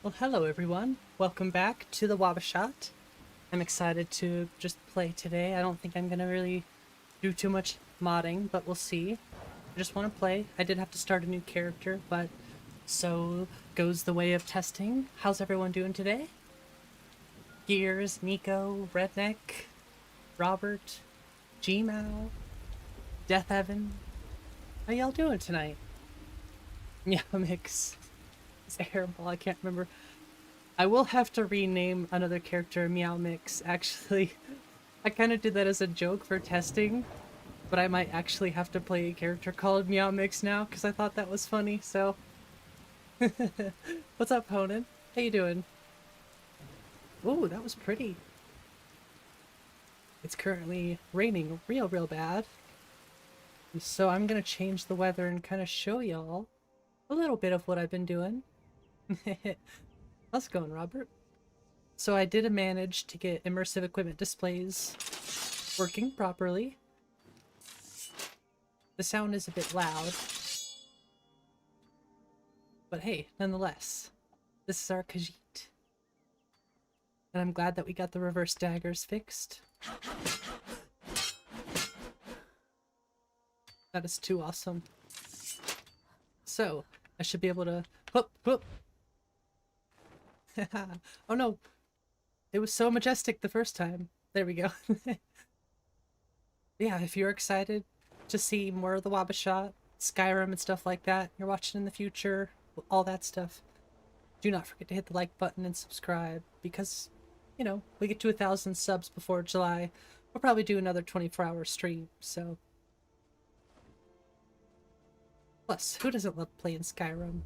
Well, hello everyone. Welcome back to the WabbaShot. I'm excited to just play today. I don't think I'm gonna really do too much modding, but we'll see. I just want to play. I did have to start a new character, but so goes the way of testing. How's everyone doing today? Gears, Nico, Redneck, Robert, Gmao, Death Evan. How y'all doing tonight? Yeah, mix. It's Airball, I can't remember. I will have to rename another character Meow Mix, actually. I kind of did that as a joke for testing, but I might actually have to play a character called Meow Mix now, because I thought that was funny, so... What's up, Honan? How you doing? Ooh, that was pretty. It's currently raining real bad. So I'm gonna change the weather and kind of show y'all a little bit of what I've been doing. How's it going, Robert? So I did manage to get immersive equipment displays working properly. The sound is a bit loud, but hey, nonetheless, this is our Khajiit. And I'm glad that we got the reverse daggers fixed. That is too awesome. So, I should be able to... Whoop, whoop! Oh no! It was so majestic the first time. There we go. Yeah, if you're excited to see more of the WabbaShot, Skyrim and stuff like that, you're watching in the future, all that stuff, do not forget to hit the like button and subscribe, because, you know, we get to 1,000 subs before July. We'll probably do another 24-hour stream, so... Plus, who doesn't love playing Skyrim?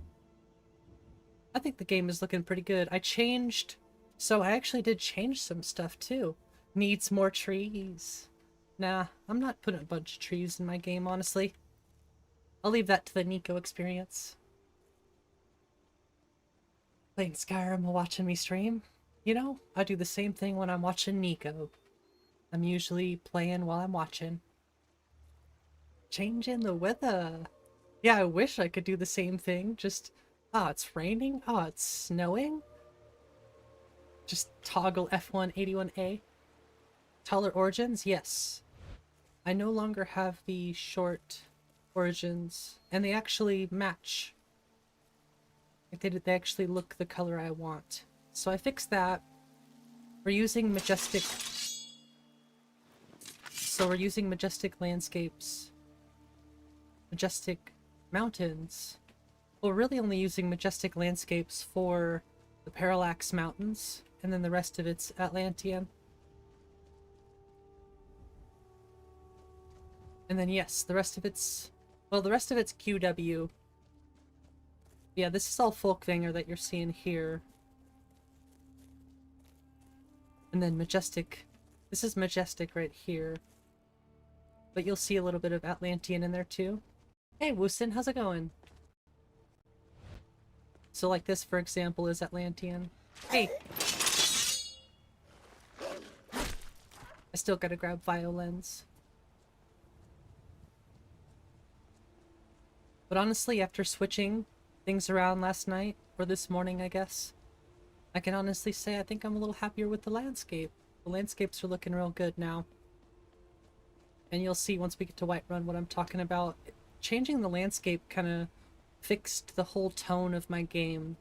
I think the game is looking pretty good. I actually did change some stuff too. Needs more trees. Nah, I'm not putting a bunch of trees in my game, honestly. I'll leave that to the Nico experience. Playing Skyrim while watching me stream? You know, I do the same thing when I'm watching Nico. I'm usually playing while I'm watching. Changing the weather. Yeah, I wish I could do the same thing, just... Oh, it's raining? Oh, it's snowing? Just toggle F181A. Taller origins? Yes. I no longer have the short origins, and they actually match. Like they actually look the color I want. So I fixed that. We're using majestic... So we're using majestic landscapes. Majestic mountains. We're really only using majestic landscapes for the Parallax Mountains, and then the rest of it's Atlantean. And then yes, the rest of it's... Well, the rest of it's QW. Yeah, this is all Folkvanger that you're seeing here. And then Majestic. This is Majestic right here. But you'll see a little bit of Atlantean in there too. Hey, Woosin, how's it going? So like this, for example, is Atlantean. Hey! I still gotta grab violins. But honestly, after switching things around last night, or this morning I guess, I can honestly say I think I'm a little happier with the landscape. The landscapes are looking real good now. And you'll see once we get to Whiterun what I'm talking about. Changing the landscape kind of fixed the whole tone of my game.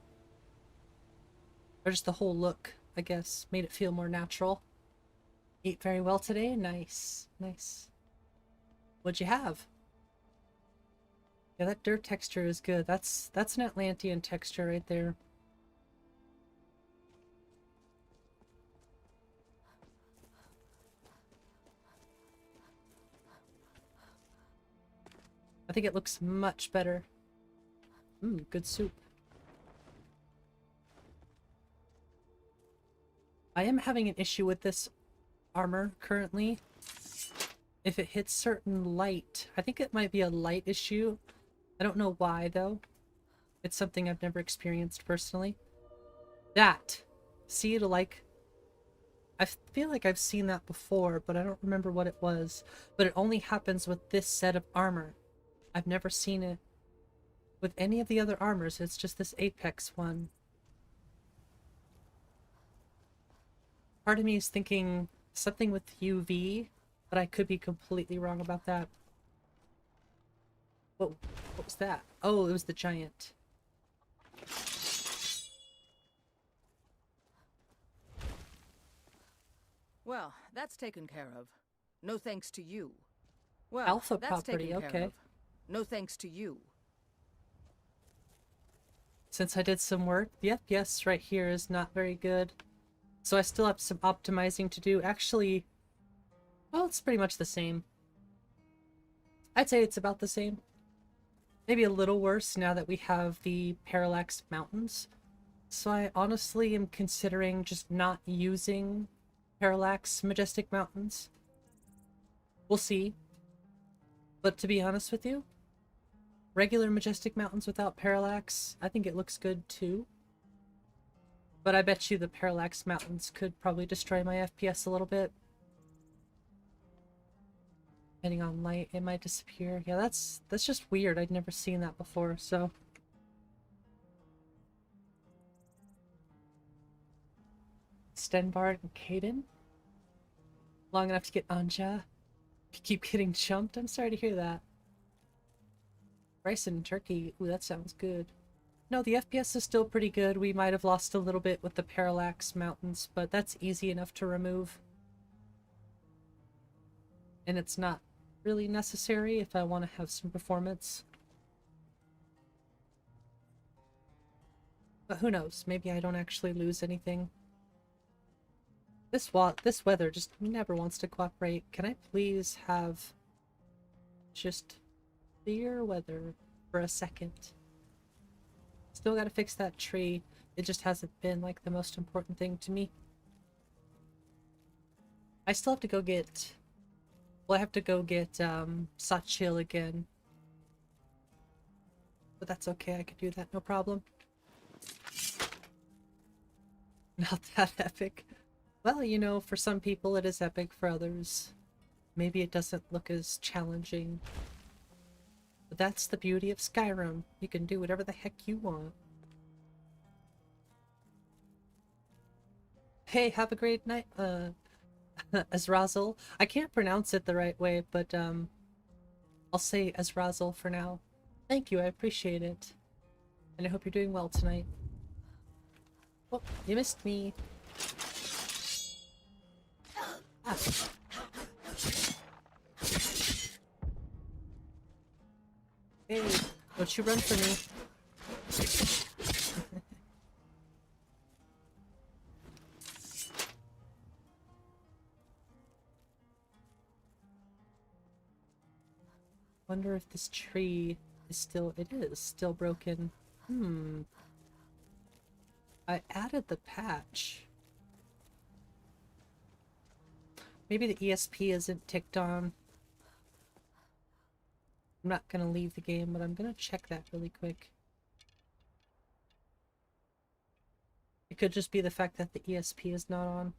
Or just the whole look, I guess. Made it feel more natural. Ate very well today? Nice. Nice. What'd you have? Yeah, that dirt texture is good. That's an Atlantean texture right there. I think it looks much better. Good soup. I am having an issue with this armor currently. If it hits certain light, I think it might be a light issue. I don't know why though. It's something I've never experienced personally. That! See, it'll like... I feel like I've seen that before, but I don't remember what it was. But it only happens with this set of armor. I've never seen it with any of the other armors. It's just this Apex one. Part of me is thinking something with UV, but I could be completely wrong about that. Whoa, what was that? Oh, it was the giant. Well, that's taken care of. No thanks to you. Well, Alpha that's property, taken care okay. of. No thanks to you. Since I did some work, the FPS right here is not very good. So I still have some optimizing to do. Actually, well, it's pretty much the same. I'd say it's about the same. Maybe a little worse now that we have the Parallax Mountains. So I honestly am considering just not using Parallax Majestic Mountains. We'll see. But to be honest with you, regular Majestic Mountains without Parallax, I think it looks good too. But I bet you the Parallax Mountains could probably destroy my FPS a little bit. Depending on light, it might disappear. Yeah, that's just weird. I'd never seen that before, so... Stenbart and Caden? Long enough to get Anja? You keep getting jumped? I'm sorry to hear that. Rice and turkey. Ooh, that sounds good. No, the FPS is still pretty good. We might have lost a little bit with the Parallax Mountains, but that's easy enough to remove. And it's not really necessary if I want to have some performance. But who knows? Maybe I don't actually lose anything. This weather just never wants to cooperate. Can I please have just clear weather for a second? Still gotta fix that tree. It just hasn't been like the most important thing to me. I still have to go get... Well, I have to go get Sachil again. But that's okay, I could do that, no problem. Not that epic. Well, you know, for some people it is epic, for others maybe it doesn't look as challenging. But that's the beauty of Skyrim. You can do whatever the heck you want. Hey, have a great night, Azrazel. I can't pronounce it the right way, but I'll say Azrazel for now. Thank you, I appreciate it. And I hope you're doing well tonight. Oh, you missed me. Ah. Hey, don't you run for me. Wonder if this tree is still... It is still broken. I added the patch. Maybe the ESP isn't ticked on. I'm not gonna leave the game, but I'm gonna check that really quick. It could just be the fact that the ESP is not on.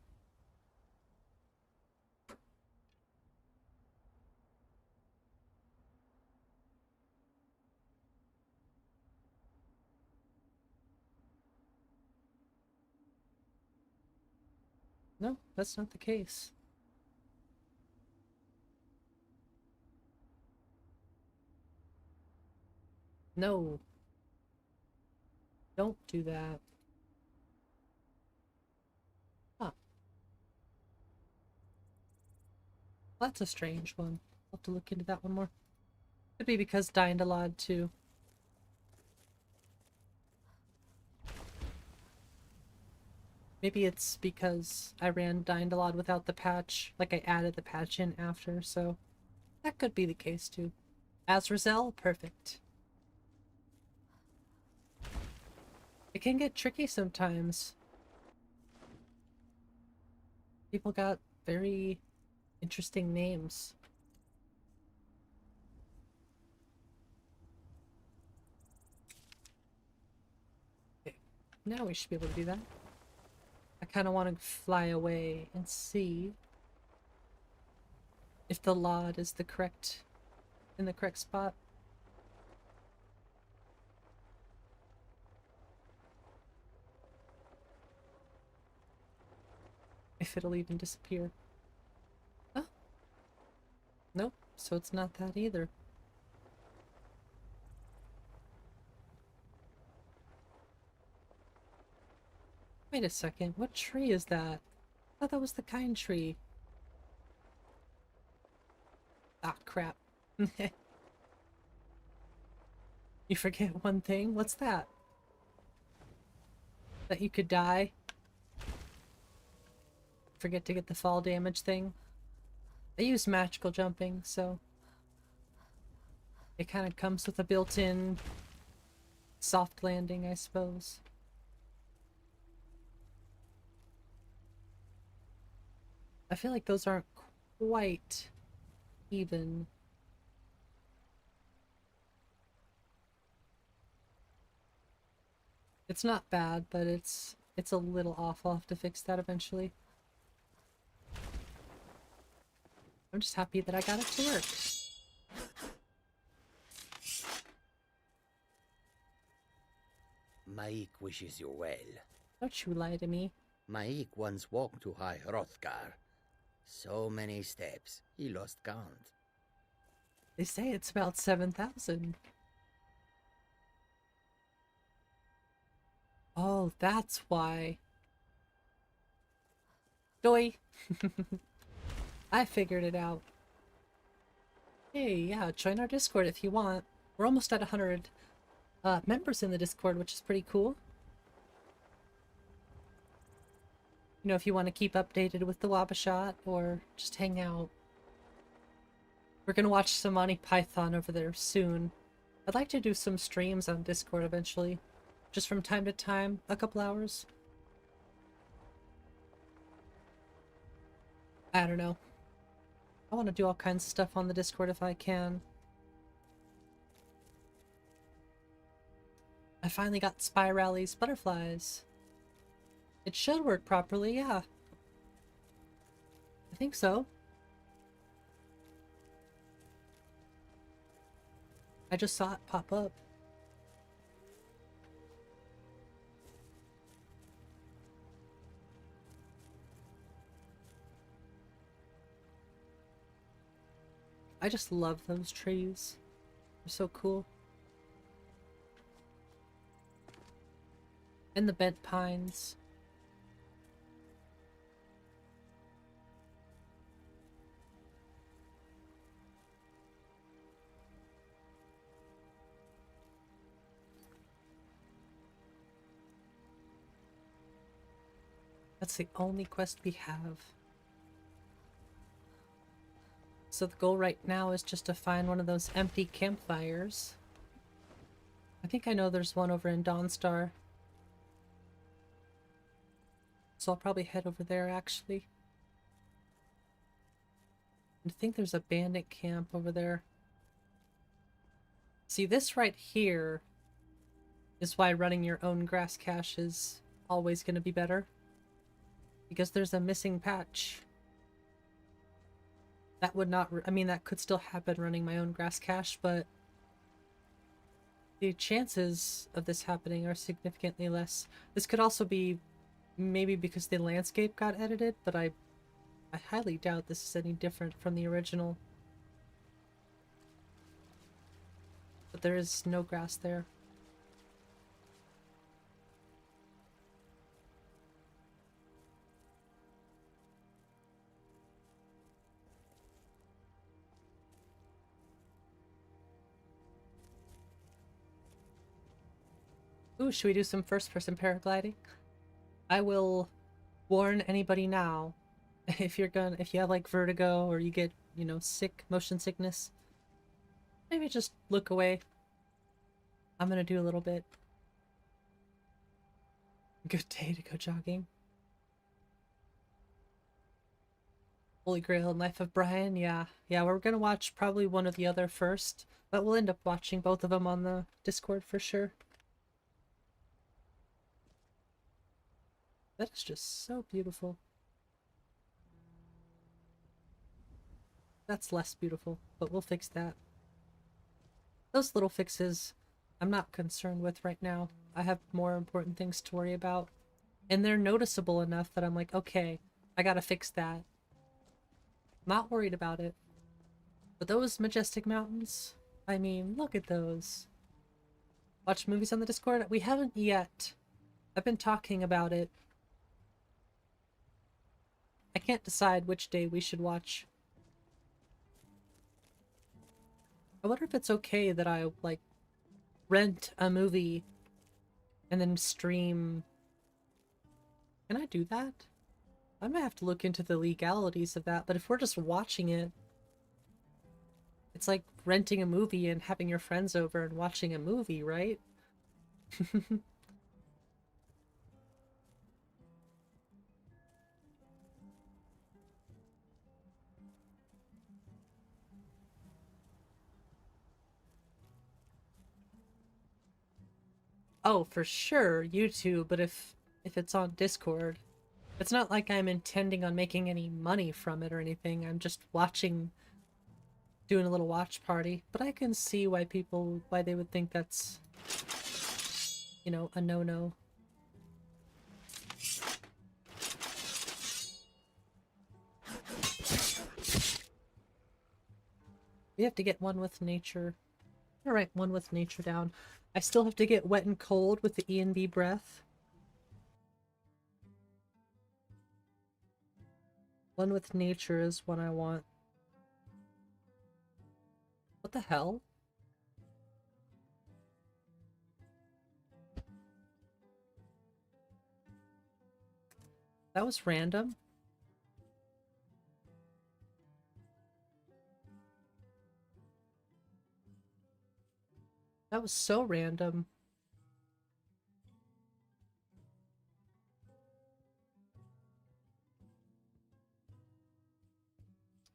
No, that's not the case. No. Don't do that. Huh. That's a strange one. I'll have to look into that one more. Could be because Dying a lot too. Maybe it's because I ran Dying a lot without the patch. Like I added the patch in after, so that could be the case too. Azrazel, perfect. It can get tricky sometimes. People got very interesting names. Okay, now we should be able to do that. I kind of want to fly away and see if the LOD is the correct... in the correct spot. if it'll even disappear. Oh. Nope, so it's not that either. Wait a second, what tree is that? I thought that was the kind tree. Ah, crap. You forget one thing? What's that? That you could die? Forget to get the fall damage thing? I use magical jumping, so it kind of comes with a built-in soft landing, I suppose. I feel like those aren't quite even. It's not bad, but it's a little off. I'll have to fix that eventually. I'm just happy that I got it to work. Maik wishes you well. Don't you lie to me. Maik once walked to High Hrothgar. So many steps, he lost count. They say it's about 7,000. Oh, that's why. Doi! I figured it out. Hey, yeah, join our Discord if you want. We're almost at 100 members in the Discord, which is pretty cool. You know, if you want to keep updated with the WabbaShot or just hang out. We're gonna watch some Monty Python over there soon. I'd like to do some streams on Discord eventually. Just from time to time, a couple hours. I don't know. I want to do all kinds of stuff on the Discord if I can. I finally got Spy Rally's butterflies. It should work properly, yeah. I think so. I just saw it pop up. I just love those trees. They're so cool. And the bent pines. That's the only quest we have. So the goal right now is just to find one of those empty campfires. I think I know there's one over in Dawnstar. So I'll probably head over there, actually. I think there's a bandit camp over there. See, this right here is why running your own grass cache is always going to be better. Because there's a missing patch. That would not, I mean, that could still happen running my own grass cache, but the chances of this happening are significantly less. This could also be maybe because the landscape got edited, but I highly doubt this is any different from the original. But there is no grass there. Ooh, should we do some first-person paragliding? I will warn anybody now, if you have like vertigo or you get, you know, motion sickness, maybe just look away. I'm gonna do a little bit. Good day to go jogging. Holy Grail and Life of Brian, yeah. Yeah, we're gonna watch probably one or the other first, but we'll end up watching both of them on the Discord for sure. That is just so beautiful. That's less beautiful, but we'll fix that. Those little fixes I'm not concerned with right now. I have more important things to worry about. And they're noticeable enough that I'm like, okay, I gotta fix that. Not worried about it. But those majestic mountains, I mean, look at those. Watch movies on the Discord? We haven't yet. I've been talking about it. I can't decide which day we should watch. I wonder if it's okay that I, like, rent a movie and then stream. Can I do that? I might have to look into the legalities of that, but if we're just watching it, it's like renting a movie and having your friends over and watching a movie, right? Oh, for sure, YouTube, but if it's on Discord, it's not like I'm intending on making any money from it or anything. I'm just watching, doing a little watch party. But I can see why why they would think that's, you know, a no-no. We have to get one with nature. Alright, one with nature down. I still have to get wet and cold with the E and B breath. One with nature is what I want. What the hell? That was random. That was so random.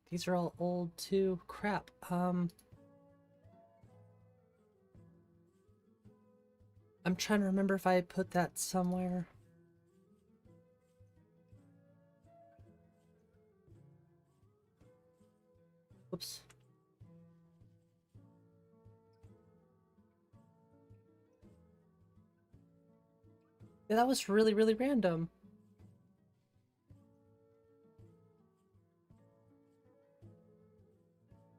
These are all old too. Crap. I'm trying to remember if I put that somewhere. Whoops. Yeah, that was really, really random.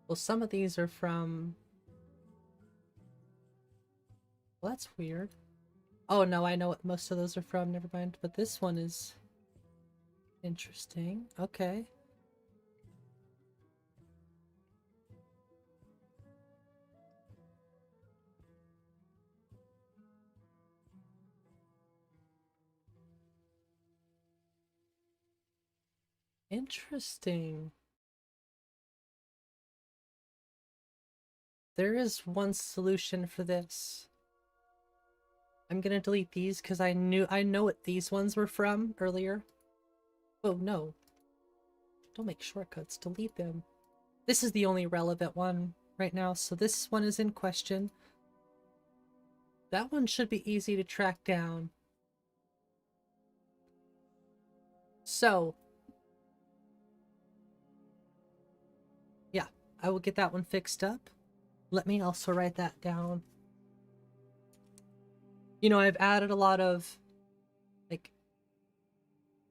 Well, some of these are from... Well, that's weird. Oh, no, I know what most of those are from. Never mind. But this one is... interesting. Okay. Interesting. There is one solution for this. I'm gonna delete these because I know what these ones were from earlier. Oh no. Don't make shortcuts, delete them. This is the only relevant one right now, so this one is in question. That one should be easy to track down. So, yeah, I will get that one fixed up. Let me also write that down. You know, I've added a lot of, like,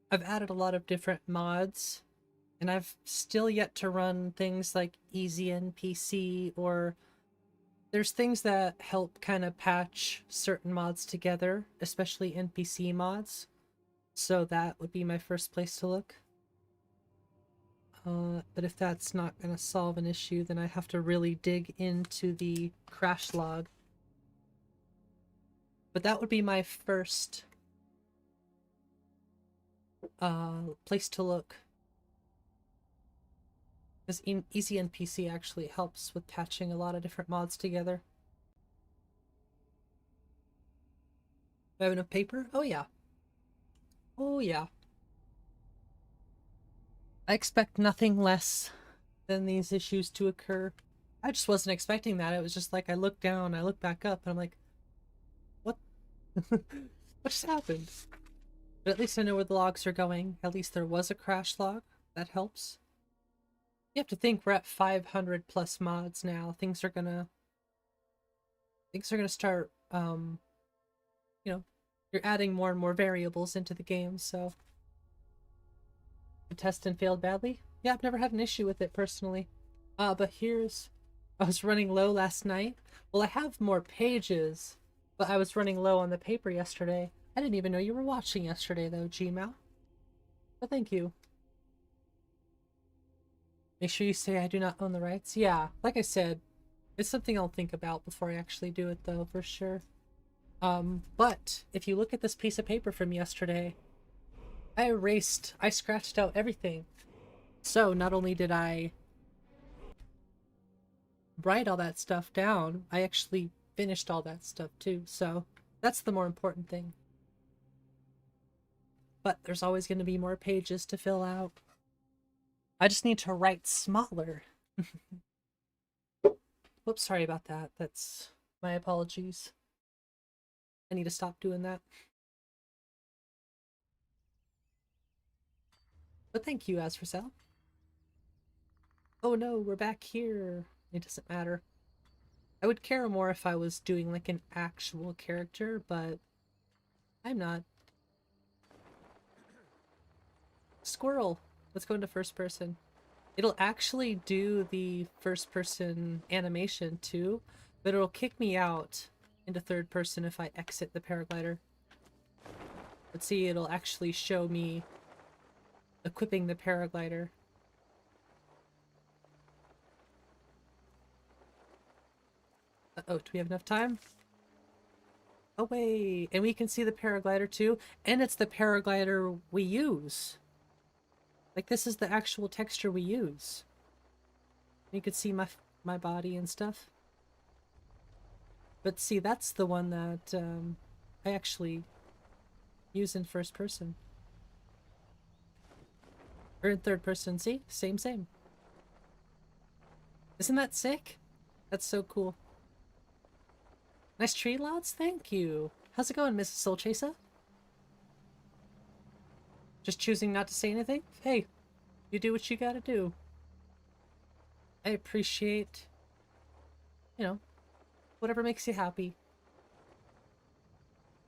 I've added a lot of different mods, and I've still yet to run things like Easy NPC, or there's things that help kind of patch certain mods together, especially NPC mods. So that would be my first place to look. But if that's not going to solve an issue, then I have to really dig into the crash log. But that would be my first place to look. Because Easy NPC actually helps with patching a lot of different mods together. Do I have enough paper? Oh yeah. Oh yeah. I expect nothing less than these issues to occur. I just wasn't expecting that. It was just like I looked down, I looked back up, and I'm like, what? What just happened? But at least I know where the logs are going. At least there was a crash log. That helps. You have to think we're at 500 plus mods now. Things are gonna start, you know, you're adding more and more variables into the game, so The test and failed badly? Yeah, I've never had an issue with it personally. But here's... I was running low last night. Well, I have more pages, but I was running low on the paper yesterday. I didn't even know you were watching yesterday, though, Gmail. But thank you. Make sure you say I do not own the rights. Yeah, like I said, it's something I'll think about before I actually do it, though, for sure. But if you look at this piece of paper from yesterday, I scratched out everything. So not only did I write all that stuff down, I actually finished all that stuff too. So that's the more important thing. But there's always going to be more pages to fill out. I just need to write smaller. Whoops, sorry about that. That's my apologies. I need to stop doing that. But thank you, Azrael. Oh no, we're back here. It doesn't matter. I would care more if I was doing like an actual character, but I'm not. Squirrel. Let's go into first person. It'll actually do the first person animation too, but it'll kick me out into third person if I exit the paraglider. Let's see, it'll actually show me equipping the paraglider. Uh-oh, do we have enough time? Oh wait, and we can see the paraglider too, and it's the paraglider we use. Like, this is the actual texture we use. You can see my body and stuff. But see, that's the one that I actually use in first person. Or in third person, see? Same. Isn't that sick? That's so cool. Nice tree lots, thank you. How's it going, Mrs. Soul Chaser? Just choosing not to say anything? Hey, you do what you gotta do. I appreciate, you know, whatever makes you happy.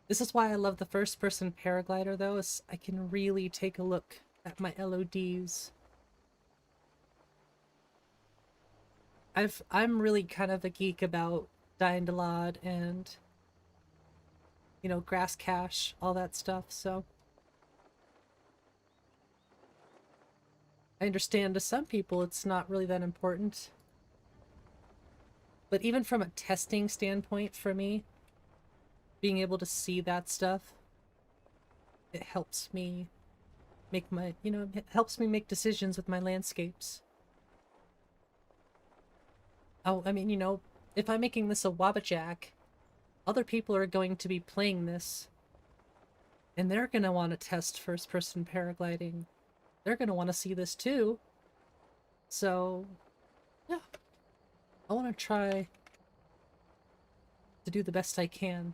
This is why I love the first person paraglider though, is I can really take a look at my LODs. I'm really kind of a geek about Dying and, you know, Grass Cache, all that stuff, so I understand to some people it's not really that important. But even from a testing standpoint for me, being able to see that stuff, it helps me make my, you know, it helps me make decisions with my landscapes. Oh, I mean, you know, if I'm making this a WabbaJack, other people are going to be playing this, and they're going to want to test first-person paragliding. They're going to want to see this too. So, yeah. I want to try to do the best I can.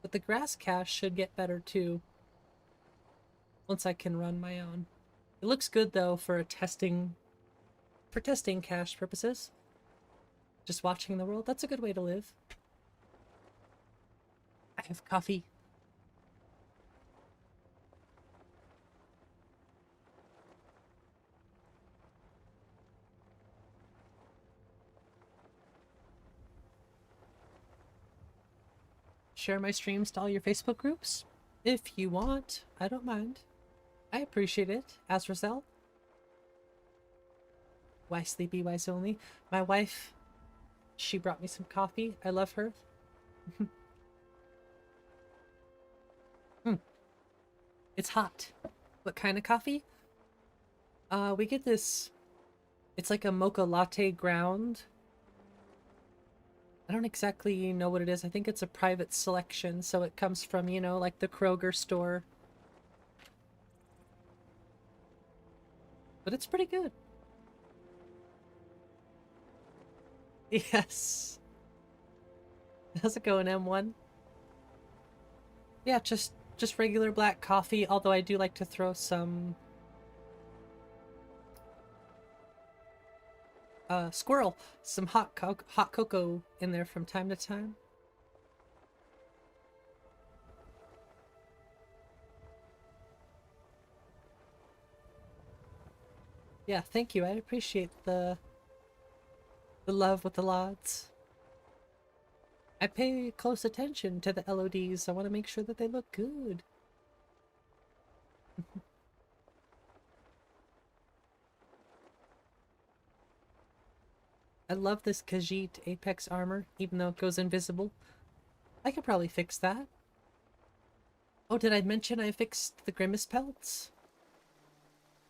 But the grass cache should get better too, once I can run my own. It looks good though for testing cache purposes. Just watching the world, that's a good way to live. I have coffee. Share my streams to all your Facebook groups? If you want, I don't mind. I appreciate it, Azrael. Why sleepy, wise only? My wife, she brought me some coffee. I love her. It's hot. What kind of coffee? We get this, it's like a mocha latte ground. I don't exactly know what it is. I think it's a private selection, so it comes from, you know, like the Kroger store. But it's pretty good. Yes. How's it going, M1? Yeah, just regular black coffee, although I do like to throw some some hot cocoa in there from time to time. Yeah, thank you. I appreciate the love with the LODs. I pay close attention to the LODs. I want to make sure that they look good. I love this Khajiit Apex armor, even though it goes invisible. I could probably fix that. Oh, did I mention I fixed the Grimace pelts?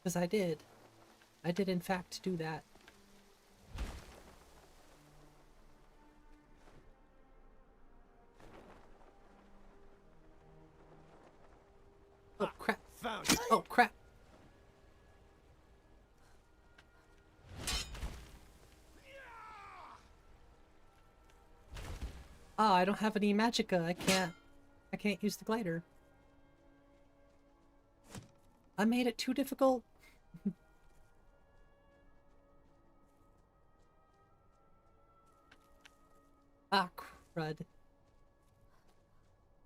Because I did. I did in fact do that. Oh crap. Oh crap. Oh, I don't have any magicka. I can't use the glider. I made it too difficult. Ah, crud.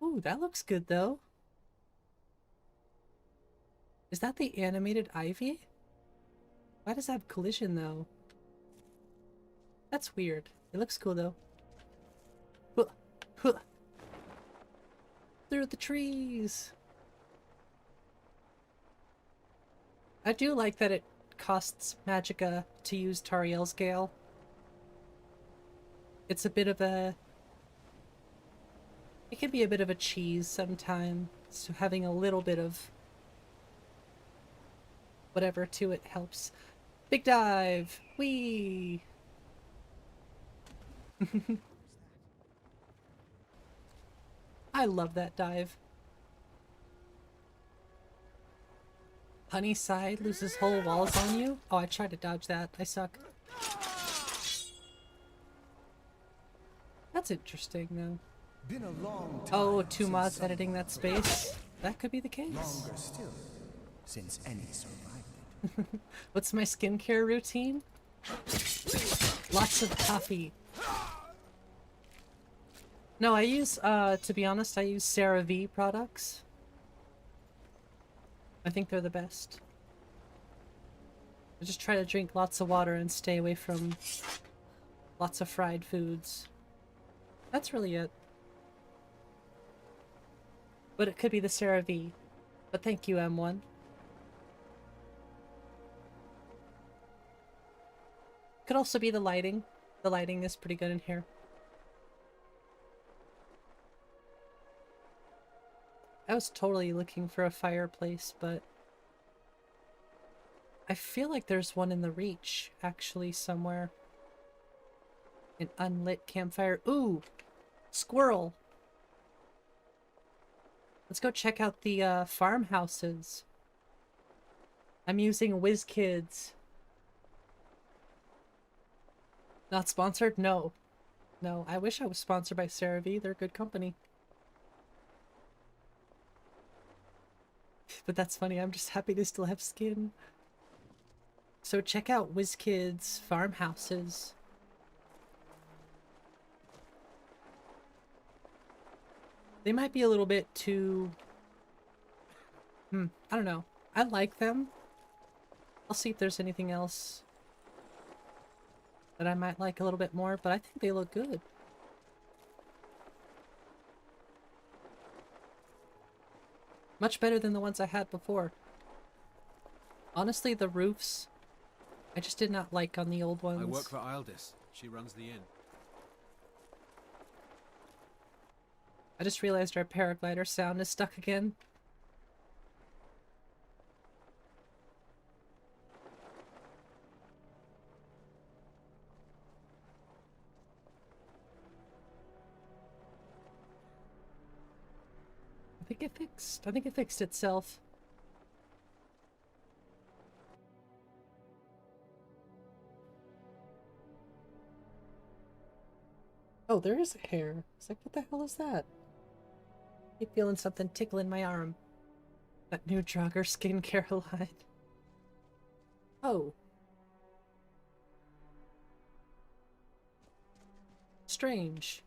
Ooh, that looks good though. Is that the animated ivy? Why does it have collision though? That's weird. It looks cool though. Huh, huh. Through the trees! I do like that it costs magicka to use Tariel's Gale. It's a bit of a... It can be a bit of a cheese sometimes, so having a little bit of whatever to it helps. Big dive! Whee! I love that dive. Honeyside loses whole walls on you? Oh, I tried to dodge that. I suck. That's interesting, though. Been a long time Oh, two since mods someone editing that space? That could be the case. longer still, since any survived it. What's my skincare routine? Lots of coffee. No, I use, to be honest, I use CeraVe products. I think they're the best. I just try to drink lots of water and stay away from lots of fried foods. That's really it. But it could be the CeraVe. But thank you, M1. Could also be the lighting. The lighting is pretty good in here. I was totally looking for a fireplace, but I feel like there's one in the Reach, actually, somewhere. An unlit campfire. Ooh! Squirrel! Let's go check out the farmhouses. I'm using WizKids. Not sponsored? No. No, I wish I was sponsored by CeraVe. They're good company. But that's funny, I'm just happy to still have skin. So check out WizKids farmhouses. They might be a little bit too... I don't know. I like them. I'll see if there's anything else that I might like a little bit more, but I think they look good. Much better than the ones I had before. Honestly, the roofs, I just did not like on the old ones. I work for Ildis. She runs the inn. I just realized our paraglider sound is stuck again. I think it fixed itself. Oh, there is a hair. It's like, what the hell is that? I keep feeling something tickling my arm. That new Jogger skincare line. Oh. Strange.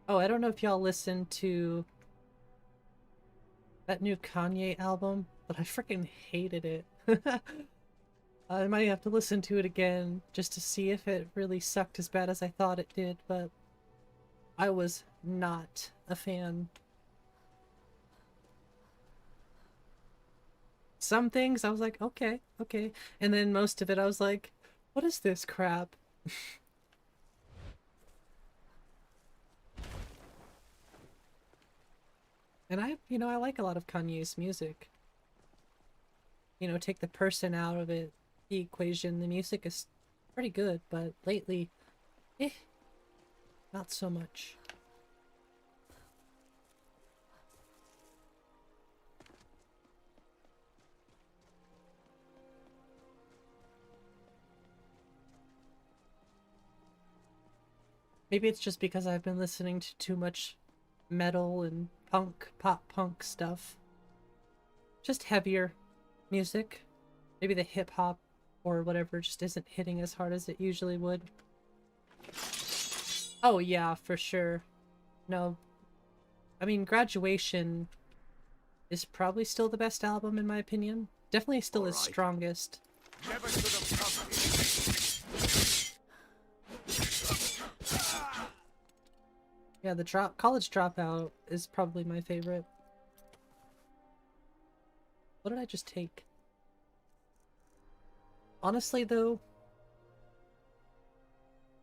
Oh, I don't know if y'all listened to that new Kanye album, but I freaking hated it. I might have to listen to it again just to see if it really sucked as bad as I thought it did, but I was not a fan. Some things I was like, okay, okay. And then most of it I was like, what is this crap? And I like a lot of Kanye's music. Take the person out of it, the equation, the music is pretty good, but lately, not so much. Maybe it's just because I've been listening to too much metal and pop punk stuff. Just heavier music. Maybe the hip hop or whatever just isn't hitting as hard as it usually would. Oh yeah, for sure. No. I mean, Graduation is probably still the best album in my opinion. Definitely still his strongest. Never should have come here. Yeah, the College Dropout is probably my favorite. What did I just take? Honestly though,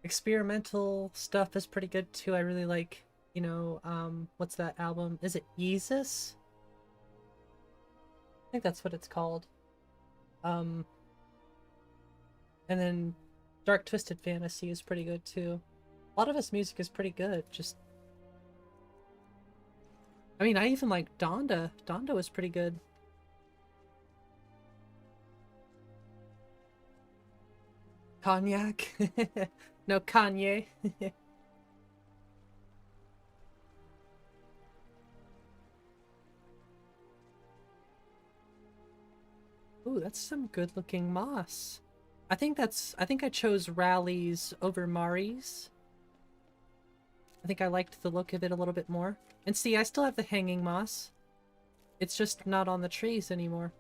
experimental stuff is pretty good too. I really like, what's that album? Is it Yeezus? I think that's what it's called. And then Dark Twisted Fantasy is pretty good too. A lot of his music is pretty good, I mean, I even like Donda. Donda was pretty good. Cognac? No, Kanye. Ooh, that's some good looking moss. I think I chose Rallies over Mari's. I think I liked the look of it a little bit more. And see, I still have the hanging moss. It's just not on the trees anymore.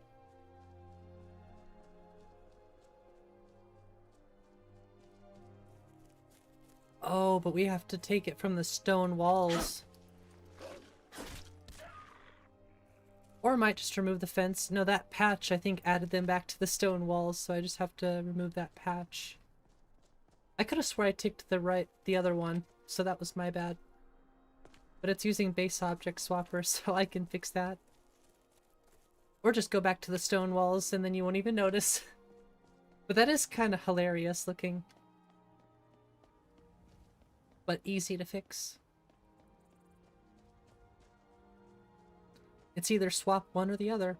Oh, but we have to take it from the stone walls. Or I might just remove the fence. No, that patch, I think, added them back to the stone walls, so I just have to remove that patch. I could have swore I ticked the other one, so that was my bad. But it's using base object swapper, so I can fix that. Or just go back to the stone walls, and then you won't even notice. But that is kind of hilarious looking. But easy to fix. It's either swap one or the other.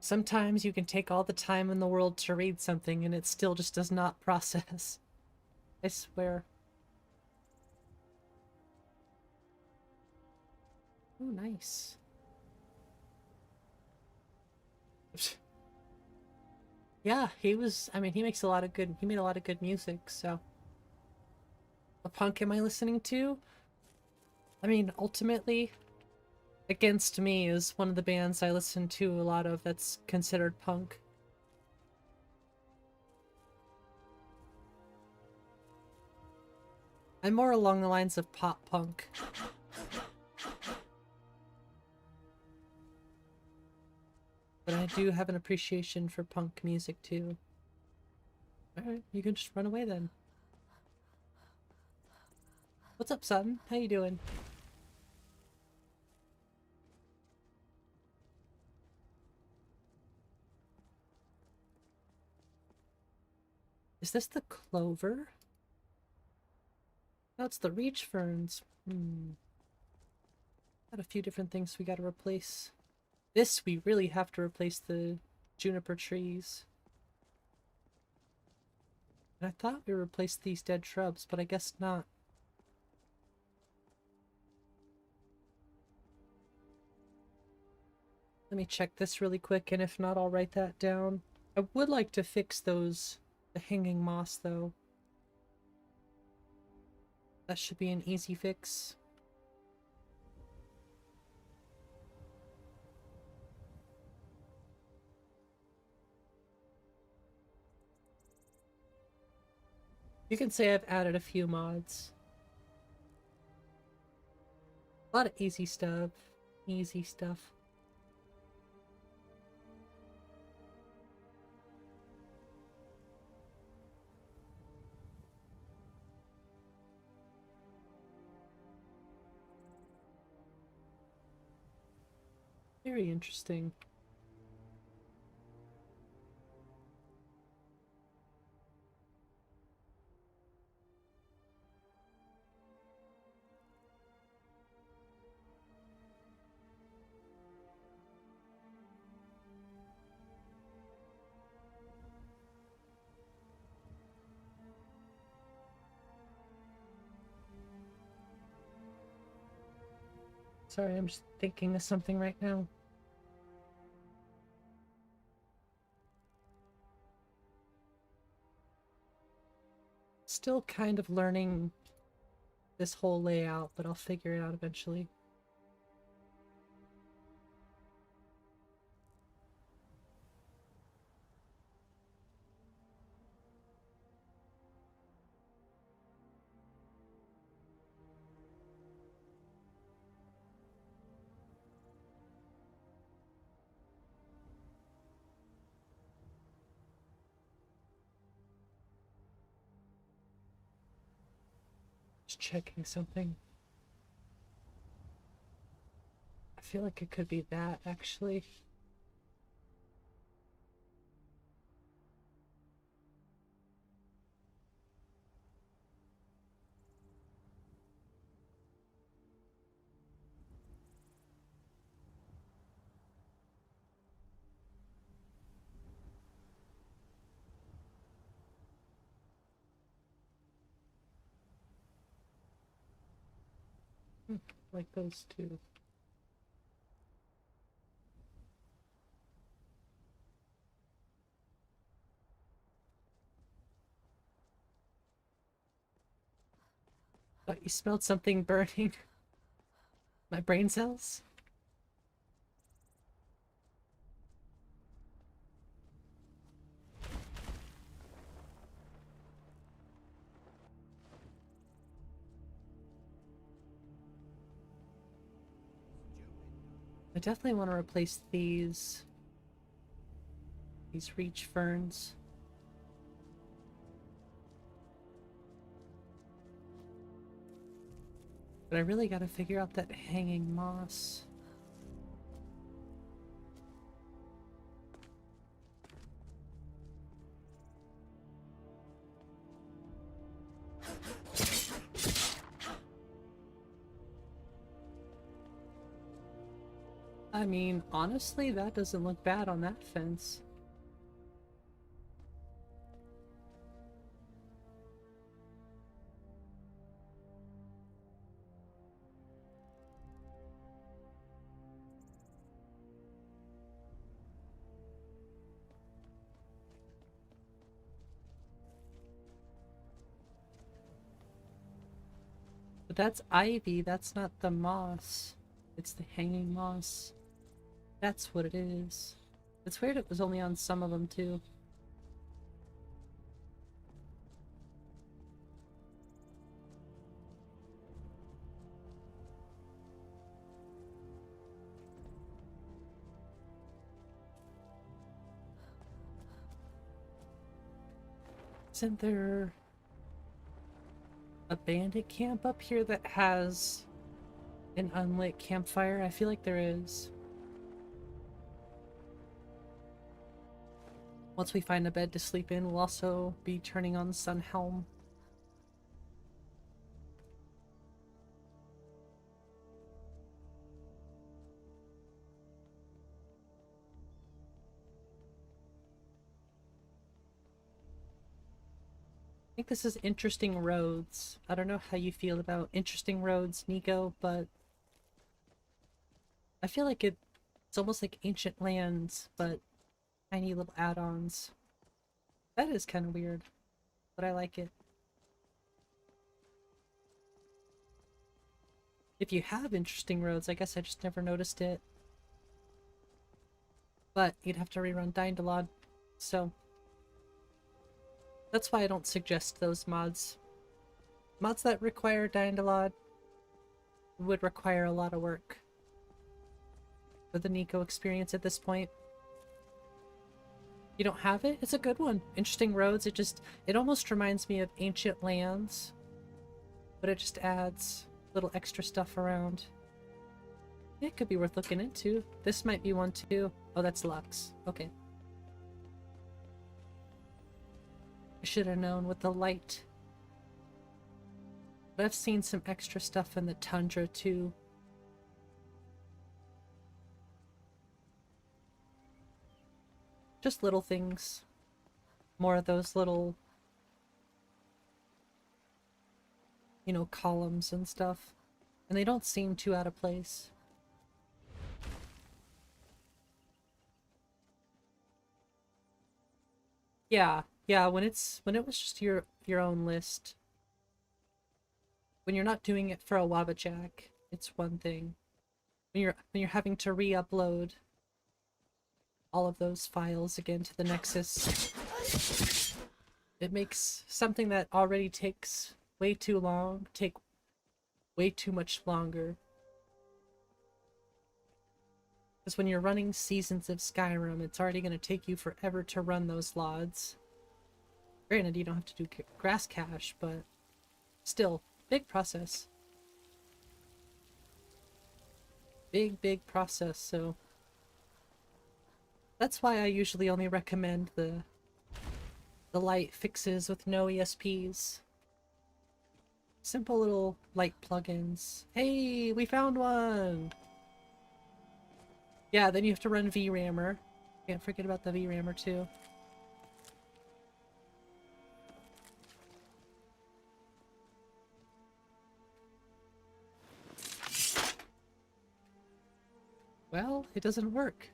Sometimes you can take all the time in the world to read something and it still just does not process. I swear. Oh, nice. Yeah, he makes a lot of good, he made a lot of good music, so. What punk am I listening to? I mean, ultimately, Against Me is one of the bands I listen to a lot of that's considered punk. I'm more along the lines of pop punk. But I do have an appreciation for punk music too. Alright, you can just run away then. What's up, Sutton? How you doing? Is this the clover? No, it's the reach ferns. Got a few different things we gotta replace. This, we really have to replace the juniper trees. And I thought we replaced these dead shrubs, but I guess not. Let me check this really quick, and if not, I'll write that down. I would like to fix those, the hanging moss though. That should be an easy fix. You can say I've added a few mods. A lot of easy stuff. Easy stuff. Very interesting. Sorry, I'm just thinking of something right now. Still kind of learning this whole layout, but I'll figure it out eventually. Just checking something. I feel like it could be that, actually. Like those two. Thought you smelled something burning. My brain cells? I definitely want to replace these reach ferns. But I really gotta figure out that hanging moss. I mean, honestly, that doesn't look bad on that fence. But that's ivy, that's not the moss. It's the hanging moss. That's what it is. It's weird it was only on some of them too. Isn't there a bandit camp up here that has an unlit campfire? I feel like there is. Once we find a bed to sleep in, we'll also be turning on Sunhelm. I think this is Interesting Roads. I don't know how you feel about Interesting Roads, Nico, but I feel like it's almost like Ancient Lands, but Tiny little add-ons. That is kind of weird, but I like it. If you have interesting roads, I guess I just never noticed it. But you'd have to rerun Dyndalod, so that's why I don't suggest those mods. Mods that require Dyndalod would require a lot of work for the Nico experience at this point. You don't have it? It's a good one. Interesting roads, it almost reminds me of Ancient Lands, but it just adds little extra stuff around. It could be worth looking into. This might be one too. Oh, that's Lux. Okay. I should have known with the light. But I've seen some extra stuff in the Tundra too. Just little things. More of those little, you know, columns and stuff. And they don't seem too out of place. Yeah, when it was just your own list. When you're not doing it for a WabbaJack, it's one thing. When you're having to re-upload all of those files again to the Nexus, it makes something that already takes way too long take way too much longer. Because when you're running seasons of Skyrim, it's already going to take you forever to run those LODs. Granted, you don't have to do grass cache, but still, big process. Big process, so that's why I usually only recommend the light fixes with no ESPs. Simple little light plugins. Hey, we found one! Yeah, then you have to run VRAMmer. Can't forget about the VRAMmer too. Well, it doesn't work.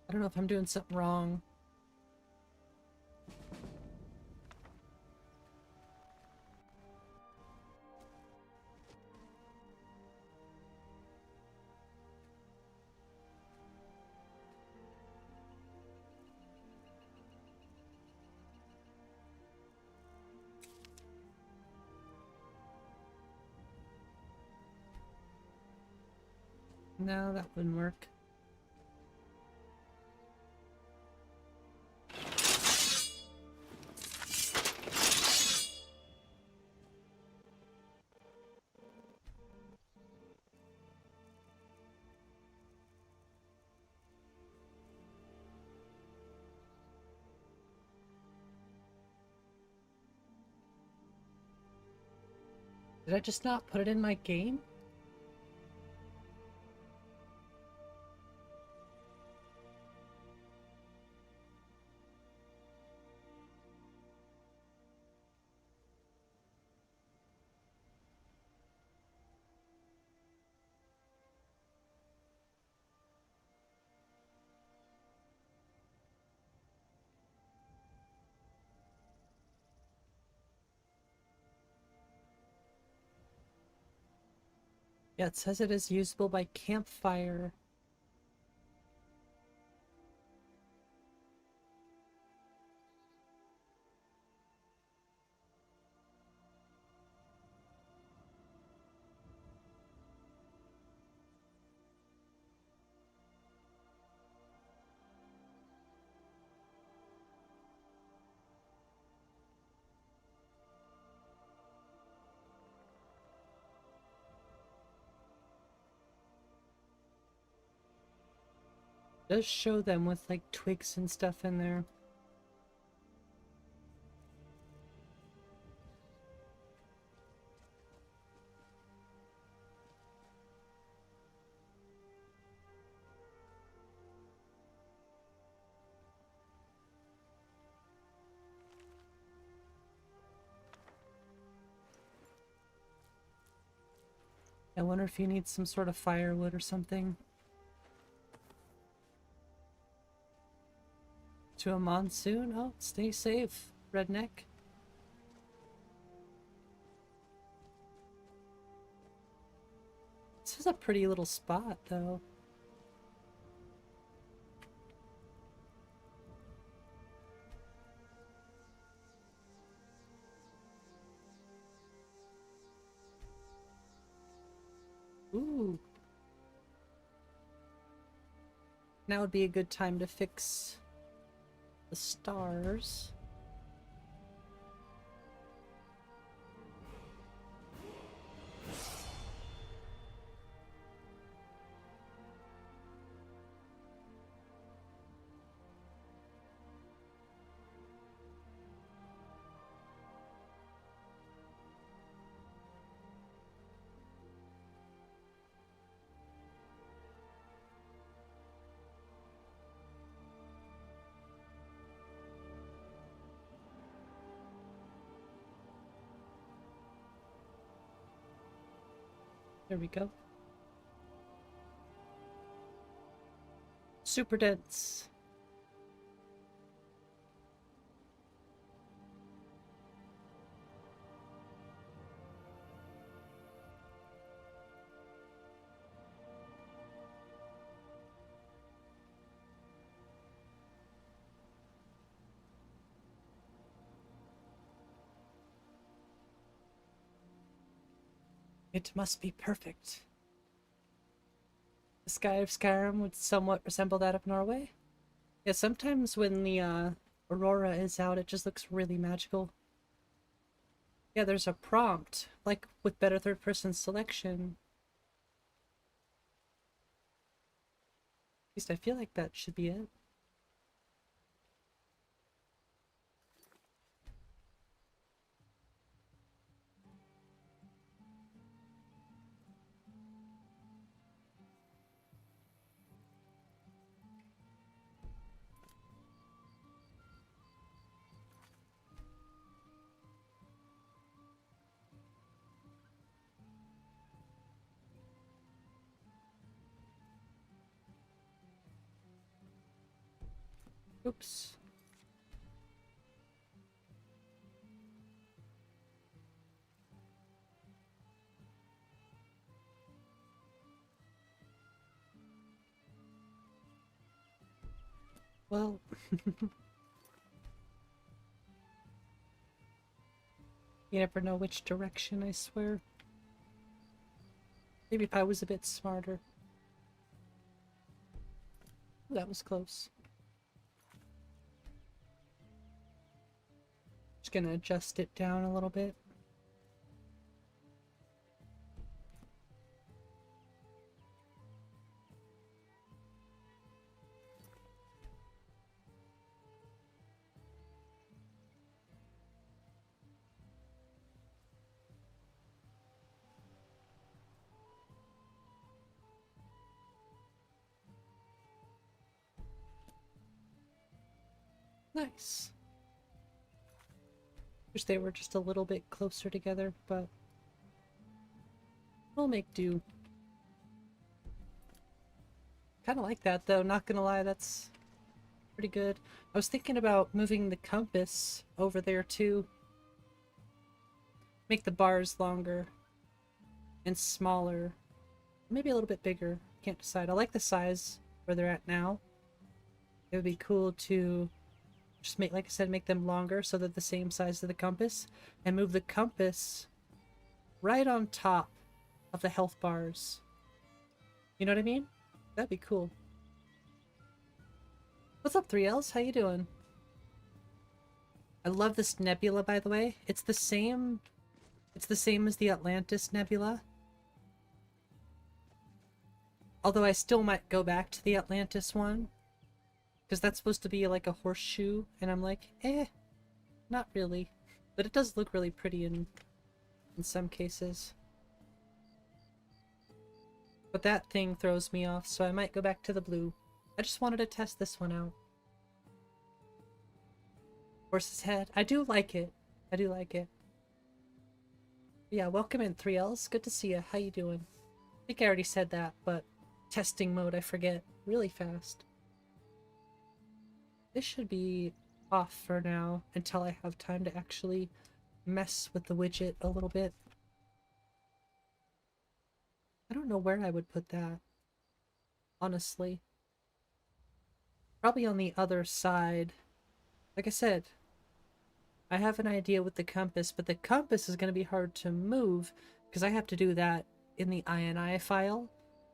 I don't know if I'm doing something wrong. No, that wouldn't work. Did I just not put it in my game? Yeah, it says it is usable by campfire. It does show them with like twigs and stuff in there. I wonder if you need some sort of firewood or something. To a monsoon? Oh, stay safe, redneck. This is a pretty little spot, though. Ooh. Now would be a good time to fix the stars. There we go. Super dense. It must be perfect. The sky of Skyrim would somewhat resemble that of Norway. Yeah, sometimes when the aurora is out, it just looks really magical. Yeah, there's a prompt, like with better third-person selection. At least I feel like that should be it. Oops. Well, you never know which direction, I swear. Maybe if I was a bit smarter. That was close. Just gonna adjust it down a little bit. Nice. Wish they were just a little bit closer together, but we'll make do. Kind of like that though, not gonna lie, that's pretty good. I was thinking about moving the compass over there too. Make the bars longer and smaller. Maybe a little bit bigger. Can't decide. I like the size where they're at now. It would be cool to just make, like I said, make them longer so they're the same size as the compass, and move the compass right on top of the health bars. You know what I mean? That'd be cool. What's up, 3Ls? How you doing? I love this nebula, by the way. It's the same as the Atlantis Nebula. Although I still might go back to the Atlantis one. Because that's supposed to be like a horseshoe, and I'm like, not really. But it does look really pretty in some cases. But that thing throws me off, so I might go back to the blue. I just wanted to test this one out. Horse's head. I do like it. I do like it. Yeah, welcome in, 3Ls. Good to see you. How you doing? think I already said that, but testing mode, I forget really fast. This should be off for now until I have time to actually mess with the widget a little bit. I don't know where I would put that, honestly. Probably on the other side. Like I said, I have an idea with the compass, but the compass is going to be hard to move because I have to do that in the INI file.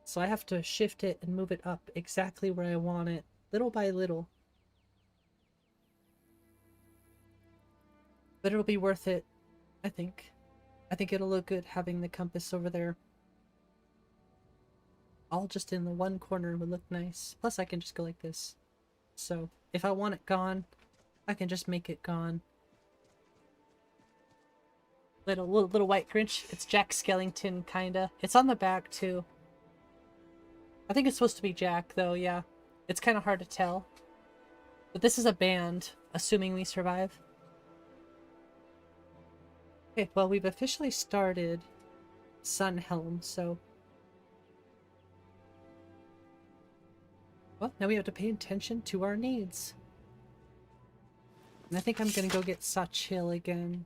So I have to shift it and move it up exactly where I want it, little by little. But it'll be worth it, I think. I think it'll look good having the compass over there. All just in the one corner would look nice. Plus I can just go like this. So if I want it gone, I can just make it gone. Little white Grinch. It's Jack Skellington, kinda. It's on the back too. I think it's supposed to be Jack though, yeah. It's kind of hard to tell. But this is a band, assuming we survive. Okay, well we've officially started Sunhelm, so... Well, now we have to pay attention to our needs. And I think I'm gonna go get Sachil again.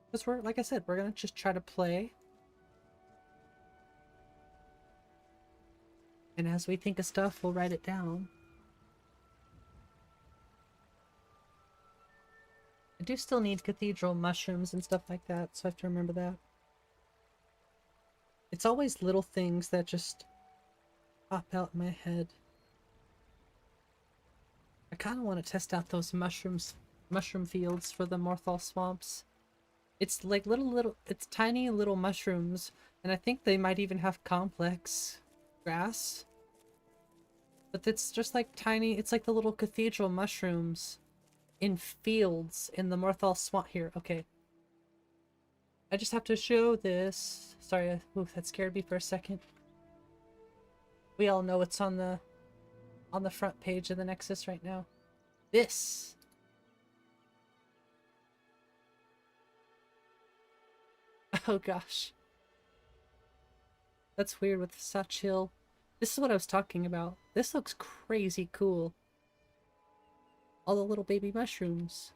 Because we're, like I said, we're gonna just try to play. And as we think of stuff, we'll write it down. I do still need cathedral mushrooms and stuff like that, so I have to remember that. It's always little things that just pop out in my head. I kind of want to test out those mushroom fields for the Morthal swamps. It's like it's tiny little mushrooms, and I think they might even have complex grass. But it's just like tiny, it's like the little cathedral mushrooms in fields in the Morthal swamp here. Okay. I just have to show this. Sorry, that scared me for a second. We all know it's on the front page of the Nexus right now. This. Oh gosh. That's weird with Sachil. This is what I was talking about. This looks crazy cool. All the little baby mushrooms.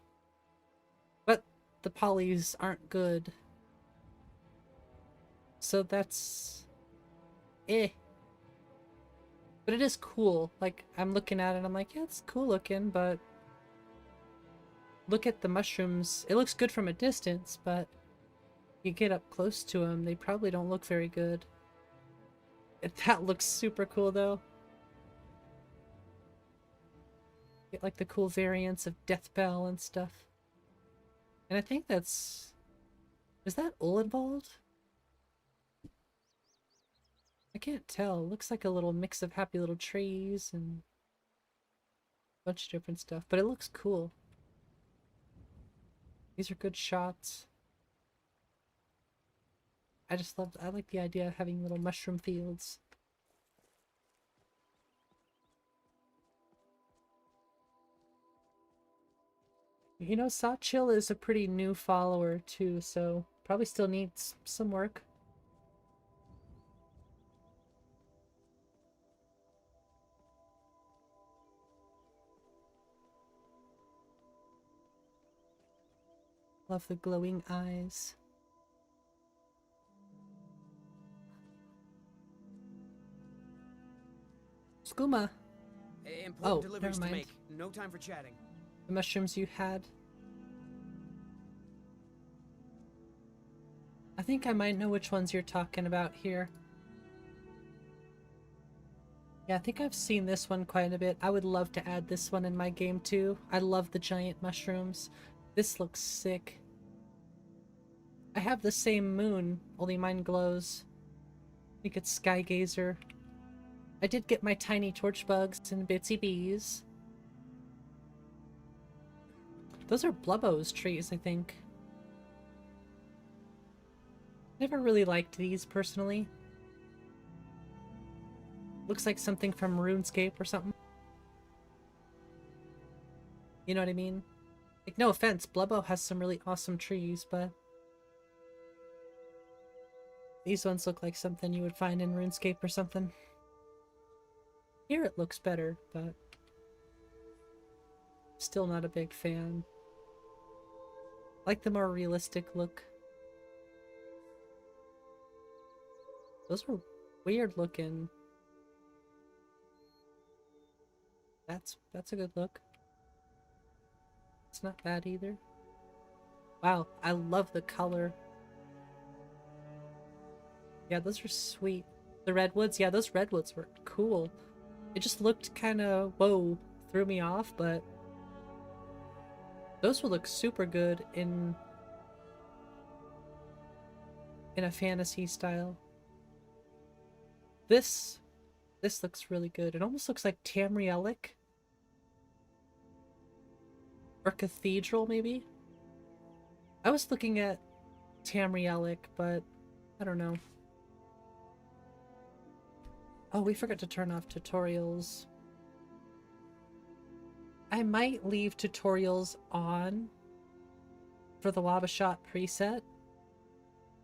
But the polys aren't good. So that's... eh. But it is cool. Like, I'm looking at it and I'm like, yeah, it's cool looking, but... look at the mushrooms. It looks good from a distance, but... you get up close to them, they probably don't look very good. That looks super cool, though. Get, like, the cool variants of Deathbell and stuff. And I think that's... is that all involved? I can't tell. It looks like a little mix of happy little trees and a bunch of different stuff, but it looks cool. These are good shots. I like the idea of having little mushroom fields. You know, Sachil is a pretty new follower too, so probably still needs some work. Love the glowing eyes. Skooma. Important Oh, deliveries never to mind. make. No time for chatting. The mushrooms you had. I think I might know which ones you're talking about here. Yeah, I think I've seen this one quite a bit. I would love to add this one in my game too. I love the giant mushrooms. This looks sick. I have the same moon, only mine glows. I think it's Skygazer. I did get my tiny torch bugs and bitsy bees. Those are Blubbo's trees, I think. Never really liked these, personally. Looks like something from RuneScape or something. You know what I mean? Like, no offense, Blubbo has some really awesome trees, but these ones look like something you would find in RuneScape or something. Here it looks better, but still not a big fan. Like the more realistic look. Those were weird looking. That's a good look. It's not bad either. Wow, I love the color. Yeah, those are sweet. The redwoods, yeah, those redwoods were cool. It just looked kind of, whoa, threw me off, but those will look super good in a fantasy style. This looks really good. It almost looks like Tamrielic or Cathedral, maybe. I was looking at Tamrielic, but I don't know. Oh, we forgot to turn off tutorials. I might leave tutorials on for the WabbaShot preset,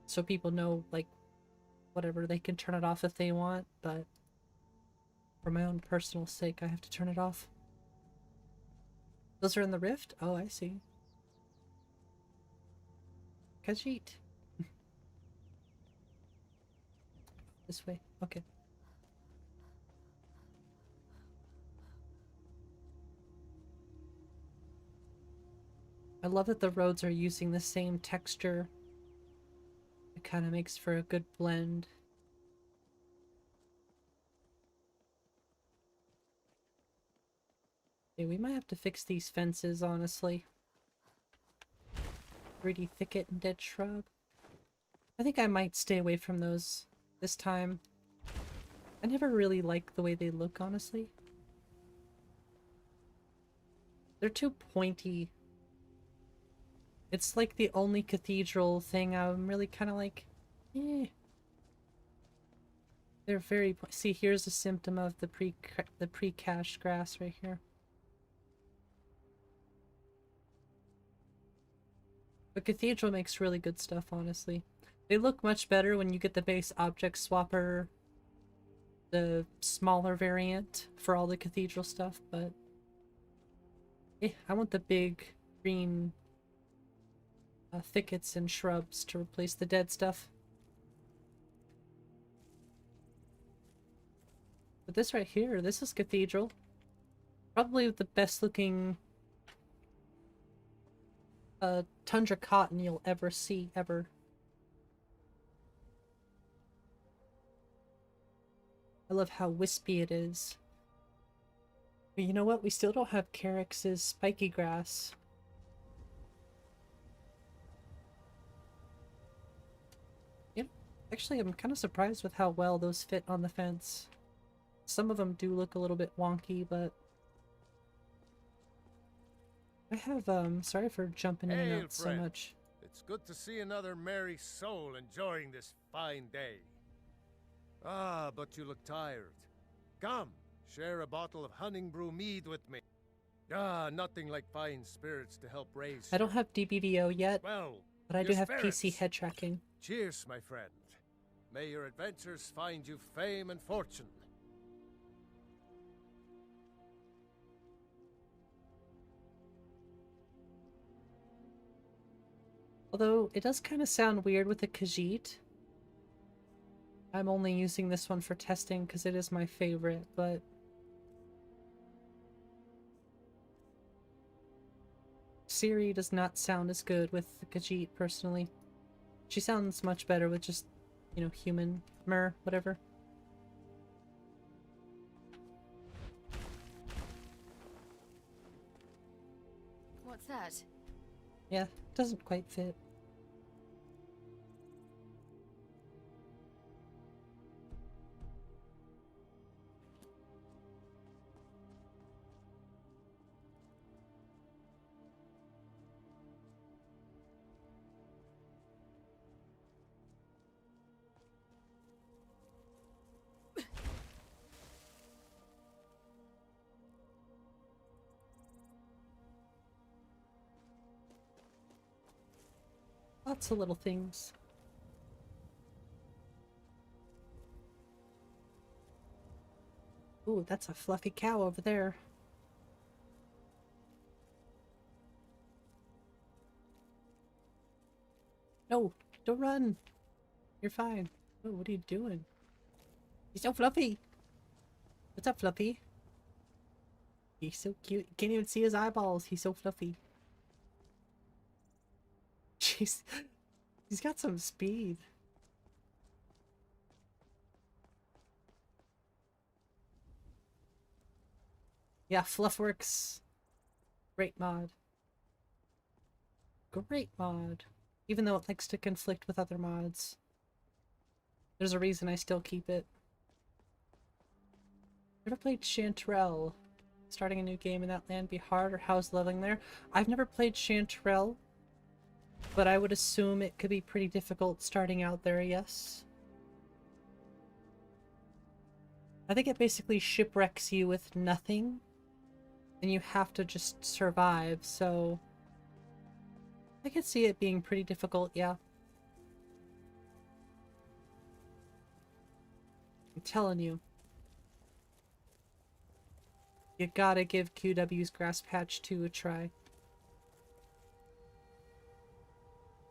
so people know, like, whatever, they can turn it off if they want, but for my own personal sake, I have to turn it off. Those are in the rift? Oh, I see. Khajiit. This way. Okay. I love that the roads are using the same texture. It kind of makes for a good blend. Yeah, we might have to fix these fences, honestly. 3D thicket and dead shrub. I think I might stay away from those this time. I never really like the way they look, honestly. They're too pointy. It's like the only cathedral thing I'm really kind of like, eh. They're very see, here's a symptom of the pre-cached grass right here. But Cathedral makes really good stuff, honestly. They look much better when you get the base object swapper, the smaller variant for all the Cathedral stuff, but I want the big green thickets and shrubs to replace the dead stuff. But this right here, this is Cathedral. Probably the best looking tundra cotton you'll ever see, ever. I love how wispy it is. But you know what? We still don't have Carix's spiky grass. Yep. Actually, I'm kind of surprised with how well those fit on the fence. Some of them do look a little bit wonky, but I have, sorry for jumping in and Hail, out so friend. much. It's good to see another merry soul enjoying this fine day. Ah, but you look tired. Come, share a bottle of Honningbrew mead with me. Ah, nothing like fine spirits to help raise I don't have DBVO yet, well, but I your do have spirits. PC head tracking. Cheers, my friend. May your adventures find you fame and fortune. Although, it does kind of sound weird with the Khajiit. I'm only using this one for testing because it is my favorite, but Siri does not sound as good with the Khajiit, personally. She sounds much better with just, you know, human, mer, whatever. What's that? Yeah, it doesn't quite fit. Lots of little things. Ooh, that's a fluffy cow over there. No, don't run. You're fine. Oh, what are you doing? He's so fluffy. What's up, Fluffy? He's so cute. You can't even see his eyeballs. He's so fluffy. Jeez. He's got some speed. Yeah, Fluffworks. Great mod. Great mod. Even though it likes to conflict with other mods. There's a reason I still keep it. Never played Chanterelle. Starting a new game in that land be hard, or how's leveling there? I've never played Chanterelle, but I would assume it could be pretty difficult starting out there, yes. I think it basically shipwrecks you with nothing, and you have to just survive, so I could see it being pretty difficult, yeah. I'm telling you. You gotta give QW's Grass Patch 2 a try.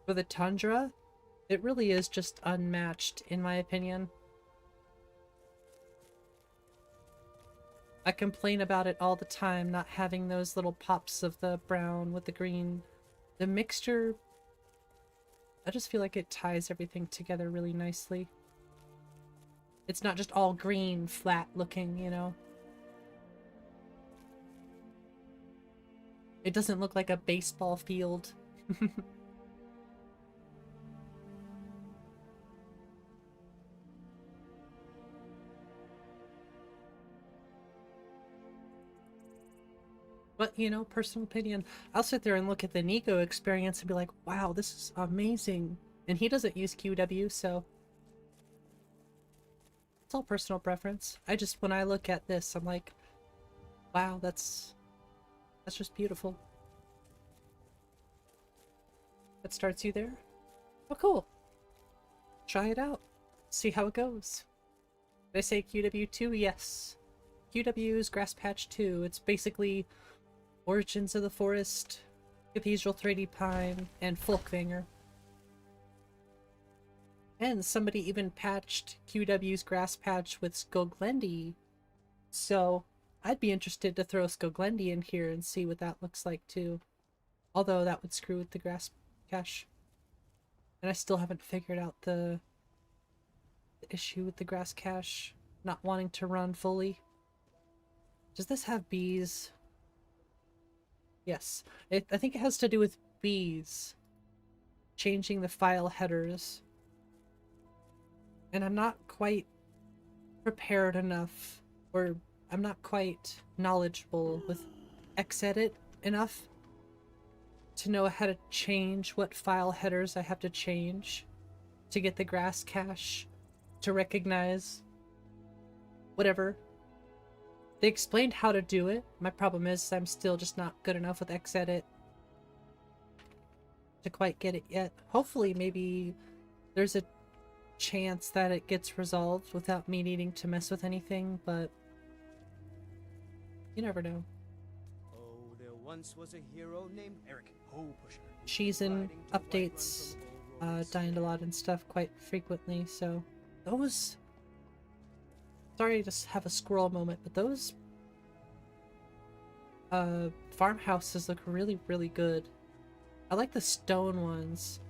For the Tundra, it really is just unmatched, in my opinion. I complain about it all the time, not having those little pops of the brown with the green. The mixture, I just feel like it ties everything together really nicely. It's not just all green, flat looking, you know? It doesn't look like a baseball field. But, you know, personal opinion, I'll sit there and look at the Nico experience and be like, wow, this is amazing. And he doesn't use QW, so it's all personal preference. When I look at this, I'm like, wow, that's just beautiful. That starts you there? Oh, cool. Try it out. See how it goes. Did I say QW2? Yes. QW's Grass Patch 2. It's basically Origins of the Forest, Cathedral 3D Pine, and Folkvanger. And somebody even patched QW's Grass Patch with Skoglendi. So I'd be interested to throw Skoglendi in here and see what that looks like too. Although that would screw with the grass cache. And I still haven't figured out the issue with the grass cache not wanting to run fully. Does this have bees? Yes. I think it has to do with bees. Changing the file headers. And I'm not quite prepared enough, or I'm not quite knowledgeable with Xedit enough to know how to change what file headers I have to change to get the grass cache to recognize whatever. They explained how to do it. My problem is I'm still just not good enough with Xedit to quite get it yet. Hopefully maybe there's a chance that it gets resolved without me needing to mess with anything, but you never know. Oh, there once was a hero named Eric Pusher. She's in updates, dying a lot and stuff quite frequently, so those... Sorry to have a squirrel moment, but those farmhouses look really, really good. I like the stone ones.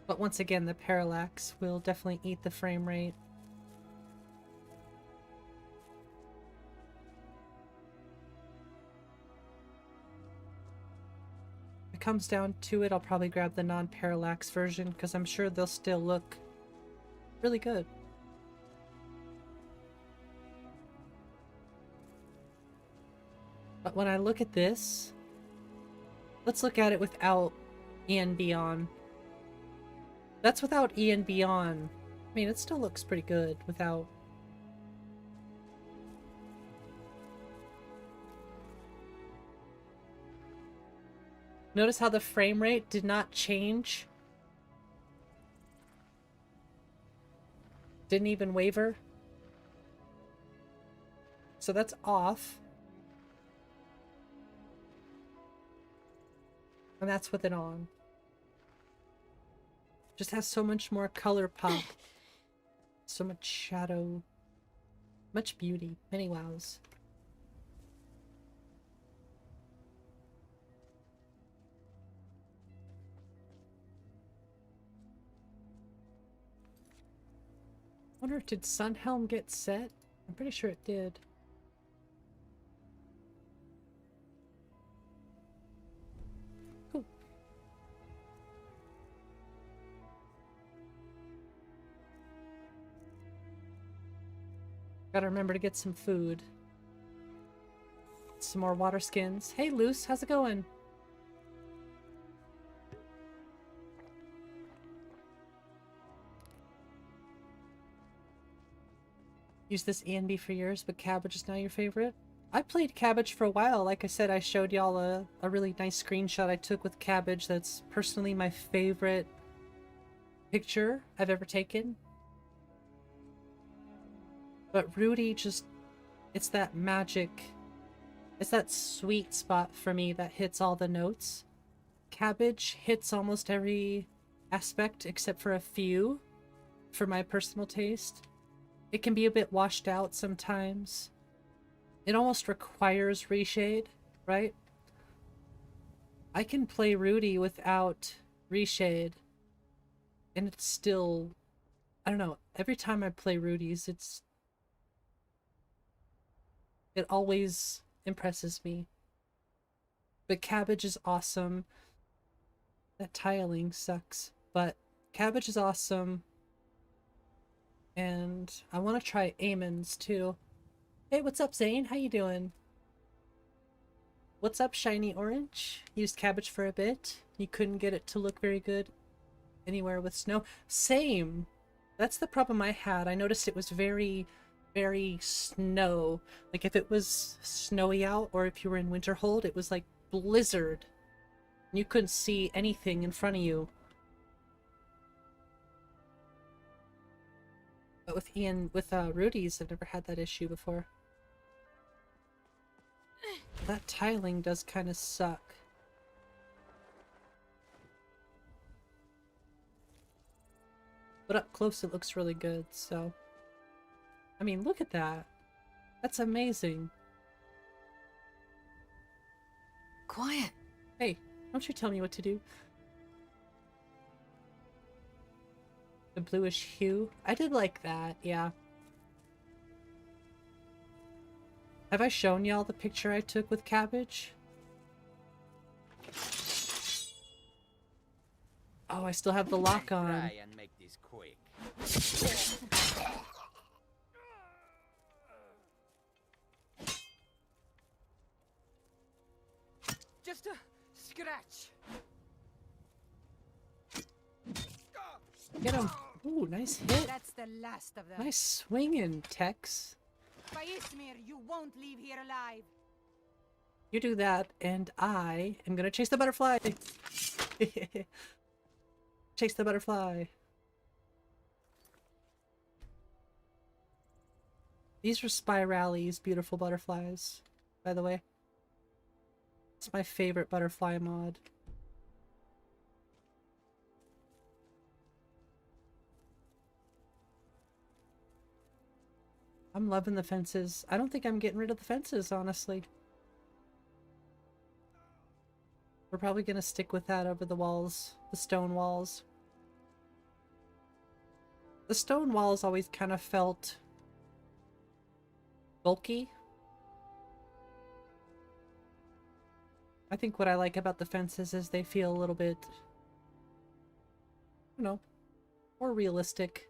But once again, the parallax will definitely eat the frame rate. If it comes down to it, I'll probably grab the non-parallax version because I'm sure they'll still look really good. But when I look at this, let's look at it without ENB on. That's without ENB on. I mean, it still looks pretty good without Notice how the frame rate did not change? Didn't even waver? So that's off. And that's with it on. Just has so much more color pop. So much shadow. Much beauty. Many wows. Wonder, did Sunhelm get set? I'm pretty sure it did. Cool. Gotta remember to get some food. Some more water skins. Hey Luce, how's it going? Used this ENB for years, but Cabbage is now your favorite? I played Cabbage for a while. Like I said, I showed y'all a really nice screenshot I took with Cabbage that's personally my favorite picture I've ever taken. But Rudy just... it's that magic... it's that sweet spot for me that hits all the notes. Cabbage hits almost every aspect except for a few, for my personal taste. It can be a bit washed out sometimes. It almost requires reshade, right? I can play Rudy without reshade, and it's still... I don't know, every time I play Rudy's, it always impresses me. But Cabbage is awesome. That tiling sucks, but Cabbage is awesome. And I want to try Amon's too. Hey, what's up, Zane? How you doing? What's up, Shiny Orange? Used Cabbage for a bit. You couldn't get it to look very good anywhere with snow. Same! That's the problem I had. I noticed it was very, very snow. Like if it was snowy out or if you were in Winterhold, it was like blizzard. You couldn't see anything in front of you. But with Rudy's, I've never had that issue before. That tiling does kind of suck. But up close it looks really good, so... I mean, look at that. That's amazing. Quiet. Hey, don't you tell me what to do. The bluish hue. I did like that, yeah. Have I shown y'all the picture I took with Cabbage? Oh, I still have the lock on. Try and make this quick. Just a scratch. Get him. Ooh, nice hit. That's the last of them. Nice swinging, Tex. By Ismir, you won't leave here alive. You do that, and I am gonna chase the butterfly. Chase the butterfly. These are Spirally's beautiful butterflies, by the way. It's my favorite butterfly mod. I'm loving the fences. I don't think I'm getting rid of the fences, honestly. We're probably gonna stick with that over the walls, the stone walls. The stone walls always kind of felt bulky. I think what I like about the fences is they feel a little bit, you know, more realistic.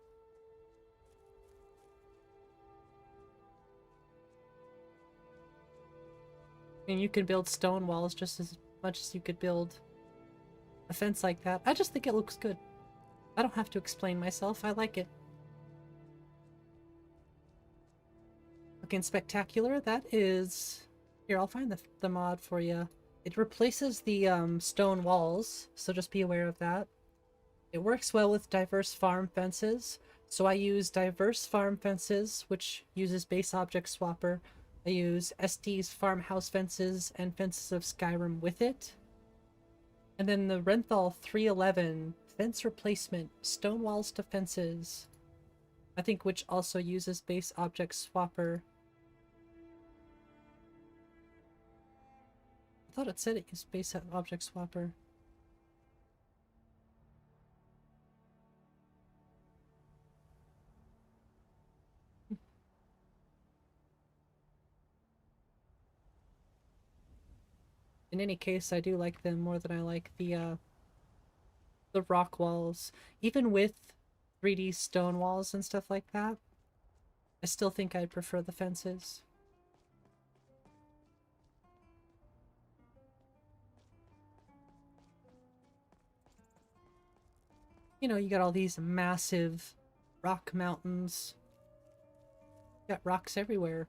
I mean, you can build stone walls just as much as you could build a fence like that. I just think it looks good. I don't have to explain myself. I like it. Looking spectacular. That is... Here, I'll find the mod for you. It replaces the stone walls, so just be aware of that. It works well with diverse farm fences, so I use diverse farm fences, which uses base object swapper. I use SD's farmhouse fences and fences of Skyrim with it. And then the Renthal 311 fence replacement, stone walls to fences, I think, which also uses base object swapper. I thought it said it used base object swapper. In any case, I do like them more than I like the rock walls. Even with 3D stone walls and stuff like that, I still think I'd prefer the fences. You know, you got all these massive rock mountains. You got rocks everywhere.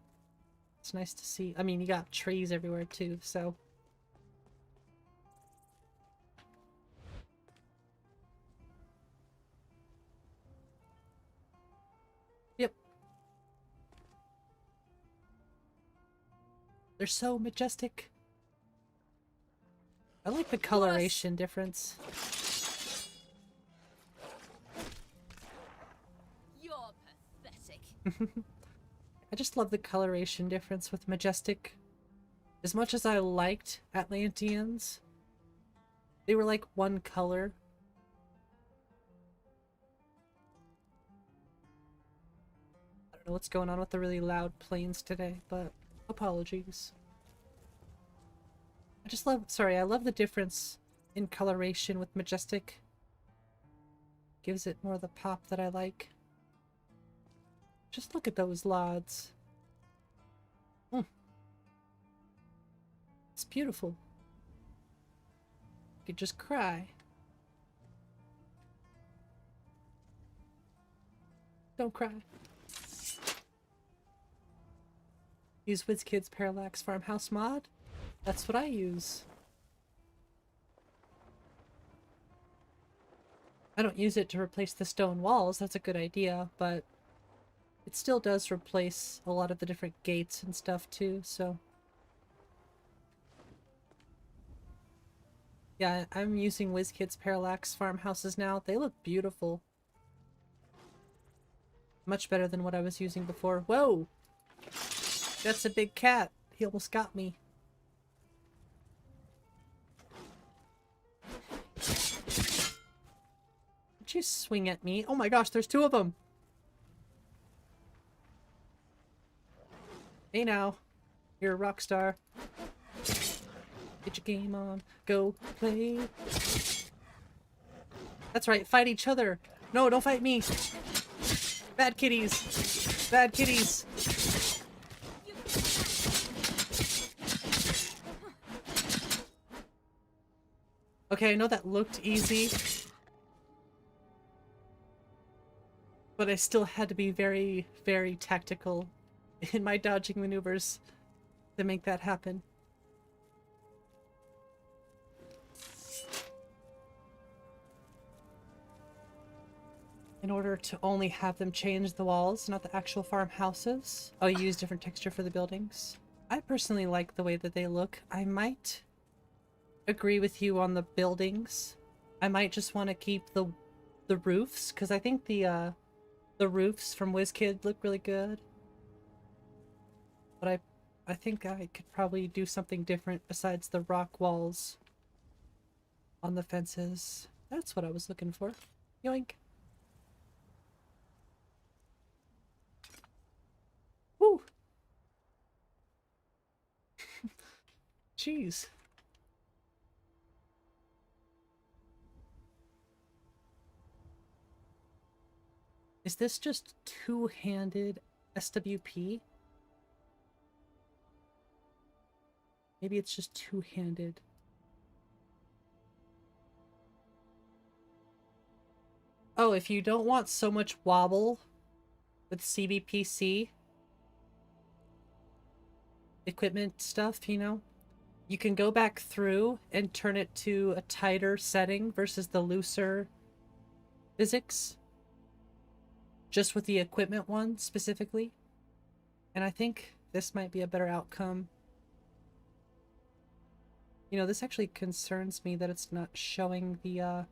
It's nice to see. I mean, you got trees everywhere too, so... Yep. They're so majestic. I like the coloration difference. You're pathetic. I just love the coloration difference with majestic. As much as I liked Atlanteans, they were like one color. I don't know what's going on with the really loud planes today, but apologies. I just love, sorry, I love the difference in coloration with majestic. Gives it more of the pop that I like. Just look at those lods. It's beautiful. You could just cry. Don't cry. Use WizKid's Parallax Farmhouse mod? That's what I use. I don't use it to replace the stone walls, that's a good idea, but it still does replace a lot of the different gates and stuff too, so... Yeah, I'm using WizKid's Parallax farmhouses now. They look beautiful. Much better than what I was using before. Whoa! That's a big cat. He almost got me. Did you swing at me? Oh my gosh, there's two of them! Hey now. You're a rock star. Get your game on. Go play. That's right, fight each other. No, don't fight me. Bad kitties. Bad kitties. Okay, I know that looked easy, but I still had to be very, very tactical in my dodging maneuvers to make that happen. In order to only have them change the walls, not the actual farmhouses. Oh, you use different texture for the buildings. I personally like the way that they look. I might agree with you on the buildings. I might just want to keep the roofs, because I think the roofs from WizKid look really good. But I think I could probably do something different besides the rock walls on the fences. That's what I was looking for. Yoink. Woo! Jeez. Is this just two-handed SWP? Maybe it's just two-handed. Oh, if you don't want so much wobble with CBPC equipment stuff, you know, you can go back through and turn it to a tighter setting versus the looser physics. Just with the equipment one specifically. And I think this might be a better outcome. You know, this actually concerns me that it's not showing the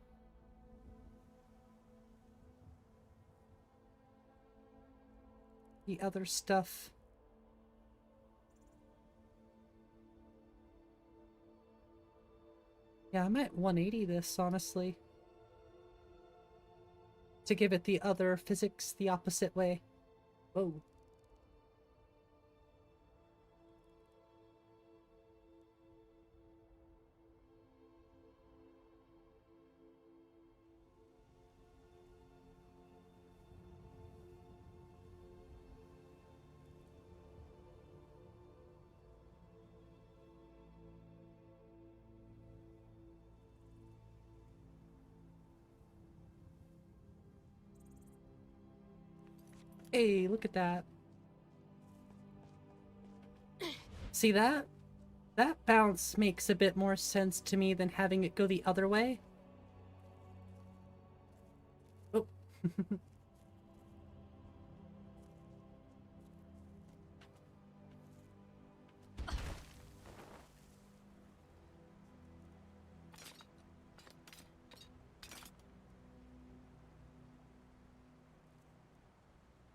other stuff. Yeah, I might 180 this, honestly. To give it the other physics the opposite way. Whoa. Hey, look at that. See that? That bounce makes a bit more sense to me than having it go the other way. Oh.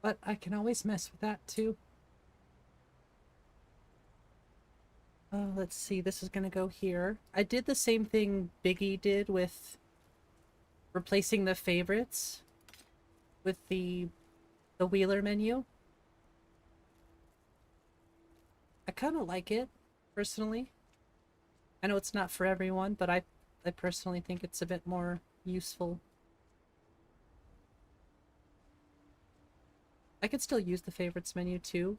But I can always mess with that too. Let's see, this is gonna go here. I did the same thing Biggie did with replacing the favorites with the wheeler menu. I kind of like it, personally. I know it's not for everyone, but I personally think it's a bit more useful. I could still use the favorites menu too.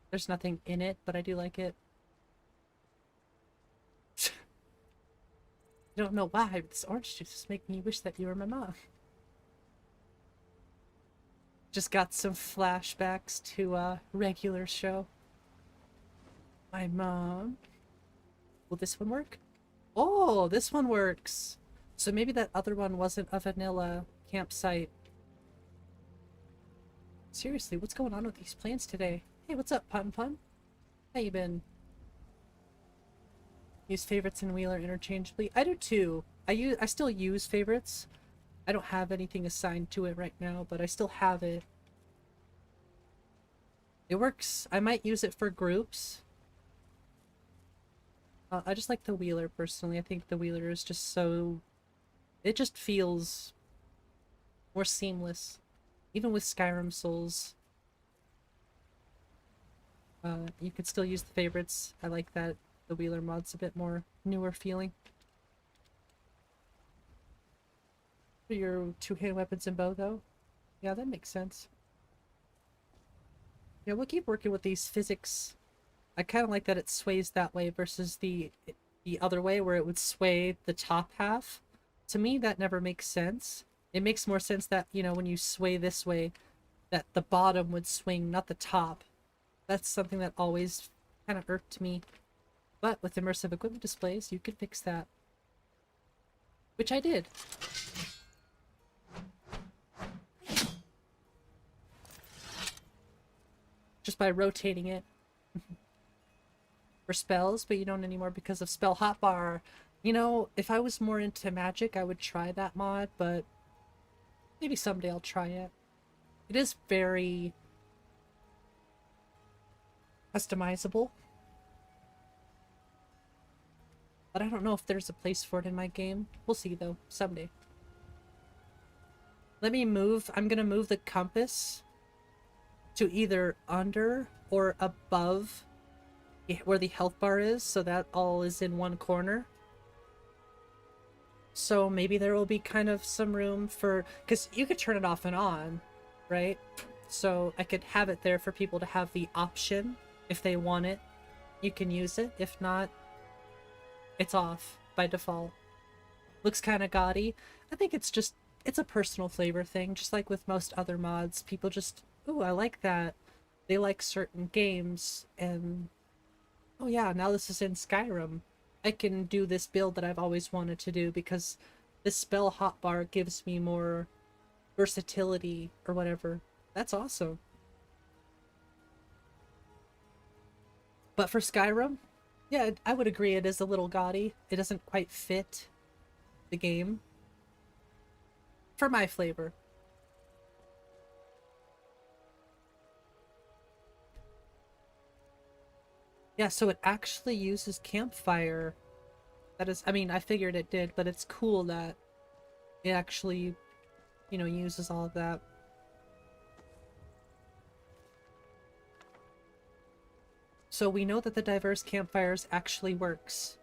There's nothing in it, but I do like it. I don't know why, but this orange juice is making me wish that you were my mom. Just got some flashbacks to a regular show. My mom. Will this one work? Oh, this one works! So maybe that other one wasn't a vanilla campsite. Seriously, what's going on with these plants today? Hey, what's up, Pun Pun? How you been? Use favorites and wheeler interchangeably. I do too. I still use favorites. I don't have anything assigned to it right now, but I still have it. It works. I might use it for groups. I just like the wheeler personally. I think the wheeler is just so... It just feels more seamless. Even with Skyrim Souls. You could still use the favorites. I like that the wheeler mod's a bit more newer feeling. For your two-hand weapons and bow, though? Yeah, that makes sense. Yeah, we'll keep working with these physics. I kind of like that it sways that way versus the other way where it would sway the top half. To me, that never makes sense. It makes more sense that, you know, when you sway this way, that the bottom would swing, not the top. That's something that always kind of irked me. But with immersive equipment displays, you could fix that. Which I did. Just by rotating it. For spells, but you don't anymore because of spell hotbar. You know, if I was more into magic, I would try that mod, but maybe someday I'll try it. It is very customizable. But I don't know if there's a place for it in my game. We'll see though, someday. Let me move. I'm gonna move the compass to either under or above where the health bar is, so that all is in one corner. So maybe there will be kind of some room for... Because you could turn it off and on, right? So I could have it there for people to have the option. If they want it, you can use it. If not, it's off by default. Looks kind of gaudy. I think it's just... It's a personal flavor thing, just like with most other mods. People just, ooh, I like that. They like certain games, and Oh yeah, now this is in Skyrim. I can do this build that I've always wanted to do because this spell hotbar gives me more versatility or whatever. That's awesome. But for Skyrim, yeah, I would agree it is a little gaudy. It doesn't quite fit the game. For my flavor. Yeah, so it actually uses campfire. That is, I mean, I figured it did, but it's cool that it actually, you know, uses all of that. So we know that the diverse campfires actually works.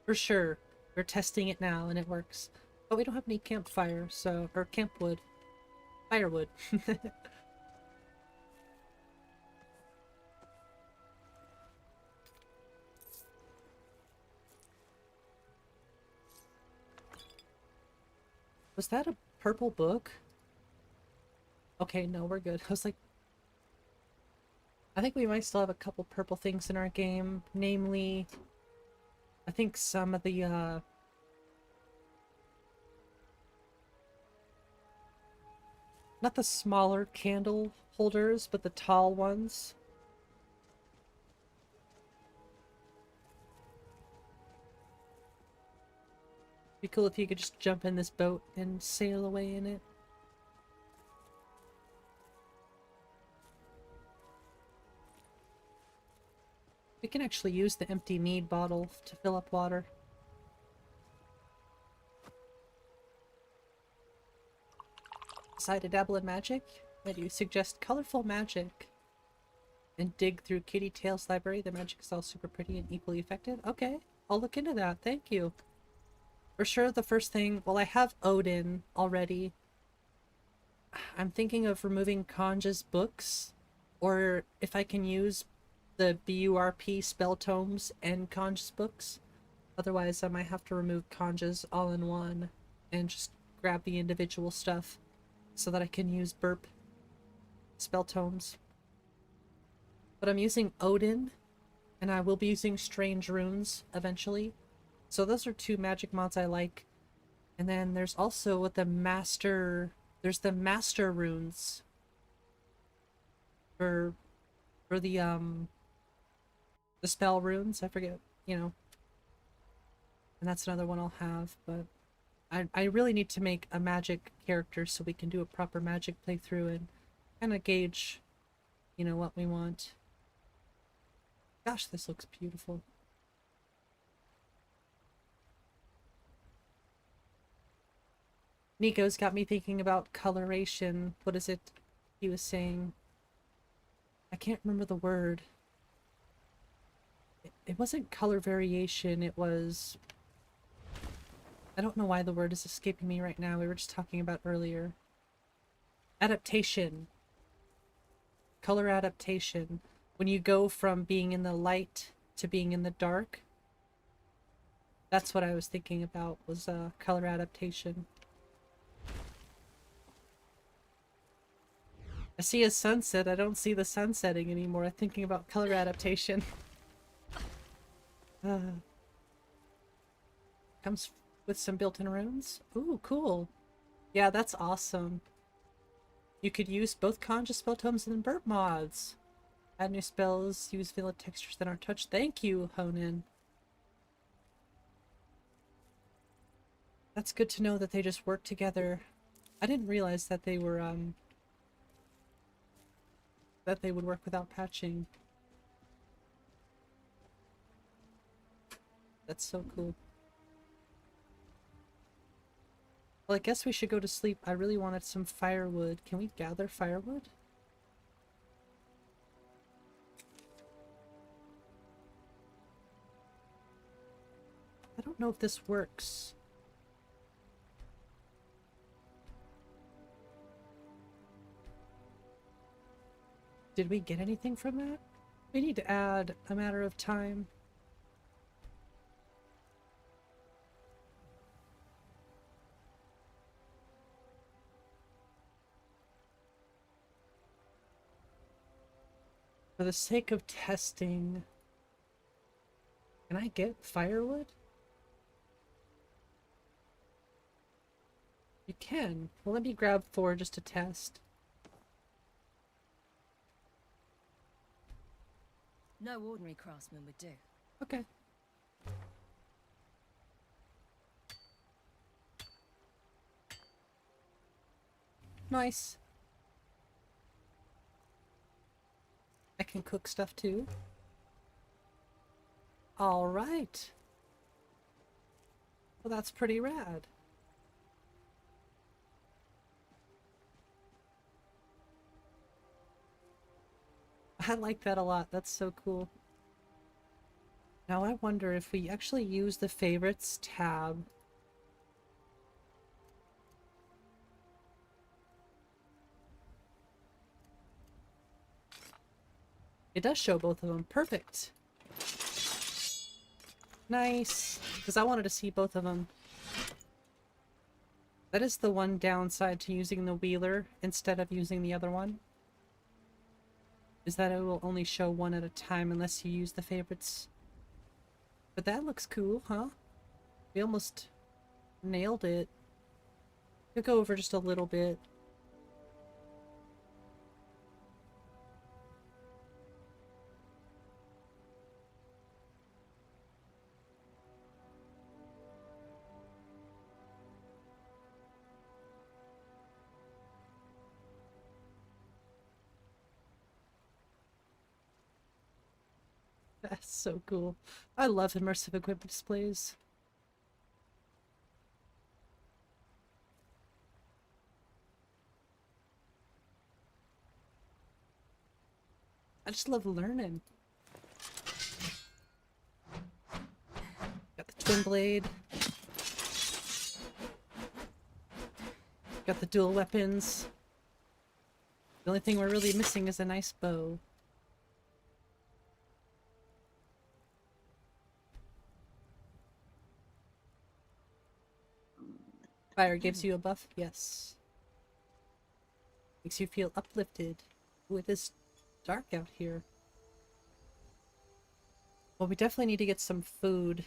For sure. We're testing it now and it works. But we don't have any campfire, so, or campwood. Firewood. Was that a purple book? Okay, no, we're good. I was like, I think we might still have a couple purple things in our game. Namely, I think some of the, not the smaller candle holders, but the tall ones. Be cool if you could just jump in this boat and sail away in it. We can actually use the empty mead bottle to fill up water. Decide to dabble in magic? I do suggest colorful magic. And dig through Kitty Tail's library. The magic is all super pretty and equally effective. Okay, I'll look into that. Thank you. For sure, the first thing... Well, I have Odin already. I'm thinking of removing Conja's books. Or if I can use the BURP spell tomes and Conja's books. Otherwise, I might have to remove Conja's all in one. And just grab the individual stuff. So that I can use burp spell tomes. But I'm using Odin. And I will be using Strange Runes eventually. So those are two magic mods I like. And then there's also with the master... There's the master runes. For the spell runes. I forget, you know. And that's another one I'll have, but... I really need to make a magic character so we can do a proper magic playthrough and kind of gauge, you know, what we want. Gosh, this looks beautiful. Nico's got me thinking about coloration. What is it he was saying? I can't remember the word. It wasn't color variation, it was... I don't know why the word is escaping me right now. We were just talking about earlier. Adaptation. Color adaptation. When you go from being in the light to being in the dark. That's what I was thinking about, was color adaptation. I see a sunset. I don't see the sun setting anymore. I'm thinking about color adaptation. Comes with some built-in runes. Ooh, cool. Yeah, that's awesome. You could use both Conjure spell tomes and burp mods. Add new spells, use vanilla textures that aren't touched. Thank you, Honan. That's good to know that they just work together. I didn't realize that they were, that they would work without patching. That's so cool. Well, I guess we should go to sleep. I really wanted some firewood. Can we gather firewood? I don't know if this works. Did we get anything from that? We need to add a matter of time. For the sake of testing, Can I get firewood? You can. Well, let me grab 4 just to test. No ordinary craftsman would do. Okay. Nice. I can cook stuff too. All right. Well, that's pretty rad. I like that a lot. That's so cool. Now I wonder if we actually use the favorites tab. It does show both of them. Perfect. Nice. Because I wanted to see both of them. That is the one downside to using the wheeler instead of using the other one. Is that it will only show one at a time unless you use the favorites. But that looks cool, huh? We almost nailed it. We'll go over just a little bit. That's so cool. I love immersive equipment displays. I just love learning. Got the twin blade. Got the dual weapons. The only thing we're really missing is a nice bow. Fire gives you a buff? Yes. Makes you feel uplifted. Ooh, it is dark out here. Well, we definitely need to get some food.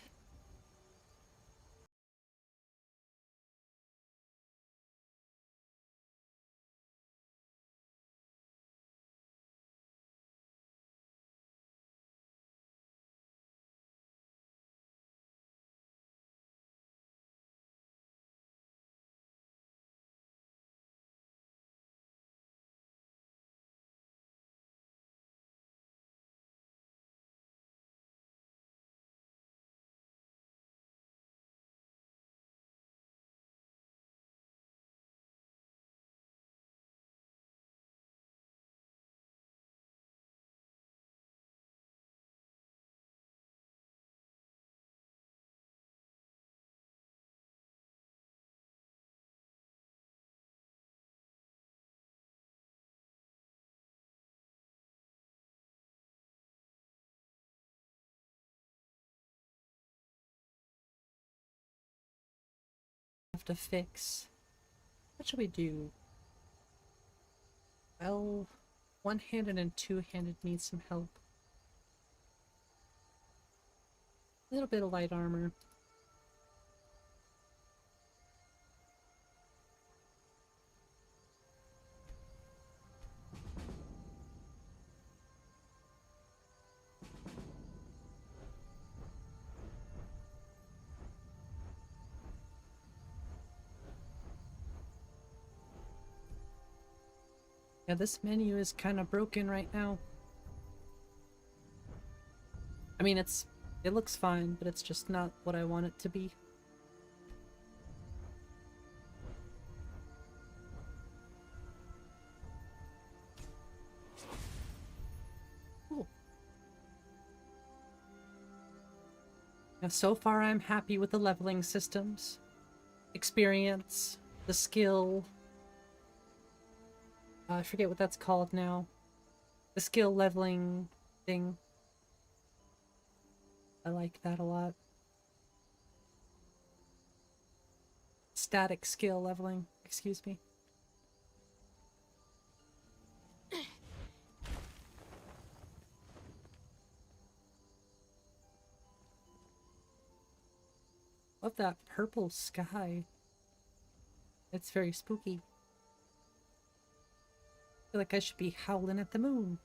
Have to fix. What should we do? Well, one-handed and two-handed need some help. A little bit of light armor. Yeah, this menu is kind of broken right now. I mean, it looks fine, but it's just not what I want it to be. Cool. Now, so far I'm happy with the leveling systems. Experience, the skill. I forget what that's called now. The skill leveling thing. I like that a lot. Static skill leveling, excuse me. love that purple sky. It's very spooky. I feel like I should be howling at the moon.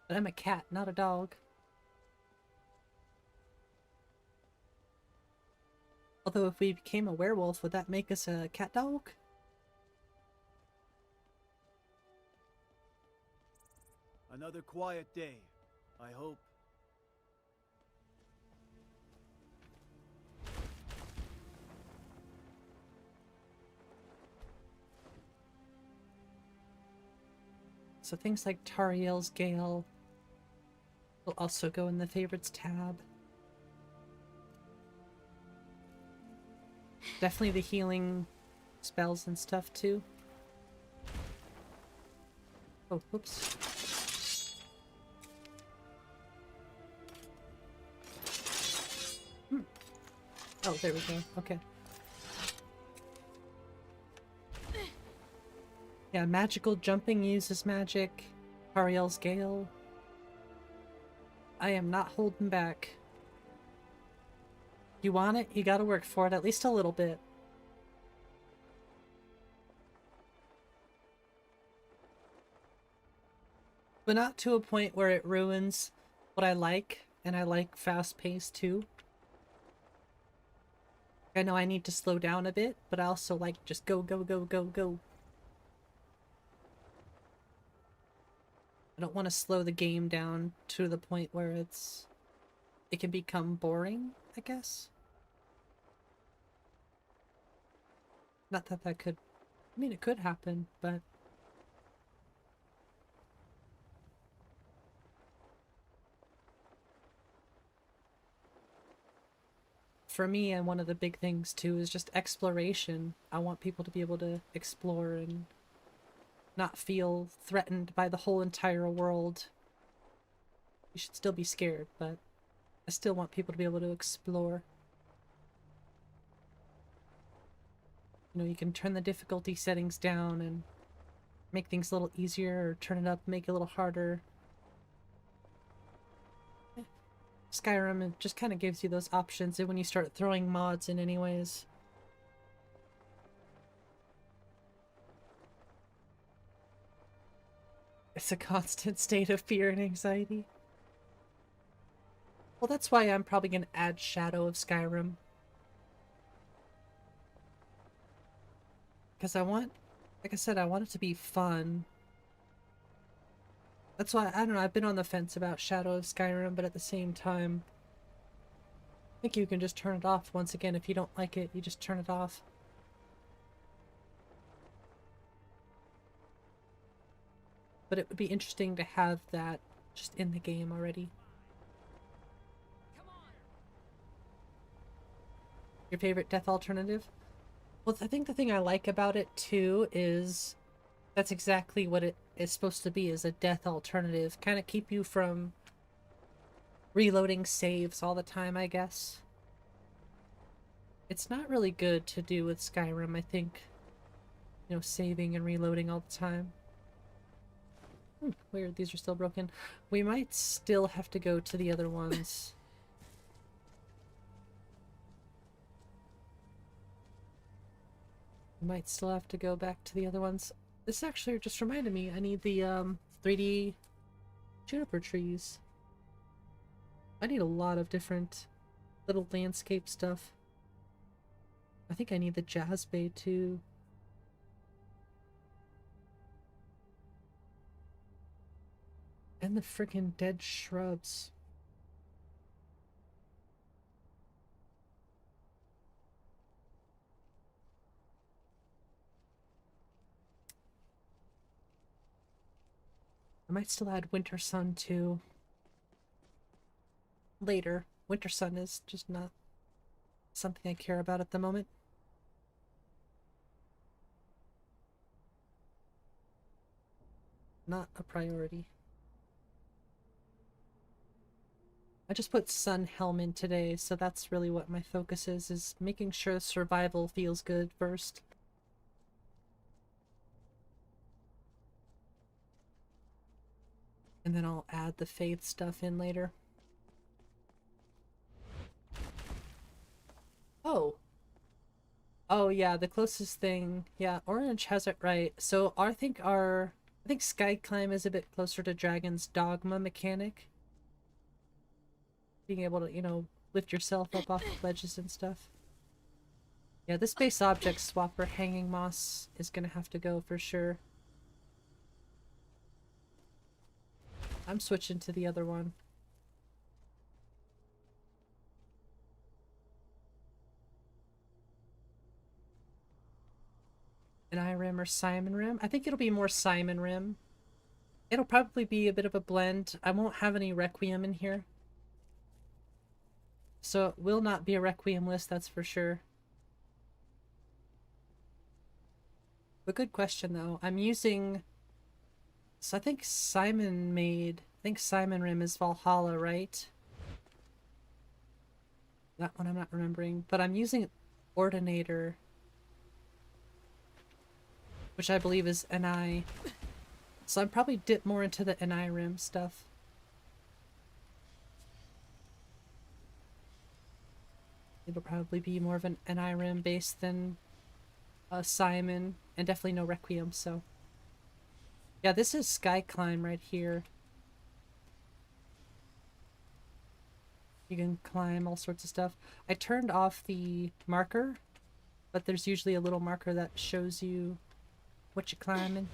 But I'm a cat, not a dog. Although if we became a werewolf, would that make us a cat dog? Another quiet day, I hope. So things like Tariel's Gale will also go in the favorites tab. Definitely the healing spells and stuff too. Oh, whoops. Oh, there we go. Okay. Yeah, magical jumping uses magic. Tariel's Gale. I am not holding back. You want it? You gotta work for it at least a little bit. But not to a point where it ruins what I like, and I like fast pace too. I know I need to slow down a bit, but I also like just go, go, go, go, go. I don't want to slow the game down to the point where it can become boring, I guess. Not that that could, I mean, it could happen, but for me, and one of the big things too is just exploration. I want people to be able to explore and not feel threatened by the whole entire world. You should still be scared, but I still want people to be able to explore. You know, you can turn the difficulty settings down and make things a little easier, or turn it up, make it a little harder. Skyrim, it just kind of gives you those options when you start throwing mods in anyways. It's a constant state of fear and anxiety. Well, that's why I'm probably going to add Shadow of Skyrim. Because I want, like I said, I want it to be fun. That's why, I don't know, I've been on the fence about Shadow of Skyrim, but at the same time, I think you can just turn it off once again. If you don't like it, you just turn it off. But it would be interesting to have that just in the game already. Your favorite death alternative? Well, I think the thing I like about it too is that's exactly what it is supposed to be, is a death alternative. Kind of keep you from reloading saves all the time, I guess. It's not really good to do with Skyrim, I think. You know, saving and reloading all the time. Weird, these are still broken. We might still have to go to the other ones. We might still have to go back to the other ones. This actually just reminded me, I need the 3D juniper trees. I need a lot of different little landscape stuff. I think I need the jazz bay too. And the freaking dead shrubs. I might still add Winter Sun too. Later. Winter Sun is just not something I care about at the moment. Not a priority. I just put Sun Helm in today, so that's really what my focus is making sure survival feels good first. And then I'll add the faith stuff in later. Oh. Oh yeah, the closest thing. Yeah, Orange has it right. So I think Sky Climb is a bit closer to Dragon's Dogma mechanic. Being able to, you know, lift yourself up off of ledges and stuff. Yeah, this base object swapper Hanging Moss is gonna have to go for sure. I'm switching to the other one. An Irim or Simon Rim? I think it'll be more Simon Rim. It'll probably be a bit of a blend. I won't have any Requiem in here. So it will not be a Requiem list, that's for sure. But good question though. I'm using... So I think Simon Rim is Valhalla, right? That one I'm not remembering. But I'm using Ordinator, which I believe is NI. So I'm probably dip more into the NI Rim stuff. It'll probably be more of an NI Rim base than Simon, and definitely no Requiem, so... Yeah, this is Sky Climb right here. You can climb all sorts of stuff. I turned off the marker, but there's usually a little marker that shows you what you're climbing.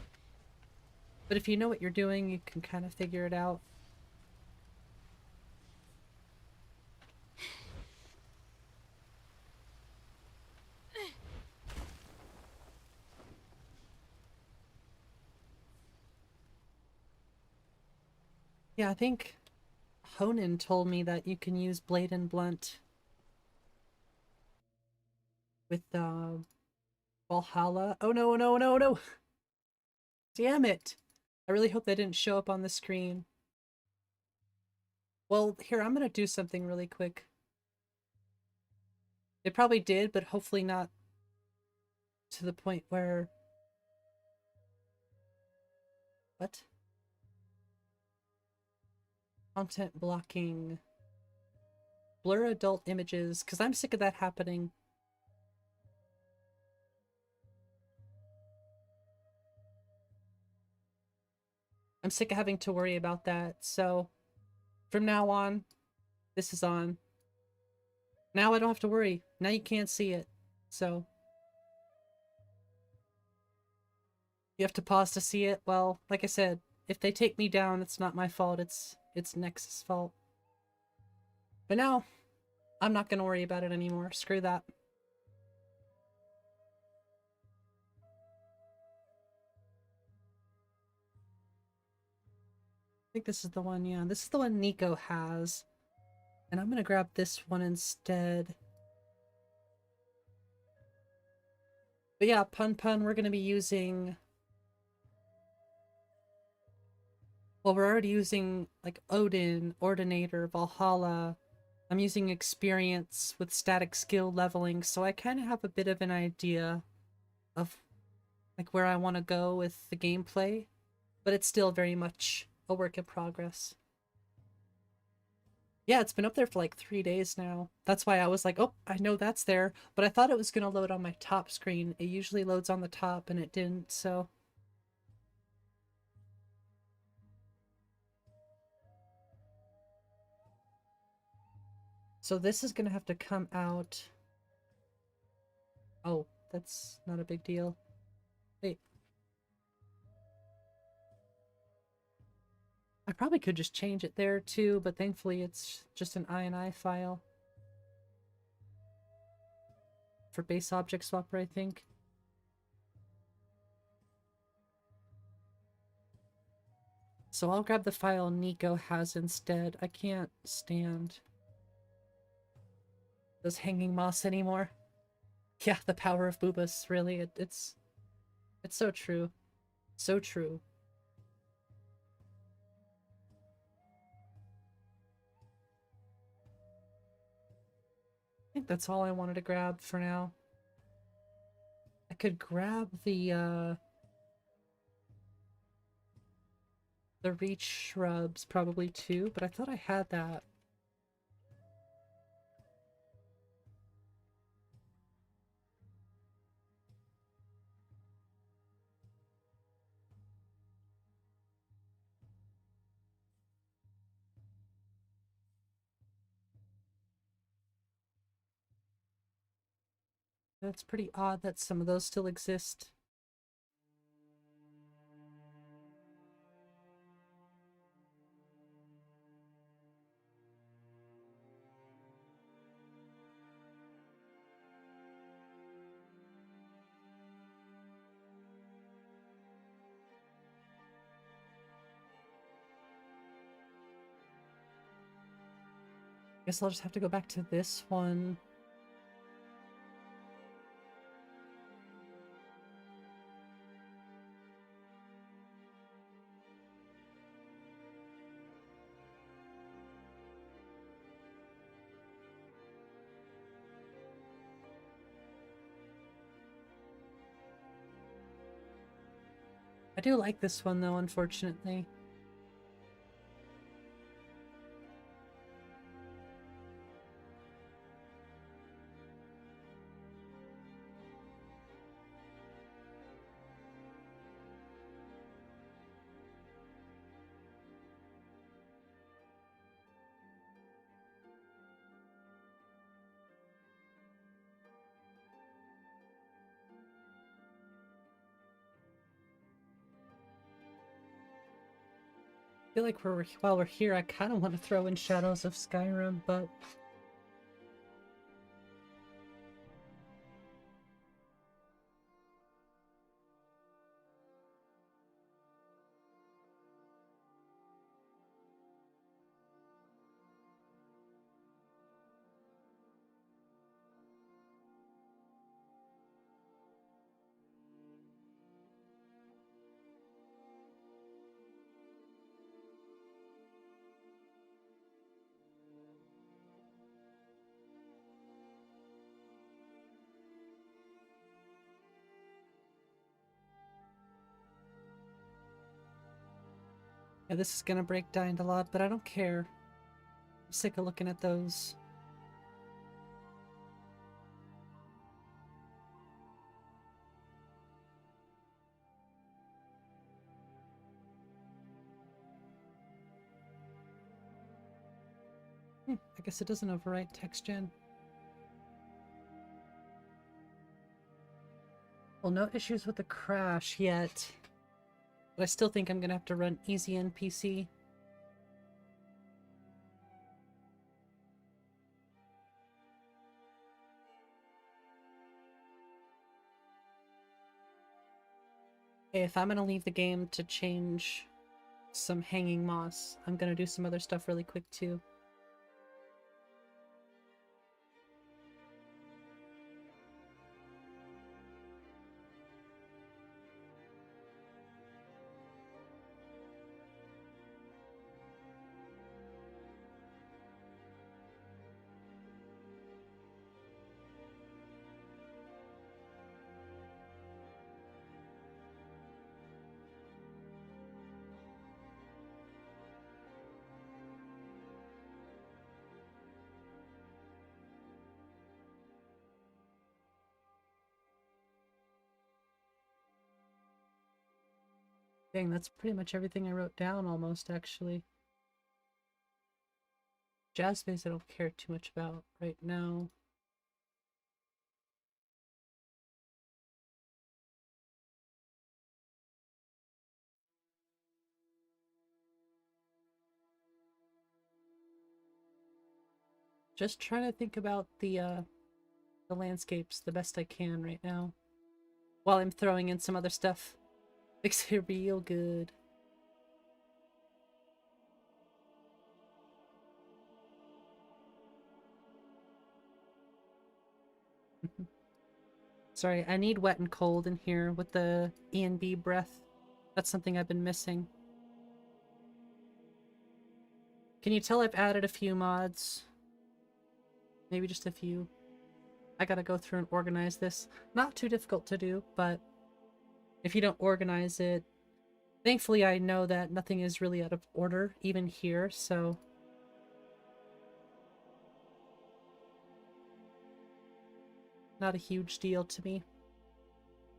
But if you know what you're doing, you can kind of figure it out. Yeah, I think Honan told me that you can use Blade and Blunt with Valhalla. Oh no, no, no, no! Damn it! I really hope that didn't show up on the screen. Well, here, I'm gonna do something really quick. It probably did, but hopefully not to the point where... What? Content blocking. Blur adult images, because I'm sick of that happening. I'm sick of having to worry about that, so from now on, this is on. Now I don't have to worry. Now you can't see it, so... You have to pause to see it? Well, like I said, if they take me down, it's not my fault, it's Nexus' fault. But now, I'm not gonna worry about it anymore. Screw that. I think this is the one, yeah. This is the one Nico has. And I'm gonna grab this one instead. But yeah, Pun, we're gonna be using... Well, we're already using, like, Odin, Ordinator, Valhalla. I'm using experience with static skill leveling, so I kind of have a bit of an idea of, like, where I want to go with the gameplay. But it's still very much a work in progress. Yeah, it's been up there for like 3 days now. That's why I was like, oh, I know that's there. But I thought it was going to load on my top screen. It usually loads on the top, and it didn't, so... So this is going to have to come out... Oh, that's not a big deal. Wait. I probably could just change it there too, but thankfully it's just an INI file. For base object swapper, I think. So I'll grab the file Nico has instead. I can't stand those hanging moss anymore. Yeah, the power of boobas, really. It's so true. So true. I think that's all I wanted to grab for now. I could grab the, The reach shrubs probably too, but I thought I had that. That's pretty odd that some of those still exist. Guess I'll just have to go back to this one. I do like this one though, unfortunately. I feel like while we're here, I kind of want to throw in Shadows of Skyrim, but yeah, this is gonna break down a lot, but I don't care. I'm sick of looking at those. I guess it doesn't overwrite text gen. Well, no issues with the crash yet. But I still think I'm gonna have to run easy NPC. Okay, if I'm gonna leave the game to change some hanging moss, I'm gonna do some other stuff really quick too. Dang, that's pretty much everything I wrote down almost, actually. Jazz bass I don't care too much about right now. Just trying to think about the landscapes the best I can right now. While I'm throwing in some other stuff. Makes it real good. Sorry, I need wet and cold in here with the E and B breath. That's something I've been missing. Can you tell I've added a few mods? Maybe just a few. I gotta go through and organize this. Not too difficult to do, but if you don't organize it, Thankfully, I know that nothing is really out of order, even here, so... not a huge deal to me.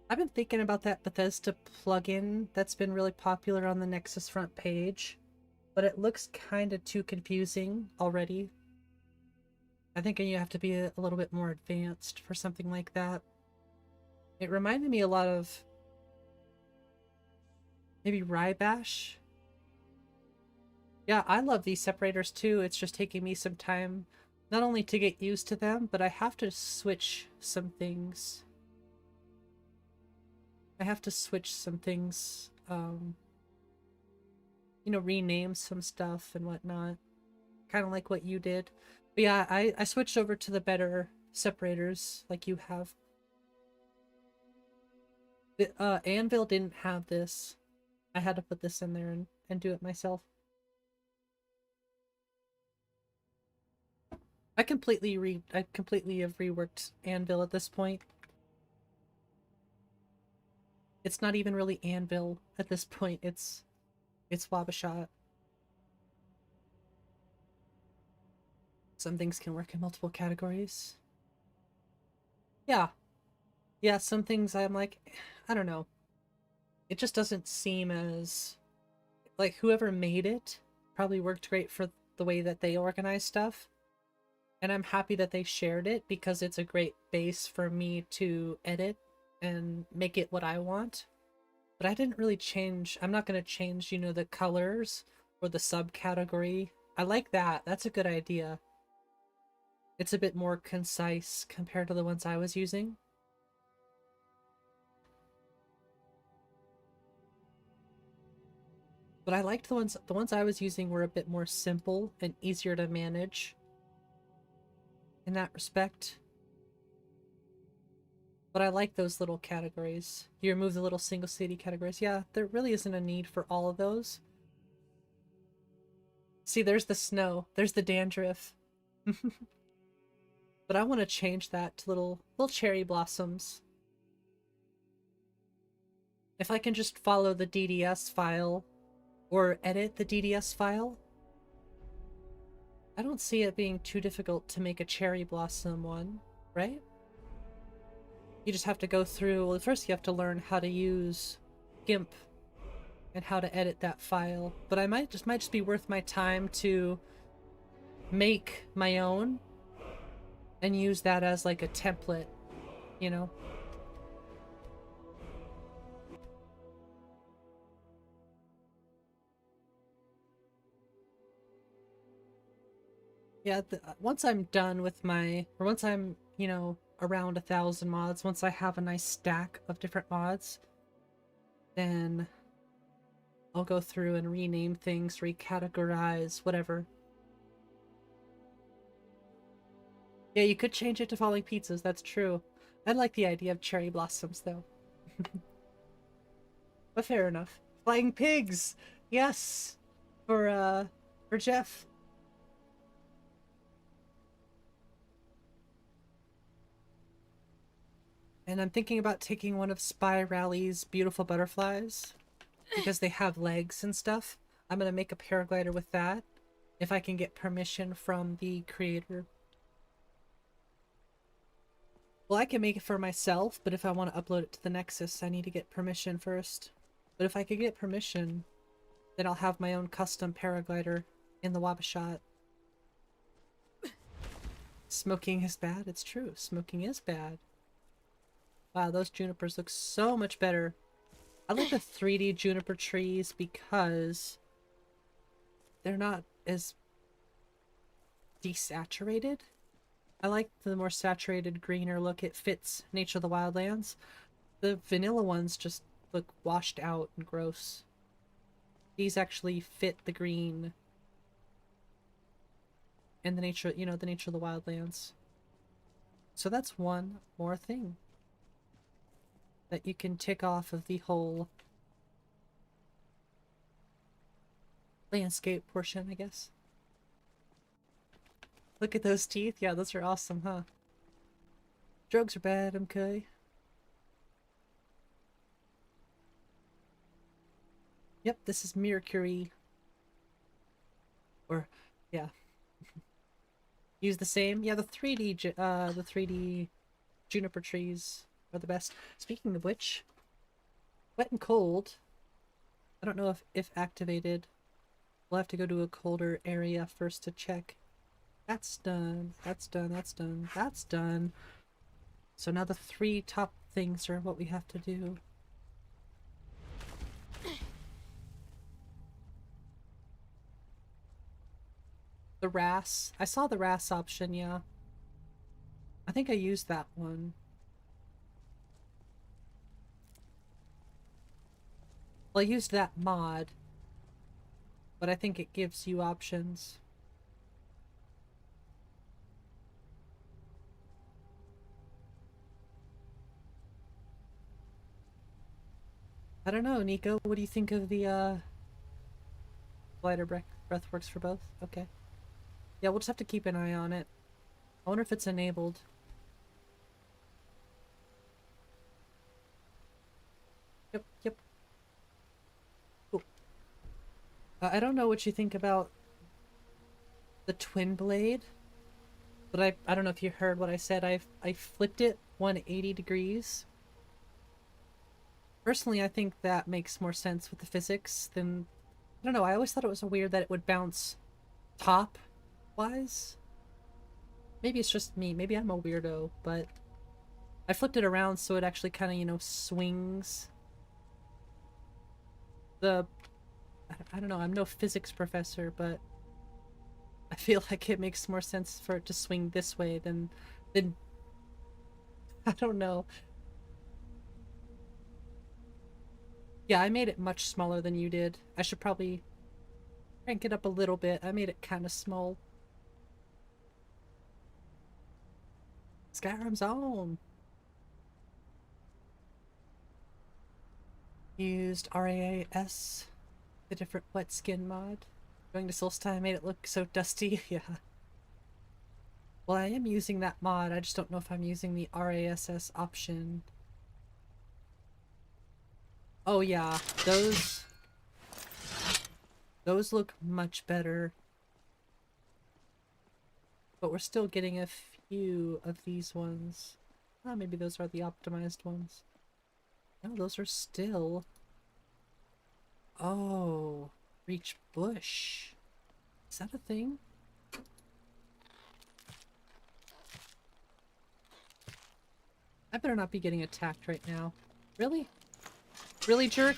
I've been thinking about that Bethesda plugin that's been really popular on the Nexus front page, but it looks kind of too confusing already. I think you have to be a little bit more advanced for something like that. It reminded me a lot of maybe Rybash. Yeah, I love these separators too. It's just taking me some time not only to get used to them, but I have to switch some things. I have to switch some things, you know, rename some stuff and whatnot. Kind of like what you did. But yeah, I switched over to the better separators like you have. The, Anvil didn't have this. I had to put this in there and do it myself. I completely have reworked Anvil at this point. It's not even really Anvil at this point. It's WabbaShot. Some things can work in multiple categories. Yeah. Yeah, some things I'm like, I don't know. It just doesn't seem as... like, whoever made it probably worked great for the way that they organize stuff. And I'm happy that they shared it because it's a great base for me to edit and make it what I want. But I didn't really change. I'm not going to change, you know, the colors or the subcategory. I like that. That's a good idea. It's a bit more concise compared to the ones I was using. But I liked the ones I was using were a bit more simple and easier to manage in that respect. But I like those little categories. You remove the little single city categories. Yeah, there really isn't a need for all of those. See, there's the snow. There's the dandruff. But I want to change that to little cherry blossoms. If I can just follow the DDS file or edit the DDS file, I don't see it being too difficult to make a cherry blossom one, right? You just have to go through, well, first you have to learn how to use GIMP and how to edit that file. But I might just be worth my time to make my own and use that as like a template, you know? Yeah, once I'm done with my, or once I'm, you know, around 1,000 mods, once I have a nice stack of different mods, then I'll go through and rename things, recategorize, whatever. Yeah, you could change it to falling pizzas, that's true. I like the idea of cherry blossoms, though. But fair enough. Flying pigs! Yes! For Jeff. And I'm thinking about taking one of Spy Rally's beautiful butterflies, because they have legs and stuff. I'm gonna make a paraglider with that, if I can get permission from the creator. Well, I can make it for myself, but if I want to upload it to the Nexus, I need to get permission first. But if I could get permission, then I'll have my own custom paraglider in the WabbaShot. Smoking is bad? It's true. Smoking is bad. Wow, those junipers look so much better. I like the 3D juniper trees because they're not as desaturated. I like the more saturated, greener look. It fits Nature of the Wildlands. The vanilla ones just look washed out and gross. These actually fit the green and the nature, you know, the Nature of the Wildlands. So that's one more thing that you can tick off of the whole landscape portion, I guess. Look at those teeth. Yeah, those are awesome, huh? Drugs are bad, MK. Yep, this is Mercury. Or, yeah. Use the same. Yeah, the 3D juniper trees are the best. Speaking of which, wet and cold. I don't know if activated. We'll have to go to a colder area first to check. That's done. That's done. That's done. That's done. So now the 3 top things are what we have to do. The RAS. I saw the RAS option, yeah. I think I used that one. Well, I used that mod, but I think it gives you options. I don't know, Nico. What do you think of the glider breath works for both? Okay. Yeah, we'll just have to keep an eye on it. I wonder if it's enabled. Yep, yep. Cool. I don't know what you think about the twin blade, but I don't know if you heard what I said. I flipped it 180 degrees. Personally, I think that makes more sense with the physics than... I don't know, I always thought it was weird that it would bounce top-wise. Maybe it's just me. Maybe I'm a weirdo, but... I flipped it around so it actually kind of, you know, swings. I don't know, I'm no physics professor, but... I feel like it makes more sense for it to swing this way than... I don't know. Yeah, I made it much smaller than you did. I should probably crank it up a little bit. I made it kind of small. Skyrim's on. Used RAAS, the different wet skin mod. Going to Solstice made it look so dusty. Yeah. Well, I am using that mod. I just don't know if I'm using the RASS option. Oh yeah, those look much better. But we're still getting a few of these ones. Oh, maybe those are the optimized ones. No, those are still... Oh, reach bush. Is that a thing? I better not be getting attacked right now. Really? Really, jerk?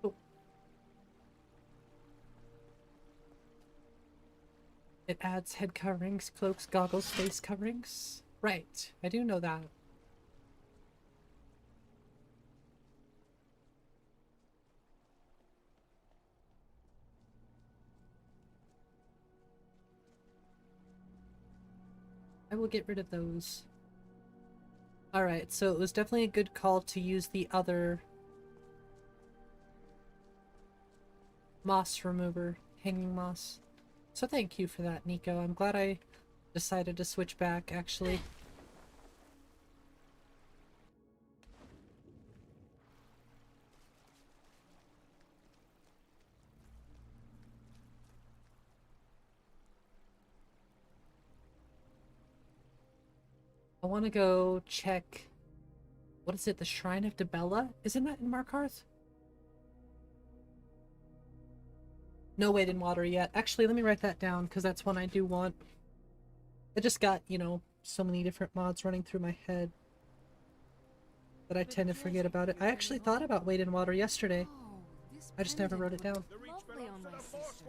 Oh. It adds head coverings, cloaks, goggles, face coverings. Right, I do know that. I will get rid of those. Alright, so it was definitely a good call to use the other moss remover, hanging moss. So thank you for that, Nico. I'm glad I decided to switch back, actually. I want to go check... What is it? The Shrine of Debella? Isn't that in Markarth? No Wade in Water yet. Actually, let me write that down, because that's one I do want. I just got, you know, so many different mods running through my head that I tend to forget about it. I actually thought about Wade in Water yesterday. I just never wrote it down. Lovely on my sister.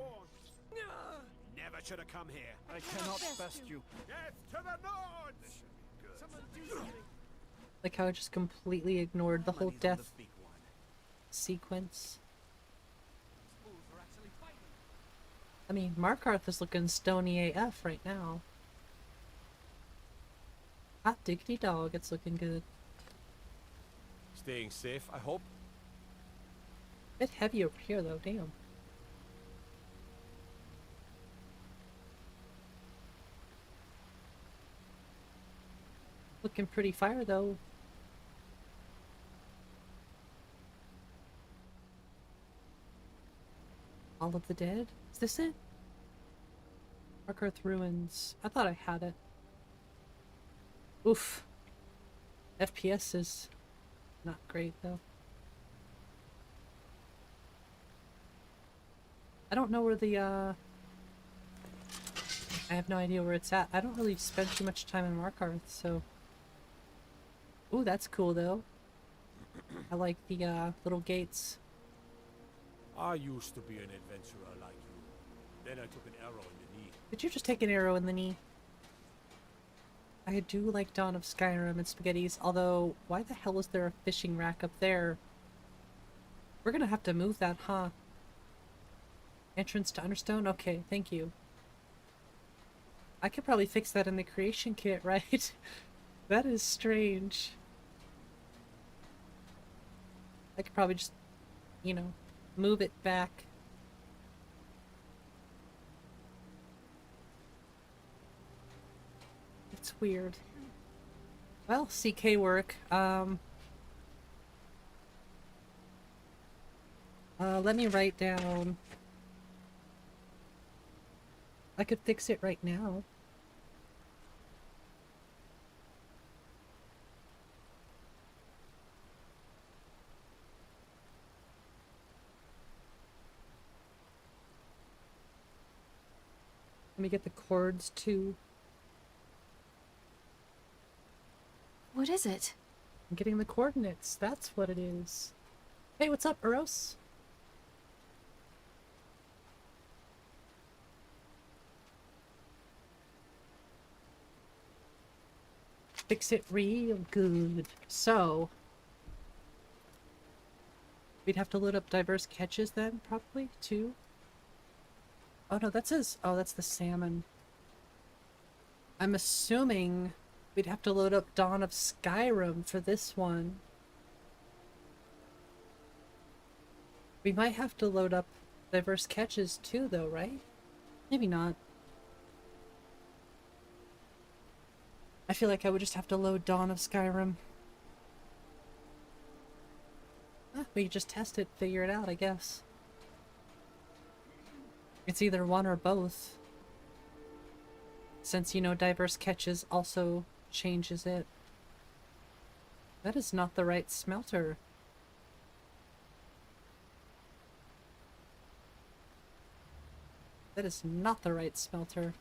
Never should have come here. I cannot best you. Death to the Nords! Someone do something. Like how I just completely ignored the whole Money's on the death big one. sequence. I mean, Markarth is looking stony AF right now. Hot diggity dog, it's looking good. Staying safe, I hope. Bit heavy over here though, damn. Looking pretty fire though. All of the Dead? Is this it? Dark Earth Ruins. I thought I had it. Oof. FPS is not great though. I don't know where the I have no idea where it's at. I don't really spend too much time in Markarth, so. Ooh, that's cool though. I like the little gates. I used to be an adventurer like you. Then I took an arrow in the knee. Did you just take an arrow in the knee? I do like Dawn of Skyrim and Spaghettis, although why the hell is there a fishing rack up there? We're gonna have to move that, huh? Entrance to Understone? Okay, thank you. I could probably fix that in the creation kit, right? That is strange. I could probably just, you know, move it back. It's weird. Well, CK work. Let me write down. I could fix it right now. Let me get the chords too. What is it? I'm getting the coordinates. That's what it is. Hey, what's up, Eros? Fix it real good. So, we'd have to load up diverse catches then, probably, too. Oh no, that says, oh, that's the salmon. I'm assuming we'd have to load up Dawn of Skyrim for this one. We might have to load up diverse catches too, though, right? Maybe not. I feel like I would just have to load Dawn of Skyrim. We could just test it, figure it out, I guess. It's either one or both. Since, you know, diverse catches also changes it. That is not the right smelter. That is not the right smelter.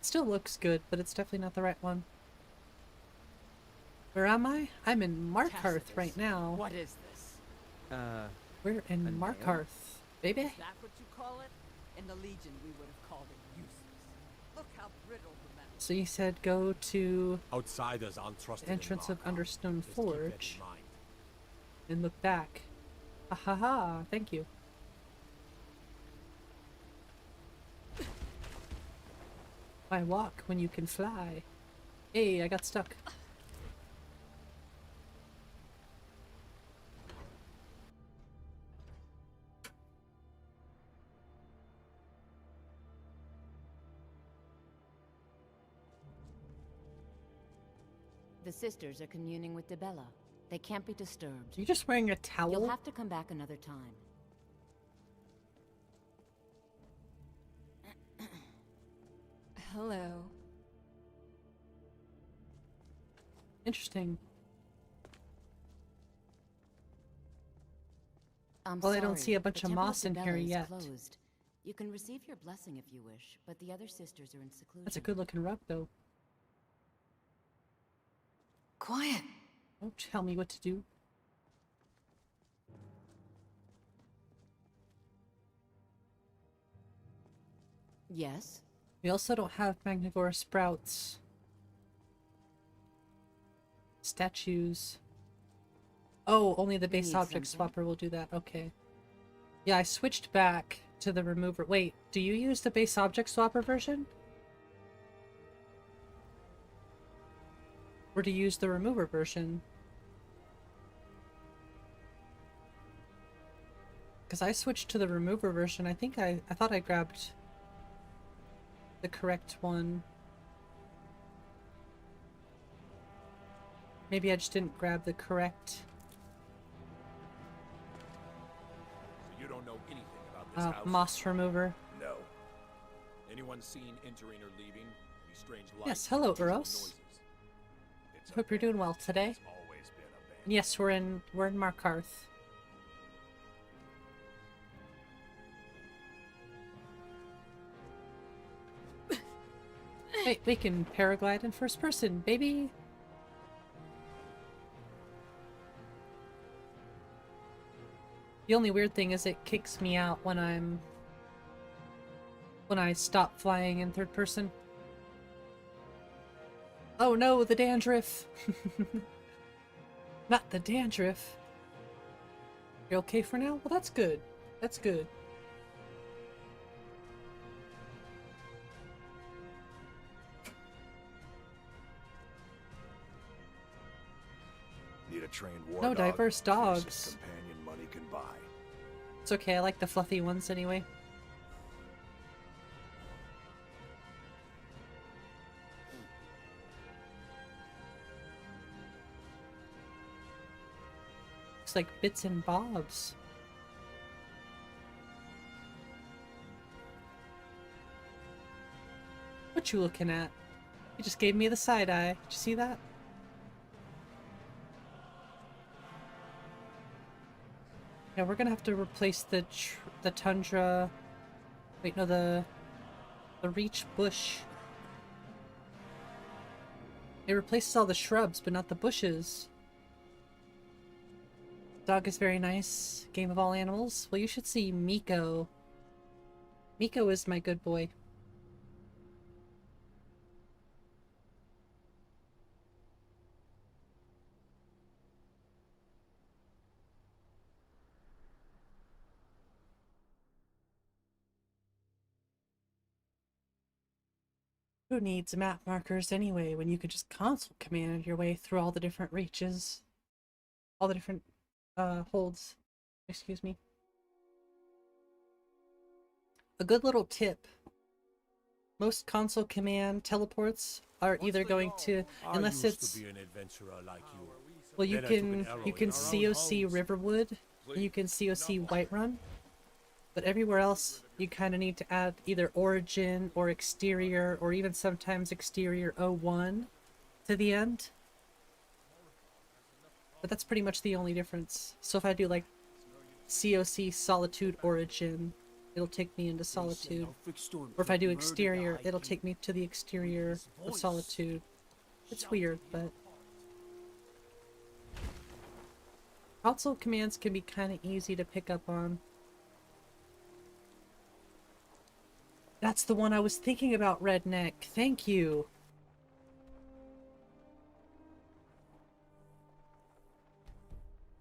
Still looks good, but it's definitely not the right one. Where am I? I'm in Markarth right now. What is this? We're in a nail? Markarth, baby. Is that what you call it? In the Legion, we would have called it useless. Look how brittle the metal. So you said go to Outsiders aren't trusted. entrance in of Markarth. Understone Just keep that in Forge mind. and look back. Ha ha ha! Thank you. Why walk when you can fly? Hey, I got stuck. The sisters are communing with Debella. They can't be disturbed. Are you just wearing a towel? You'll have to come back another time. Hello. Interesting. I'm Well, I sorry, don't see a bunch the of Temple moss in Debella here is yet. Closed. You can receive your blessing if you wish, but the other sisters are in seclusion. That's a good looking rug, though. Quiet. Don't tell me what to do. Yes? We also don't have Magnagora sprouts. Statues. Oh, only the base need object something? swapper will do that. Okay. Yeah, I switched back to the remover. Wait, do you use the base object swapper version? were to use the remover version. Because I switched to the remover version. I think I thought I grabbed the correct one. Maybe I just didn't grab the correct So you don't know anything about this house? moss remover. No. Anyone seen entering or leaving? Any strange lights? Yes, hello, unusual Uros. noises? It's Hope you're doing well abandoned. today. It's always been abandoned. And yes, we're in Markarth. Wait, we can paraglide in first person, baby. The only weird thing is it kicks me out when I stop flying in third person. Oh no, the dandruff. Not the dandruff. You okay for now? Well, that's good. That's good. Need a trained war No dog? diverse dogs. Fiercest companion money can buy. It's okay, I like the fluffy ones anyway. Looks like bits and bobs. What you looking at? You just gave me the side eye. Did you see that? Yeah, we're gonna have to replace the tundra. Wait, no, the reach bush. It replaces all the shrubs, but not the bushes. Dog is very nice. Game of all animals. Well, you should see Miko. Miko is my good boy. Who needs map markers anyway when you could just console command your way through all the different reaches? All the different holds. Excuse me. A good little tip. Most console command teleports are either going to, unless I used it's, to be an adventurer like you. well, you Then I took an can arrow you in can our own COC homes. Riverwood, and you can COC Whiterun, but everywhere else you kind of need to add either Origin or Exterior, or even sometimes Exterior 01 to the end. But that's pretty much the only difference. So if I do like COC Solitude Origin, it'll take me into Solitude. Or if I do Exterior, it'll take me to the Exterior of Solitude. It's weird, but console commands can be kind of easy to pick up on. That's the one I was thinking about, Redneck. Thank you.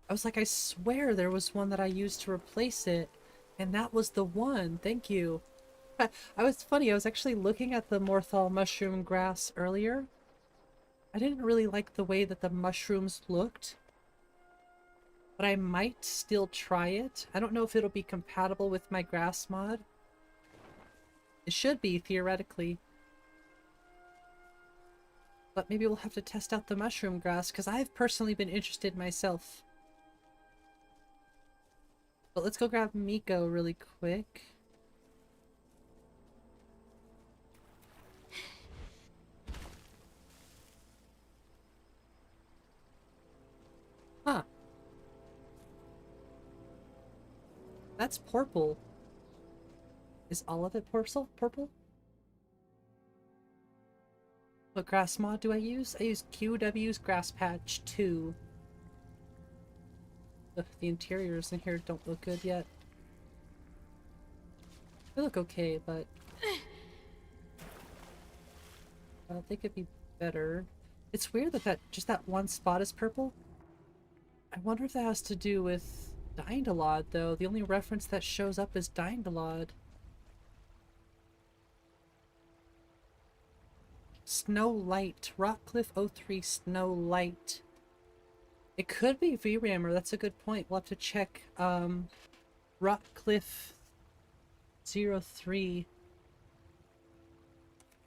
I was like, I swear there was one that I used to replace it, and that was the one. Thank you. I was funny. I was actually looking at the Morthal mushroom grass earlier. I didn't really like the way that the mushrooms looked, but I might still try it. I don't know if it'll be compatible with my grass mod. It should be, theoretically. But maybe we'll have to test out the mushroom grass, because I've personally been interested myself. But let's go grab Miko really quick. Huh. That's purple. Is all of it purple? What grass mod do I use? I use QW's Grass Patch 2. Ugh, the interiors in here don't look good yet. They look okay, but I think it'd be better. It's weird that just that one spot is purple. I wonder if that has to do with Dindalod, though. The only reference that shows up is Dindalod. Snow Light. Rockcliffe 03 Snow Light. It could be VRAMer. That's a good point. We'll have to check. Rockcliffe 03.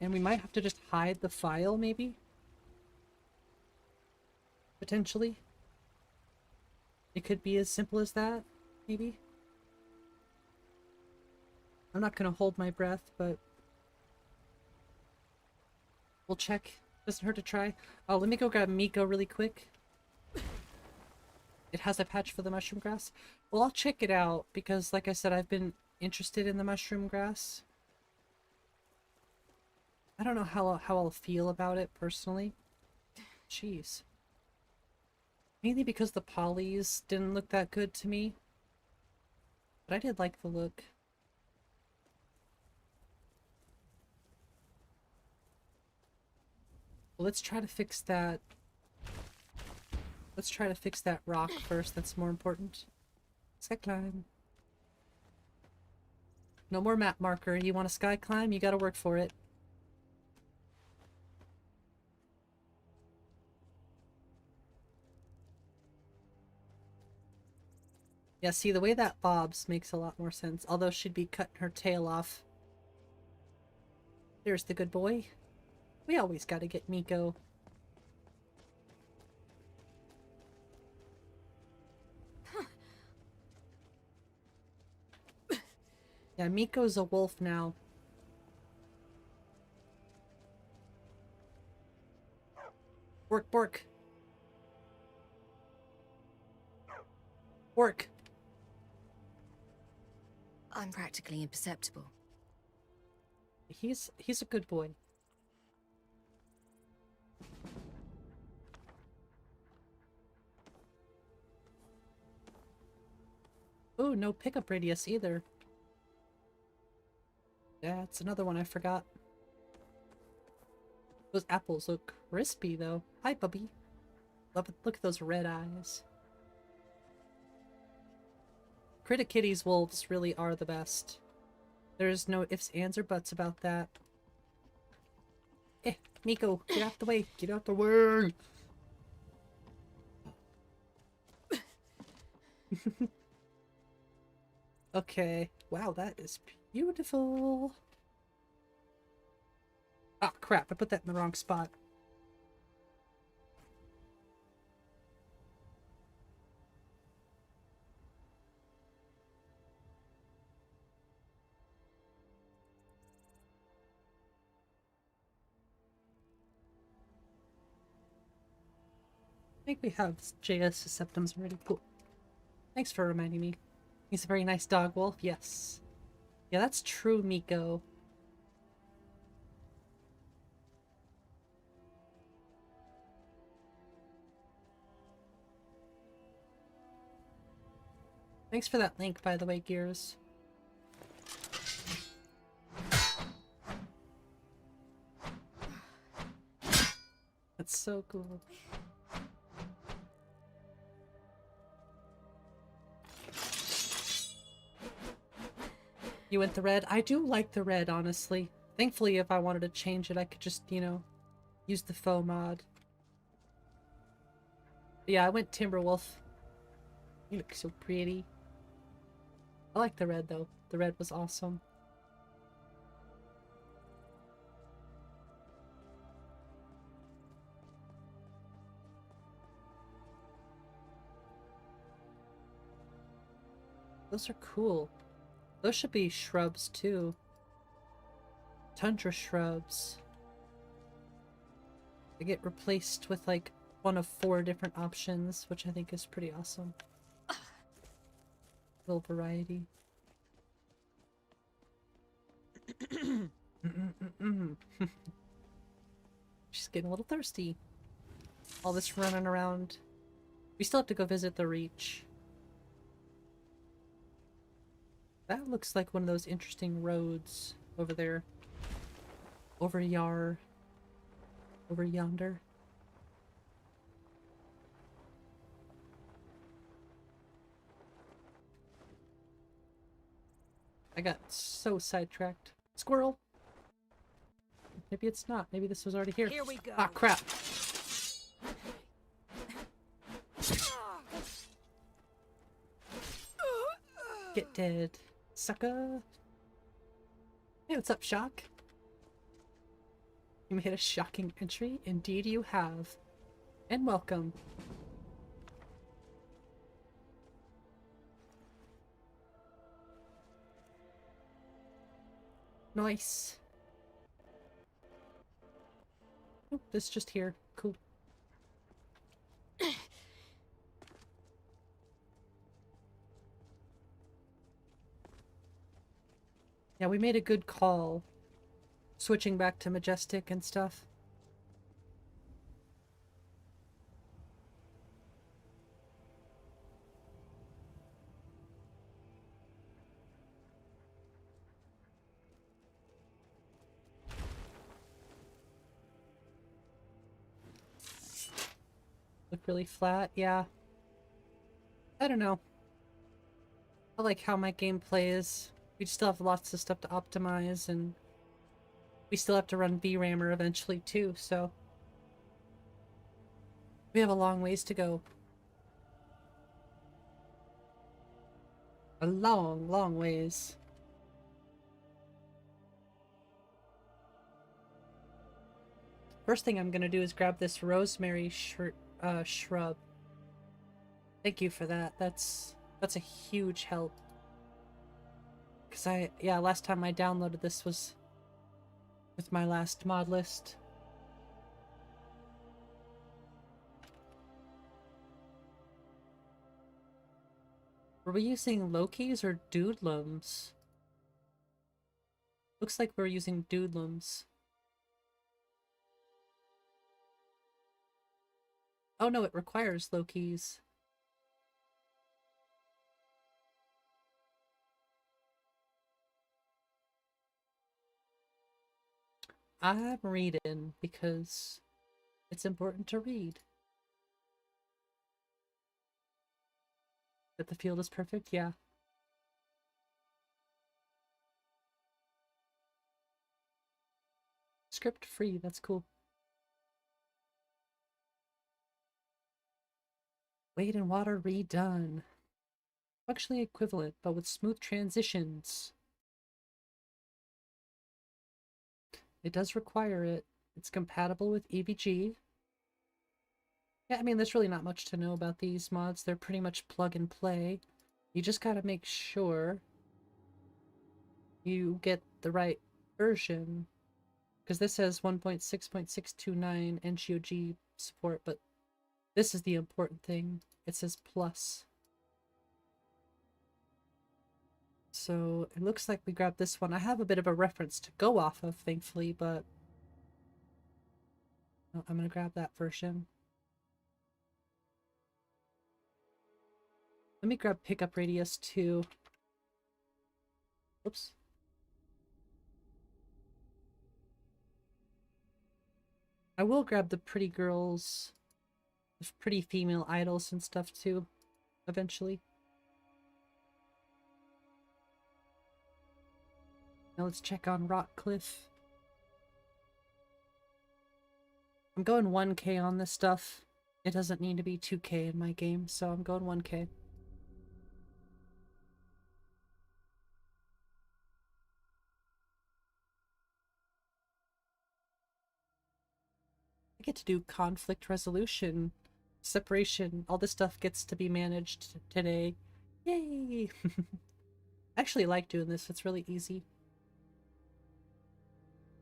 And we might have to just hide the file, maybe? Potentially. It could be as simple as that, maybe? I'm not gonna hold my breath, but we'll check. Doesn't hurt to try. Oh, let me go grab Miko really quick. It has a patch for the mushroom grass. Well, I'll check it out because, like I said, I've been interested in the mushroom grass. I don't know how I'll feel about it personally. Jeez. Mainly because the polys didn't look that good to me. But I did like the look. Well, let's try to fix that. Let's try to fix that rock first. That's more important. Sky climb. No more map marker. You want a sky climb? You gotta work for it. Yeah, see, the way that bobs makes a lot more sense. Although she'd be cutting her tail off. There's the good boy. We always gotta get Miko. Yeah, Miko's a wolf now. Bork, bork. Bork. I'm practically imperceptible. He's a good boy. Ooh, no pickup radius either. That's another one I forgot. Those apples look crispy though. Hi, puppy. Love it. Look at those red eyes. Critic Kitty's wolves really are the best. There's no ifs, ands, or buts about that. Eh, Miko, get out the way. Get out the way. Okay. Wow, that is beautiful. Oh, crap. I put that in the wrong spot. I think we have JS septums already. Cool. Thanks for reminding me. He's a very nice dog wolf. Yes. Yeah, that's true, Miko. Thanks for that link, by the way, Gears. That's so cool. You went the red? I do like the red, honestly. Thankfully, if I wanted to change it, I could just, you know, use the faux mod. But yeah, I went Timberwolf. You look so pretty. I like the red, though. The red was awesome. Those are cool. Those should be shrubs, too. Tundra shrubs. They get replaced with, like, one of 4 different options, which I think is pretty awesome. Little variety. She's getting a little thirsty. All this running around. We still have to go visit the Reach. That looks like one of those interesting roads over there. Over yonder. I got so sidetracked. Squirrel! maybe it's not. Maybe this was already here. Here we go. Ah, crap. Get dead, sucker. Hey, what's up, Shock? You made a shocking entry? Indeed you have. And welcome. Nice. Oh, this is just here. Cool. Yeah, we made a good call. Switching back to Majestic and stuff. Look really flat, yeah. I don't know. I like how my gameplay is. We still have lots of stuff to optimize, and we still have to run VRAMer eventually too, so we have a long ways to go. A long, long ways. First thing I'm gonna do is grab this rosemary shrub. Thank you for that. That's a huge help. Cause yeah, last time I downloaded this was with my last mod list. Were we using Lokis or Doodlums? Looks like we're using Doodlums. Oh no, it requires Lokis. I'm reading because it's important to read. That the field is perfect? Yeah. Script free, that's cool. Weight and water redone. Functionally equivalent, but with smooth transitions. It does require it. It's compatible with EVG. Yeah, I mean, there's really not much to know about these mods. They're pretty much plug and play. You just gotta make sure you get the right version. Because this says 1.6.629 NGOG support, but this is the important thing. It says plus. So it looks like we grabbed this one. I have a bit of a reference to go off of, thankfully, but no, I'm gonna grab that version. Let me grab pickup radius too. Oops. I will grab the pretty girls, the pretty female idols and stuff too, eventually. Now let's check on Rockcliffe. I'm going 1K on this stuff. It doesn't need to be 2K in my game, so I'm going 1K. I get to do conflict resolution, separation, all this stuff gets to be managed today. Yay! I actually like doing this, it's really easy.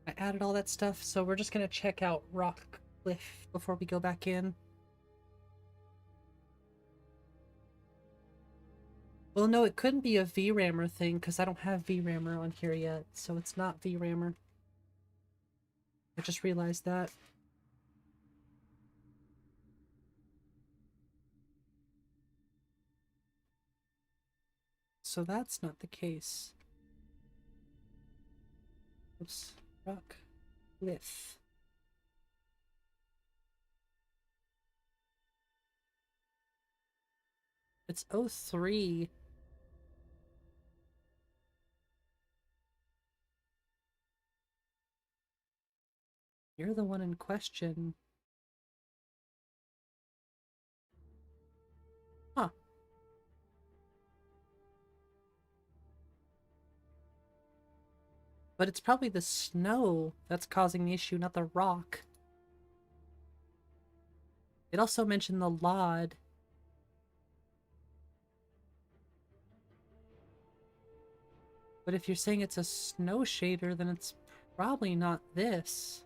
I added all that stuff, so we're just gonna check out Rockcliffe before we go back in. Well, no, it couldn't be a VRAMer thing, because I don't have VRAMer on here yet, so it's not VRAMer. I just realized that. So that's not the case. Oops. Rockcliffe. It's 03. You're the one in question. Huh. But it's probably the snow that's causing the issue, not the rock. It also mentioned the Lod. But if you're saying it's a snow shader, then it's probably not this.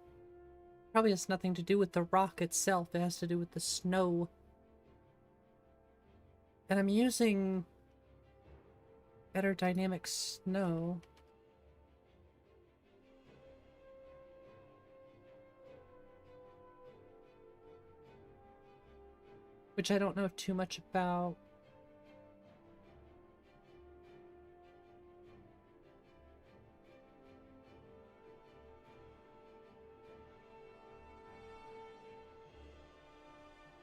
Probably has nothing to do with the rock itself. It has to do with the snow. And I'm using better dynamic snow. Which I don't know too much about.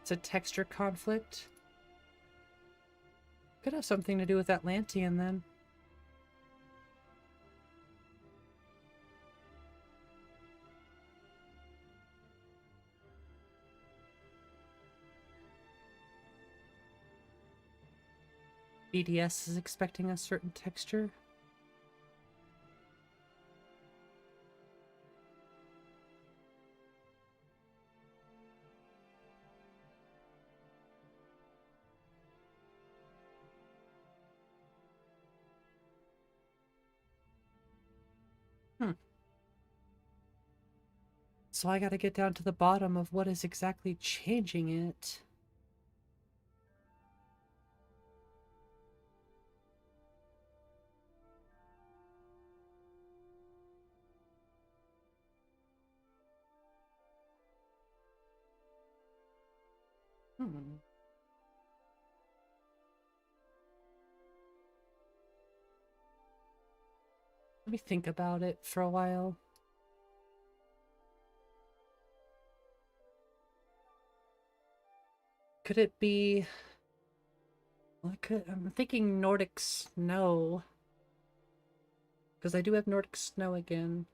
It's a texture conflict. Could have something to do with Atlantean then. BDS is expecting a certain texture. So I gotta get down to the bottom of what is exactly changing it. Let me think about it for a while. Could it be... Well, I'm thinking Nordic Snow. Because I do have Nordic Snow again.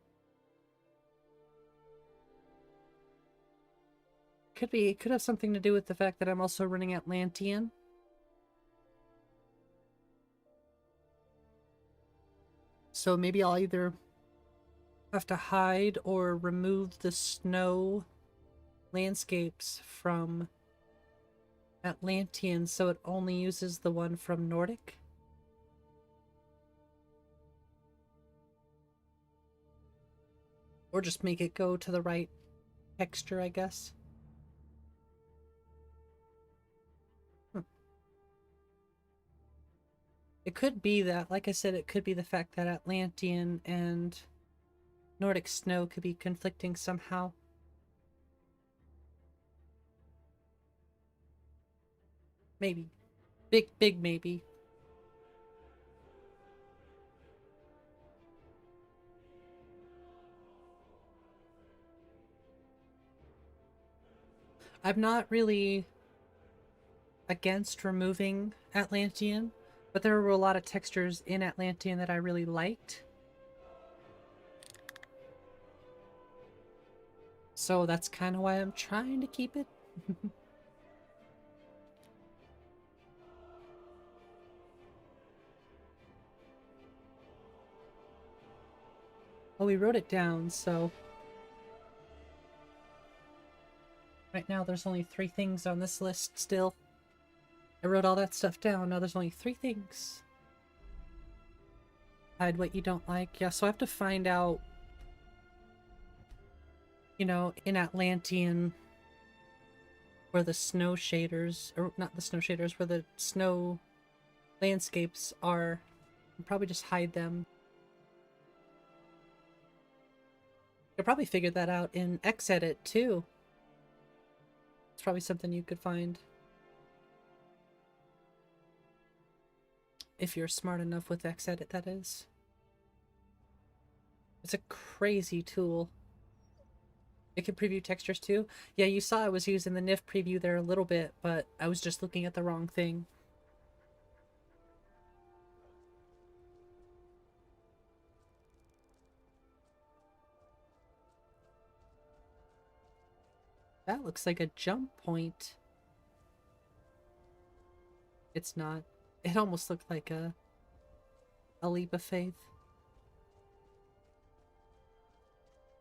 It could have something to do with the fact that I'm also running Atlantean. So maybe I'll either have to hide or remove the snow landscapes from Atlantean so it only uses the one from Nordic. Or just make it go to the right texture, I guess. It could be that, like I said, it could be the fact that Atlantean and Nordic Snow could be conflicting somehow. Maybe. Big maybe. I'm not really against removing Atlantean, but there were a lot of textures in Atlantean that I really liked. So that's kind of why I'm trying to keep it. Well, we wrote it down, so... Right now there's only 3 things on this list still. I wrote all that stuff down, now there's only 3 things. Hide what you don't like. Yeah, so I have to find out, you know, in Atlantean where the snow shaders, or not the snow shaders, where the snow landscapes are. I'll probably just hide them. You'll probably figure that out in Xedit too. It's probably something you could find. If you're smart enough with Xedit, that is. It's a crazy tool. It can preview textures too. Yeah, you saw I was using the NIF preview there a little bit, but I was just looking at the wrong thing. That looks like a jump point. It's not. It almost looked like a leap of faith.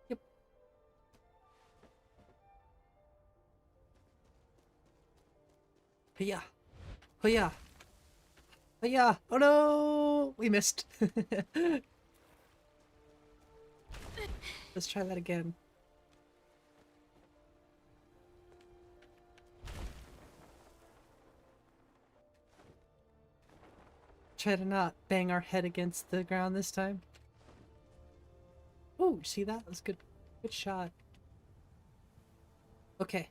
Yep. Hiya! Hiya! Hiya! Oh no! We missed. Let's try that again. Try to not bang our head against the ground this time. Oh, see that? That was good. Good shot. Okay.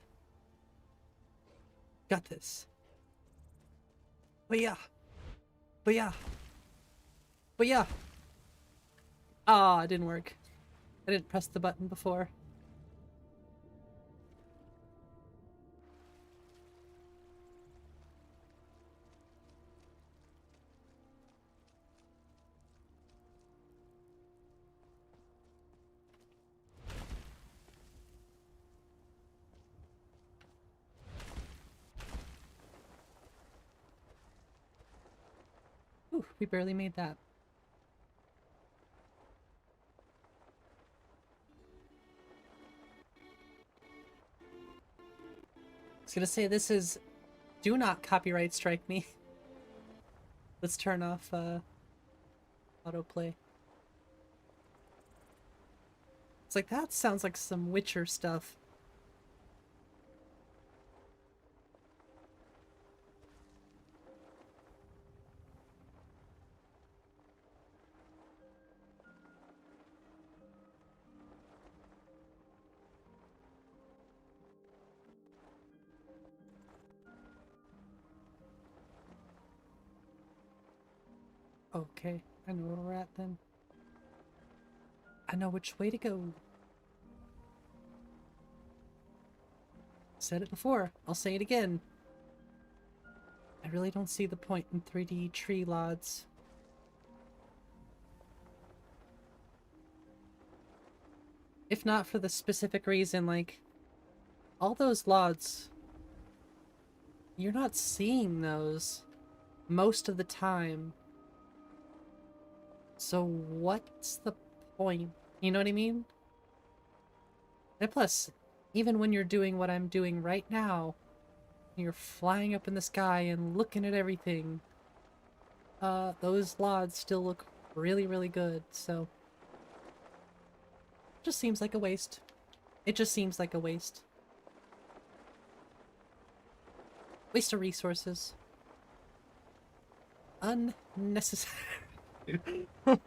Got this. But yeah. But yeah. But yeah. Ah, it didn't work. I didn't press the button before. Ooh, we barely made that. I was gonna say, this is... Do not copyright strike me. Let's turn off, autoplay. It's like, that sounds like some Witcher stuff. Okay, I know where we're at then. I know which way to go. Said it before, I'll say it again. I really don't see the point in 3D tree lods. If not for the specific reason, like, all those lods, you're not seeing those most of the time. So what's the point? You know what I mean? And plus, even when you're doing what I'm doing right now, you're flying up in the sky and looking at everything, those lods still look really, really good, so... Just seems like a waste. It just seems like a waste. Waste of resources. Unnecessary. Oh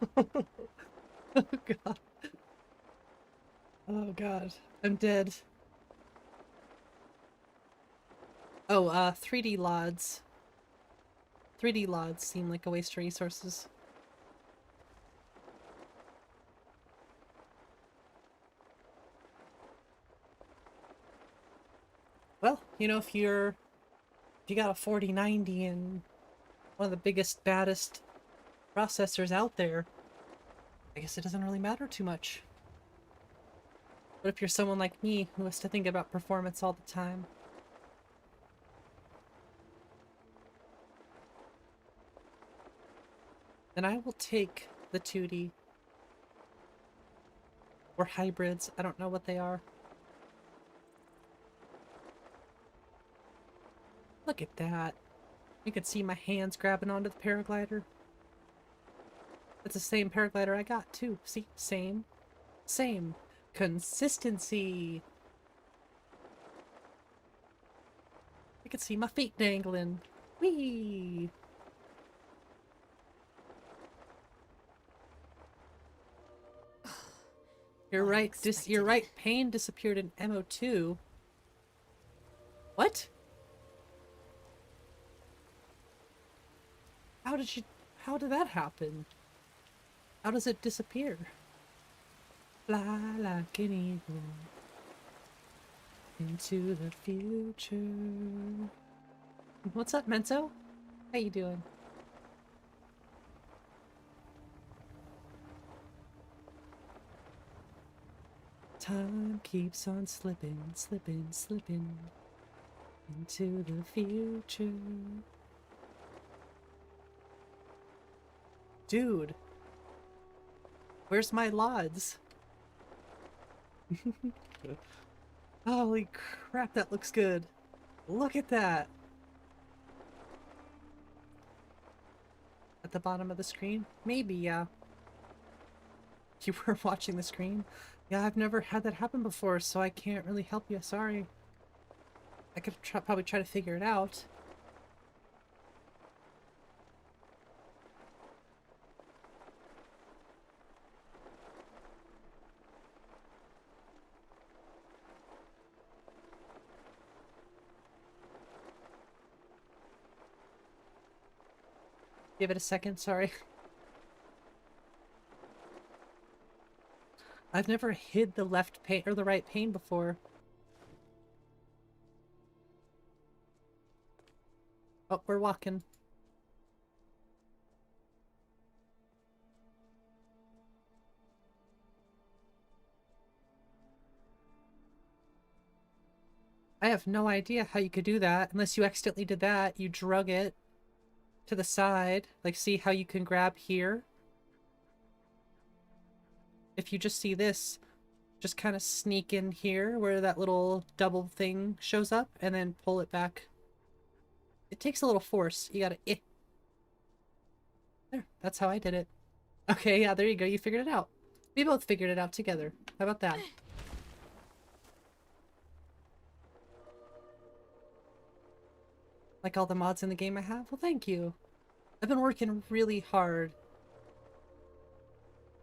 god. Oh god. I'm dead. Oh, 3D lods. 3D lods seem like a waste of resources. Well, you know, if you got a 4090 and one of the biggest, baddest processors out there, I guess it doesn't really matter too much. But if you're someone like me who has to think about performance all the time, then I will take the 2D. Or hybrids, I don't know what they are. Look at that. You can see my hands grabbing onto the paraglider. It's the same paraglider I got too. See? Same. Same. Consistency. You can see my feet dangling. Whee! You're right. You're right. Pain disappeared in MO2. What? How did that happen? How does it disappear? Fly like an eagle into the future. What's up, Mento? How you doing? Time keeps on slipping, slipping, slipping into the future. Dude, where's my lods? Holy crap, that looks good. Look at that. At the bottom of the screen? Maybe, yeah. You were watching the screen? Yeah, I've never had that happen before, so I can't really help you. Sorry. I could probably try to figure it out. Give it a second, sorry. I've never hid the left pane or the right pane before. Oh, we're walking. I have no idea how you could do that unless you accidentally did that. You drug it to the side. Like, see how you can grab here? If you just see this, just kind of sneak in here where that little double thing shows up and then pull it back. It takes a little force. You gotta There, that's how I did it. Okay, yeah, there you go. You figured it out. We both figured it out together. How about that? Like all the mods in the game I have? Well, thank you. I've been working really hard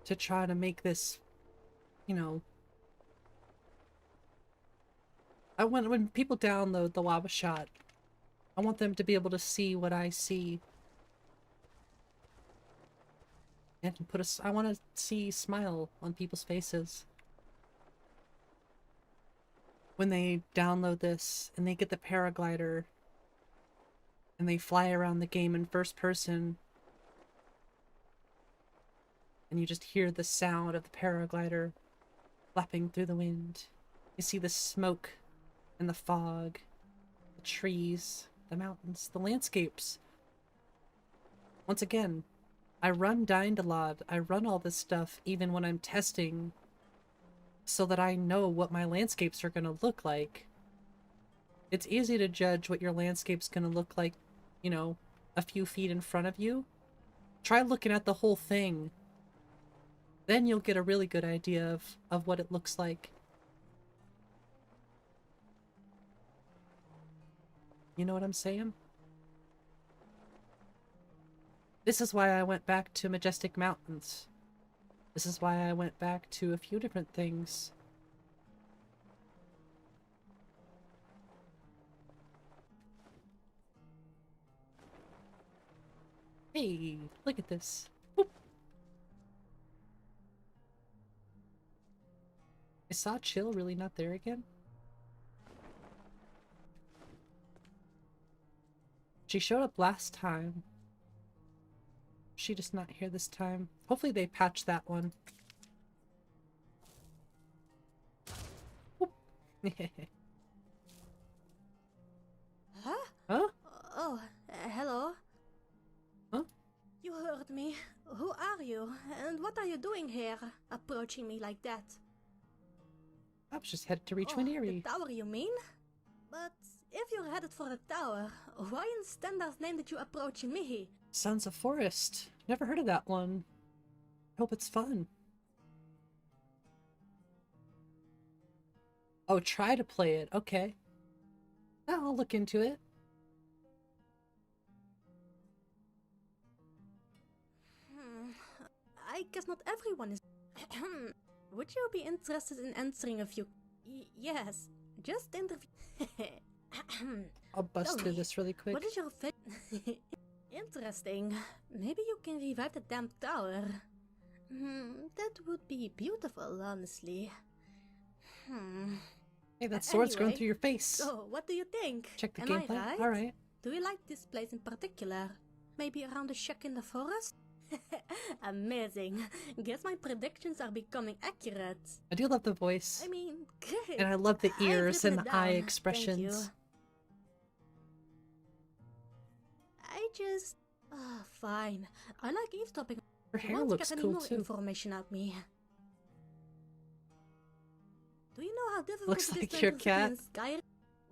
to try to make this, you know... when people download the WabbaShot, I want them to be able to see what I see. And I want to see smile on people's faces. When they download this and they get the paraglider and they fly around the game in first person and you just hear the sound of the paraglider flapping through the wind. You see the smoke and the fog, the trees, the mountains, the landscapes. Once again, I run Dyndalod. I run all this stuff even when I'm testing so that I know what my landscapes are going to look like. It's easy to judge what your landscape's going to look like, you know, a few feet in front of you. Try looking at the whole thing. Then you'll get a really good idea of what it looks like. You know what I'm saying? This is why I went back to Majestic Mountains. This is why I went back to a few different things. Hey, look at this. Boop. Is Saw Chill really not there again? She showed up last time. She just not here this time. Hopefully they patch that one. Huh? Huh? Oh, hello. Huh? You heard me. Who are you? And what are you doing here, approaching me like that? I was just headed to reach The Winery. tower, you mean? But if you're headed for the tower, why in Stendar's name did you approach me? Sons of Forest. Never heard of that one. Hope it's fun. Oh, try to play it. Okay. I'll look into it. I guess not everyone is... Would you be interested in answering a few... yes, just interview... I'll bust Tell through me, this really quick. What is your Interesting. Maybe you can revive the damn tower. That would be beautiful, honestly. Hey, that sword's going Anyway, through your face. So, what do you think? Check the Am gameplay. I right? Alright. Do you like this place in particular? Maybe around the shack in the forest? Amazing. Guess my predictions are becoming accurate. I do love the voice. I mean, great. And I love the I've ears written and it the eye down. Thank expressions. you. I just... fine. I like eavesdropping. Her hair Won't looks get any cool more too. information out me. Do you know how difficult Looks it is like to your enter cat. in Skyrim?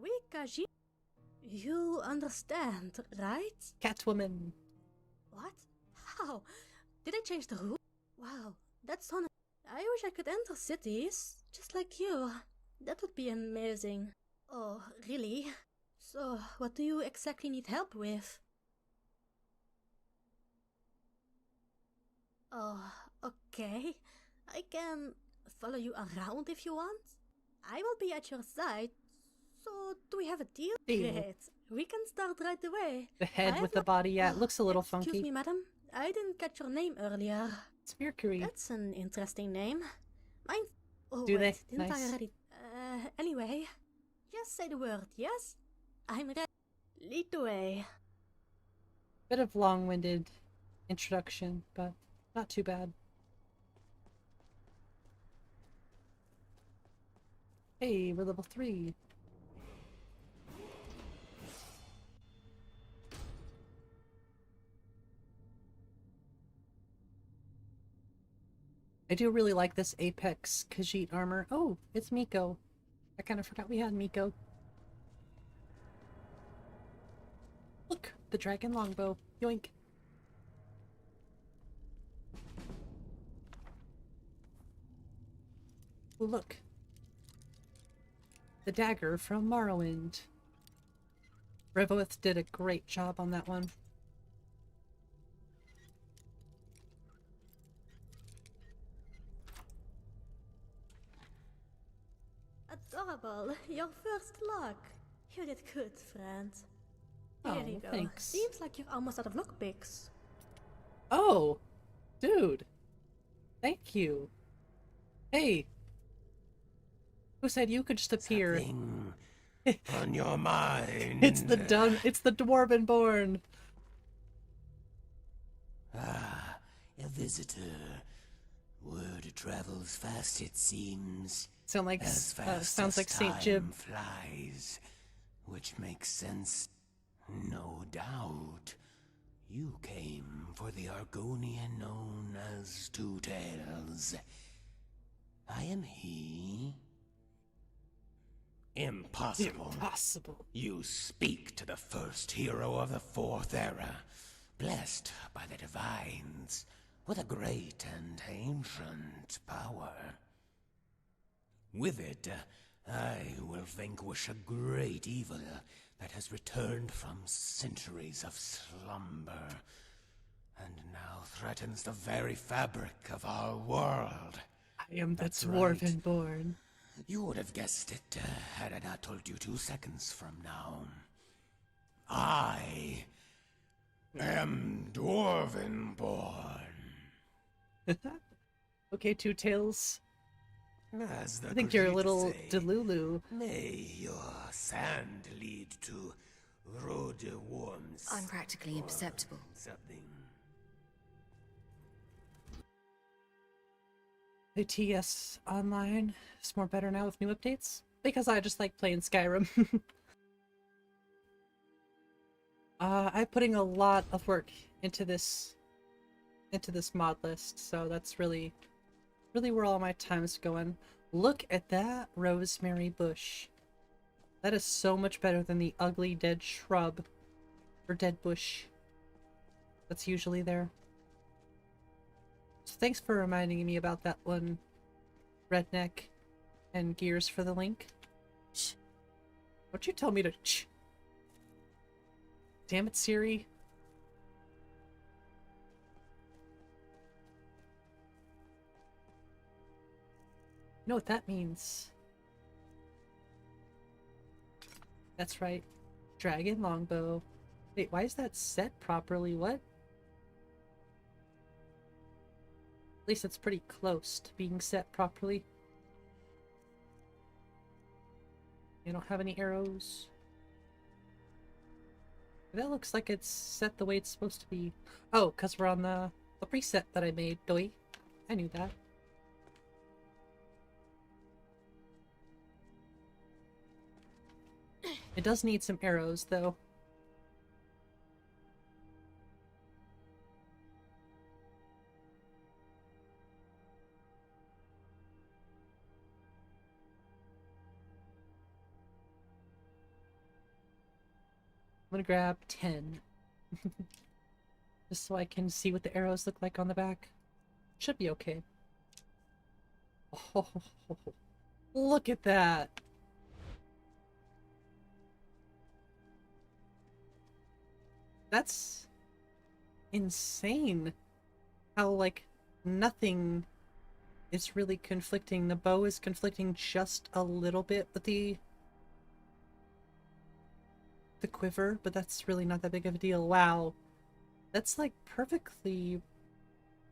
Oui, Kaji. You understand, right? Catwoman. What? How? Did I change the rule? Wow, that's on. I wish I could enter cities, just like you. That would be amazing. Oh, really? So, what do you exactly need help with? Oh, okay. I can follow you around if you want. I will be at your side. So, do we have a deal? Deal. Great. We can start right away. The head I with have the body, yeah, it looks a little Excuse funky. me, madam. I didn't catch your name earlier. It's Mercury. That's an interesting name. Mine. Oh, Do wait, they? didn't I Nice. already? Anyway, just say the word, yes? I'm ready. Lead the way. Bit of long-winded introduction, but not too bad. Hey, we're level 3. I do really like this Apex Khajiit armor. Oh, it's Miko. I kind of forgot we had Miko. Look, the dragon longbow. Yoink. Oh, look. The dagger from Morrowind. Revoith did a great job on that one. Adorable. Your first lock. You did good, friend. Here Oh, you go. thanks. Seems like you're almost out of lockpicks. Oh, dude. Thank you. Hey. Who said you could just appear? Something on your mind. It's the Dwarven Born. Ah, a visitor. Word travels fast, it seems. Sounds like As Saint time Jib. flies, which makes sense. No doubt. You came for the Argonian known as Two Tails. I am he. Impossible. Impossible. You speak to the first hero of the Fourth Era, blessed by the divines with a great and ancient power. With it, I will vanquish a great evil that has returned from centuries of slumber, and now threatens the very fabric of our world. I am the That's Dwarven right. Born. You would have guessed it had I not told you 2 seconds from now. I am Dwarven born. Okay, Two Tails. As the I think you're a Khajiit little say, Delulu. May your sand lead to road worms. I'm practically or imperceptible. Something. The TS Online is more better now with new updates. Because I just like playing Skyrim. I'm putting a lot of work into this mod list, so that's really where all my time is going. Look at that rosemary bush. That is so much better than the ugly dead shrub or dead bush that's usually there. So thanks for reminding me about that one, Redneck, and Gears for the link. Shh. Don't you tell me to shh. Damn it, Siri. You know what that means? That's right. Dragon longbow. Wait, why is that set properly? What? At least it's pretty close to being set properly. You don't have any arrows. That looks like it's set the way it's supposed to be. Oh, because we're on the The preset that I made, doy. I knew that. It does need some arrows, though. I'm gonna grab 10. Just so I can see what the arrows look like on the back. Should be okay. Oh, look at that! That's insane. How, like, nothing is really conflicting. The bow is conflicting just a little bit with the quiver, but that's really not that big of a deal. Wow. That's, like, perfectly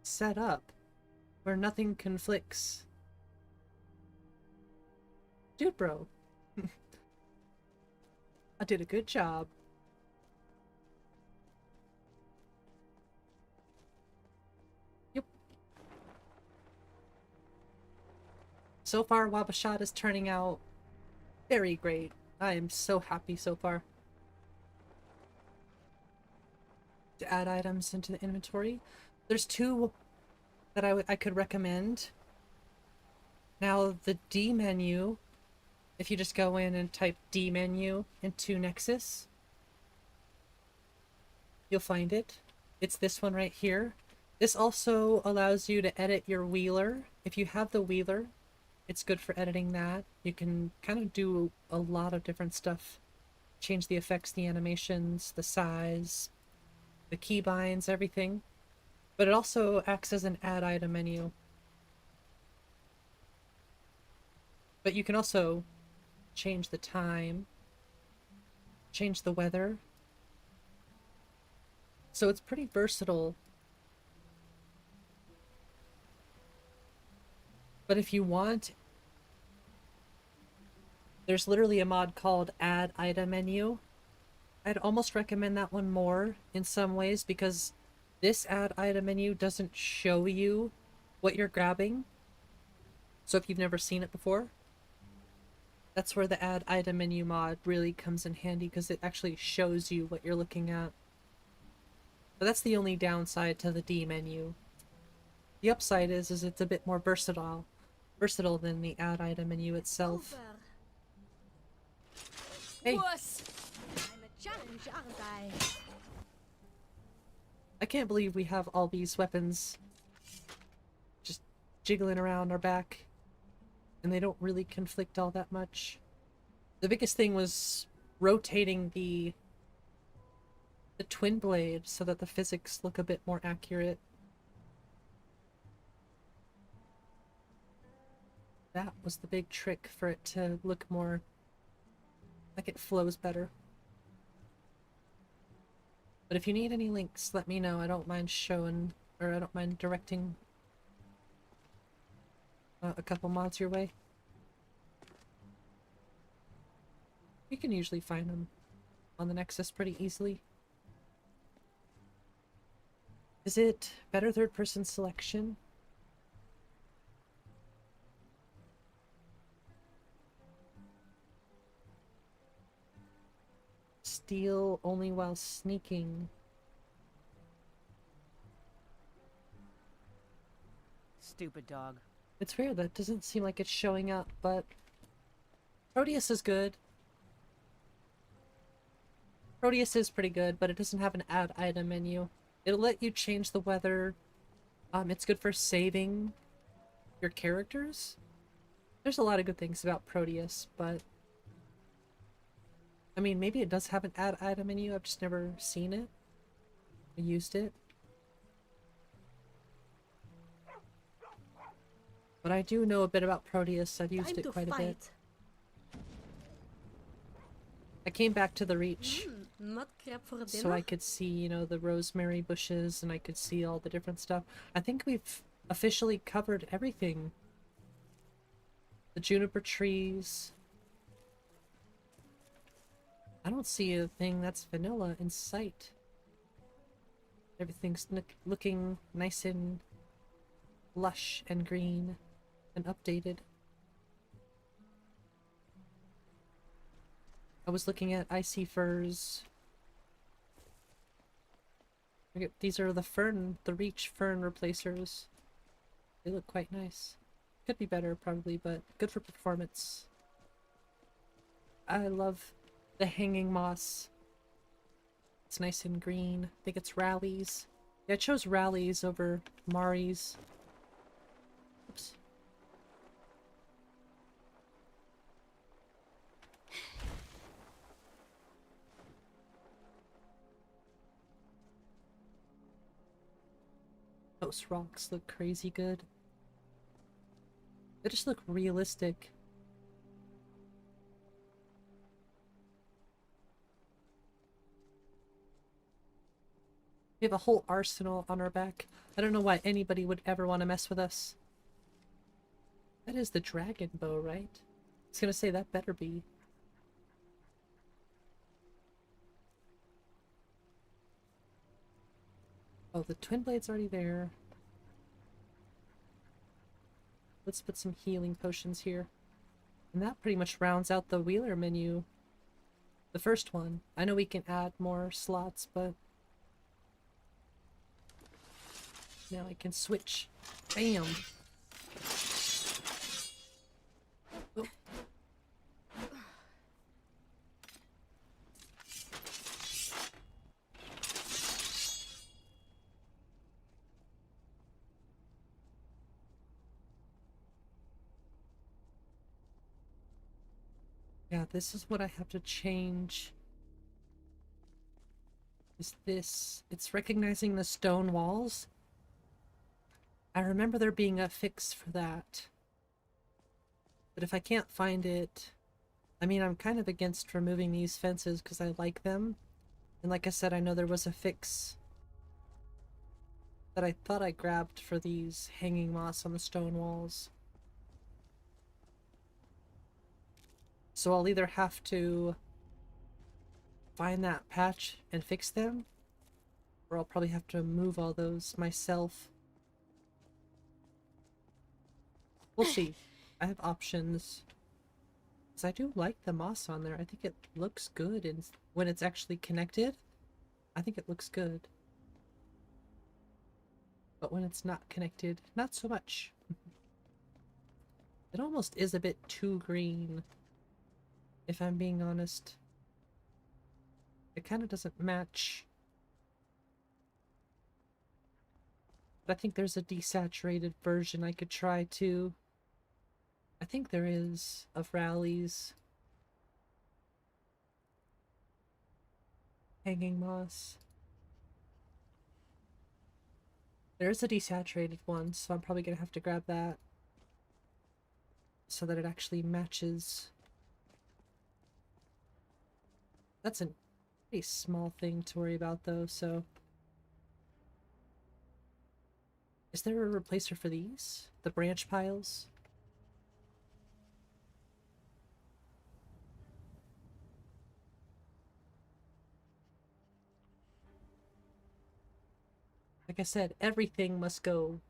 set up where nothing conflicts. Dude, bro. I did a good job. Yep. So far, WabbaShot is turning out very great. I am so happy so far. To add items into the inventory. There's two that I could recommend. Now, the D menu, if you just go in and type D menu into Nexus, you'll find it. It's this one right here. This also allows you to edit your wheeler. If you have the wheeler, it's good for editing that. You can kind of do a lot of different stuff. Change the effects, the animations, the size, the keybinds, everything. But it also acts as an add item menu. But you can also change the time, change the weather. So it's pretty versatile. But if you want, there's literally a mod called Add Item Menu. I'd almost recommend that one more in some ways because this Add Item Menu doesn't show you what you're grabbing. So if you've never seen it before, that's where the Add Item Menu mod really comes in handy because it actually shows you what you're looking at. But that's the only downside to the D menu. The upside is it's a bit more versatile than the Add Item Menu itself. Hey! Challenge, aren't I? I can't believe we have all these weapons just jiggling around our back and they don't really conflict all that much. The biggest thing was rotating the twin blade so that the physics look a bit more accurate. That was the big trick for it to look more like it flows better. But if you need any links, let me know. I don't mind showing, or I don't mind directing a couple mods your way. You can usually find them on the Nexus pretty easily. Is it better third-person selection? Steal only while sneaking. Stupid dog. It's weird, that doesn't seem like it's showing up, but Proteus is good. Proteus is pretty good, but it doesn't have an add item menu. It'll let you change the weather. It's good for saving your characters. There's a lot of good things about Proteus, but I mean, maybe it does have an add item menu. I've just never seen it or used it. But I do know a bit about Proteus. I've used it quite a bit. I came back to the Reach Mud crab for dinner? so I could see, you know, the rosemary bushes and I could see all the different stuff. I think we've officially covered everything. The juniper trees. I don't see a thing that's vanilla in sight. Everything's looking nice and lush and green and updated. I was looking at icy firs. These are the reach fern replacers. They look quite nice. Could be better probably, but good for performance. I love the hanging moss. It's nice and green. I think it's Rallies. Yeah, I chose Rallies over Mari's. Oops. Those rocks look crazy good. They just look realistic. We have a whole arsenal on our back. I don't know why anybody would ever want to mess with us. That is the dragon bow, right? I was gonna say that better be. Oh, the twin blade's already there. Let's put some healing potions here. And that pretty much rounds out the wheeler menu. The first one. I know we can add more slots, but now I can switch. Bam! Oh. Yeah, this is what I have to change. Is this... It's recognizing the stone walls. I remember there being a fix for that. But if I can't find it... I mean, I'm kind of against removing these fences because I like them. And like I said, I know there was a fix that I thought I grabbed for these hanging moss on the stone walls. So I'll either have to find that patch and fix them, or I'll probably have to move all those myself. We'll see. I have options. Because I do like the moss on there. I think it looks good, and when it's actually connected, I think it looks good. But when it's not connected, not so much. It almost is a bit too green, if I'm being honest. It kind of doesn't match. But I think there's a desaturated version I could try too. I think there is, of Rallies. Hanging moss. There is a desaturated one, so I'm probably gonna have to grab that so that it actually matches. That's a pretty small thing to worry about though, so... Is there a replacer for these? The branch piles? Like I said, everything must go.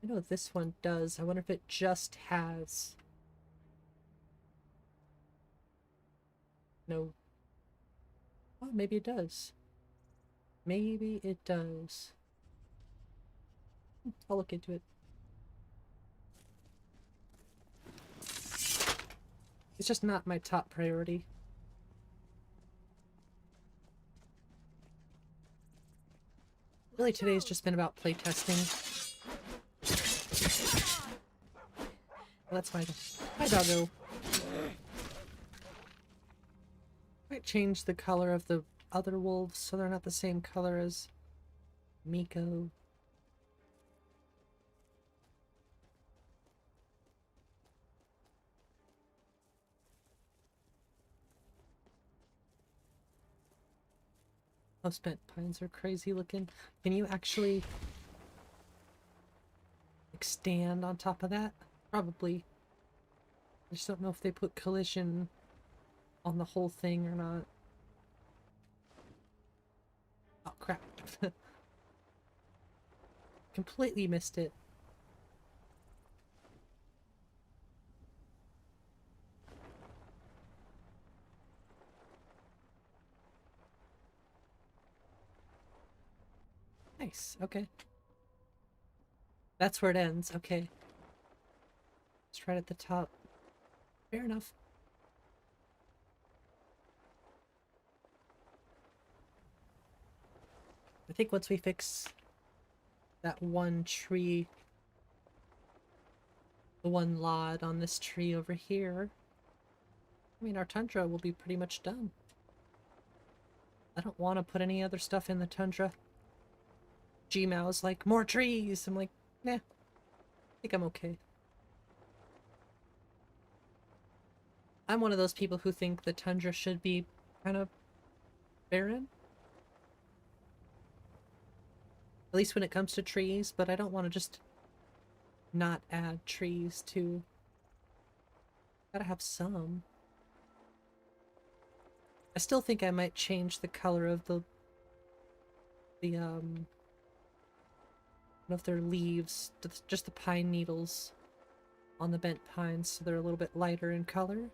I know this one does. I wonder if it just has... No. Oh, maybe it does. Maybe it does. I'll look into it. It's just not my top priority. Really, today's just been about playtesting. Well, that's my doggo. Might change the color of the other wolves so they're not the same color as Miko. Those bent pines are crazy looking. Can you actually like stand on top of that? Probably. I just don't know if they put collision on the whole thing or not. Completely missed it. Nice, okay. That's where it ends, okay. It's right at the top. Fair enough. I think once we fix that one tree, the one lot on this tree over here, I mean, our tundra will be pretty much done. I don't want to put any other stuff in the tundra. Gmow's like, more trees! I'm like, nah, I think I'm okay. I'm one of those people who think the tundra should be kind of barren. At least when it comes to trees, but I don't want to just not add trees to... Gotta have some. I still think I might change the color of the I don't know if they're leaves, just the pine needles on the bent pines, so they're a little bit lighter in color.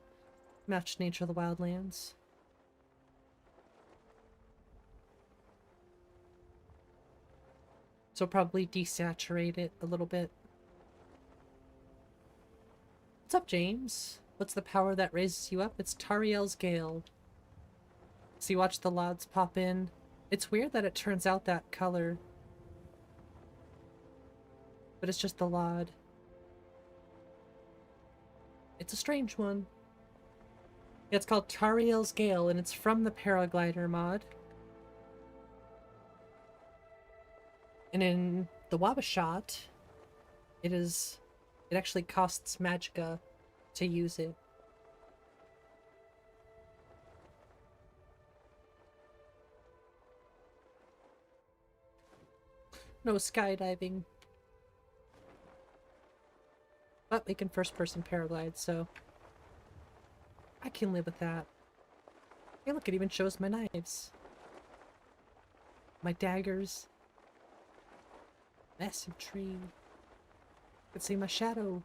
Match nature of the wildlands. So probably desaturate it a little bit. What's up, James? What's the power that raises you up? It's Tariel's Gale. So you watch the lods pop in. It's weird that it turns out that color. But it's just the lod. It's a strange one. Yeah, it's called Tariel's Gale, and it's from the Paraglider mod. And in the WabbaShot, it actually costs magicka to use it. No skydiving. But we can first-person paraglide, so I can live with that. Hey, look, it even shows my knives. My daggers. Massive tree. You can see my shadow.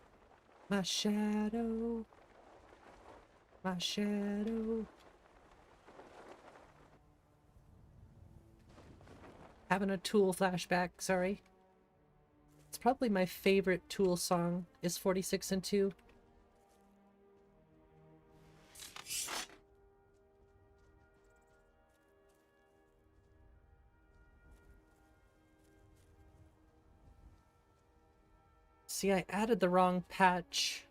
My shadow. My shadow. Having a Tool flashback, sorry. It's probably my favorite Tool song, is 46 and 2. See, I added the wrong patch.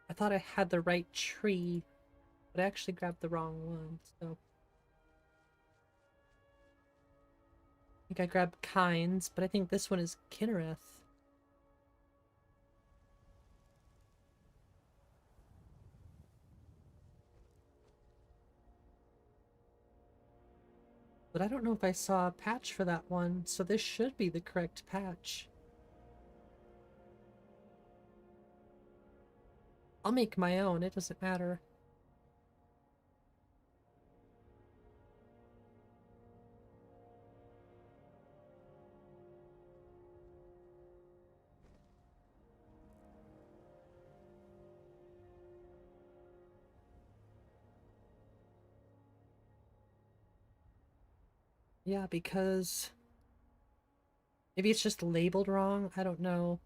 I thought I had the right tree, but I actually grabbed the wrong one, so... I think I grabbed Kynes, but I think this one is Kinnereth. But I don't know if I saw a patch for that one, so this should be the correct patch. I'll make my own, it doesn't matter. Yeah, because maybe it's just labeled wrong, I don't know.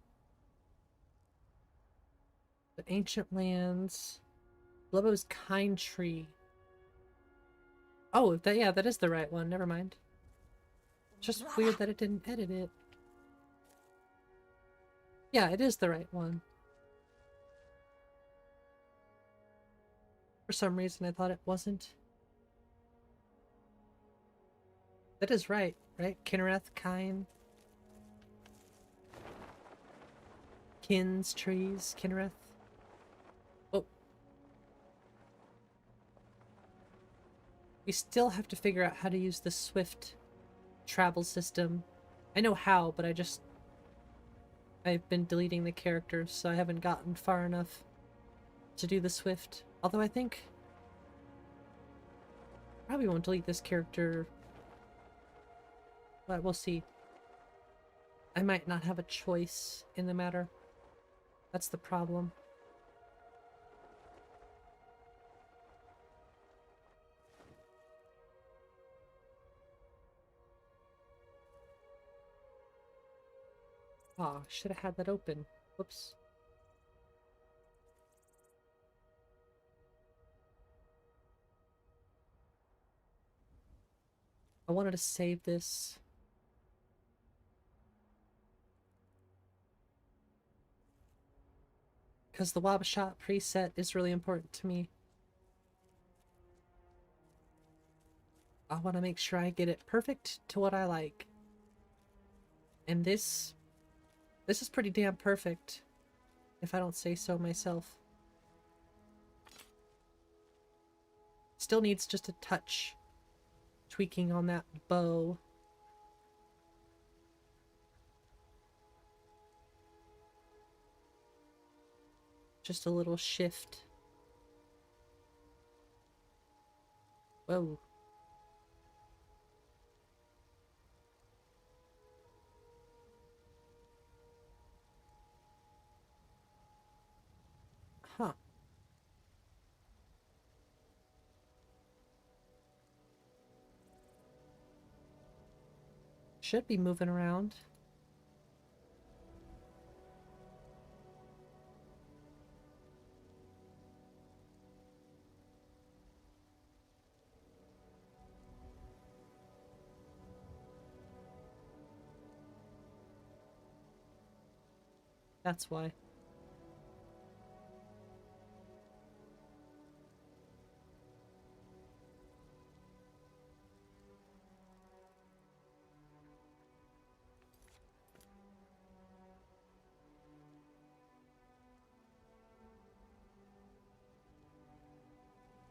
The Ancient Lands. Lobo's Kind Tree. Oh, yeah, that is the right one. Never mind. It's just weird that it didn't edit it. Yeah, it is the right one. For some reason, I thought it wasn't. That is right, right? Kinnereth, Kine. Kin's trees, Kinnereth. Oh. We still have to figure out how to use the Swift travel system. I know how, but I've been deleting the characters, so I haven't gotten far enough to do the Swift. Although I think... probably won't delete this character But we'll see. I might not have a choice in the matter. That's the problem. Aw, should have had that open. Whoops. I wanted to save this. Because the WabbaShot preset is really important to me. I want to make sure I get it perfect to what I like. And this is pretty damn perfect, if I don't say so myself. Still needs just a touch tweaking on that bow. Just a little shift. Whoa. Huh. Should be moving around. That's why.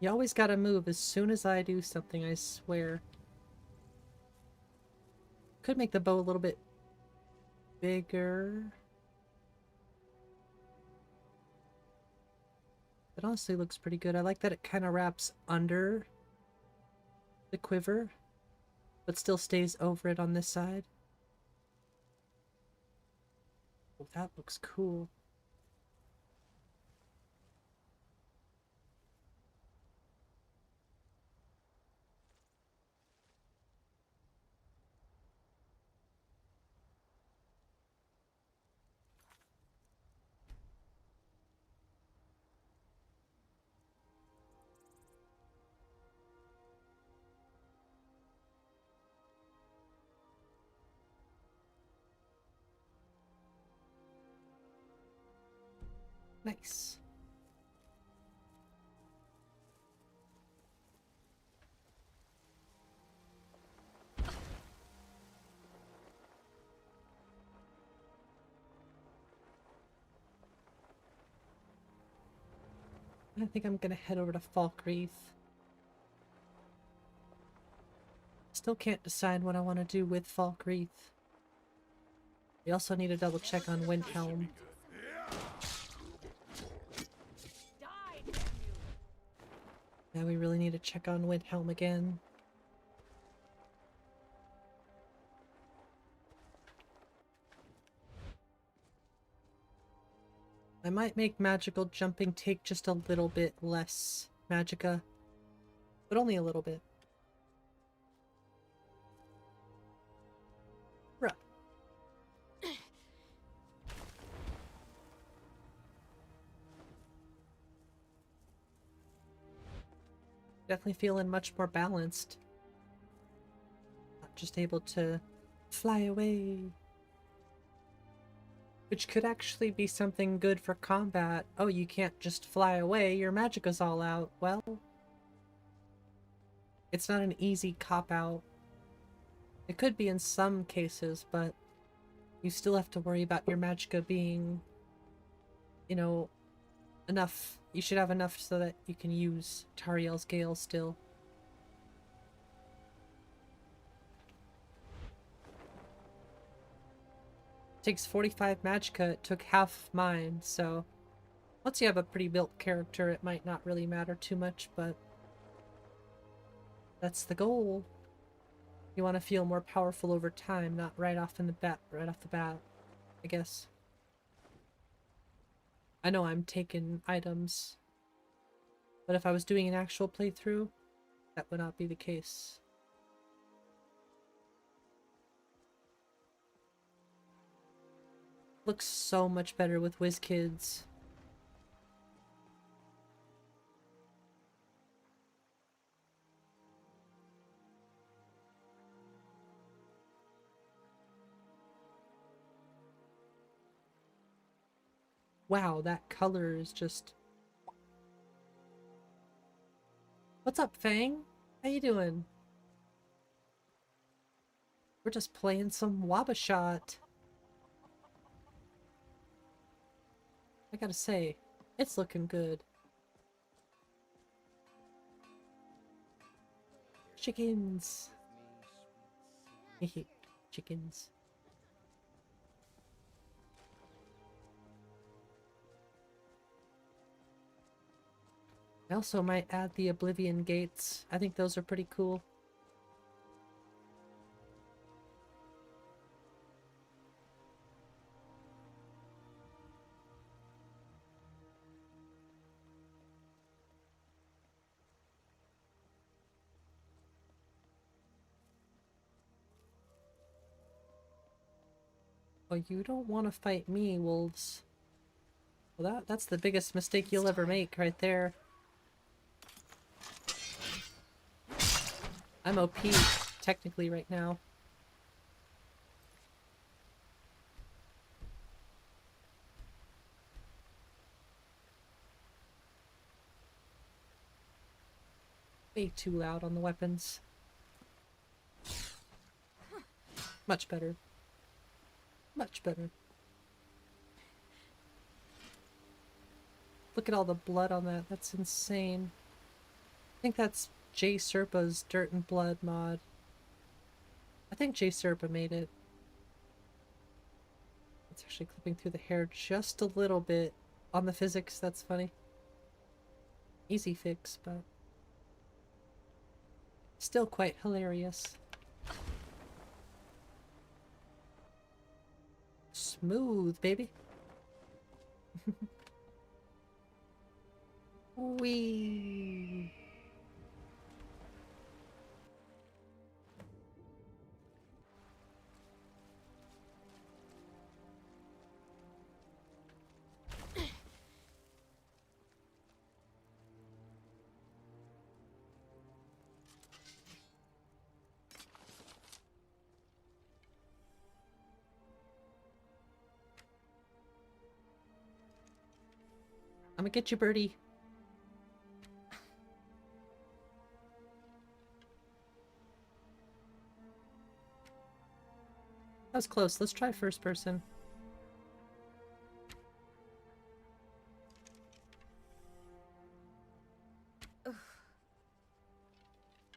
You always gotta move as soon as I do something, I swear. Could make the bow a little bit bigger. It honestly looks pretty good. I like that it kind of wraps under the quiver, but still stays over it on this side. Oh, that looks cool. Nice. I think I'm gonna head over to Falkreath. Still can't decide what I want to do with Falkreath. We also need to double check on Windhelm. Yeah, we really need to check on Windhelm again. I might make magical jumping take just a little bit less magicka, but only a little bit. Bruh. Definitely feeling much more balanced. Not just able to fly away. Which could actually be something good for combat. Oh, you can't just fly away, your magicka's all out. Well, it's not an easy cop-out. It could be in some cases, but you still have to worry about your magicka being, you know, enough. You should have enough so that you can use Tariel's Gale still. Takes 45 magicka, it took half mine, so once you have a pretty built character it might not really matter too much, but that's the goal. You want to feel more powerful over time, not right off the bat, I guess. I know I'm taking items, but if I was doing an actual playthrough, that would not be the case. Looks so much better with WizKids. Wow, that color is just... What's up, Fang? How you doing? We're just playing some WabbaShot. I gotta say, it's looking good. Chickens. Hehe, chickens. I also might add the Oblivion gates. I think those are pretty cool. Oh, you don't want to fight me, wolves. Well, that's the biggest mistake you'll ever make right there. I'm OP, technically, right now. Way too loud on the weapons. Much better. Much better. Look at all the blood on that. That's insane. I think that's J Serpa's Dirt and Blood mod. I think J Serpa made it. It's actually clipping through the hair just a little bit on the physics. That's funny. Easy fix, but still quite hilarious. Smooth, baby. Wee. I'm gonna get you, birdie. That was close. Let's try first person.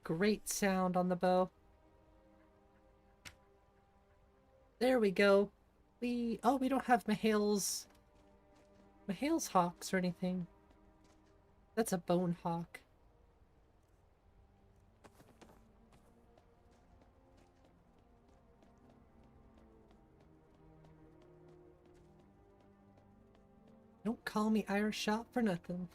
Great sound on the bow. There we go. We don't have Mahal's hawks or anything. That's a bone hawk. Don't call me Irish shot for nothing.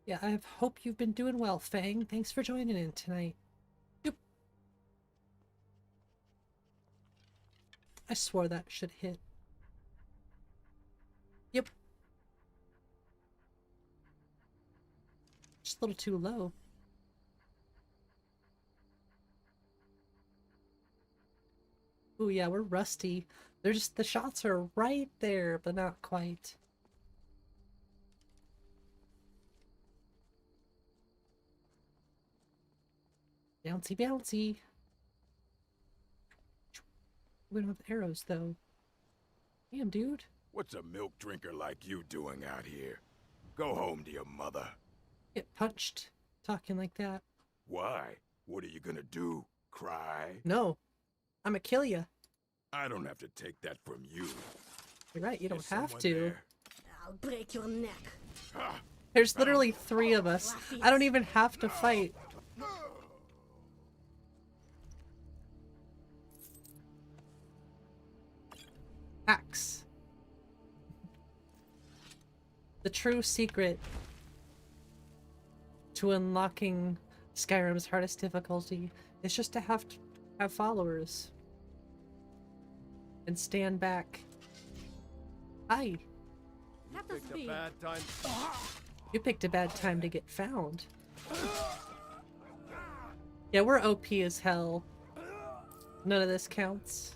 Yeah, I hope you've been doing well, Fang. Thanks for joining in tonight. Yep. I swore that should hit. Yep. Just a little too low. Ooh, yeah, we're rusty. They're just, the shots are right there, but not quite. Bouncy, bouncy. We don't have arrows, though. Damn, dude. What's a milk drinker like you doing out here? Go home to your mother. Get punched. Talking like that. Why? What are you gonna do? Cry? No. I'ma kill ya. I don't have to take that from you. You're right, you don't Is have someone to. there? I'll break your neck. There's literally 3 of us. I don't even have to fight. Axe. The true secret to unlocking Skyrim's hardest difficulty is just to have followers. And stand back. Hi. That was Picked me. a bad time. You picked a bad time to get found. Yeah, we're OP as hell. None of this counts.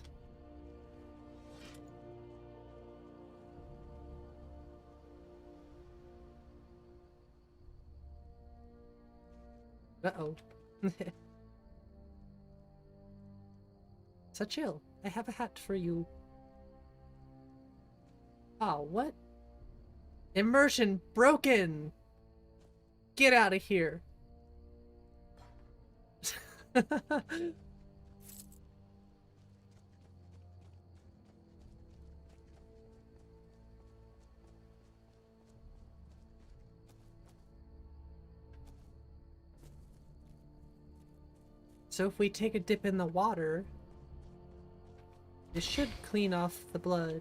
Uh-oh. So chill. I have a hat for you. Oh, what? Immersion broken! Get out of here. So if we take a dip in the water, it should clean off the blood.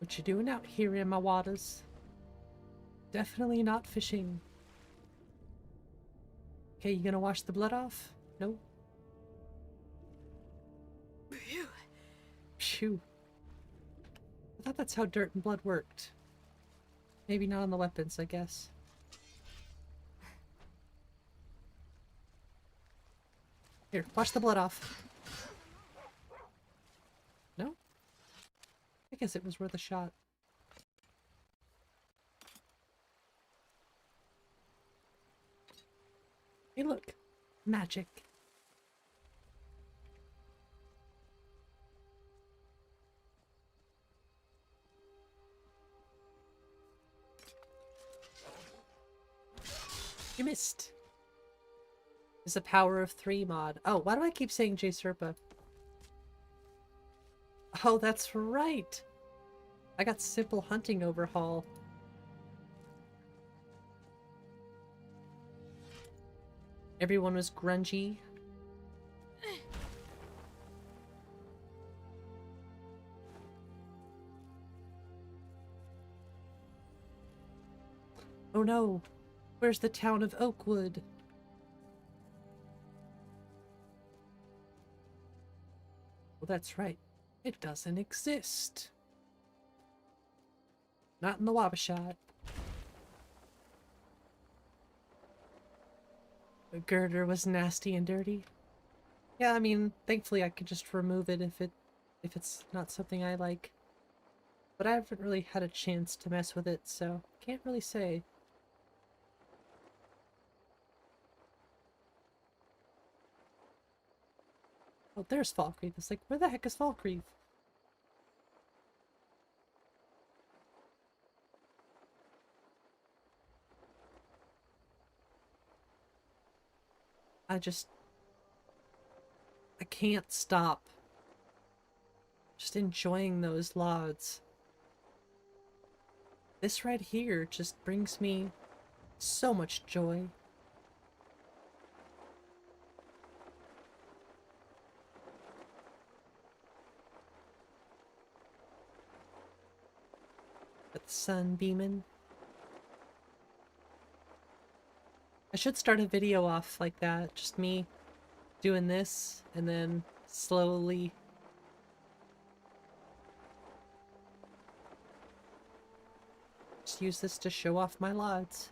What you doing out here in my waters? Definitely not fishing. Okay, you gonna wash the blood off? No? Phew. I thought that's how dirt and blood worked. Maybe not on the weapons, I guess. Here, wash the blood off. No? I guess it was worth a shot. Hey look! Magic. You missed! It's a power of 3 mod. Oh, why do I keep saying J Serpa? Oh, that's right! I got simple hunting overhaul. Everyone was grungy. Oh no! Where's the town of Oakwood? Well, that's right. It doesn't exist. Not in the WabbaShot. The girder was nasty and dirty. Yeah, I mean, thankfully I could just remove it if it's not something I like. But I haven't really had a chance to mess with it, so can't really say. Oh, there's Falkreath. It's like, where the heck is Falkreath? I can't stop. Just enjoying those lauds. This right here just brings me so much joy. Got the sun beaming. I should start a video off like that, just me doing this, and then slowly just use this to show off my LODs.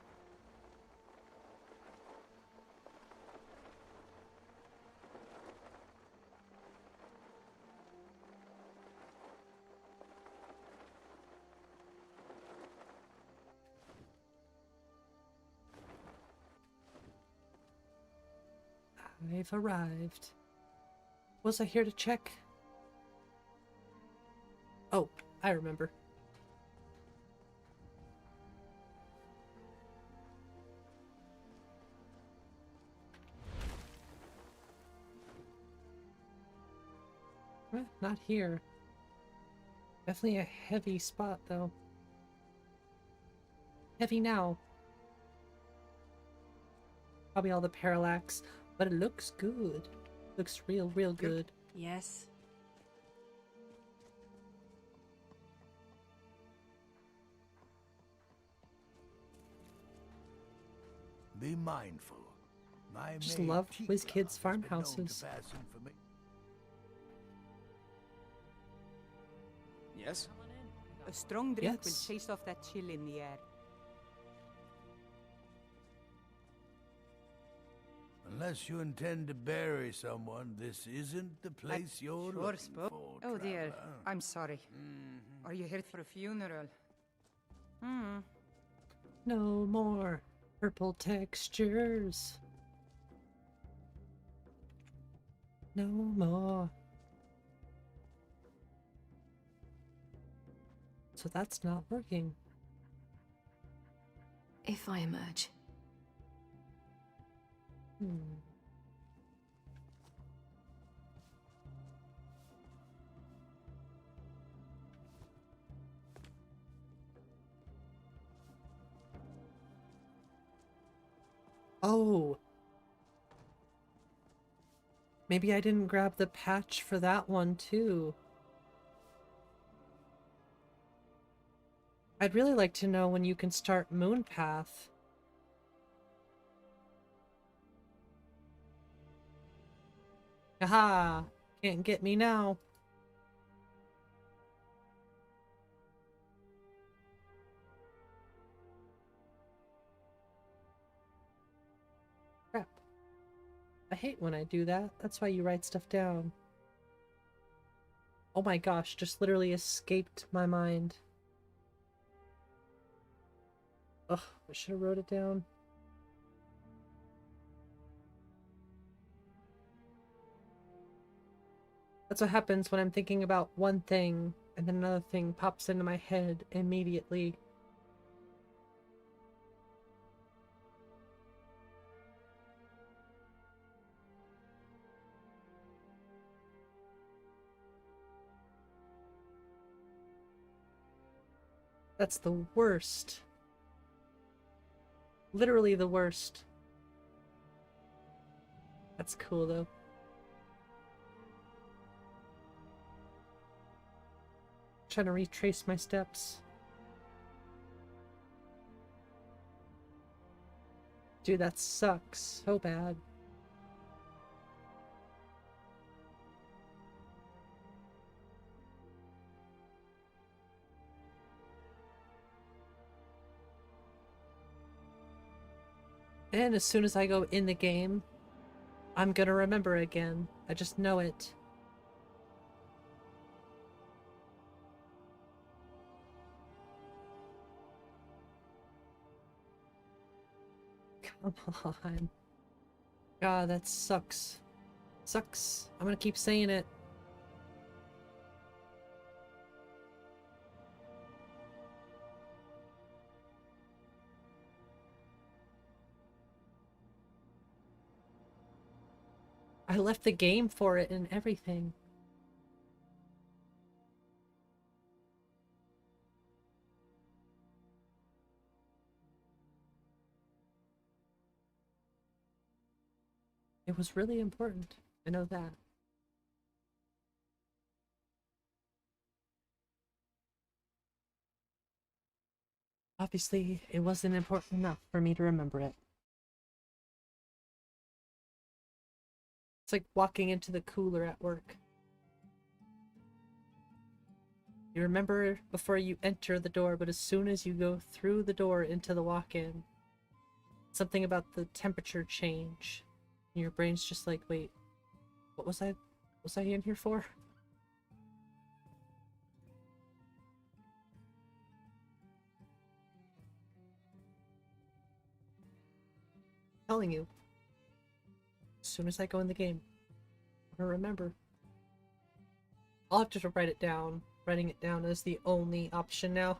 I've arrived. Was I here to check? Oh, I remember. Not here. Definitely a heavy spot, though. Heavy now. Probably all the parallax, but it looks good. Looks real good. Yes. Be mindful. My Just maid love Tika WizKids has been known to farmhouses. pass informa- Yes? A strong drink will Yes. chase off that chill in the air. Unless you intend to bury someone, this isn't the place you're looking for, Oh dear, traveler. I'm sorry. Are you here for a funeral? No more purple textures. No more. So that's not working. If I emerge. Oh. Maybe I didn't grab the patch for that one too. I'd really like to know when you can start Moonpath. Haha! Can't get me now. Crap. I hate when I do that. That's why you write stuff down. Oh my gosh, just literally escaped my mind. Ugh, I should have wrote it down. That's what happens when I'm thinking about one thing and then another thing pops into my head immediately. That's the worst. Literally the worst. That's cool though. Trying to retrace my steps. Dude, that sucks so bad. And as soon as I go in the game, I'm gonna remember again. I just know it. Come on. God, that sucks. Sucks. I'm gonna keep saying it. I left the game for it and everything. It was really important. I know that. Obviously, it wasn't important enough for me to remember it. It's like walking into the cooler at work. You remember before you enter the door, but as soon as you go through the door into the walk-in, something about the temperature change. And your brain's just like, wait, what was I in here for? Telling you. As soon as I go in the game, I'm gonna remember. I'll have to write it down. Writing it down is the only option now.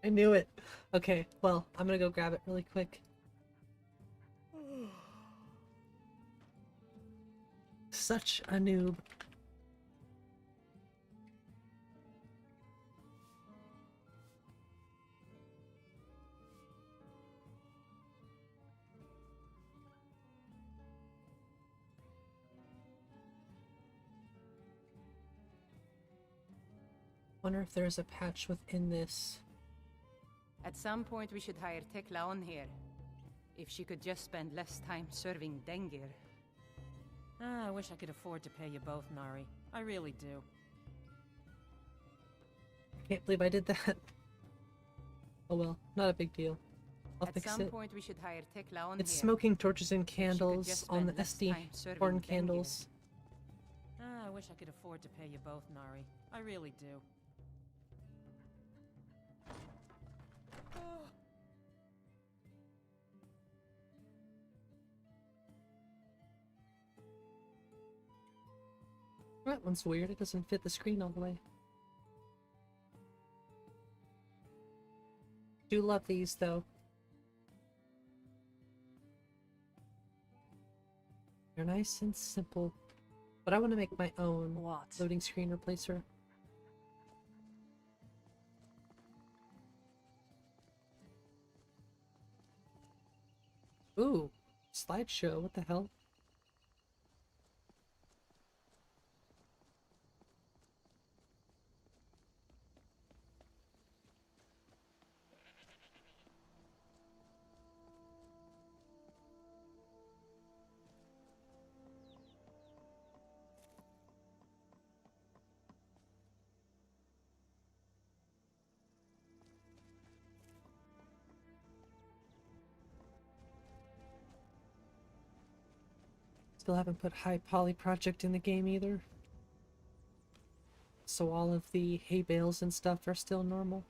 I knew it. Okay, well, I'm gonna go grab it really quick. Such a noob. Wonder if there's a patch within this. At some point, we should hire Tekla on here. If she could just spend less time serving Dengir. I wish I could afford to pay you both, Nari. I really do. I can't believe I did that. Oh well, not a big deal. I'll fix it. At some point, we should hire Tekla on It's here. smoking torches and If she could candles just on the spend less SD time serving horn Dengir. candles. I wish I could afford to pay you both, Nari. I really do. That one's weird, it doesn't fit the screen all the way. Do love these though. They're nice and simple. But I want to make my own loading screen replacer. Ooh, slideshow, what the hell? Still haven't put High Poly Project in the game either. So all of the hay bales and stuff are still normal.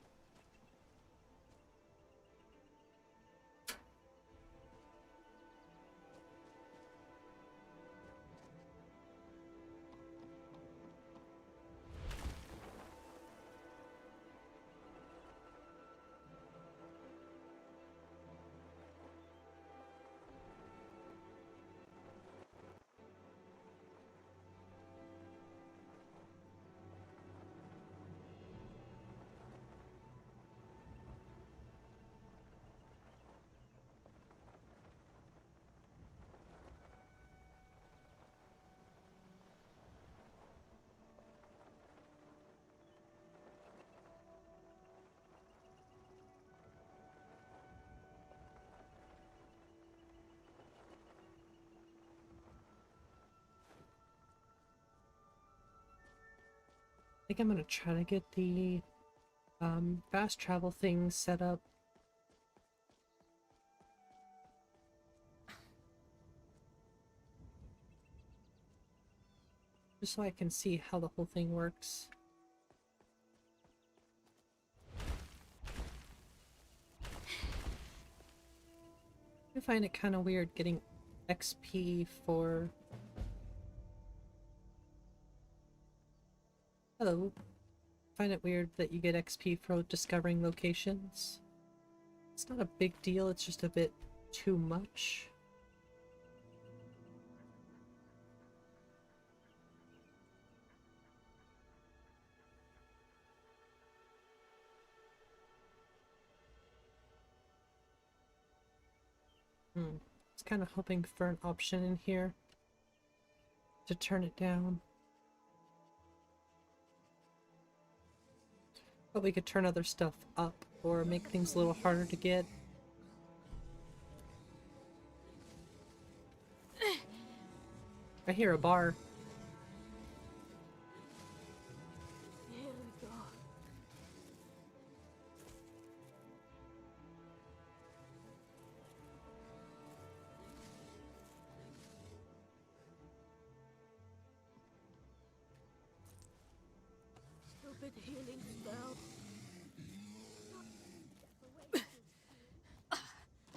I think I'm gonna try to get the fast travel thing set up. Just so I can see how the whole thing works. I find it kind of weird getting XP for... Hello. I find it weird that you get XP for discovering locations. It's not a big deal, it's just a bit too much. I was kind of hoping for an option in here to turn it down. But we could turn other stuff up or make things a little harder to get. I hear a bar. Here we go. Stupid healing spell.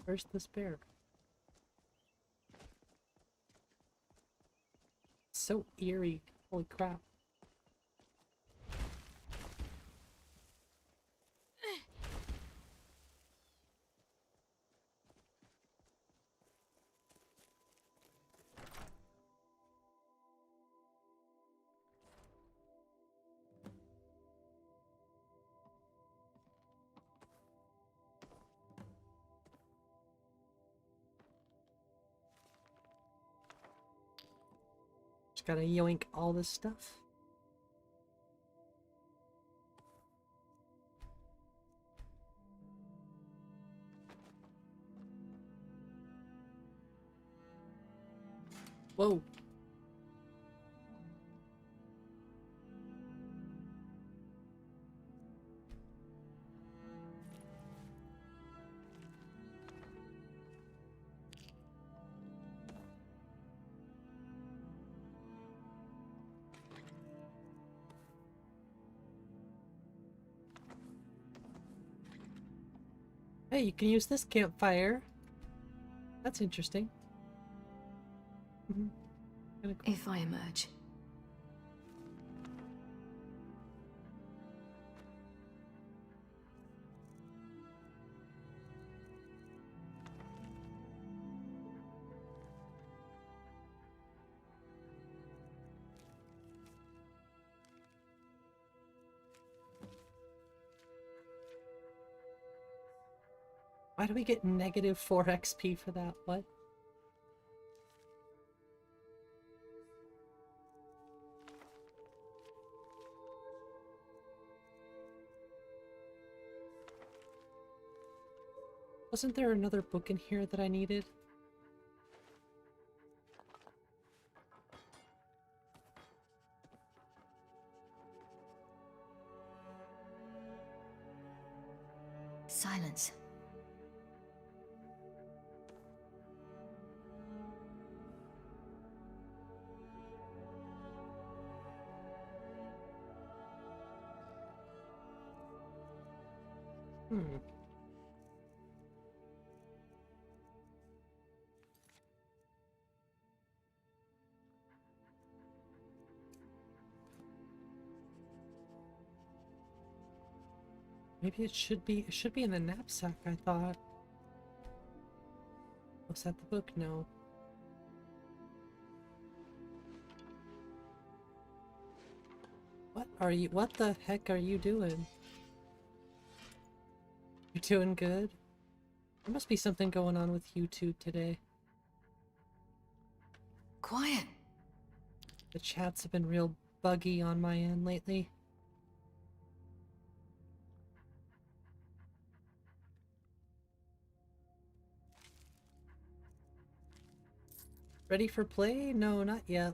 Where's this bear? So eerie. Holy crap. Just gotta yoink all this stuff. Whoa. Hey, you can use this campfire. That's interesting. Cool. If I emerge. Why do we get negative 4 XP for that? What? Wasn't there another book in here that I needed? Silence. Maybe it should be in the knapsack, I thought. Was that the book? No. What the heck are you doing? You're doing good? There must be something going on with YouTube today. Quiet. The chats have been real buggy on my end lately. Ready for play? No, not yet.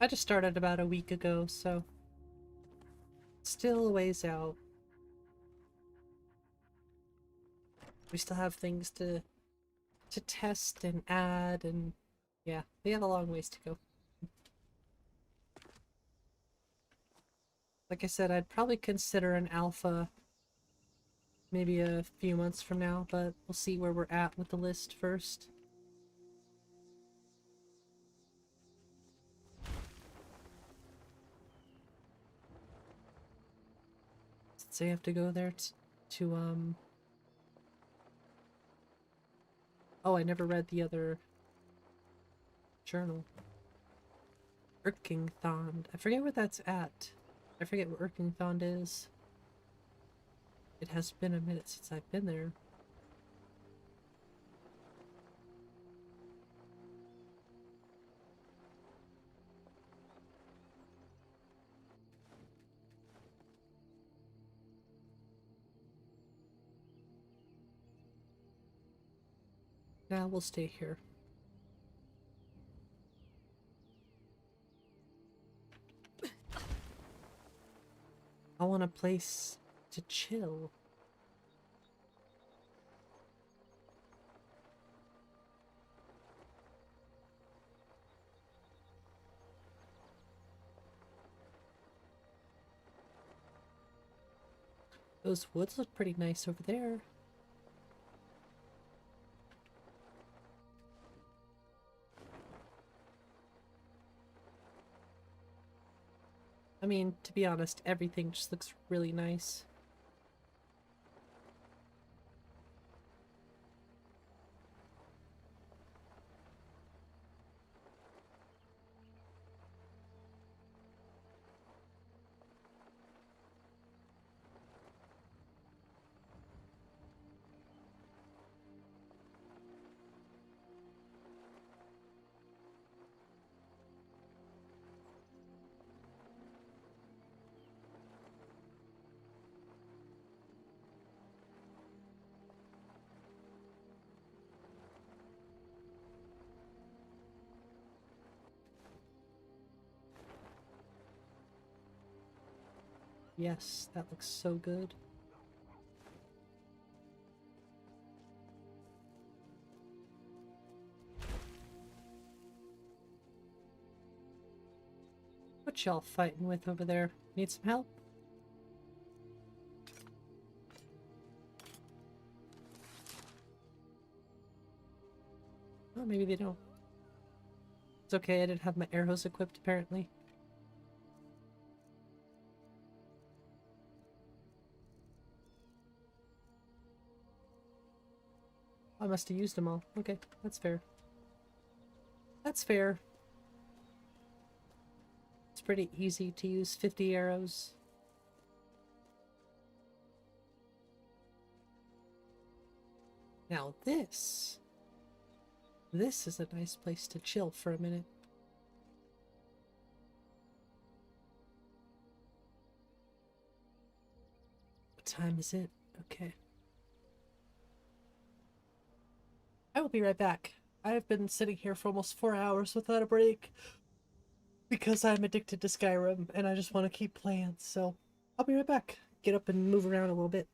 I just started about a week ago, so still a ways out. We still have things to test and add, and yeah, we have a long ways to go. Like I said, I'd probably consider an alpha maybe a few months from now, but we'll see where we're at with the list first. So you have to go there to oh, I never read the other journal. Erkingthond. I forget where that's at. I forget what Erkingthond is. It has been a minute since I've been there. Now we'll stay here. I want a place to chill. Those woods look pretty nice over there. I mean, to be honest, everything just looks really nice. Yes, that looks so good. What y'all fighting with over there? Need some help? Oh, maybe they don't. It's okay, I didn't have my arrows equipped apparently. I must have used them all. Okay, that's fair. That's fair. It's pretty easy to use 50 arrows. Now this is a nice place to chill for a minute. What time is it? Okay. I will be right back. I have been sitting here for almost 4 hours without a break because I'm addicted to Skyrim and I just want to keep playing, so I'll be right back. Get up and move around a little bit.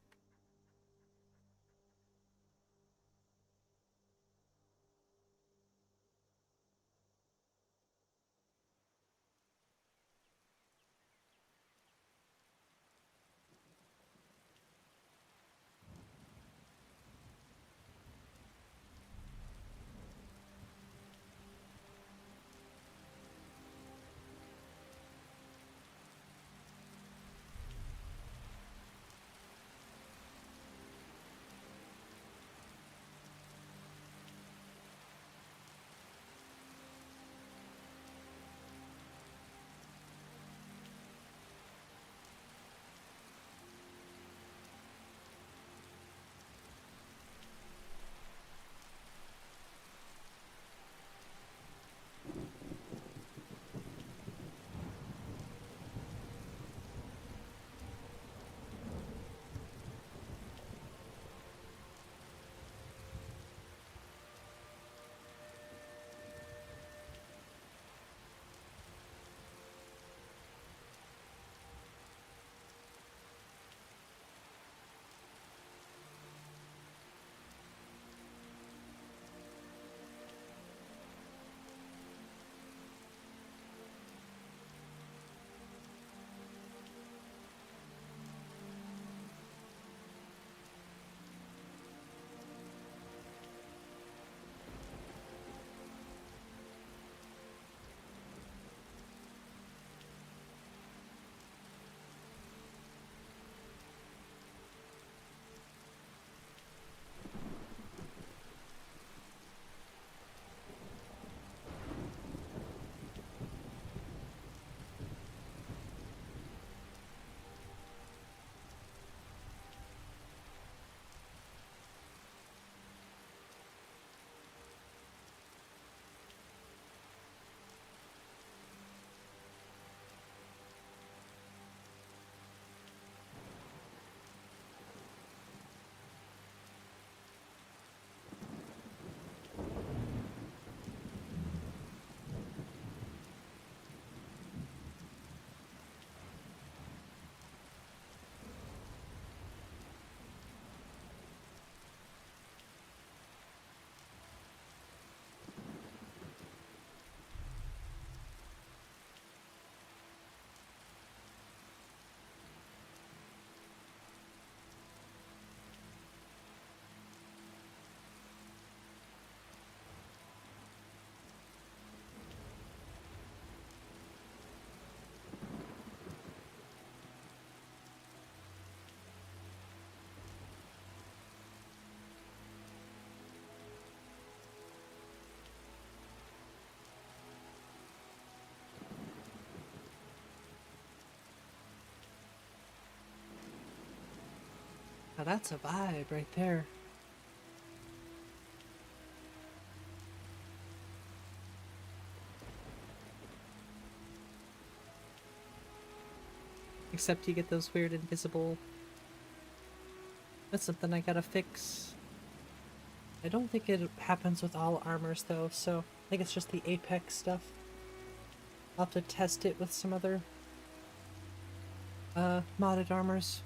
Now that's a vibe right there. Except you get those weird invisible... That's something I gotta fix. I don't think it happens with all armors though, so I think it's just the Apex stuff. I'll have to test it with some other modded armors.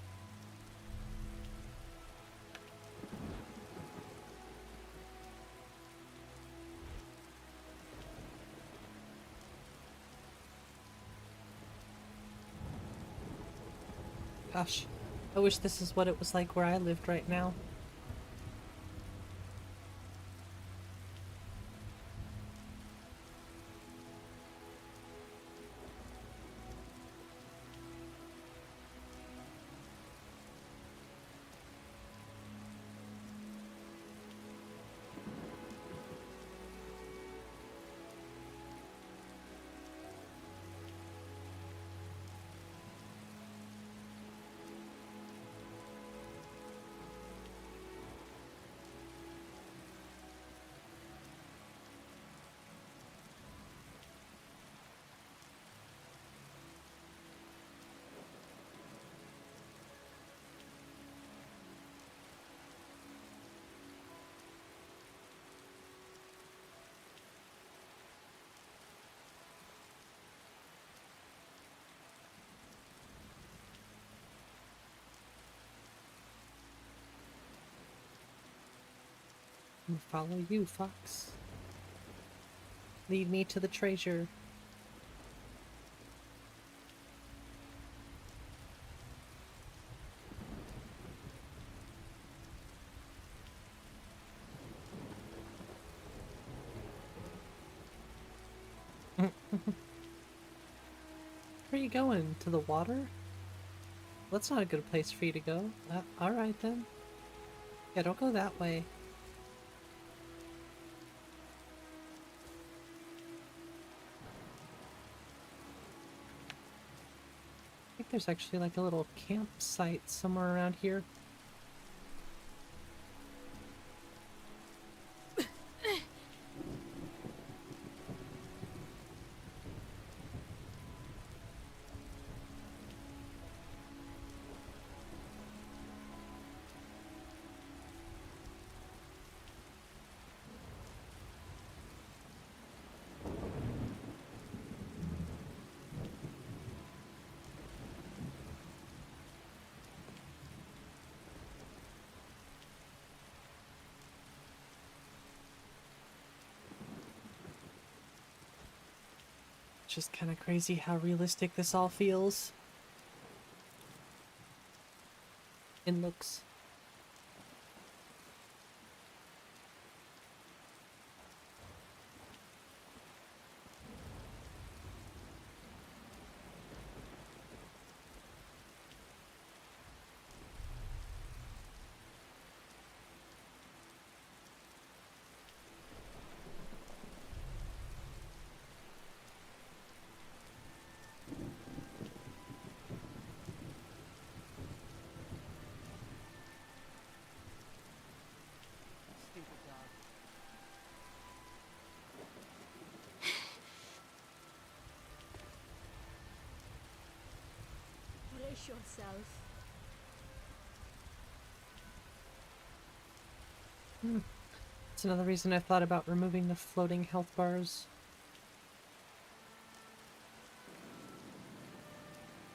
Gosh, I wish this is what it was like where I lived right now. I'll follow you, Fox. Lead me to the treasure. Where are you going? To the water? Well, that's not a good place for you to go. Alright then. Yeah, don't go that way. I think there's actually like a little campsite somewhere around here. Just kind of crazy how realistic this all feels. And looks. Brace yourself. That's another reason I thought about removing the floating health bars.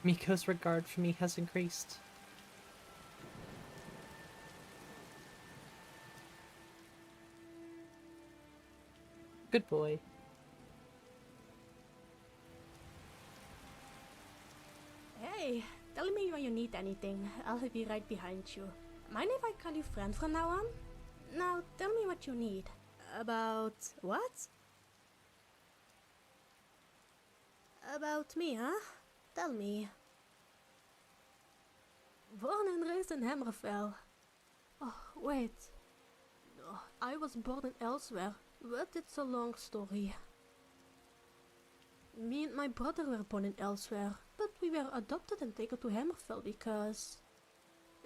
Miko's regard for me has increased. Good boy. Hey, tell me when you need anything. I'll be right behind you. Mind if I call you friend from now on? Now, tell me what you need. About what? About me, huh? Tell me. Born and raised in Hammerfell. Oh, wait. No, I was born elsewhere, but it's a long story. Me and my brother were born in elsewhere, but we were adopted and taken to Hammerfell because...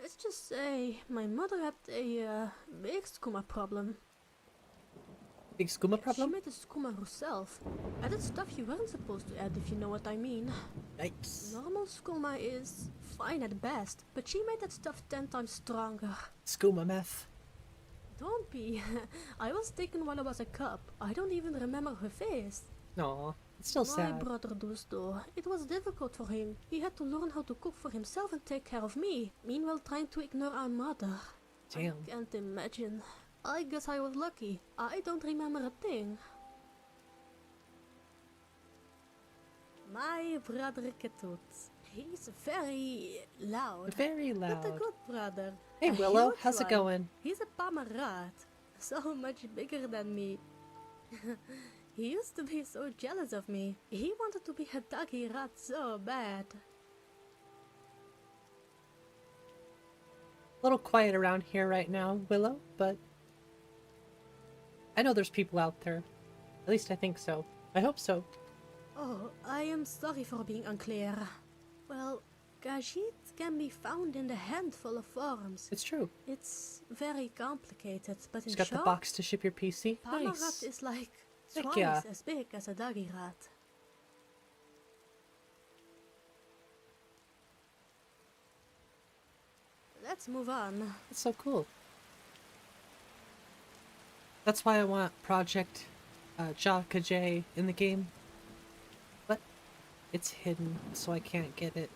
Let's just say, my mother had a big skooma problem. Big skooma problem? She made the skooma herself. Added stuff you weren't supposed to add, if you know what I mean. Yikes. Normal skooma is fine at best, but she made that stuff 10 times stronger. Skooma meth. Don't be. I was taken while I was a cub. I don't even remember her face. Aw. It's still My sad. brother does though. It was difficult for him. He had to learn how to cook for himself and take care of me. Meanwhile trying to ignore our mother. Damn. I can't imagine. I guess I was lucky. I don't remember a thing. My brother Ketut. He's very loud. Very loud. But a good brother. Hey A Willow, huge how's it one. going? He's a Pamarat. So much bigger than me. He used to be so jealous of me. He wanted to be a doggy rat so bad. A little quiet around here right now, Willow, but I know there's people out there. At least I think so. I hope so. Oh, I am sorry for being unclear. Well, Khajiit can be found in a handful of forms. It's true. It's very complicated, but in Just got short, the box to ship your PC. Pamarat Nice. is like Heck twice yeah. as big as a doggy rat. Let's move on. That's so cool. That's why I want Project Jaka J in the game. But it's hidden, so I can't get it.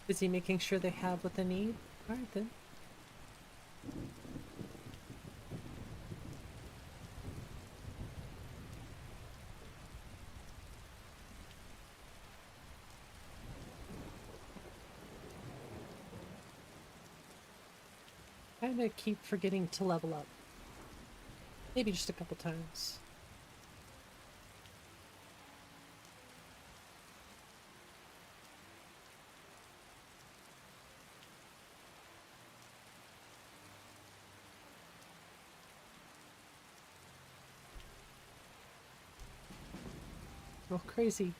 Busy making sure they have what they need. Alright then. Kinda keep forgetting to level up. Maybe just a couple times. Oh, crazy.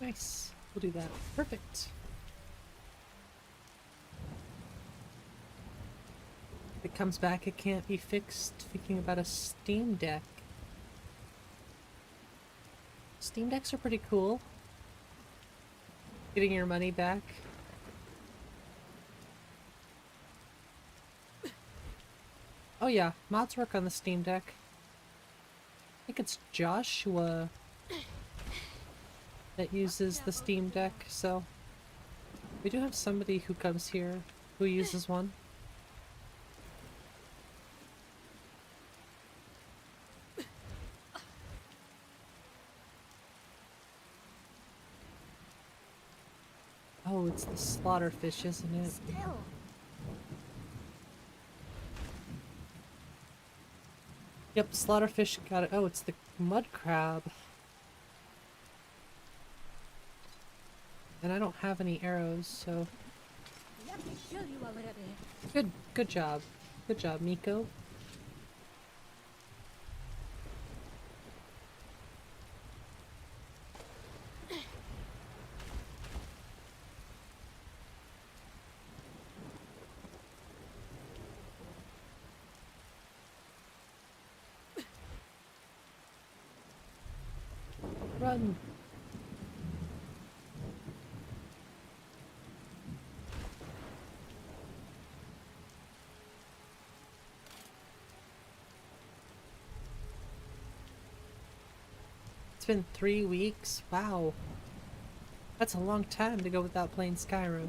Nice. We'll do that. Perfect. If it comes back, it can't be fixed. Thinking about a Steam Deck. Steam Decks are pretty cool. Getting your money back. Oh yeah, mods work on the Steam Deck. I think it's Joshua that uses the Steam Deck, so we do have somebody who comes here who uses one. Oh, it's the slaughterfish, isn't it? Still. Yep, slaughterfish got it. Oh, it's the mud crab. And I don't have any arrows, so Let me kill you already. good job. Good job, Miko. Run. It's been 3 weeks? Wow. That's a long time to go without playing Skyrim.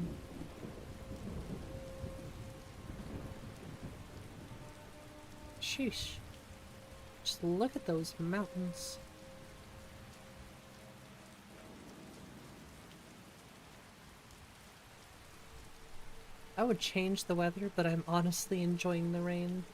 Sheesh. Just look at those mountains. I would change the weather, but I'm honestly enjoying the rain.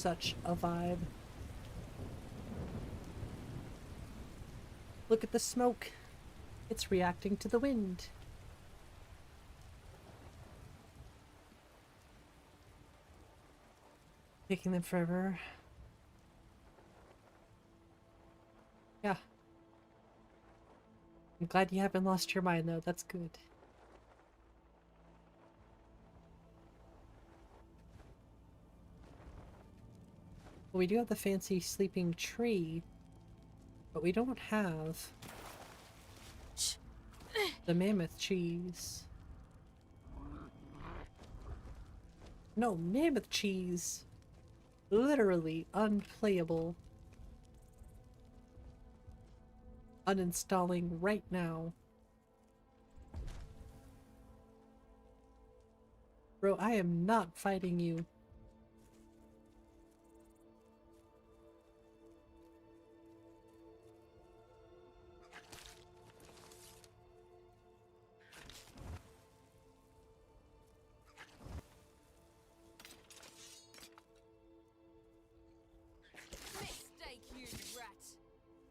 such a vibe. Look at the smoke. It's reacting to the wind. Taking them forever. Yeah. I'm glad you haven't lost your mind though, that's good. Well, we do have the fancy sleeping tree, but we don't have the mammoth cheese. No, mammoth cheese! Literally unplayable. Uninstalling right now. Bro, I am not fighting you.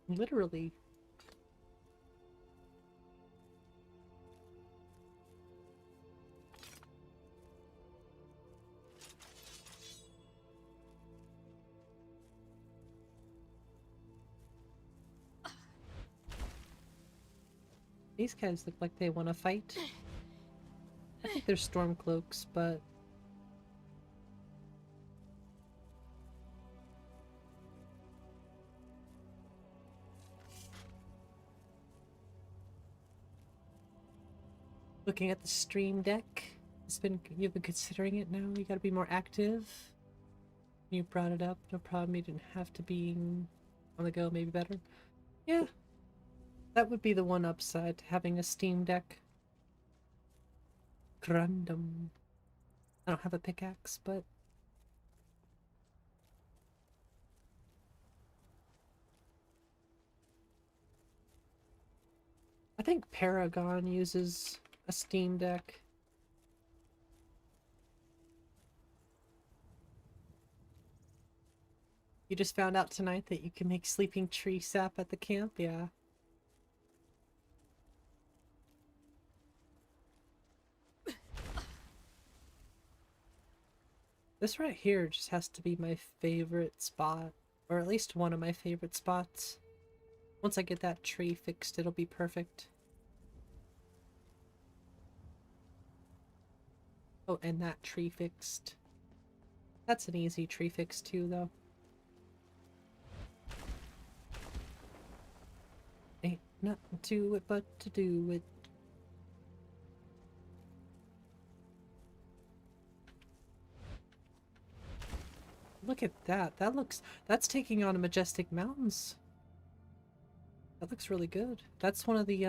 Literally. These guys look like they want to fight. I think they're stormcloaks, but looking at the stream deck, you've been considering it now. You gotta be more active. You brought it up, no problem. You didn't have to be on the go, maybe better. Yeah, that would be the one upside to having a Steam Deck. Grandum. I don't have a pickaxe, but I think Paragon uses a Steam Deck. You just found out tonight that you can make sleeping tree sap at the camp? Yeah. This right here just has to be my favorite spot, or at least one of my favorite spots. Once I get that tree fixed, it'll be perfect. Oh, and that tree fixed. That's an easy tree fix too, though. Ain't nothing to it but to do it. Look at that. That's taking on a Majestic Mountains. That looks really good. That's one of the,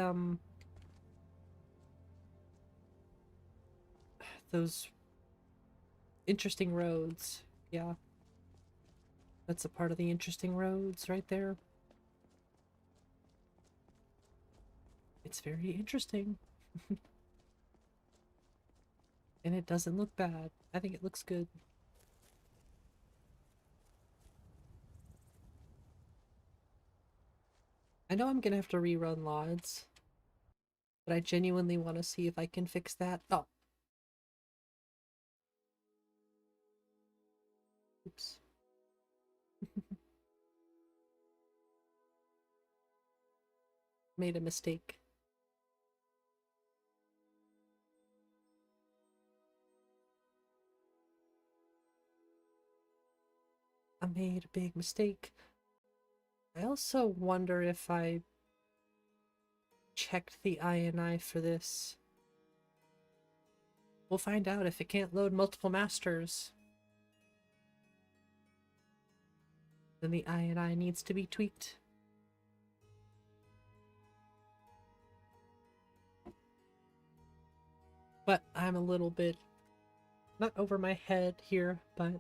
those interesting roads. Yeah. That's a part of the interesting roads right there. It's very interesting. And it doesn't look bad. I think it looks good. I know I'm gonna have to rerun LODs, but I genuinely want to see if I can fix that. Oh. Oops. Made a mistake. I made a big mistake. I also wonder if I checked the INI for this. We'll find out if it can't load multiple masters. Then the INI needs to be tweaked. But I'm a little bit not over my head here, but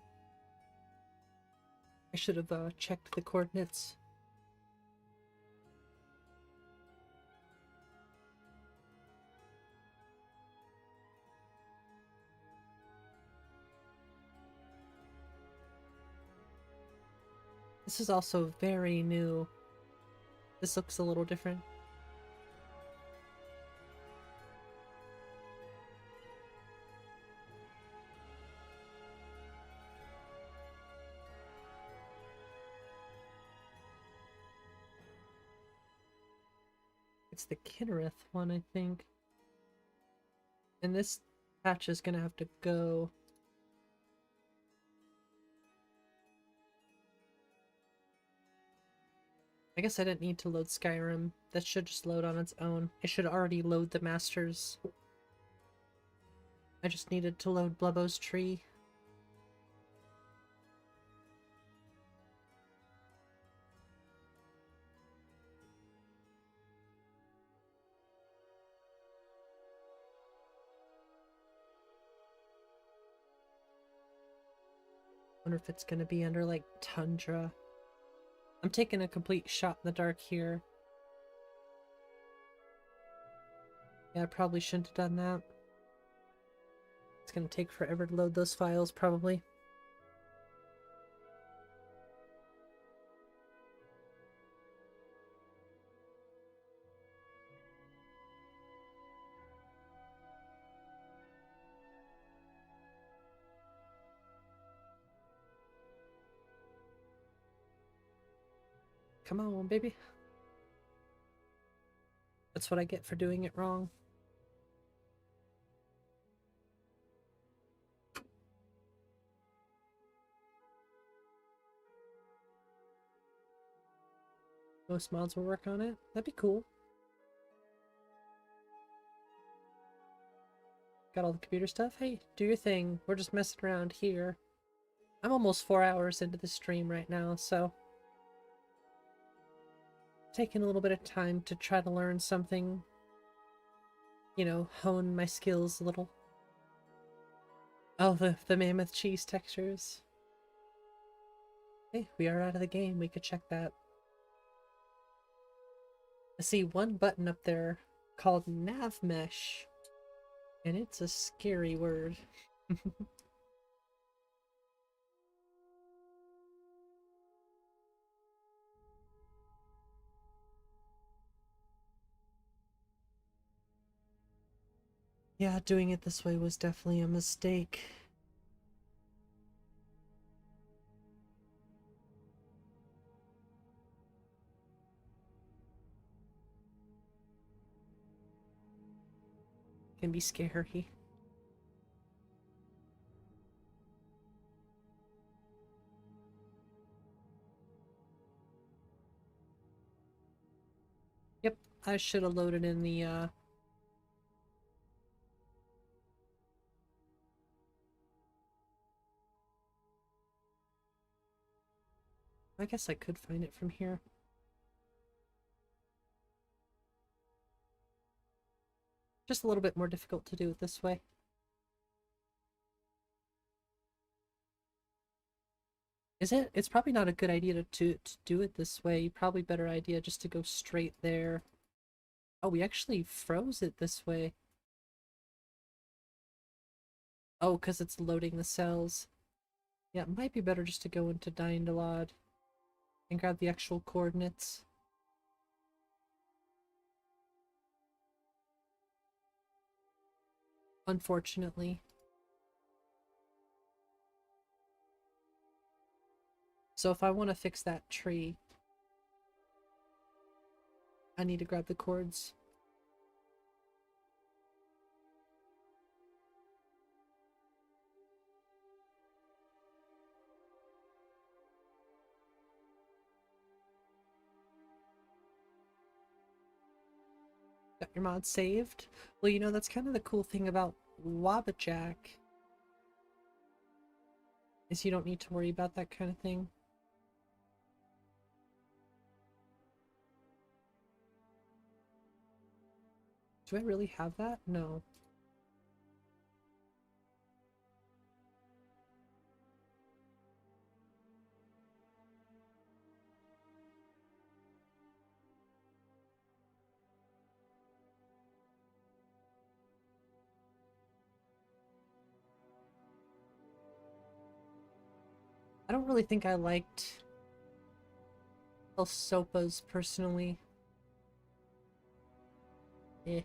I should have checked the coordinates. This is also very new. This looks a little different. It's the Kinnereth one, I think. And this patch is gonna have to go. I guess I didn't need to load Skyrim. That should just load on its own. It should already load the masters. I just needed to load Blubbo's tree. Wonder if it's gonna be under like tundra. I'm taking a complete shot in the dark here. Yeah, I probably shouldn't have done that. It's gonna take forever to load those files, probably. Come on, baby. That's what I get for doing it wrong. Most mods will work on it. That'd be cool. Got all the computer stuff? Hey, do your thing. We're just messing around here. I'm almost 4 hours into the stream right now, so... taking a little bit of time to try to learn something. You know, hone my skills a little. Oh, the mammoth cheese textures. Hey, we are out of the game. We could check that. I see one button up there called nav mesh. And it's a scary word. Yeah, doing it this way was definitely a mistake. Can be scary. Yep, I should have loaded in the I guess I could find it from here. Just a little bit more difficult to do it this way. Is it? It's probably not a good idea to do it this way. Probably better idea just to go straight there. Oh, we actually froze it this way. Oh, because it's loading the cells. Yeah, it might be better just to go into Dyndalad and grab the actual coordinates. Unfortunately. So if I want to fix that tree, I need to grab the cords. Got your mod saved? Well, you know, that's kind of the cool thing about WabbaJack, is you don't need to worry about that kind of thing. Do I really have that? No. I don't really think I liked El Sopas, personally. Eh.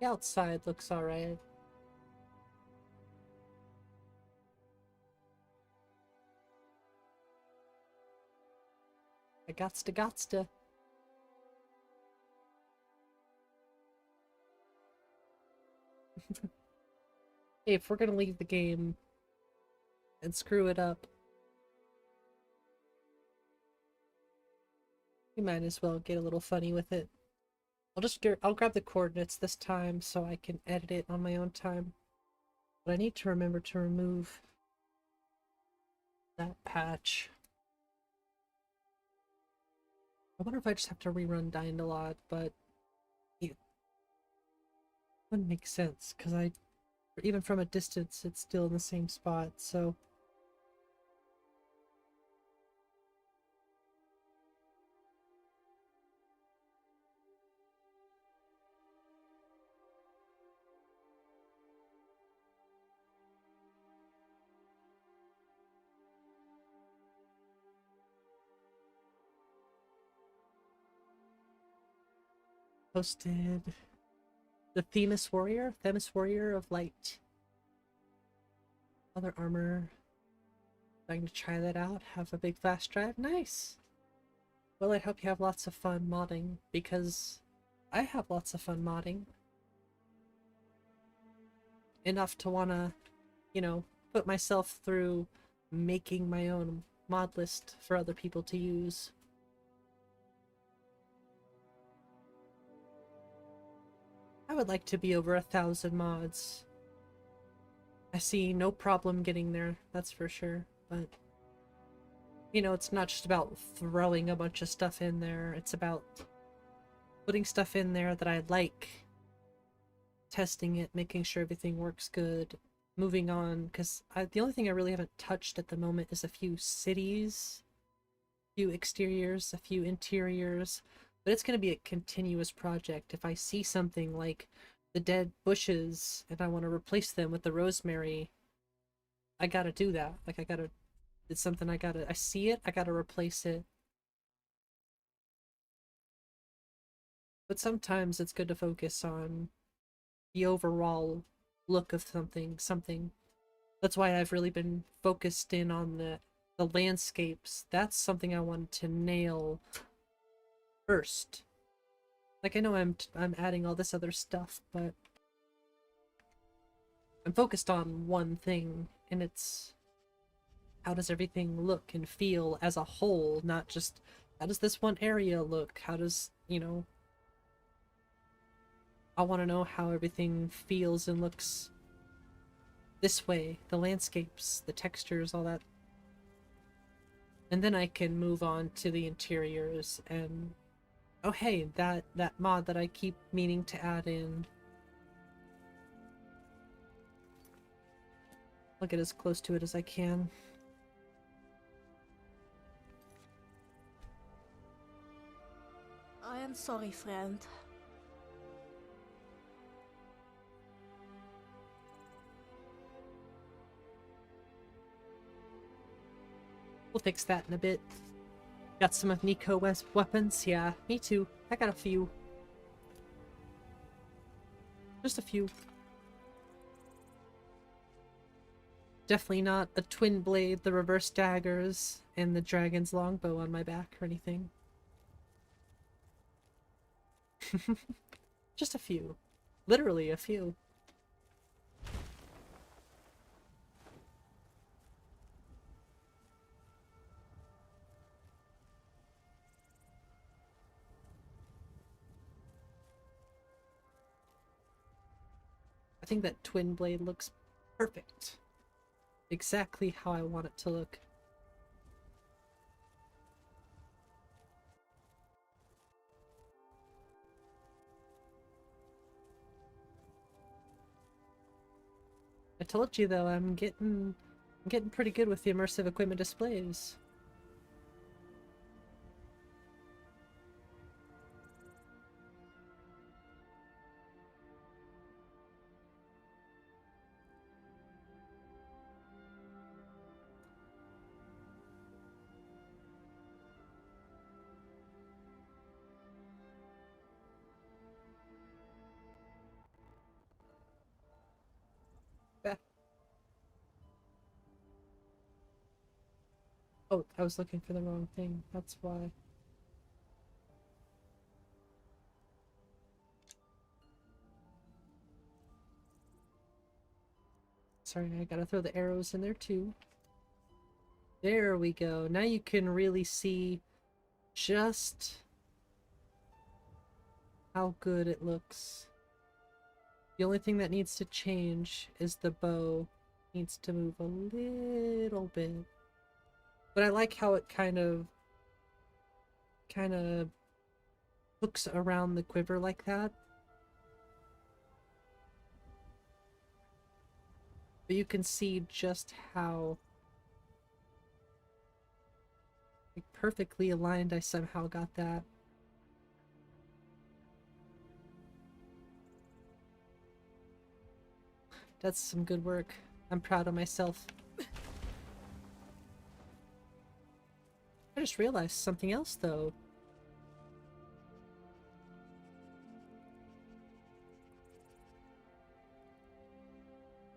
The outside looks alright. I gotsta. Hey, if we're gonna leave the game and screw it up, we might as well get a little funny with it. I'll grab the coordinates this time so I can edit it on my own time. But I need to remember to remove that patch. I wonder if I just have to rerun Dying a lot, but it wouldn't make sense because even from a distance, it's still in the same spot, so. Posted the Themis Warrior of Light. Other armor. I'm going to try that out. Have a big flash drive. Nice! Well, I hope you have lots of fun modding, because I have lots of fun modding. Enough to wanna, you know, put myself through making my own mod list for other people to use. I would like to be over 1,000 mods. I see no problem getting there, that's for sure, but you know, it's not just about throwing a bunch of stuff in there, it's about putting stuff in there that I like, testing it, making sure everything works good, moving on, because the only thing I really haven't touched at the moment is a few cities, a few exteriors, a few interiors, but it's going to be a continuous project. If I see something like the dead bushes and I want to replace them with the rosemary, I gotta do that. Like, it's something I see it, I gotta replace it. But sometimes it's good to focus on the overall look of something. That's why I've really been focused in on the landscapes. That's something I wanted to nail first. Like, I know I'm adding all this other stuff, but I'm focused on one thing, and it's how does everything look and feel as a whole, not just how does this one area look, how does, you know, I want to know how everything feels and looks this way, the landscapes, the textures, all that. And then I can move on to the interiors and, oh hey, that mod that I keep meaning to add in. I'll get as close to it as I can. I am sorry, friend. We'll fix that in a bit. Got some of Nico's weapons? Yeah, me too. I got a few. Just a few. Definitely not a twin blade, the reverse daggers, and the dragon's longbow on my back or anything. Just a few. Literally a few. I think that twin blade looks perfect. Exactly how I want it to look. I told you though, I'm getting pretty good with the immersive equipment displays. Oh, I was looking for the wrong thing. That's why. Sorry, I gotta throw the arrows in there too. There we go. Now you can really see just how good it looks. The only thing that needs to change is the bow needs to move a little bit. But I like how it kind of hooks around the quiver like that. But you can see just how like, perfectly aligned I somehow got that. That's some good work. I'm proud of myself. I just realized something else though.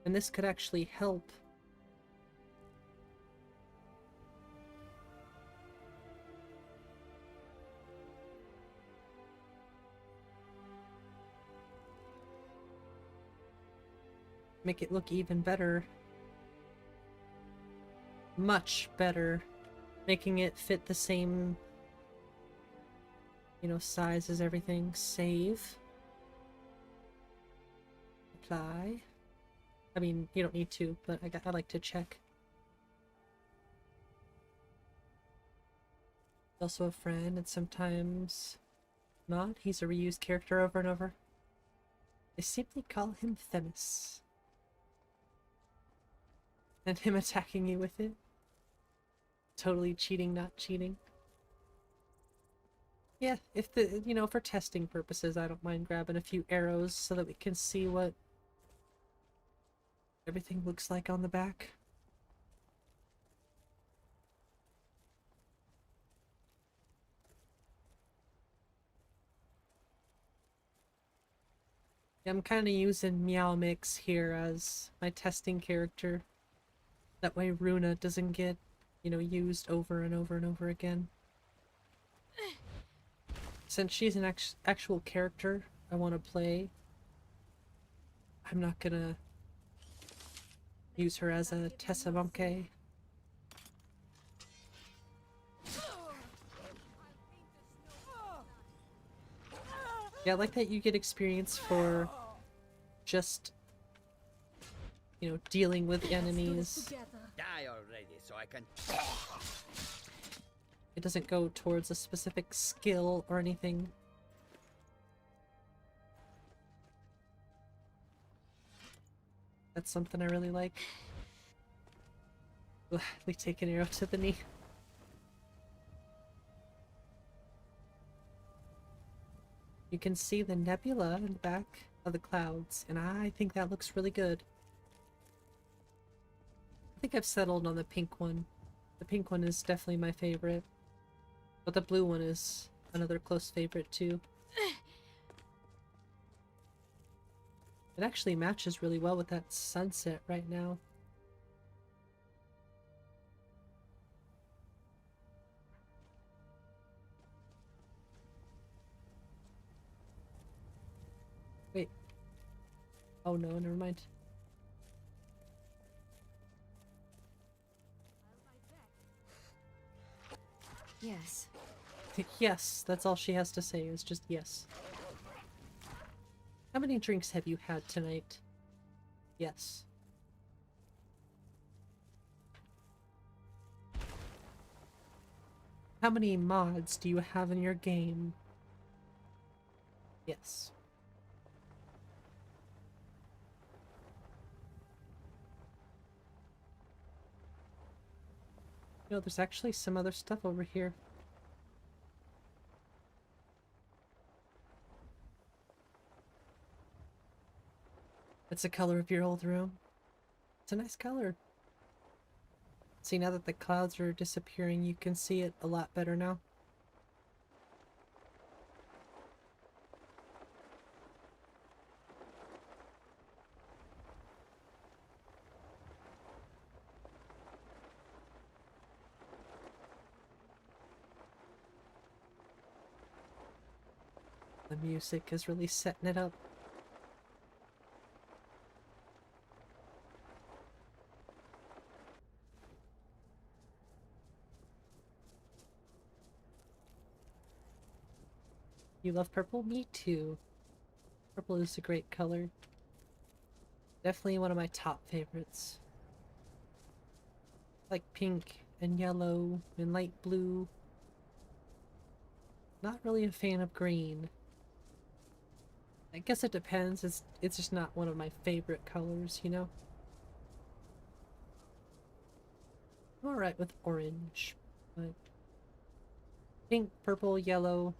And this could actually help. Make it look even better. Much better. Making it fit the same, you know, size as everything. Save. Apply. I mean, you don't need to, but I like to check. Also a friend, and sometimes not. He's a reused character over and over. I simply call him Themis. And him attacking you with it. Totally cheating, not cheating. Yeah, if the, you know, for testing purposes, I don't mind grabbing a few arrows so that we can see what everything looks like on the back. Yeah, I'm kind of using Meow Mix here as my testing character. That way Runa doesn't get, you know, used over and over and over again. Since she's an actual character I want to play, I'm not gonna use her as a Tessa Monkey. Yeah, I like that you get experience for just, you know, dealing with enemies. Die already so I can... It doesn't go towards a specific skill or anything. That's something I really like. Gladly take an arrow to the knee. You can see the nebula in the back of the clouds, and I think that looks really good. I think I've settled on the pink one. The pink one is definitely my favorite. But the blue one is another close favorite too. It actually matches really well with that sunset right now. Wait. Oh no, never mind. Yes. Yes, that's all she has to say is just yes. How many drinks have you had tonight? Yes. How many mods do you have in your game? Yes. You know, there's actually some other stuff over here. It's the color of your old room. It's a nice color. See, now that the clouds are disappearing, you can see it a lot better now. The music is really setting it up. You love purple? Me too. Purple is a great color. Definitely one of my top favorites. Like pink and yellow and light blue. Not really a fan of green. I guess it depends. It's just not one of my favorite colors, you know? I'm alright with orange, but pink, purple, yellow,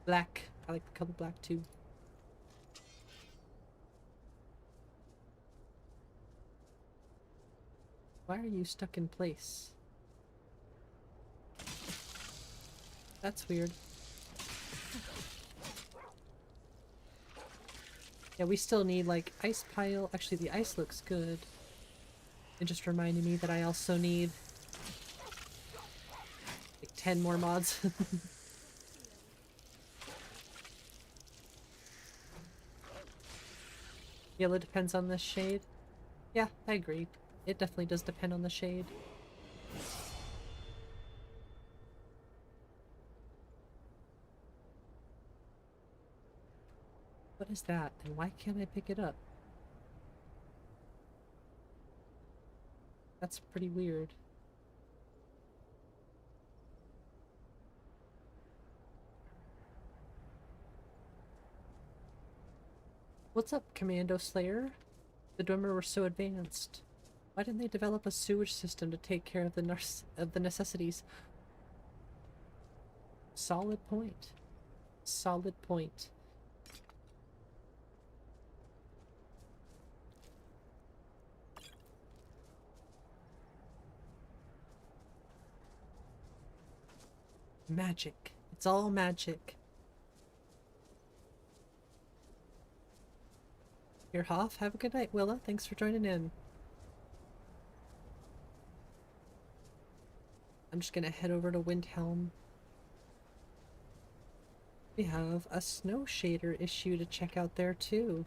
black. I like the color black too. Why are you stuck in place? That's weird. Yeah, we still need like ice pile. Actually, the ice looks good. It just reminded me that I also need like 10 more mods. Yellow depends on the shade. Yeah, I agree. It definitely does depend on the shade. What is that? And why can't I pick it up? That's pretty weird. What's up, Commando Slayer? The Dwemer were so advanced. Why didn't they develop a sewage system to take care of the necessities? Solid point. Solid point. Magic. It's all magic. Here, Hoff. Have a good night, Willa. Thanks for joining in. I'm just gonna head over to Windhelm. We have a snow shader issue to check out there too.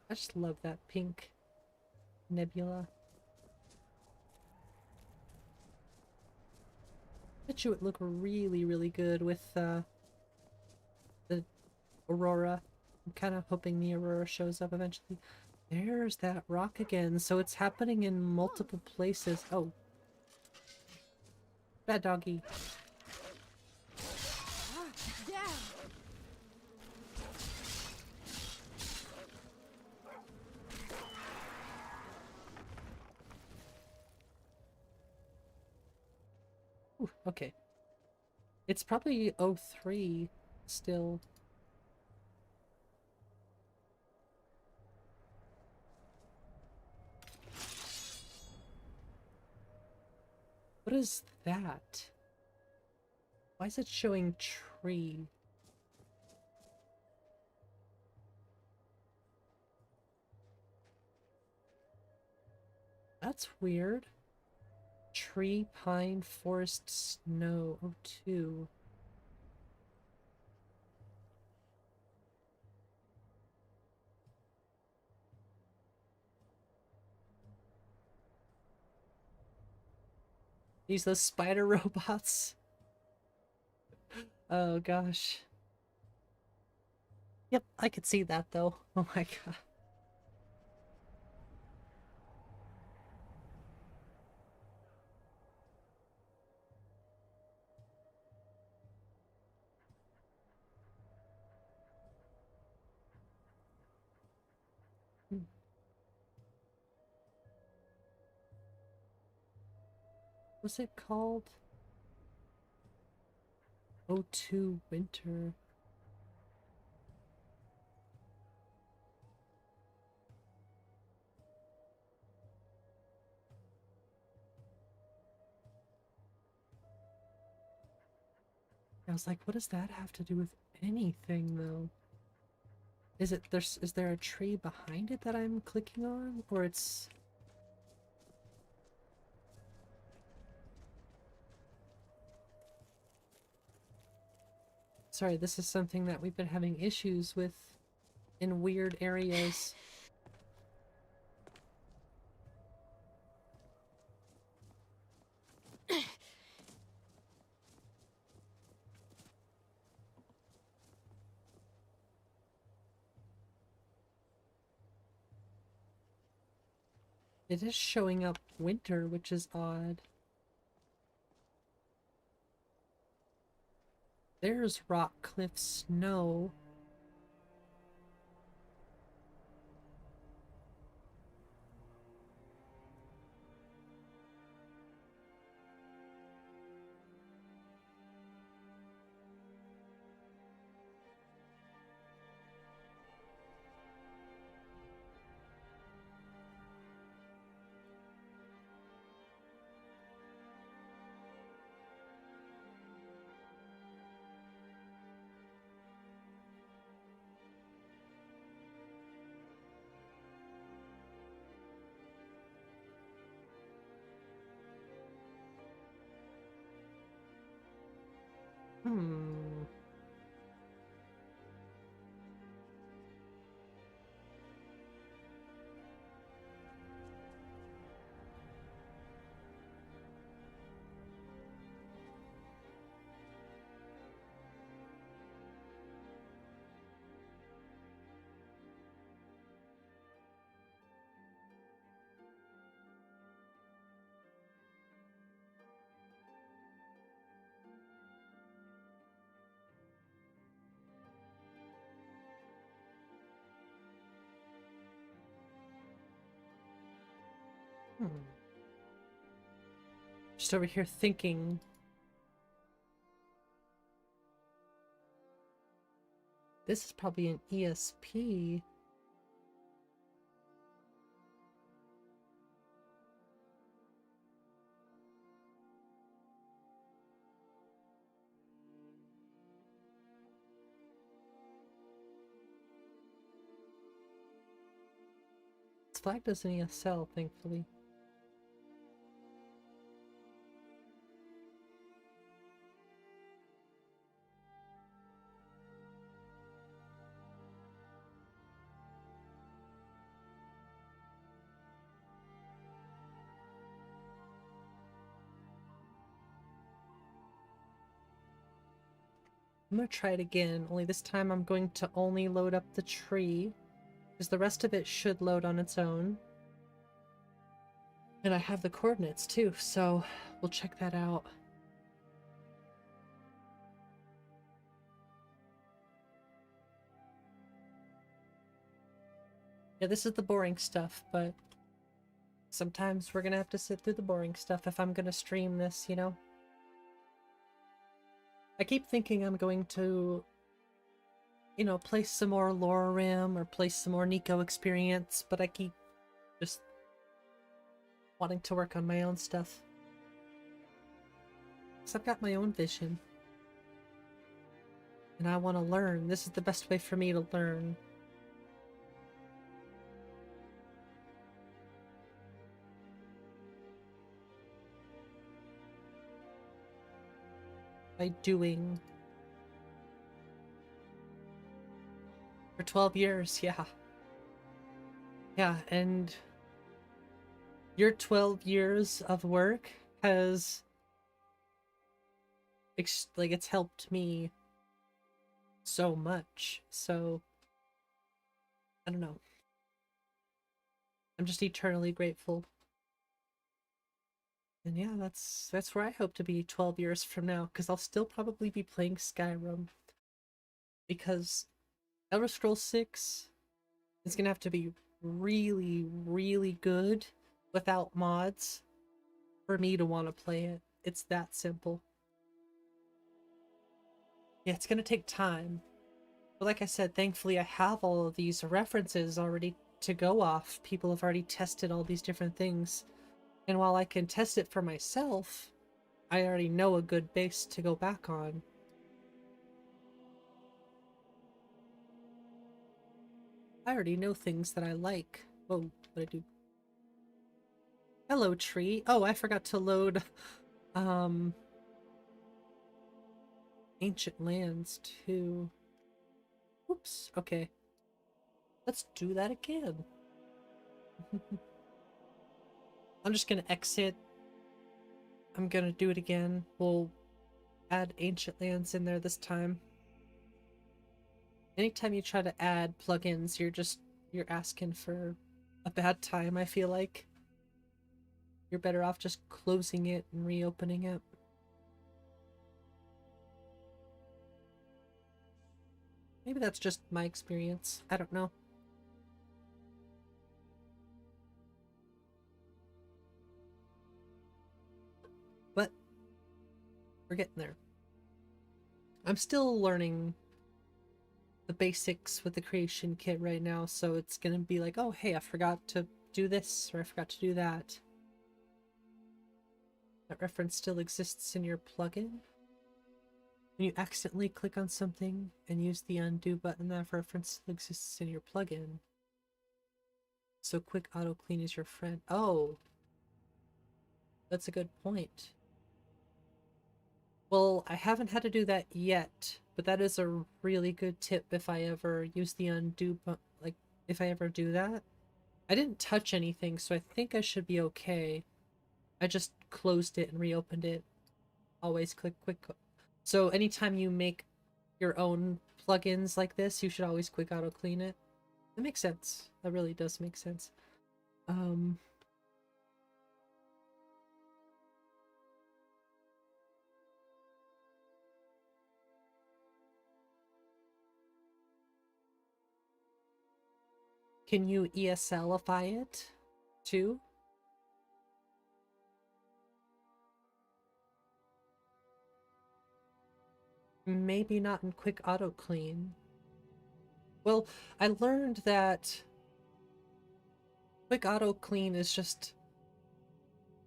I just love that pink nebula. Bet you it look really, really good with the Aurora. I'm kind of hoping the Aurora shows up eventually. There's that rock again. So it's happening in multiple places. Oh. Bad doggy. Ooh, okay. It's probably 03 still. What is that? Why is it showing tree? That's weird. Tree, pine, forest, snow. Oh, 02. Use those spider robots. Oh gosh. Yep, I could see that though. Oh my god. What's it called? 02 winter. I was like, what does that have to do with anything though? Is there a tree behind it that I'm clicking on? Or it's... Sorry, this is something that we've been having issues with in weird areas. It is showing up winter, which is odd. There's rock cliff snow. Hmm. Just over here thinking. This is probably an ESP. It's flagged as an ESL, thankfully. I'm gonna try it again, only this time I'm going to only load up the tree, because the rest of it should load on its own. And I have the coordinates too, so we'll check that out. Yeah, this is the boring stuff, but sometimes we're gonna have to sit through the boring stuff if I'm gonna stream this, you know? I keep thinking I'm going to, you know, play some more Lorerim or play some more Nico Experience, but I keep just wanting to work on my own stuff. Because I've got my own vision. And I want to learn. This is the best way for me to learn. By doing. For 12 years, yeah. Yeah, and your 12 years of work has it's helped me so much. So I don't know. I'm just eternally grateful. And yeah, that's where I hope to be 12 years from now, because I'll still probably be playing Skyrim. Because Elder Scrolls 6 is gonna have to be really, really good without mods for me to want to play it. It's that simple. Yeah, it's gonna take time. But like I said, thankfully I have all of these references already to go off. People have already tested all these different things. And while I can test it for myself, I already know a good base to go back on. I already know things that I like. Whoa, what'd I do? Hello, tree. Oh, I forgot to load, Ancient lands too. Oops, okay. Let's do that again. I'm just gonna exit. I'm gonna do it again. We'll add ancient lands in there this time. Anytime you try to add plugins, you're asking for a bad time, I feel like. You're better off just closing it and reopening it. Maybe that's just my experience. I don't know. But we're getting there. I'm still learning the basics with the creation kit right now, so it's gonna be like, oh hey, I forgot to do this, or I forgot to do that. That reference still exists in your plugin. When you accidentally click on something and use the undo button, that reference still exists in your plugin. So quick auto clean is your friend. Oh, that's a good point. Well, I haven't had to do that yet, but that is a really good tip if I ever use the undo button, like if I ever do that. I didn't touch anything, so I think I should be okay. I just closed it and reopened it. Always click quick. So anytime you make your own plugins like this, you should always quick auto clean it. That makes sense. That really does make sense. Can you ESLify it too? Maybe not in quick auto clean. Well, I learned that quick auto clean is just...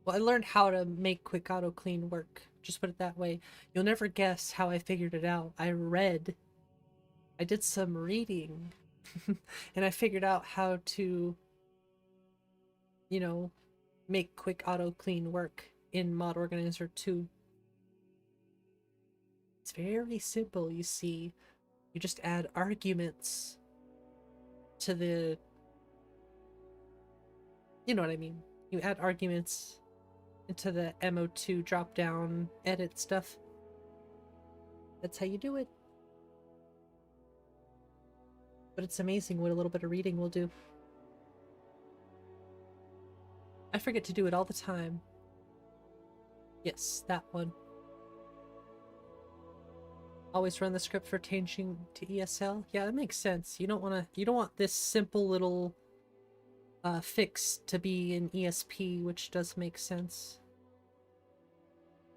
Well, I learned how to make quick auto clean work. Just put it that way. You'll never guess how I figured it out. I did some reading and I figured out how to, you know, make quick auto clean work in Mod Organizer 2. It's very simple, you see. You just add arguments to the... You know what I mean. You add arguments into the MO2 drop-down edit stuff. That's how you do it. But it's amazing what a little bit of reading will do. I forget to do it all the time. Yes, that one. Always run the script for changing to ESL. Yeah, that makes sense. You don't want this simple little fix to be in ESP, which does make sense.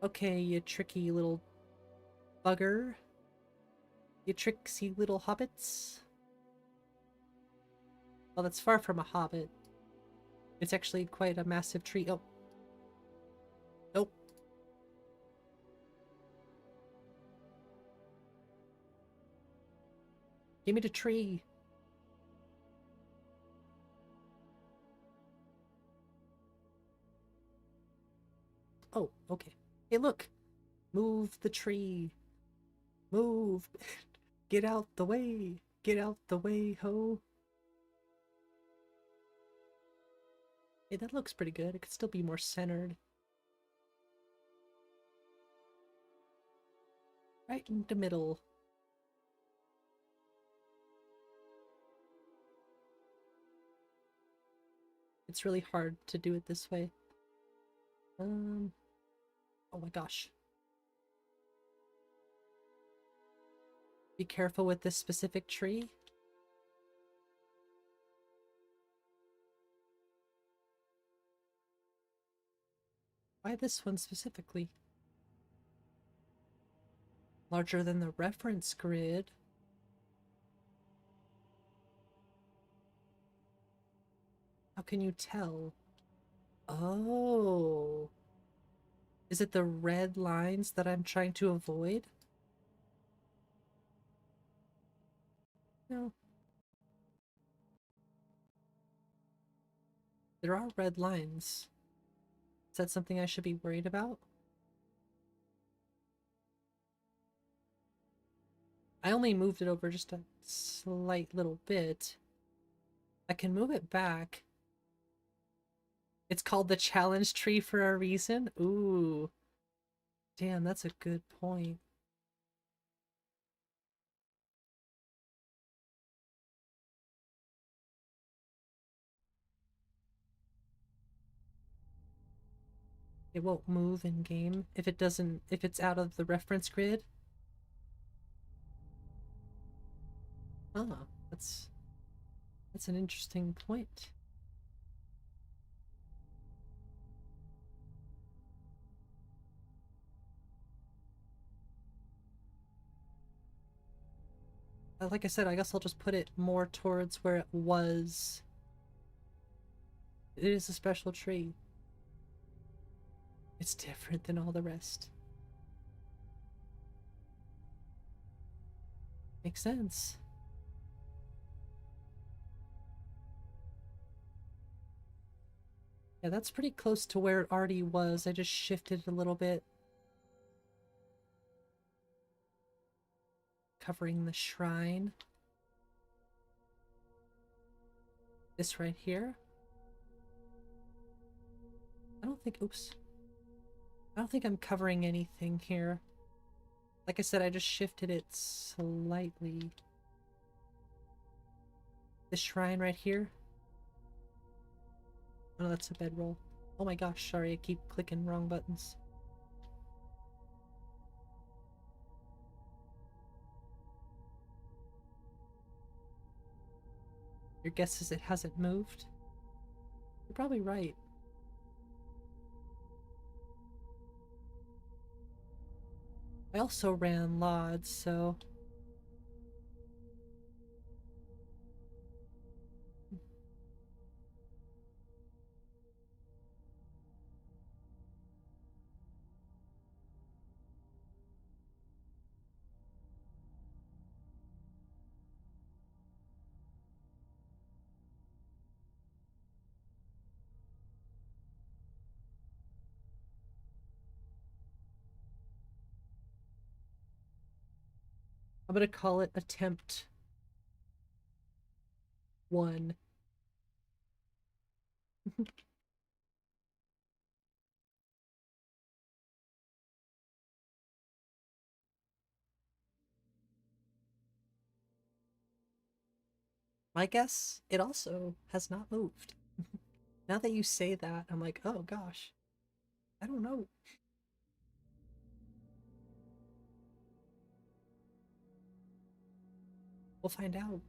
Okay, you tricky little bugger. You tricksy little hobbits. Well, that's far from a hobbit. It's actually quite a massive tree. Oh. Nope. Give me the tree. Oh, okay. Hey, look. Move the tree. Move. Get out the way. Get out the way, ho. Hey, that looks pretty good. It could still be more centered. Right in the middle. It's really hard to do it this way. Oh my gosh. Be careful with this specific tree. Why this one specifically? Larger than the reference grid. How can you tell? Oh. Is it the red lines that I'm trying to avoid? No. There are red lines. Is that something I should be worried about? I only moved it over just a slight little bit. I can move it back. It's called the challenge tree for a reason? Ooh. Damn, that's a good point. It won't move in game if it's out of the reference grid. Ah, that's an interesting point. Like I said, I guess I'll just put it more towards where it was. It is a special tree. It's different than all the rest. Makes sense. Yeah, that's pretty close to where it already was. I just shifted it a little bit. Covering the shrine. This right here. Oops. I don't think I'm covering anything here. Like I said, I just shifted it slightly. This shrine right here. Oh, no, that's a bedroll. Oh my gosh, sorry, I keep clicking wrong buttons. Your guess is it hasn't moved? You're probably right. I also ran LODs, so... I'm gonna call it attempt 1. My guess, it also has not moved. Now that you say that, I'm like, oh gosh. I don't know. We'll find out.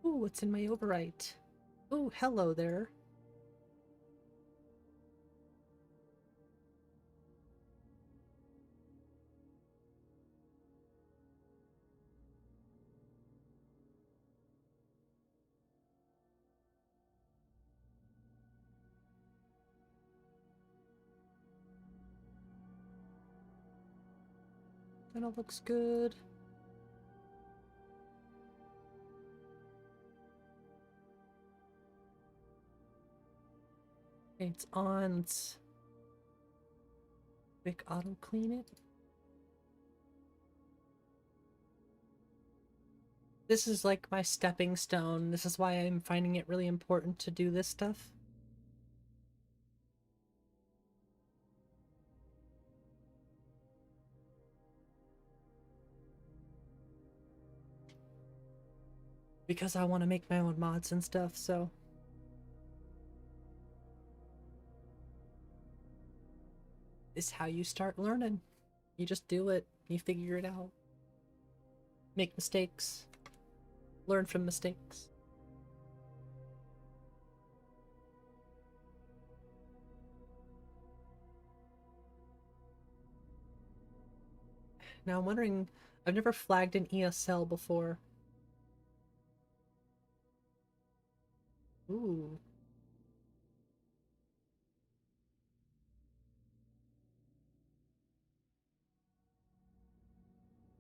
Ooh, what's in my overwrite? Ooh, hello there. That all looks good. Okay, it's on. Let's quick auto clean it. This is like my stepping stone. This is why I'm finding it really important to do this stuff. Because I want to make my own mods and stuff, so... This is how you start learning. You just do it. You figure it out. Make mistakes. Learn from mistakes. Now I'm wondering, I've never flagged an ESL before. Ooh.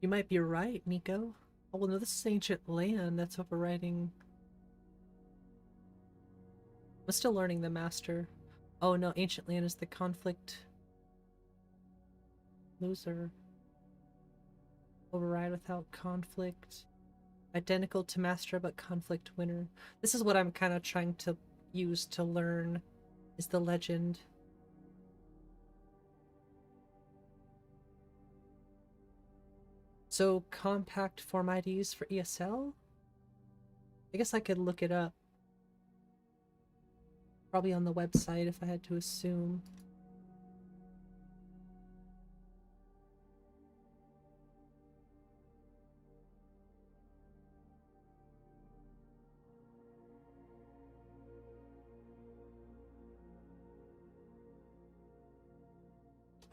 You might be right, Nico. Oh, well, no, this is ancient land that's overriding I'm still learning the master. Oh no, Ancient Land is the conflict loser. Override without conflict. Identical to master but conflict winner. This is what I'm kind of trying to use to learn, is the legend. So compact form IDs for ESL? I guess I could look it up. Probably on the website if I had to assume.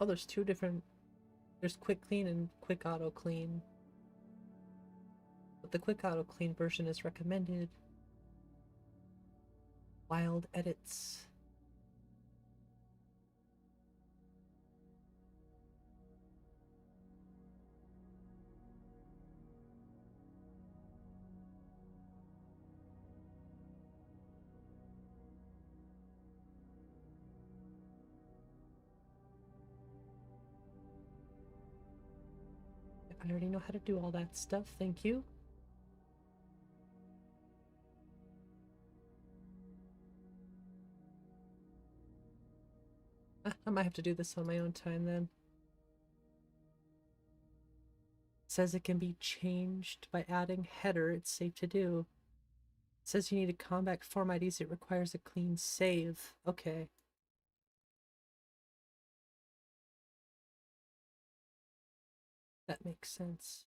Oh, there's two different... There's quick clean and quick auto clean. But the quick auto clean version is recommended. Wild edits. I already know how to do all that stuff, thank you. I might have to do this on my own time then. It says it can be changed by adding header, it's safe to do. It says you need a combat form IDs, it requires a clean save. Okay. That makes sense.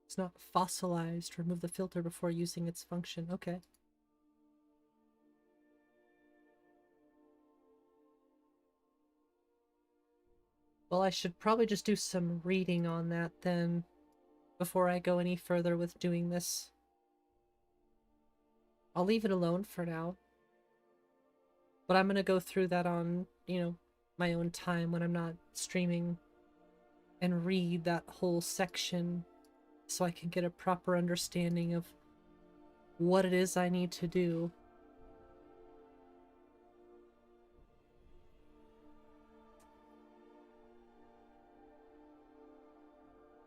It's not fossilized. Remove the filter before using its function. Okay. Well, I should probably just do some reading on that then, before I go any further with doing this. I'll leave it alone for now. But I'm gonna go through that on, you know, my own time when I'm not streaming and read that whole section so I can get a proper understanding of what it is I need to do.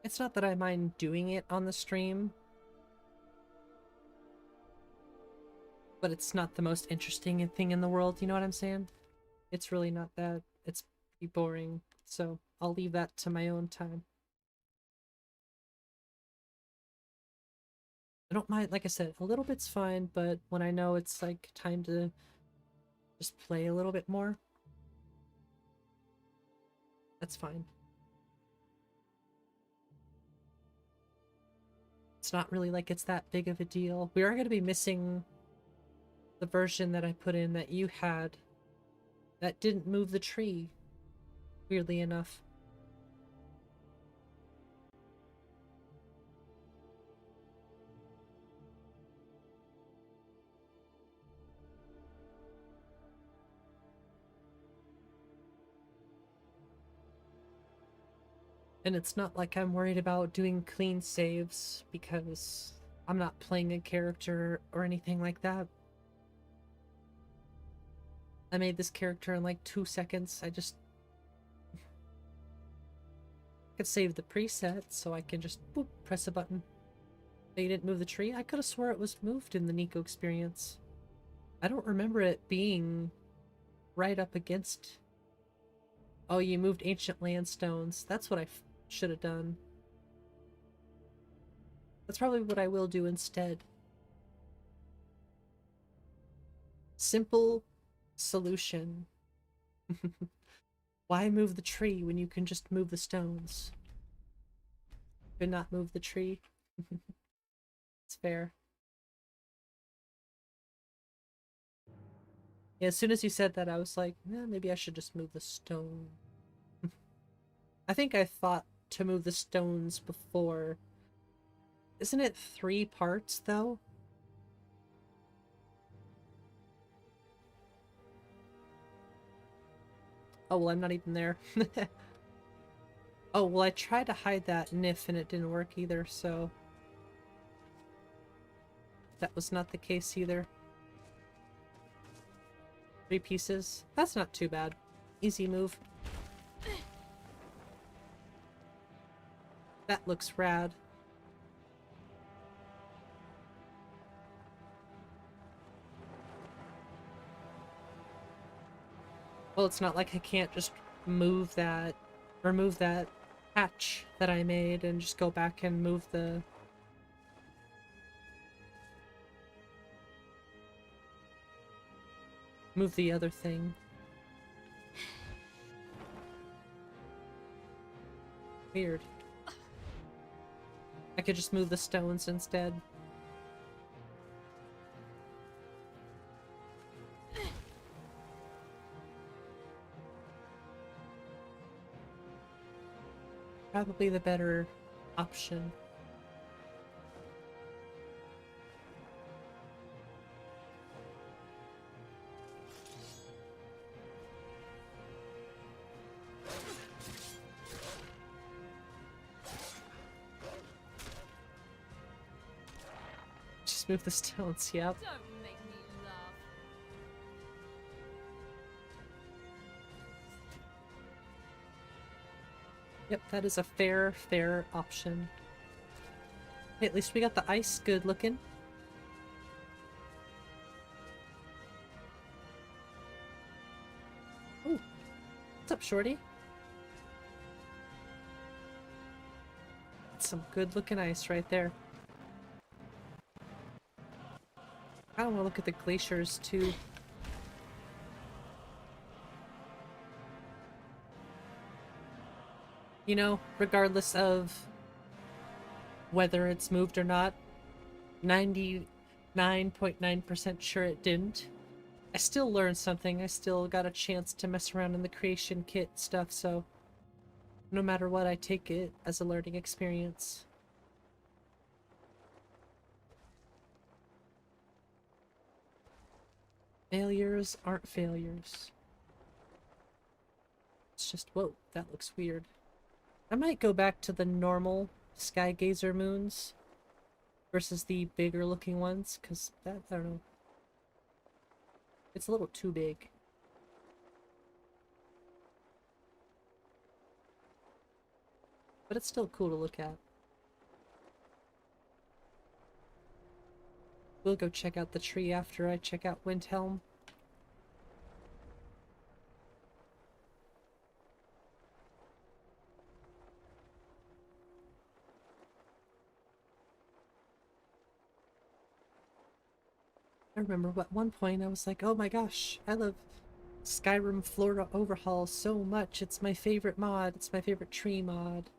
It's not that I mind doing it on the stream, but it's not the most interesting thing in the world, you know what I'm saying? It's really not that. It's pretty boring, so I'll leave that to my own time. I don't mind, like I said, a little bit's fine, but when I know it's like time to just play a little bit more, that's fine. It's not really like it's that big of a deal. We are going to be missing the version that I put in that you had that didn't move the tree, weirdly enough. And it's not like I'm worried about doing clean saves because I'm not playing a character or anything like that. I made this character in like 2 seconds. I just could save the preset so I can just boop, press a button. But you didn't move the tree? I could have swore it was moved in the Nico experience. I don't remember it being right up against... Oh, you moved Ancient Landstones. That's what I should have done. That's probably what I will do instead. Simple solution. Why move the tree when you can just move the stones? Could not move the tree. It's fair. Yeah, as soon as you said that, I was like, eh, maybe I should just move the stone. I think I thought to move the stones before. Isn't it 3 parts, though? Oh, well, I'm not even there. Oh, well, I tried to hide that NIF and it didn't work either, so... that was not the case either. 3 pieces. That's not too bad. Easy move. That looks rad. Well, it's not like I can't just remove that hatch that I made and just go back and move the... move the other thing. Weird. I could just move the stones instead. Probably the better option. Just move the stones, yep. Don't make me laugh. Yep, that is a fair option. Hey, at least we got the ice good looking. Ooh. What's up, shorty? That's some good looking ice right there. I want to look at the glaciers too. You know, regardless of whether it's moved or not, 99.9% sure it didn't. I still learned something. I still got a chance to mess around in the creation kit stuff, so no matter what, I take it as a learning experience. Failures aren't failures. It's just, whoa, that looks weird. I might go back to the normal Skygazer moons versus the bigger looking ones, because that, I don't know. It's a little too big. But it's still cool to look at. We'll go check out the tree after I check out Windhelm. I remember at one point I was like, oh my gosh, I love Skyrim Flora Overhaul so much. It's my favorite mod. It's my favorite tree mod.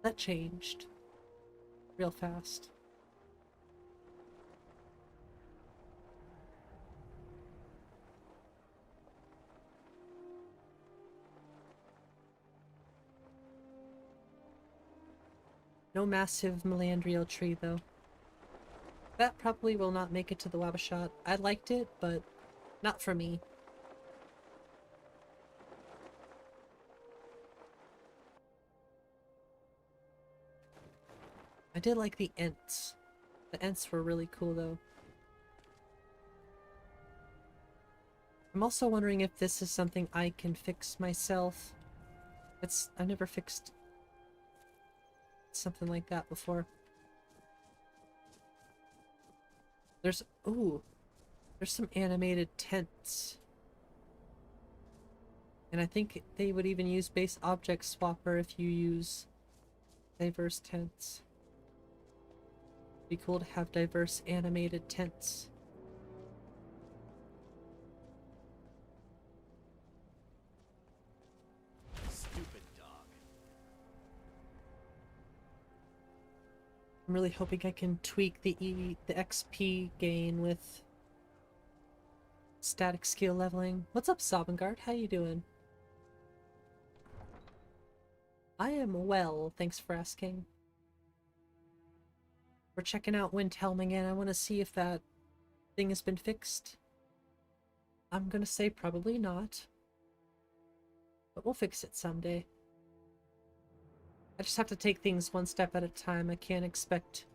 That changed real fast. No massive Melandriel tree, though. That probably will not make it to the WabbaShot. I liked it, but not for me. I did like the Ents. The Ents were really cool, though. I'm also wondering if this is something I can fix myself. I never fixed something like that before. There's some animated tents. And I think they would even use base object swapper if you use diverse tents. Be cool to have diverse animated tents. Stupid dog. I'm really hoping I can tweak the XP gain with static skill leveling. What's up, Sobengard? How you doing? I am well, thanks for asking. We're checking out Windhelm again. I want to see if that thing has been fixed. I'm gonna say probably not. But we'll fix it someday. I just have to take things one step at a time. I can't expect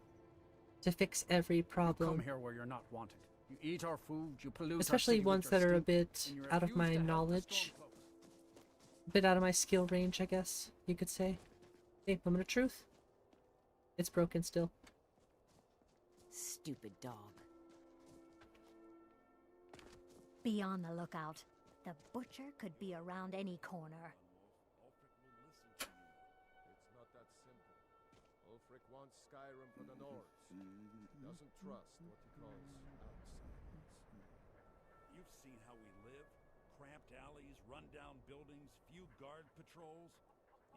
to fix every problem. Come here where you're not wanted. You eat our food, you pollute Especially our city ones with your that are a stink, bit and you out of refuse my to help the knowledge. Stormcloaks. A bit out of my skill range, I guess you could say. Hey, moment of truth. It's broken still. Stupid dog. Be on the lookout. The butcher could be around any corner. It's not that simple. Ulfric wants Skyrim for the Nords. He doesn't trust what he calls outsiders. You've seen how we live. Cramped alleys, run-down buildings, few guard patrols.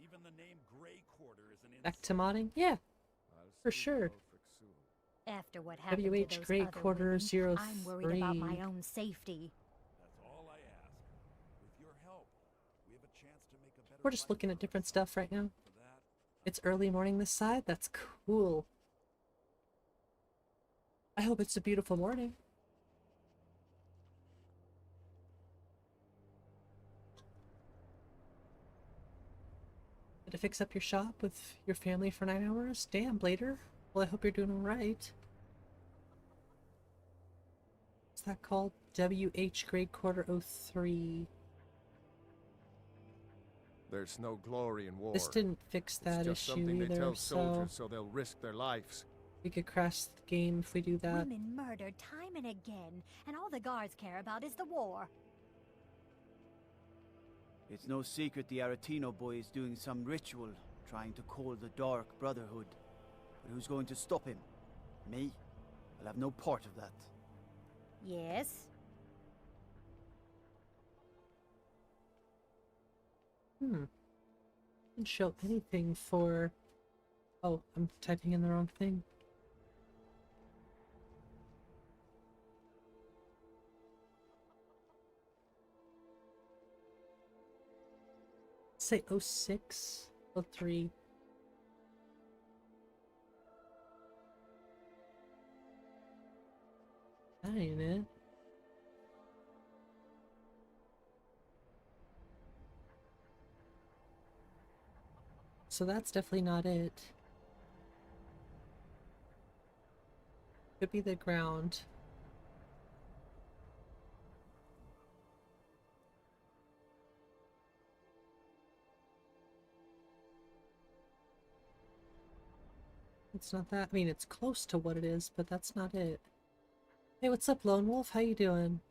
Even the name Grey Quarter is an Back to modding? Yeah, for speak sure. to Ulfric soon. After what happened WH to those Grey other Quarter women, I'm worried about 03. my own safety. That's all I ask. With your help, we have a chance to make a better We're just life looking for at different ourselves. stuff right now. For that, It's early morning this side. That's cool. I hope it's a beautiful morning. To fix up your shop with your family for 9 hours? Damn, Blader. Well, I hope you're doing alright. What's that called? WH Grey Quarter 03. There's no glory in war. This didn't fix that it's just issue something they either, tell so soldiers so they'll risk their lives. we could crash the game if we do that. Women murdered time and again, and all the guards care about is the war. It's no secret the Aretino boy is doing some ritual, trying to call the Dark Brotherhood. But who's going to stop him? Me? I'll have no part of that. Yes? Didn't show anything for... Oh, I'm typing in the wrong thing. Say 06, 03. That ain't it. So that's definitely not it. Could be the ground. It's not that. I mean, it's close to what it is, but that's not it. Hey, what's up, Lone Wolf? How you doing?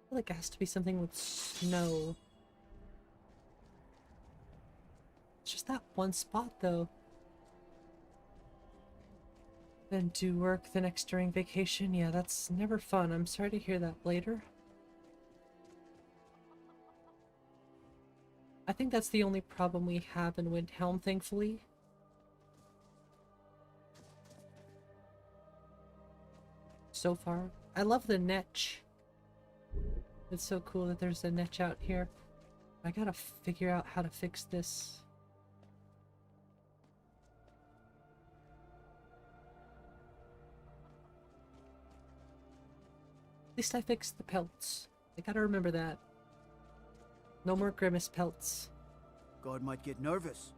I feel like it has to be something with snow. It's just that one spot, though. Then do work the next during vacation. Yeah, that's never fun. I'm sorry to hear that, Blader. I think that's the only problem we have in Windhelm, thankfully. So far. I love the netch. It's so cool that there's a netch out here. I gotta figure out how to fix this. At least I fixed the pelts. I gotta remember that. No more grimace pelts. God might get nervous.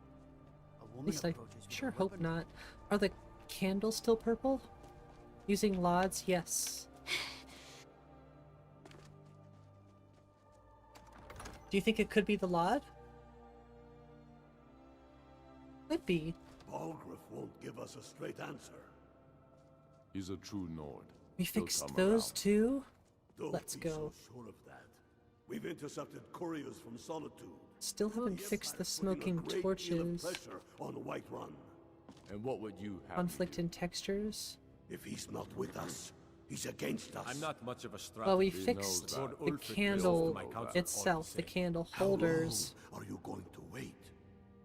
A At woman least I approaches with sure a hope weapon. not. Are the candles still purple? Using lauds? Yes. Do you think it could be the laud? Could be. Balgruuf won't give us a straight answer. He's a true Nord. We He'll fixed come those around. two? Don't Let's be go. so sure of that. We've intercepted couriers from Solitude. Still haven't fixed the smoking Putting a great deal of torches. pressure on Whiterun. And what would you have? Conflict in textures. If he's not with us, he's against us. I'm not much of a strategist. Well, we knows fixed that. Lord the Ulfric candle knows my counsel itself, all the the same. candle How holders, long are you going to wait?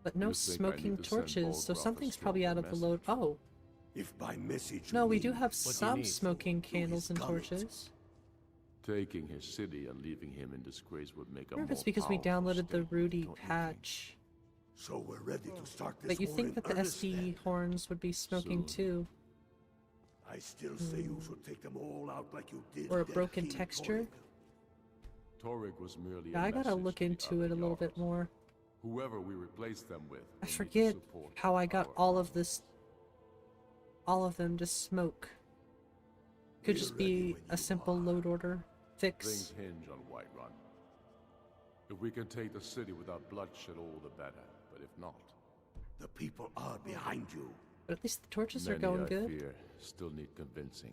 but no You think I smoking need to send torches, so Balgruuf a something's probably out of the stronger load. Oh, If by message no, we mean do have do you some need? smoking To his candles and gunnels. torches. Taking his city and leaving him in disgrace would make I a wonder if more it's because we powerful downloaded the state, Rudy don't you think? patch. So we're ready to start this But you war think in that the earnest SD then? horns would be smoking too? I still say you should take them all out like you did. Or a that broken King texture? Torrig was merely Yeah, a I gotta message look to the into other it a little bit Jarls. more. Whoever we replace them with, I will need to forget support how I got our all of this, all of them to smoke. Could just be a simple load order fix. Things hinge on Whiterun. If we can take the city without bloodshed, all the better. But if not, the people are behind you. But at least the torches are many, going I good. fear, still need convincing.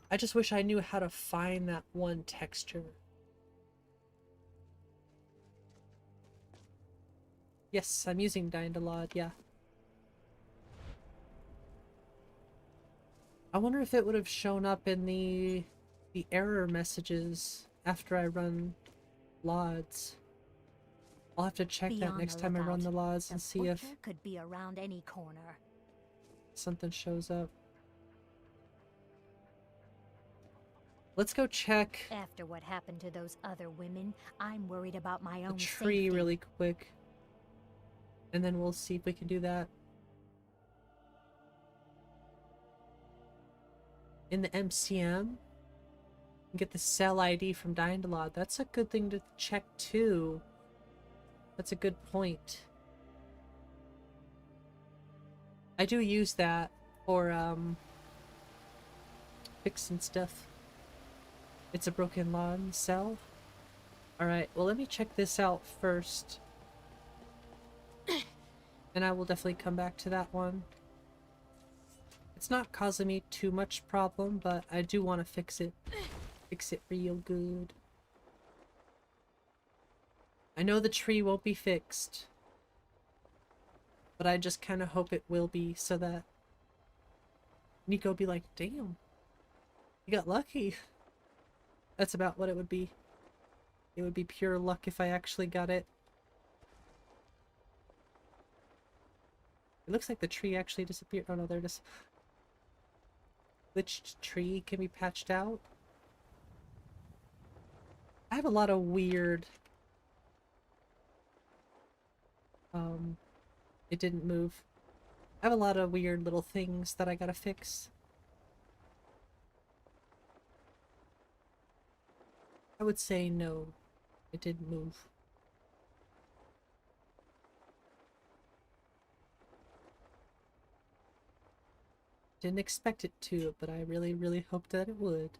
I just wish I knew how to find that one texture. Yes, I'm using Dyndalod, yeah. I wonder if it would have shown up in the error messages after I run LODs. I'll have to check Be that on next the time I run the lookout. LODs and The see if butcher could be around any corner. something shows up. Let's go check After what happened to those other women, I'm worried about my the own tree safety. really quick. And then we'll see if we can do that. In the MCM, get the cell ID from Dyndalod. That's a good thing to check too. That's a good point. I do use that for fixing stuff. It's a broken lawn cell. Alright, well let me check this out first. And I will definitely come back to that one. It's not causing me too much problem, but I do want to fix it. Fix it real good. I know the tree won't be fixed. But I just kind of hope it will be so that Nico will be like, damn, you got lucky. That's about what it would be. It would be pure luck if I actually got it. It looks like the tree actually disappeared. Oh no, there it is. Glitched tree can be patched out. I have a lot of weird... it didn't move. I have a lot of weird little things that I gotta fix. I would say no, it didn't move. Didn't expect it to, but I really, really hoped that it would.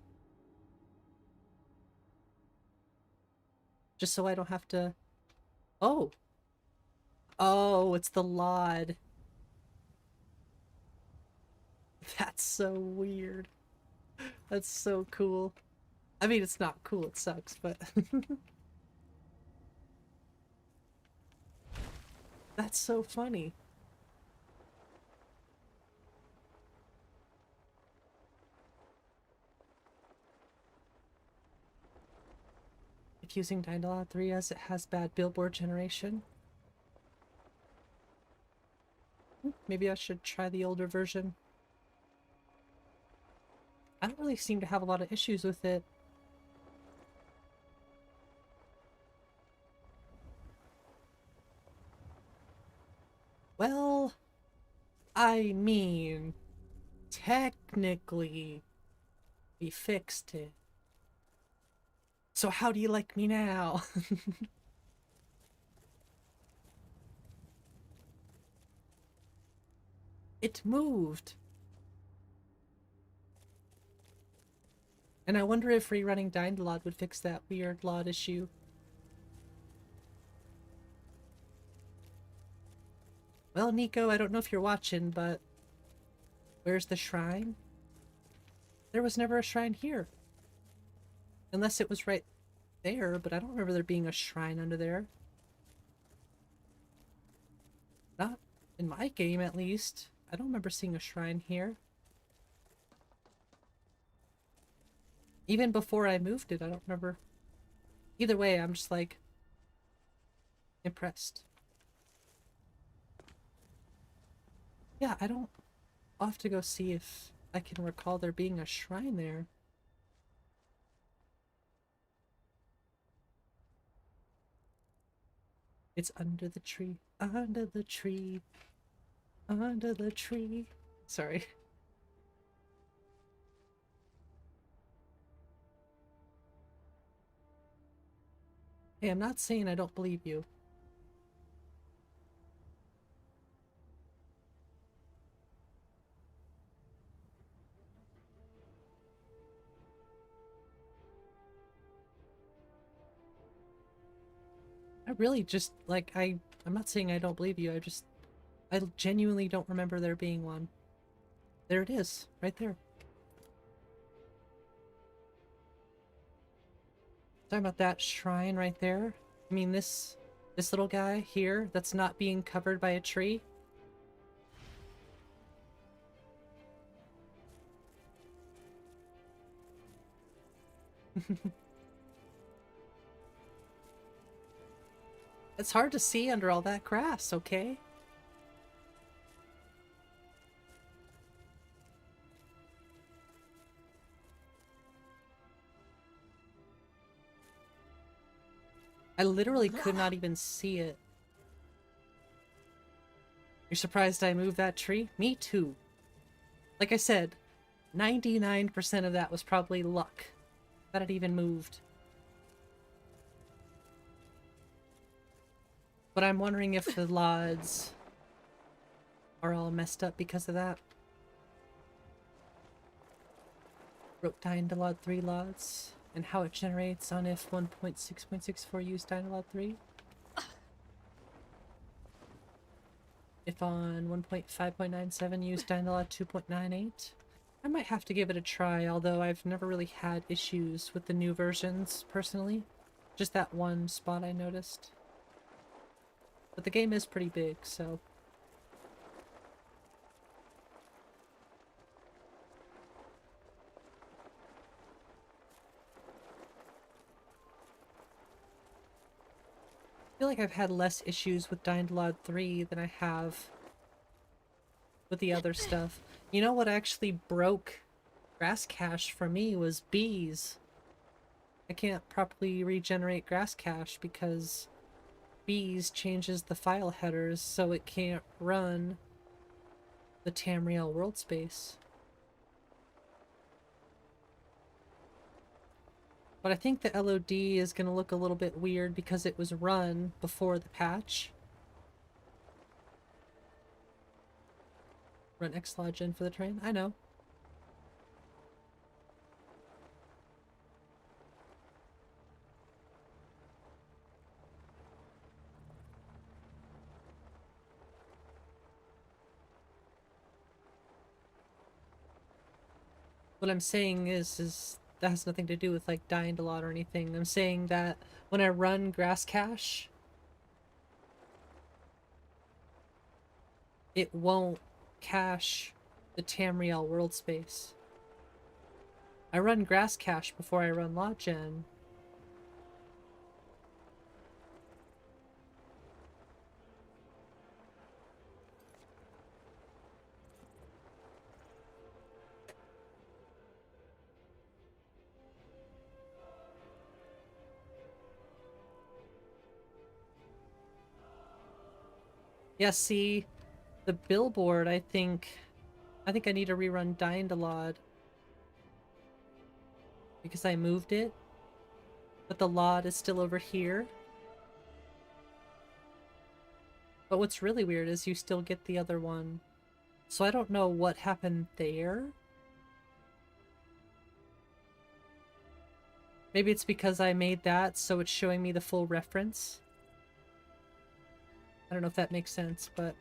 Just so I don't have to... Oh! Oh, it's the LOD. That's so weird. That's so cool. I mean, it's not cool, it sucks, but... That's so funny. If using Dyndalod 3 as it has bad billboard generation. Maybe I should try the older version. I don't really seem to have a lot of issues with it. Well, I mean, technically, we fixed it. So how do you like me now? It moved. And I wonder if rerunning Dyndalod would fix that weird LOD issue. Well, Nico, I don't know if you're watching, but where's the shrine? There was never a shrine here. Unless it was right there, but I don't remember there being a shrine under there. Not in my game, at least. I don't remember seeing a shrine here. Even before I moved it, I don't remember. Either way, I'm just like impressed. Yeah, I'll have to go see if I can recall there being a shrine there. It's under the tree, under the tree, under the tree. Sorry. Hey, I'm not saying I don't believe you. I really just, like, I'm not saying I don't believe you, I genuinely don't remember there being one. There it is, right there. Talking about that shrine right there. I mean, this little guy here that's not being covered by a tree. It's hard to see under all that grass, okay? I literally could not even see it. You're surprised I moved that tree? Me too. Like I said, 99% of that was probably luck that it even moved. But I'm wondering if the LODs are all messed up because of that. Wrote Dynalod 3 LODs and how it generates on if 1.6.64 use Dynalod 3. If on 1.5.97 use Dynalod 2.98. I might have to give it a try, although I've never really had issues with the new versions, personally. Just that one spot I noticed. But the game is pretty big, so... I feel like I've had less issues with Dynalod 3 than I have with the other stuff. You know what actually broke grass cache for me was bees. I can't properly regenerate grass cache because bees changes the file headers so it can't run the Tamriel world space. But I think the LOD is going to look a little bit weird because it was run before the patch. Run Xlogin for the train? I know. What I'm saying is that has nothing to do with like dying a lot or anything. I'm saying that when I run grass cache, it won't cache the Tamriel world space. I run grass cache before I run Login. Yeah, see, the billboard, I think I need to rerun Dynalod because I moved it, but the LOD is still over here. But what's really weird is you still get the other one. So I don't know what happened there. Maybe it's because I made that, so it's showing me the full reference. I don't know if that makes sense, but...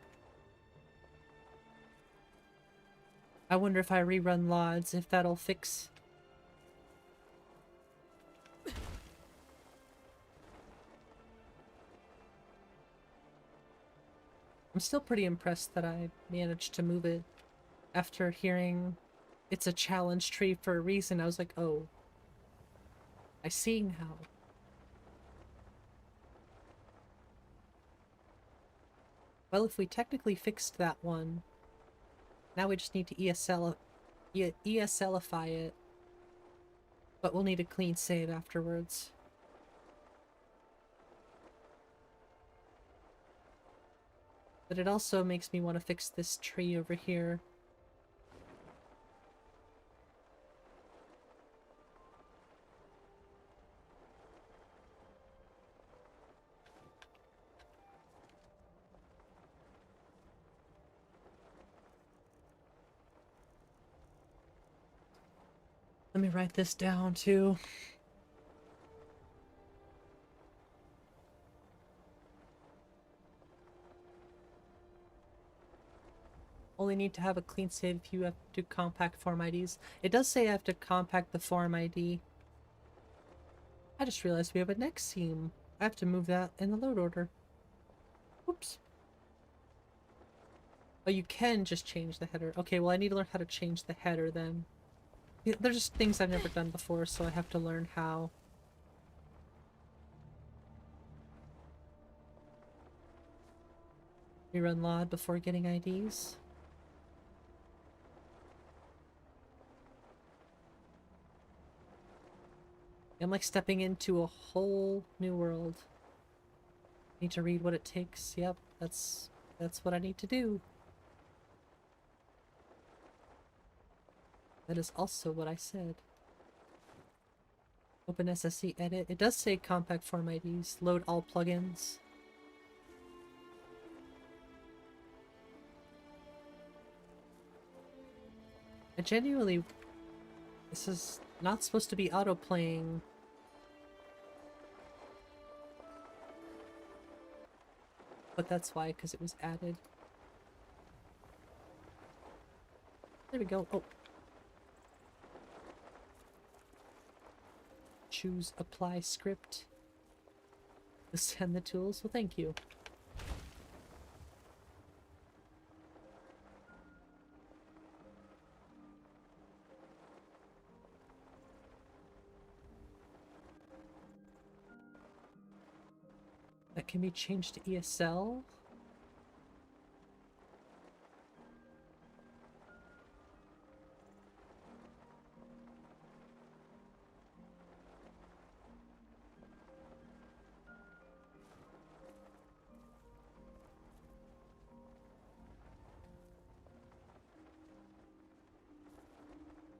I wonder if I rerun LODs, if that'll fix... I'm still pretty impressed that I managed to move it. After hearing it's a challenge tree for a reason, I was like, oh. I see now. Well, if we technically fixed that one, now we just need to ESLify it. But we'll need a clean save afterwards. But it also makes me want to fix this tree over here. Let me write this down too. Only need to have a clean save if you have to compact form IDs. It does say I have to compact the form ID. I just realized we have a next seam. I have to move that in the load order. Oops. Oh, you can just change the header. Okay, well I need to learn how to change the header then. There's just things I've never done before, so I have to learn how. Rerun LOD before getting IDs. I'm like stepping into a whole new world. Need to read what it takes. Yep, that's what I need to do. That is also what I said. Open SSC edit. It does say compact form IDs. Load all plugins. I genuinely... This is not supposed to be auto-playing. But that's why, because it was added. There we go. Oh. Choose apply script. Send the tools. Well, thank you. That can be changed to ESL.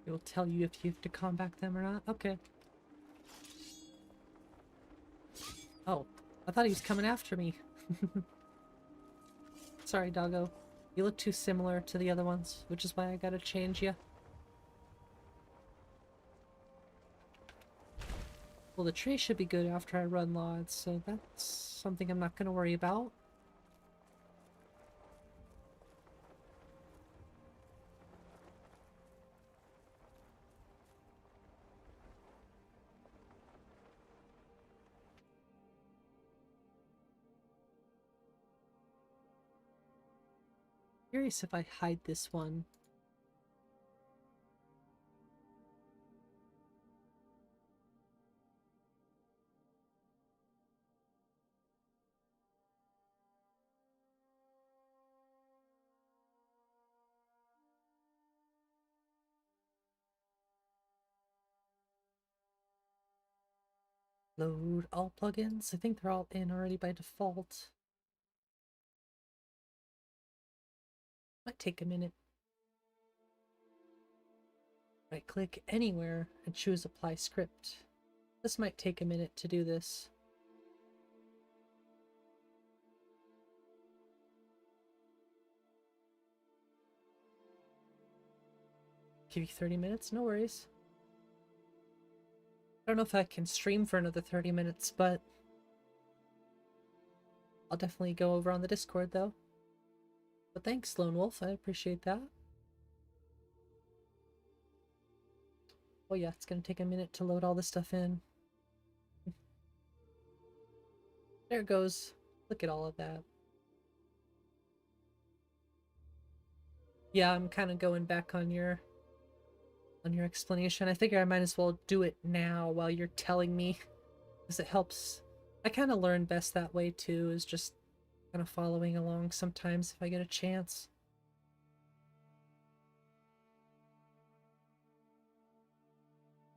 It will tell you if you have to compact them or not. Okay. Oh, I thought he was coming after me. Sorry, doggo. You look too similar to the other ones, which is why I gotta change you. Well, the tree should be good after I run LODs, so that's something I'm not gonna worry about. Curious if I hide this one. Load all plugins. I think they're all in already by default. Might take a minute. Right click anywhere and choose apply script. This might take a minute to do this. Give you 30 minutes, no worries. I don't know if I can stream for another 30 minutes, but I'll definitely go over on the Discord though. But thanks, Lone Wolf, I appreciate that. Oh yeah, it's gonna take a minute to load all this stuff in. There it goes. Look at all of that. Yeah, I'm kind of going back on your explanation. I figure I might as well do it now while you're telling me, because it helps. I kind of learn best that way too, is just kind of following along sometimes if I get a chance.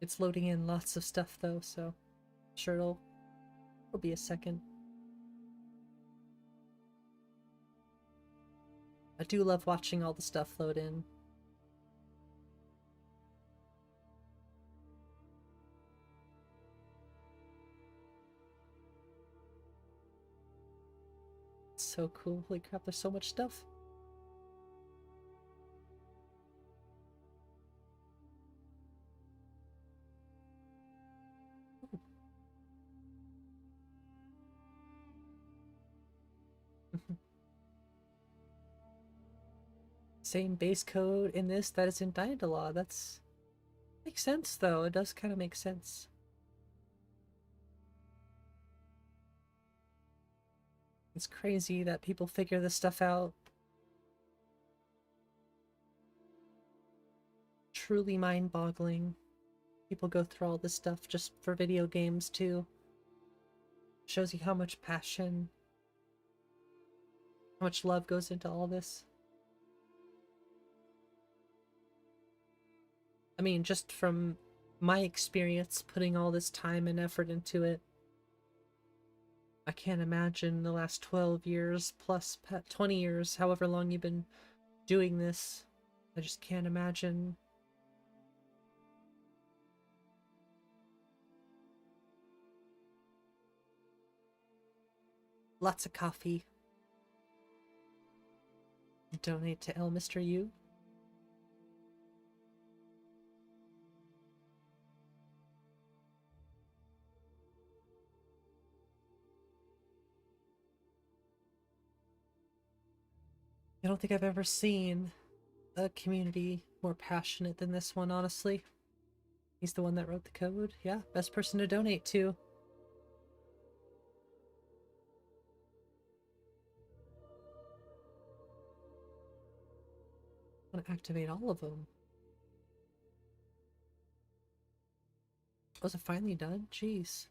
It's loading in lots of stuff though, so I'm sure it'll be a second. I do love watching all the stuff load in. It's so cool. Holy crap, there's so much stuff. Same base code in this that is in Daedalus. That's makes sense though. It does kind of make sense. It's crazy that people figure this stuff out. Truly mind-boggling. People go through all this stuff just for video games too. Shows you how much passion, how much love goes into all this. I mean, just from my experience putting all this time and effort into it, I can't imagine the last 12 years plus 20 years, however long you've been doing this. I just can't imagine. Lots of coffee. Donate to L Mr. U. I don't think I've ever seen a community more passionate than this one, honestly. He's the one that wrote the code. Yeah, best person to donate to. I want to activate all of them. Was it finally done? Jeez.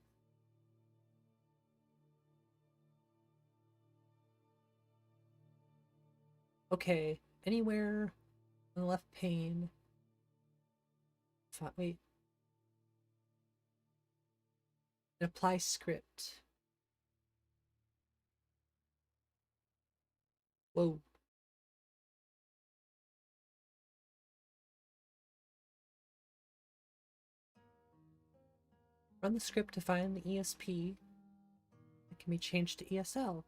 Okay, anywhere on the left pane. Wait. Apply script. Whoa. Run the script to find the ESP. It can be changed to ESL.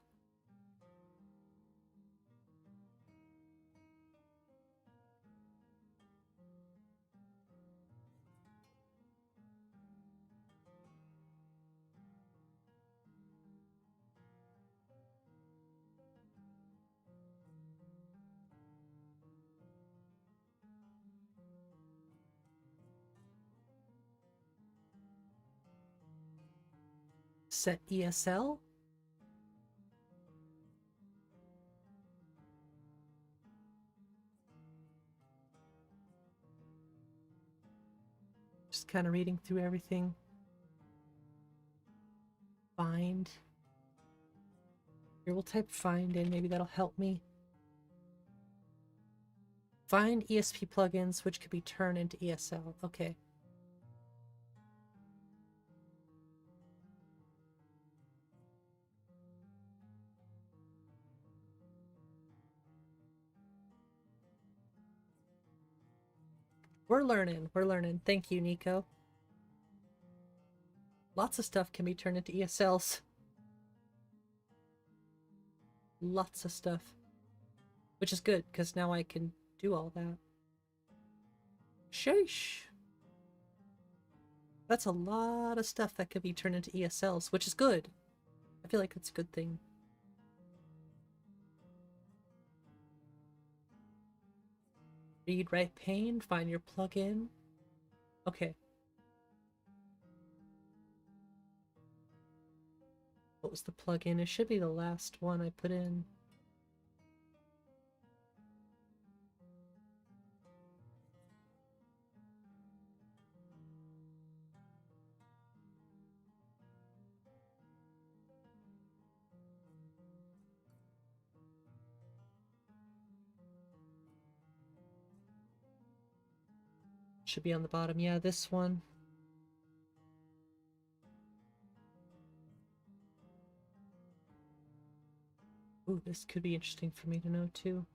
Set ESL. Just kind of reading through everything. Find. Here, we'll type find in, maybe that'll help me. Find ESP plugins which could be turned into ESL. Okay. We're learning. Thank you, Nico. Lots of stuff can be turned into ESLs. Lots of stuff. Which is good, because now I can do all that. Sheesh. That's a lot of stuff that could be turned into ESLs, which is good. I feel like that's a good thing. Read right pane, find your plugin. Okay. What was the plugin? It should be the last one I put in. Should be on the bottom. Yeah, this one. Ooh, this could be interesting for me to know too.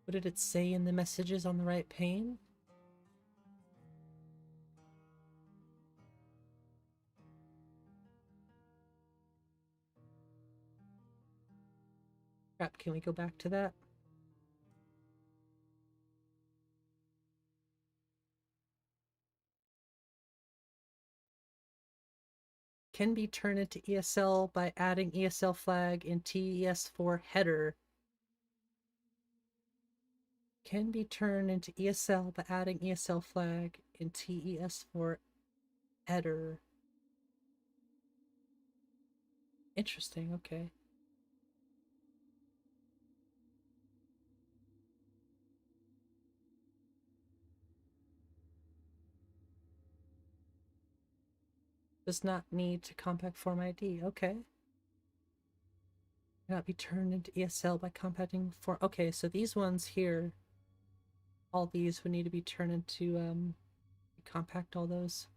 What did it say in the messages on the right pane? Crap, can we go back to that? Can be turned into ESL by adding ESL flag in TES4 header. Can be turned into ESL by adding ESL flag in TES4 header. Interesting, okay. Does not need to compact form ID, okay. Cannot be turned into ESL by compacting form. Okay, so these ones here, all these would need to be turned into compact all those.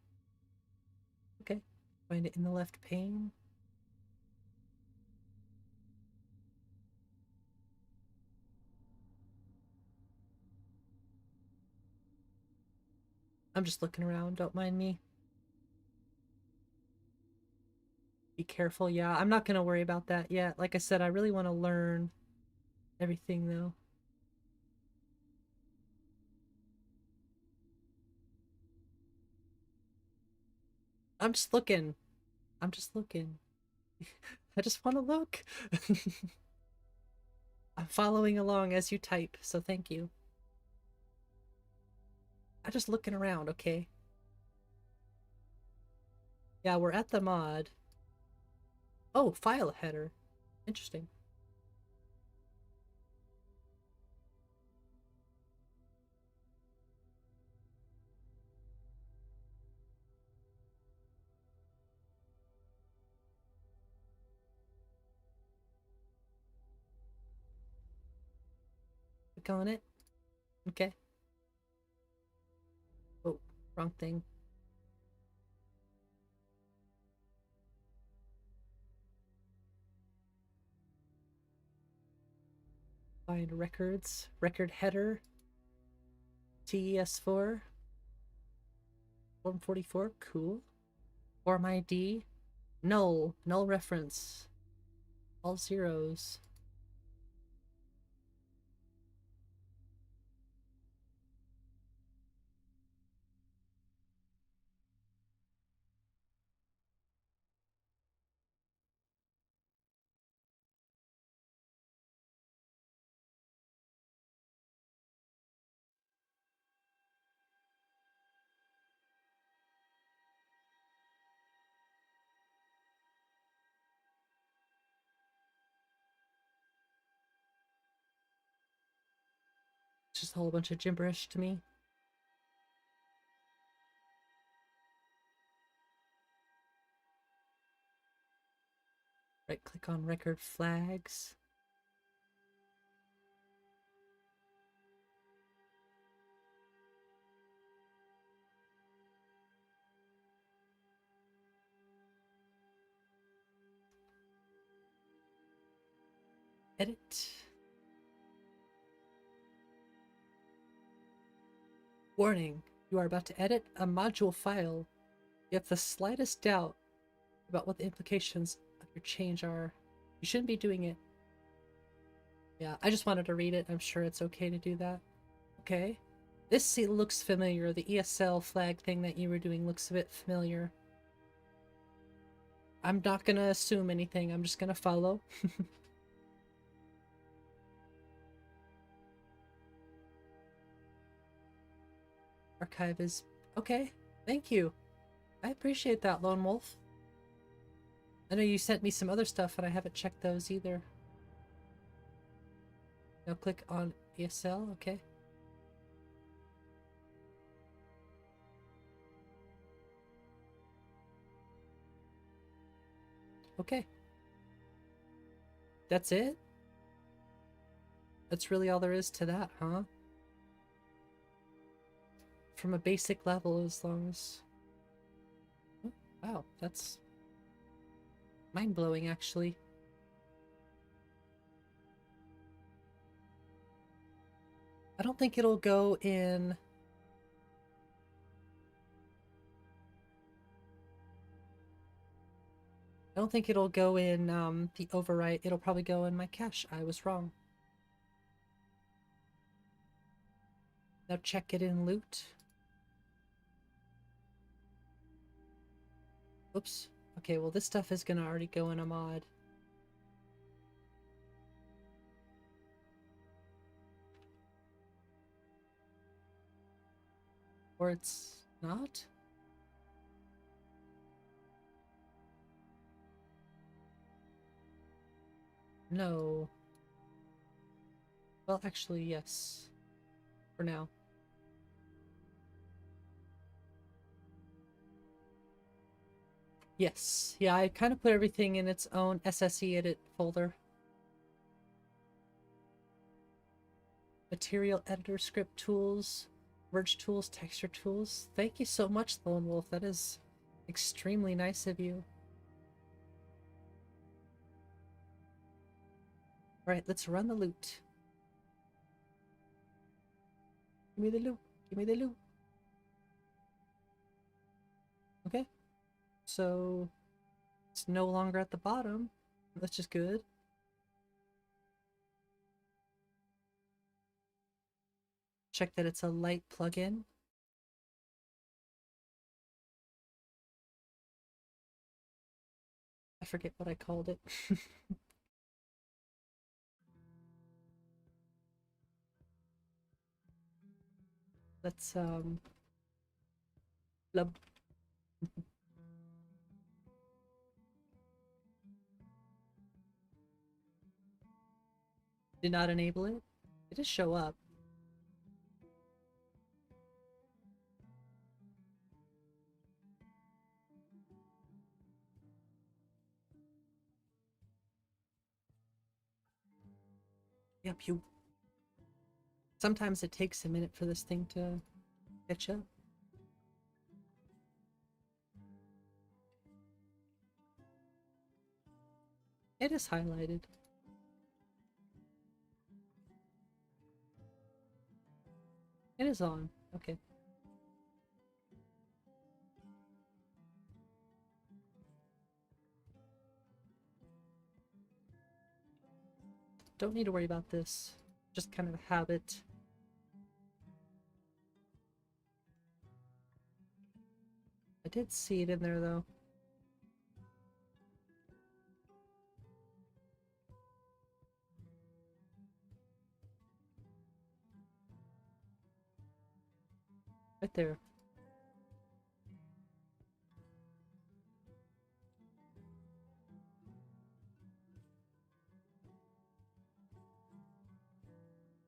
Okay, find it in the left pane. I'm just looking around, don't mind me. Be careful, yeah, I'm not gonna worry about that yet. Like I said, I really want to learn everything though. I'm just looking. I'm just looking. I just want to look. I'm following along as you type, so thank you. I'm just looking around, okay? Yeah, we're at the mod. Oh, file header. Interesting. Click on it. Okay. Oh, wrong thing. Find records. Record header. TES4. Form 44. Cool. Form ID. Null. Null reference. All zeros. It's just a whole bunch of gibberish to me. Right click on record flags. Edit. Warning, you are about to edit a module file. You have the slightest doubt about what the implications of your change are. You shouldn't be doing it. Yeah, I just wanted to read it. I'm sure it's okay to do that. Okay. This looks familiar. The ESL flag thing that you were doing looks a bit familiar. I'm not gonna assume anything. I'm just gonna follow. Archive is... okay. Thank you. I appreciate that, Lone Wolf. I know you sent me some other stuff and I haven't checked those either. Now click on ESL, okay. Okay. That's it? That's really all there is to that, huh? From a basic level, as long as... oh, wow, that's mind-blowing, actually. I don't think it'll go in... I don't think it'll go in the overwrite. It'll probably go in my cache. I was wrong. Now check it in loot. Oops. Okay, well this stuff is gonna already go in a mod. Or it's not? No. Well, actually, yes. For now. Yes. Yeah, I kind of put everything in its own SSE edit folder. Material editor, script tools, merge tools, texture tools. Thank you so much, Lone Wolf. That is extremely nice of you. Alright, let's run the loot. Give me the loot. Give me the loot. Okay. So, it's no longer at the bottom. That's just good. Check that it's a light plugin. I forget what I called it. Let's, blub. Did not enable it? It just show up. Yep, you. Sometimes it takes a minute for this thing to catch up. It is highlighted. It is on. Okay. Don't need to worry about this. Just kind of a habit. I did see it in there though. Right there.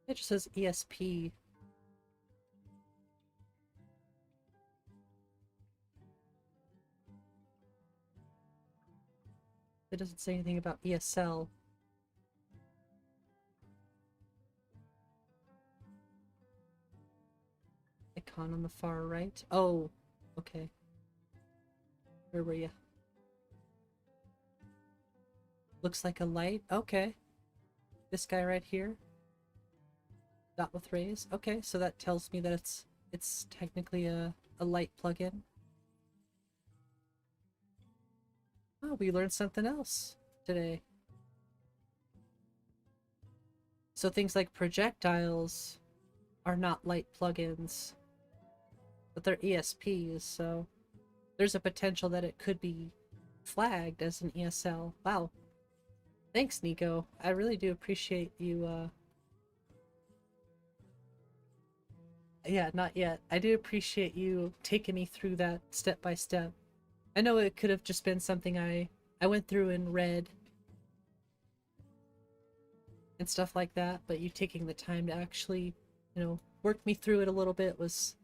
It just says ESP. It doesn't say anything about ESL. Icon on the far right. Oh, okay. Where were you? Looks like a light. Okay. This guy right here. Dot with rays. Okay, so that tells me that it's technically a light plugin. Oh, we learned something else today. So things like projectiles are not light plugins, but they're ESPs, so there's a potential that it could be flagged as an ESL. Wow. Thanks, Nico. I really do appreciate you, Yeah, not yet. I do appreciate you taking me through that step by step. I know it could have just been something I went through and read and stuff like that, but you taking the time to actually, you know, work me through it a little bit was...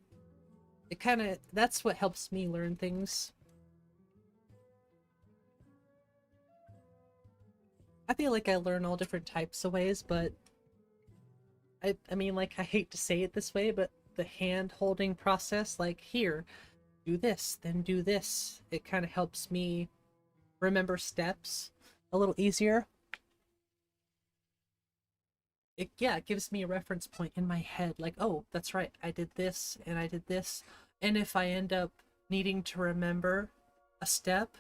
It kind of... That's what helps me learn things. I feel like I learn all different types of ways, but... I mean, like, I hate to say it this way, but the hand-holding process, like, here, do this, then do this. It kind of helps me remember steps a little easier. it gives me a reference point in my head, like, oh, that's right, I did this and I did this. And if I end up needing to remember a step,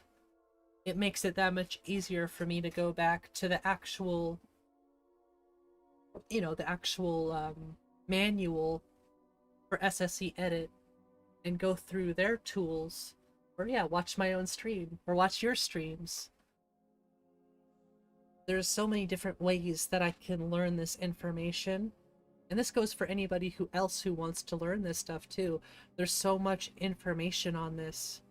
it makes it that much easier for me to go back to the actual, manual for SSE Edit and go through their tools, or yeah, watch my own stream or watch your streams. There's so many different ways that I can learn this information, and this goes for anybody who wants to learn this stuff too. There's so much information on this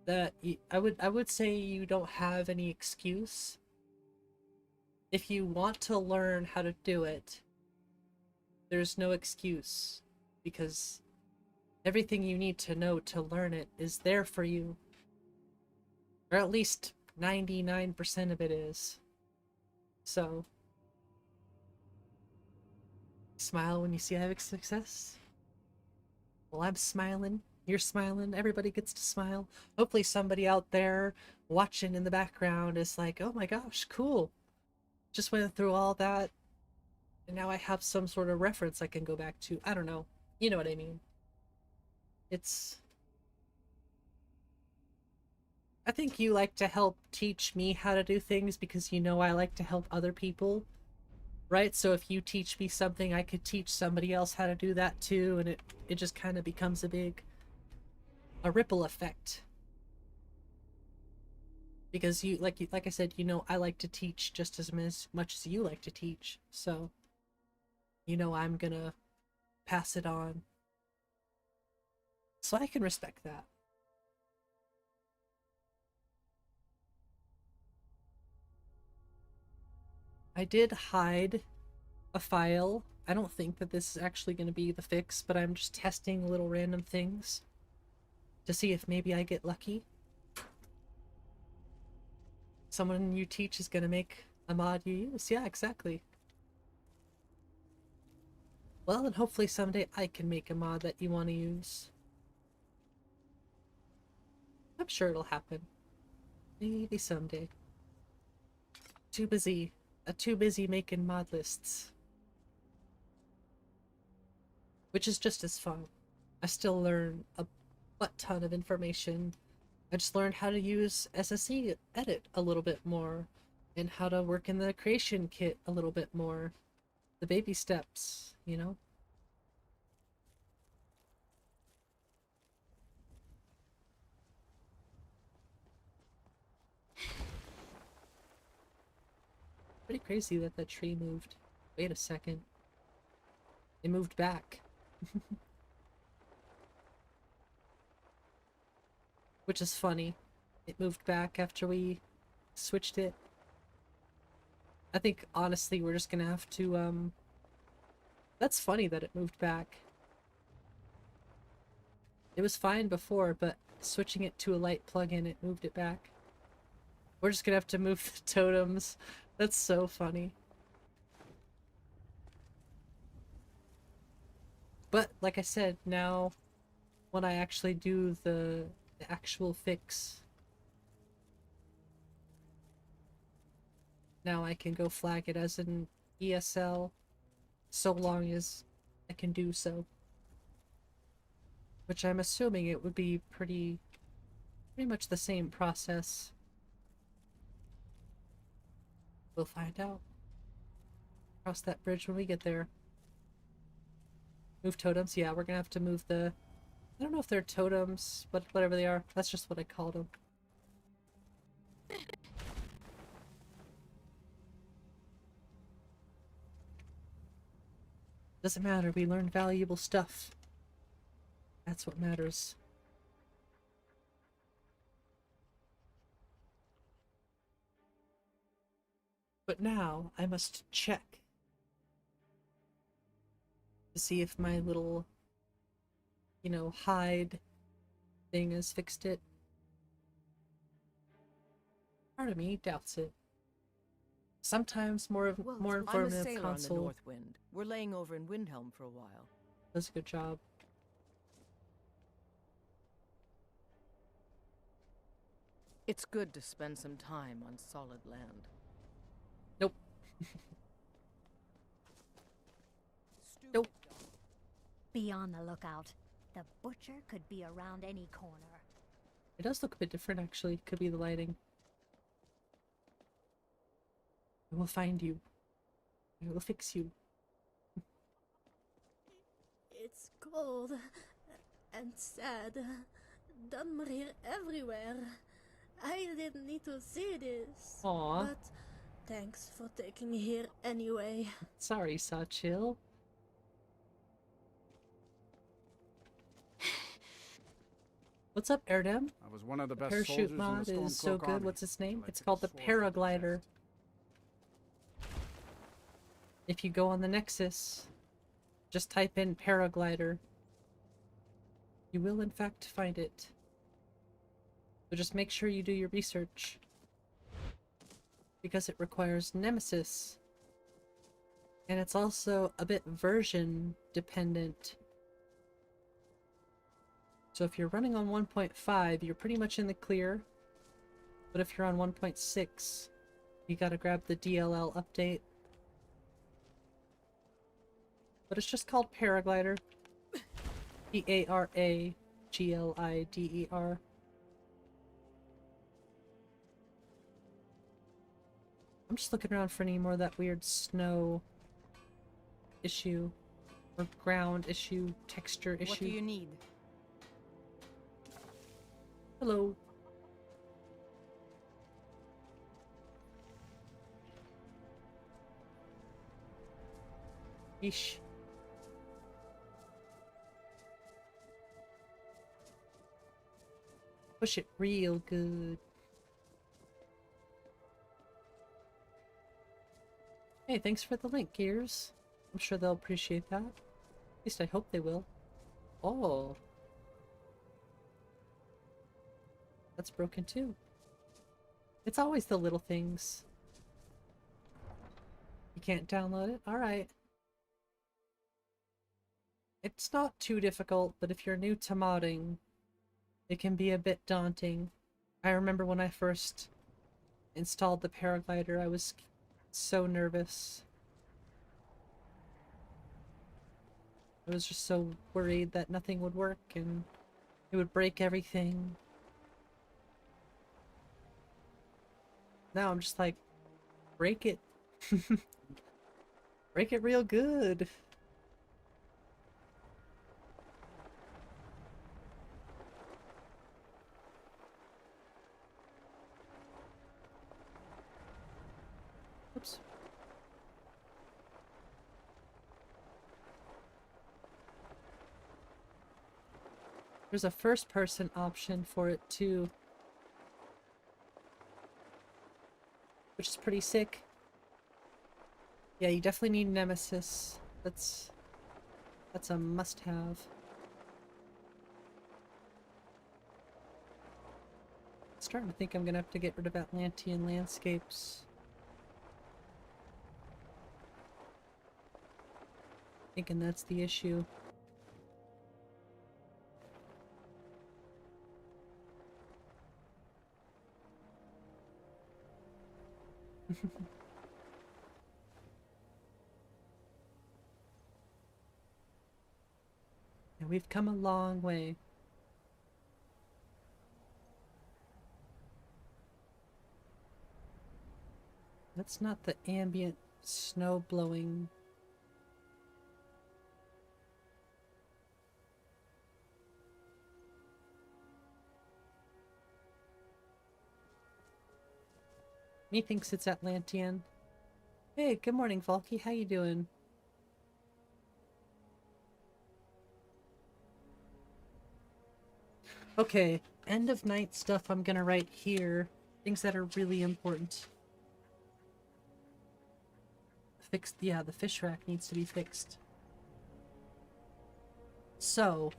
that I would say you don't have any excuse. If you want to learn how to do it, there's no excuse, because everything you need to know to learn it is there for you. Or at least 99% of it is. So, smile when you see I have success. Well, I'm smiling, you're smiling, everybody gets to smile. Hopefully somebody out there watching in the background is like, oh my gosh, cool. Just went through all that, and now I have some sort of reference I can go back to. I don't know. You know what I mean. I think you like to help teach me how to do things because you know I like to help other people, right? So if you teach me something, I could teach somebody else how to do that too, and it just kind of becomes a ripple effect. Because like I said, you know I like to teach just as much as you like to teach, so you know I'm gonna pass it on. So I can respect that. I did hide a file. I don't think that this is actually going to be the fix, but I'm just testing little random things to see if maybe I get lucky. Someone you teach is going to make a mod you use. Yeah, exactly. Well, and hopefully someday I can make a mod that you want to use. I'm sure it'll happen. Maybe someday. Too busy making mod lists. Which is just as fun. I still learn a butt ton of information. I just learned how to use SSE Edit a little bit more, and how to work in the creation kit a little bit more. The baby steps, you know? Pretty crazy that that tree moved. Wait a second. It moved back. Which is funny. It moved back after we switched it. I think, honestly, we're just gonna have to, That's funny that it moved back. It was fine before, but switching it to a light plugin, it moved it back. We're just gonna have to move the totems. That's so funny. But, like I said, now, when I actually do the actual fix, now I can go flag it as an ESL, so long as I can do so. Which I'm assuming it would be pretty much the same process. We'll find out. Cross that bridge when we get there. Move totems? Yeah, we're gonna have to move the... I don't know if they're totems, but whatever they are. That's just what I called them. Doesn't matter, we learned valuable stuff. That's what matters. But now, I must check to see if my little, you know, hide thing has fixed it. Part of me doubts it. Sometimes more informative I'm a sailor console on the North Wind. We're laying over in Windhelm for a while. does a good job. It's good to spend some time on solid land. Nope. Nope. Be on the lookout. The butcher could be around any corner. It does look a bit different, actually. Could be the lighting. I will find you. I will fix you. It's cold and sad. Dunmer here everywhere. I didn't need to see this. Aww. But thanks for taking me here anyway. Sorry, Sawchill. What's up, Erdem? I was one of the The best parachute soldiers in mod the is so Stormcloak good. army, What's its name? till I It's took called a the sword to the Paraglider. chest. If you go on the Nexus, just type in Paraglider. You will in fact find it. So just make sure you do your research. Because it requires Nemesis. And it's also a bit version dependent. So if you're running on 1.5, you're pretty much in the clear. But if you're on 1.6, you gotta grab the DLL update. But it's just called Paraglider. Paraglider. I'm just looking around for any more of that weird snow issue. Or ground issue, texture issue. What do you need? Hello. Yeesh. Push it real good. Hey, thanks for the link, Gears. I'm sure they'll appreciate that. At least I hope they will. Oh. That's broken too. It's always the little things. You can't download it? Alright. It's not too difficult, but if you're new to modding, it can be a bit daunting. I remember when I first installed the Paraglider, I was so nervous. I was just so worried that nothing would work and it would break everything. Now I'm just like, break it. Break it real good. Oops. There's a first-person option for it too, which is pretty sick. Yeah, you definitely need Nemesis. That's a must-have. Starting to think I'm gonna have to get rid of Atlantean landscapes. Thinking that's the issue. Yeah, we've come a long way. That's not the ambient snow blowing. Me thinks it's Atlantean. Hey, good morning, Volky. How you doing? Okay, end of night stuff I'm gonna write here. Things that are really important. Fixed, yeah, the fish rack needs to be fixed. So,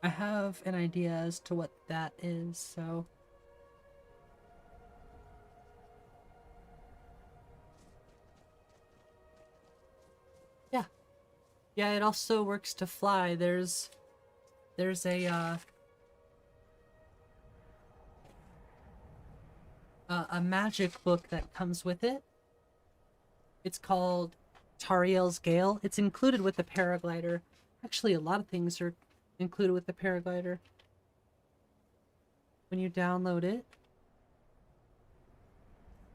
I have an idea as to what that is, so Yeah, it also works to fly. There's a magic book that comes with it. It's called Tariel's Gale. It's included with the paraglider. Actually, a lot of things are included with the paraglider. When you download it.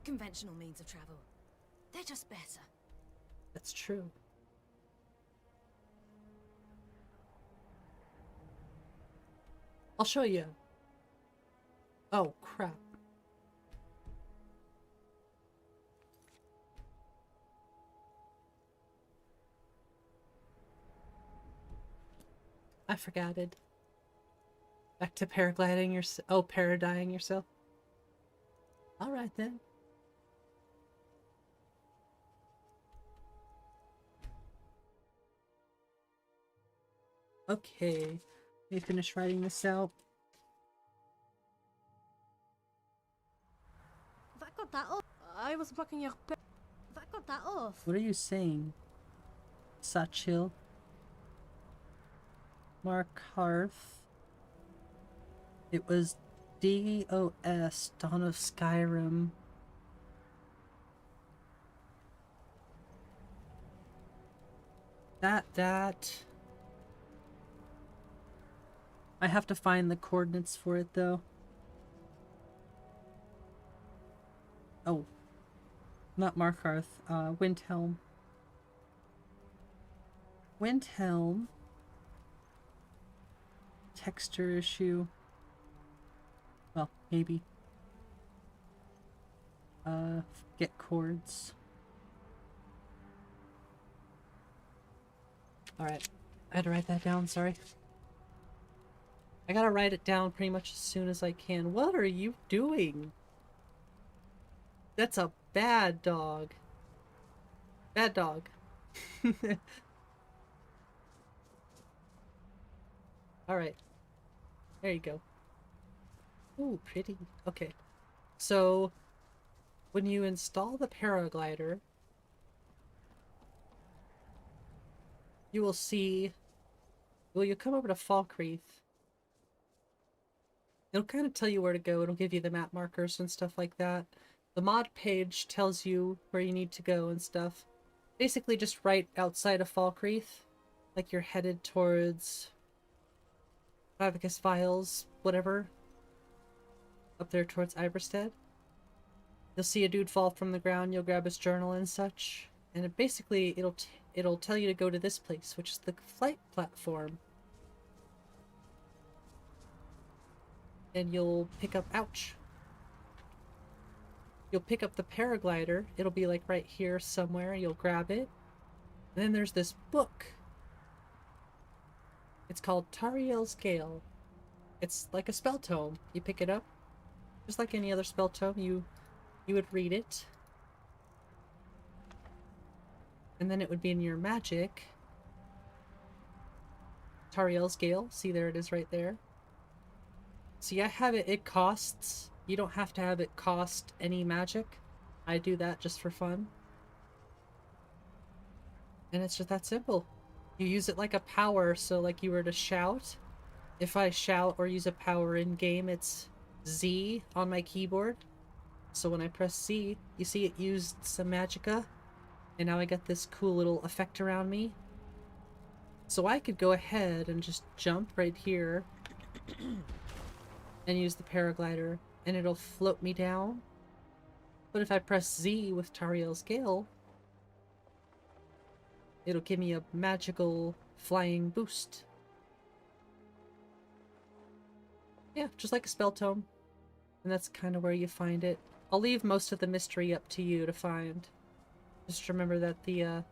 Conventional means of travel. They're just better. That's true. I'll show you. Oh, crap. I forgot it. Back to paragliding yourself. Oh, paradying yourself. Alright then. Okay. Let me finish writing this out. That got that off. I was blocking your That got that off. What are you saying? Sachil? Mark Harth. It was DOS, Dawn of Skyrim. That. I have to find the coordinates for it though. Oh. Not Markarth, Windhelm. Windhelm. Texture issue. Well, maybe. Get chords. Alright. I had to write that down, sorry. I gotta write it down pretty much as soon as I can. What are you doing? That's a bad dog. Bad dog. Alright. There you go. Ooh, pretty. Okay. So, when you install the paraglider, you will see... Well, you come over to Falkreath. It'll kind of tell you where to go. It'll give you the map markers and stuff like that. The mod page tells you where you need to go and stuff. Basically just right outside of Falkreath. Like you're headed towards... Bavicus Files, whatever. Up there towards Iberstead. You'll see a dude fall from the ground, you'll grab his journal and such. And basically it'll tell you to go to this place, which is the flight platform. And you'll pick up... Ouch! You'll pick up the paraglider. It'll be like right here somewhere. You'll grab it. And then there's this book. It's called Tariel's Gale. It's like a spell tome. You pick it up. Just like any other spell tome, you would read it. And then it would be in your magic. Tariel's Gale. See, there it is right there. See, I have it. It costs... You don't have to have it cost any magic. I do that just for fun. And it's just that simple. You use it like a power, so like you were to shout. If I shout or use a power in-game, it's Z on my keyboard. So when I press Z, you see it used some magicka. And now I got this cool little effect around me. So I could go ahead and just jump right here. And use the paraglider. And it'll float me down. But if I press Z with Tariel's Gale, it'll give me a magical flying boost. Yeah, just like a spell tome. And that's kind of where you find it. I'll leave most of the mystery up to you to find. Just remember that the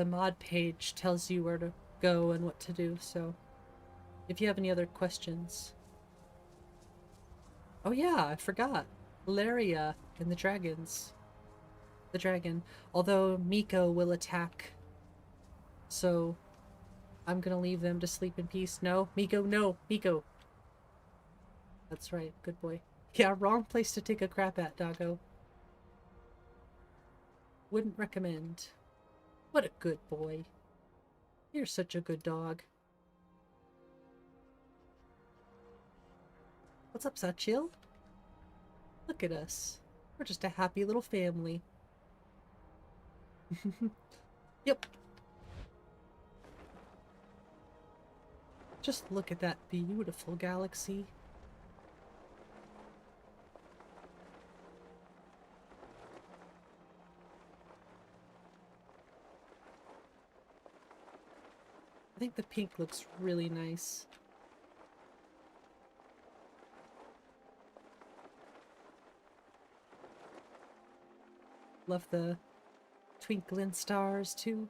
mod page tells you where to go and what to do, so if you have any other questions. Oh yeah, I forgot. Laria and the dragons. The dragon. Although Miko will attack. So I'm gonna leave them to sleep in peace. No, Miko, no, Miko. That's right, good boy. Yeah, wrong place to take a crap at, doggo. Wouldn't recommend. What a good boy. You're such a good dog. What's up, Sachil? Look at us. We're just a happy little family. Yep. Just look at that beautiful galaxy. I think the pink looks really nice. Love the twinkling stars too.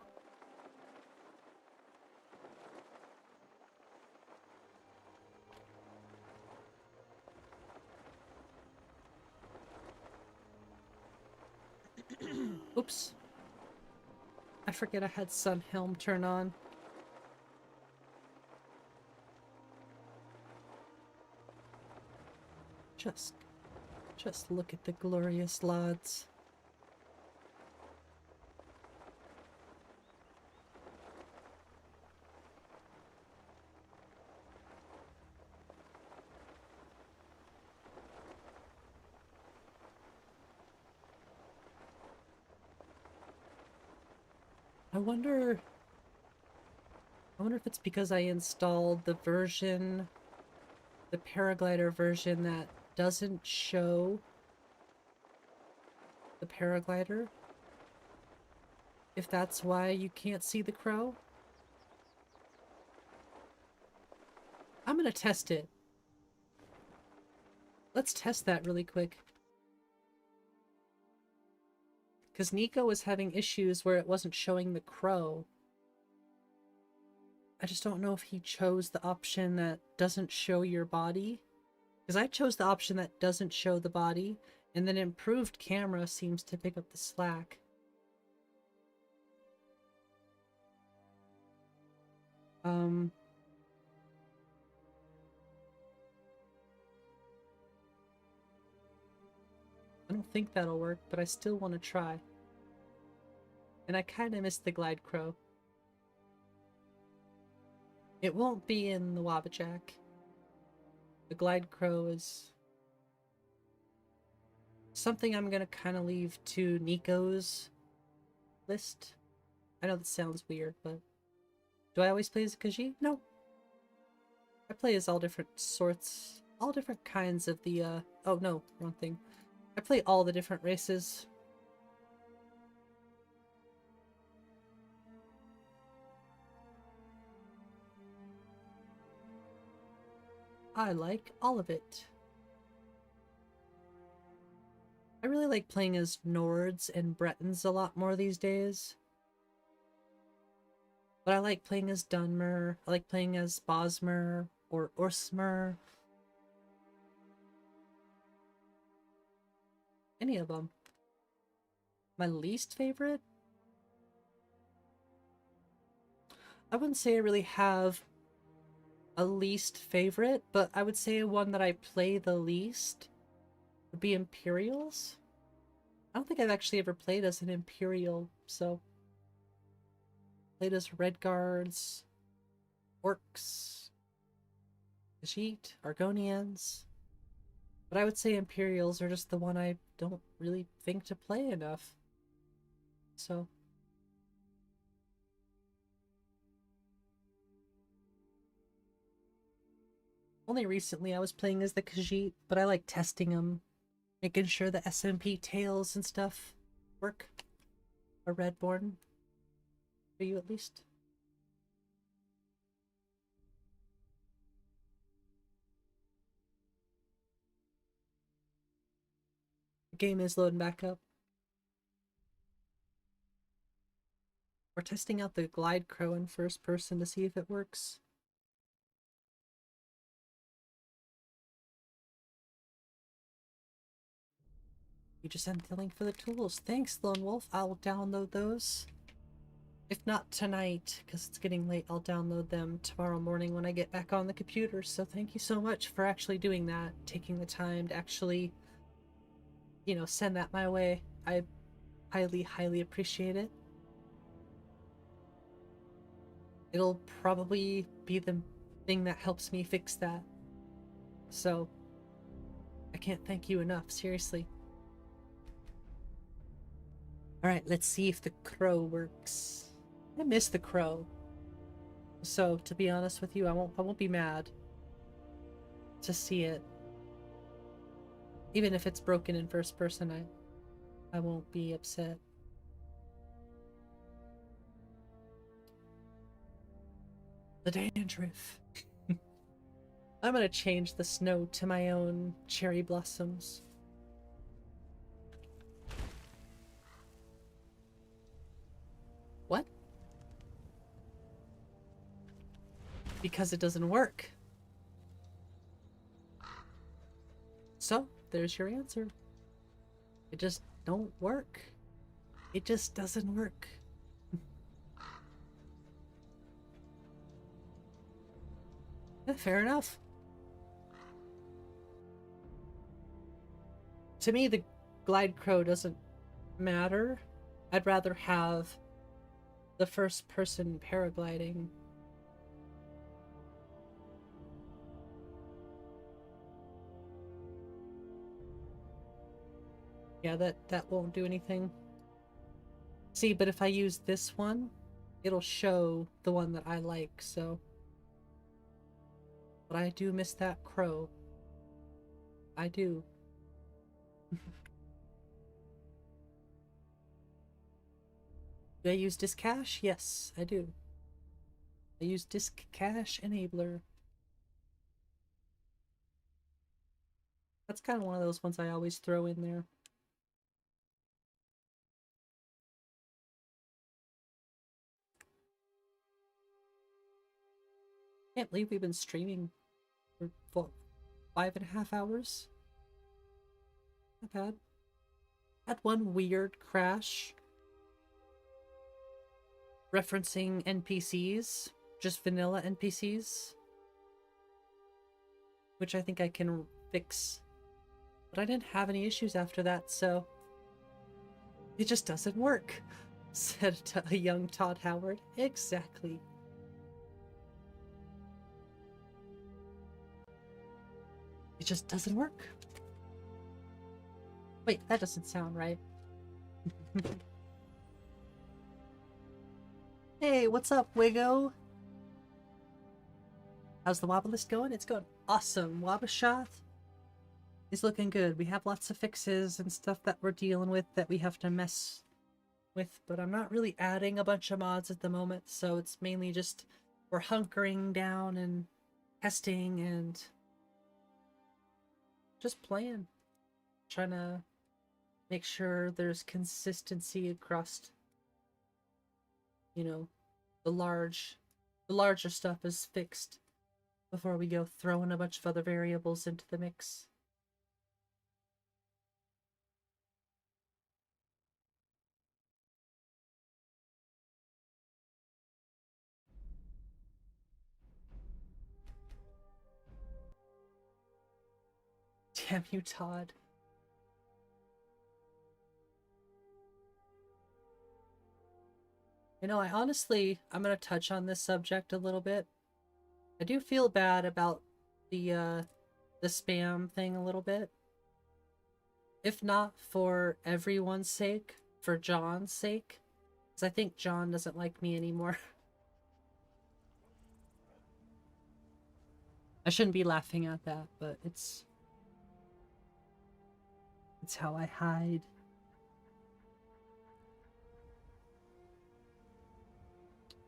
Oops. I forget I had Sun Helm turn on. Just look at the glorious lads. I wonder if it's because I installed the version, the paraglider version that doesn't show the paraglider. If that's why you can't see the crow. I'm gonna test it. Let's test that really quick. Because Nico was having issues where it wasn't showing the crow. I just don't know if he chose the option that doesn't show your body. Because I chose the option that doesn't show the body, and then improved camera seems to pick up the slack. I don't think that'll work, but I still want to try. And I kind of miss the glide crow. It won't be in the WabbaJack. The glide crow is something I'm gonna kind of leave to Nico's list. I know that sounds weird, but do I always play as a Khajiit? No. I play as all different sorts, all different kinds of the, oh no, wrong thing. I play all the different races. I like all of it. I really like playing as Nords and Bretons a lot more these days. But I like playing as Dunmer, I like playing as Bosmer or Orsmer. Any of them. My least favorite? I wouldn't say I really have a least favorite, but I would say one that I play the least would be Imperials. I don't think I've actually ever played as an Imperial, so... Played as Red Guards, Orcs, Khajiit, Argonians. But I would say Imperials are just the one I don't really think to play enough. So... Only recently I was playing as the Khajiit, but I like testing them. Making sure the SMP tails and stuff work. A Redborn. For you at least. The game is loading back up. We're testing out the glide crow in first person to see if it works. You just sent the link for the tools. Thanks, Lone Wolf. I'll download those. If not tonight, because it's getting late, I'll download them tomorrow morning when I get back on the computer. So thank you so much for actually doing that. Taking the time to actually, you know, send that my way. I highly, highly appreciate it. it'll probably be the thing that helps me fix that. So, I can't thank you enough, seriously. Alright, let's see if the crow works. I miss the crow. So, to be honest with you, I won't be mad to see it. Even if it's broken in first person, I won't be upset. The dandruff. I'm gonna change the snow to my own cherry blossoms. What? Because it doesn't work. So, there's your answer. It just don't work. It just doesn't work. Yeah, fair enough. To me, the glide crow doesn't matter. I'd rather have the first person paragliding. Yeah, that won't do anything. See, but if I use this one, it'll show the one that I like, so. But I do miss that crow. I do. Do I use disk cache? Yes, I do. I use disk cache enabler. That's kind of one of those ones I always throw in there. Can't believe we've been streaming for 5.5 hours. Not bad. Had one weird crash referencing NPCs, just vanilla NPCs, which I think I can fix. But I didn't have any issues after that, so it just doesn't work, said a young Todd Howard. Exactly. It just doesn't work. Wait, that doesn't sound right. Hey, what's up, Wiggo? How's the Wobble list going? It's going awesome. WabbaShot is looking good. We have lots of fixes and stuff that we're dealing with that we have to mess with, but I'm not really adding a bunch of mods at the moment, so it's mainly just we're hunkering down and testing and just playing. Trying to make sure there's consistency across, you know, the larger stuff is fixed before we go throwing a bunch of other variables into the mix. Damn you, Todd. You know, I'm gonna touch on this subject a little bit. I do feel bad about the spam thing a little bit. If not for everyone's sake, for John's sake. Because I think John doesn't like me anymore. I shouldn't be laughing at that, but it's how I hide.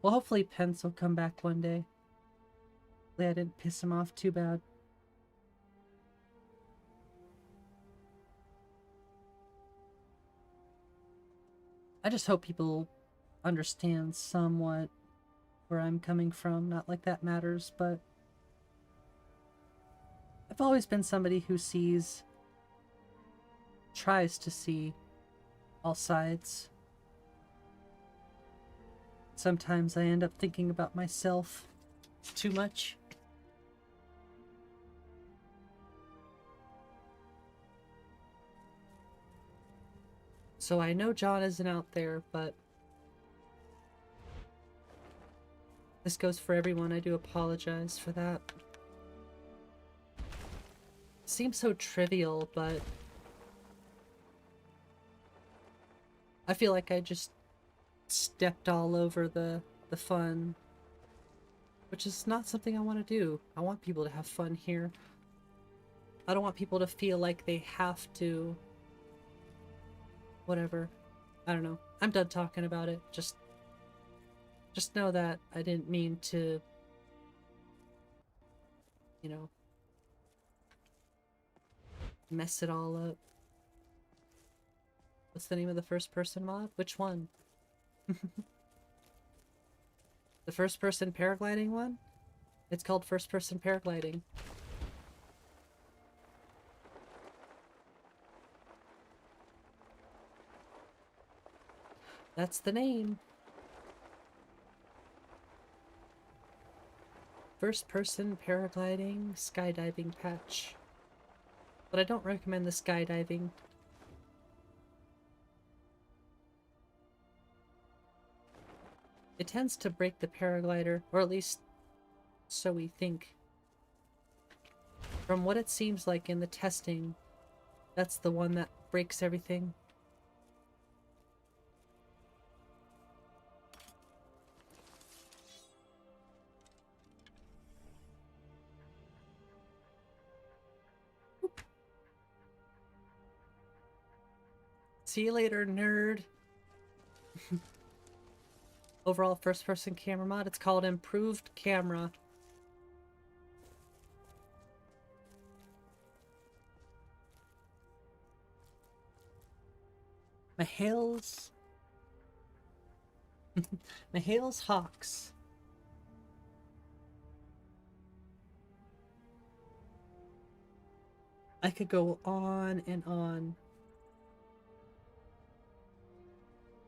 Well, hopefully Pence will come back one day. Hopefully I didn't piss him off too bad. I just hope people understand somewhat where I'm coming from. Not like that matters, but I've always been somebody who tries to see all sides. Sometimes I end up thinking about myself too much. So I know John isn't out there, but This goes for everyone. I do apologize for that. Seems so trivial, but I feel like I just stepped all over the fun, which is not something I want to do. I want people to have fun here. I don't want people to feel like they have to... whatever. I don't know. I'm done talking about it. Just know that I didn't mean to, you know, mess it all up. What's the name of the first person mod? Which one? The first person paragliding one? It's called first person paragliding. That's the name. First person paragliding skydiving patch. But I don't recommend the skydiving. It tends to break the paraglider, or at least so we think. From what it seems like in the testing, that's the one that breaks everything. See you later, nerd. Overall first-person camera mod. It's called Improved Camera. Mahale's... Mahale's Hawks. I could go on and on.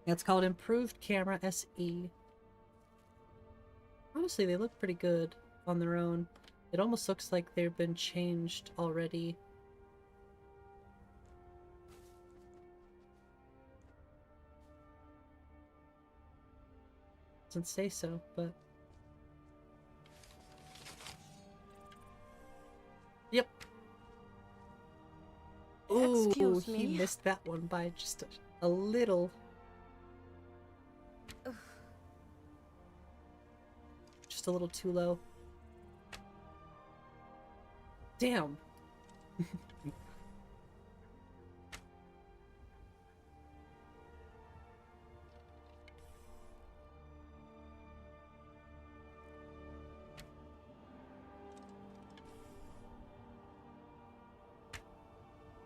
It's called Improved Camera SE. Honestly, they look pretty good on their own. It almost looks like they've been changed already. Doesn't say so, but... Yep. Ooh, Excuse me. he missed that one by just a little. Just a little too low. Damn.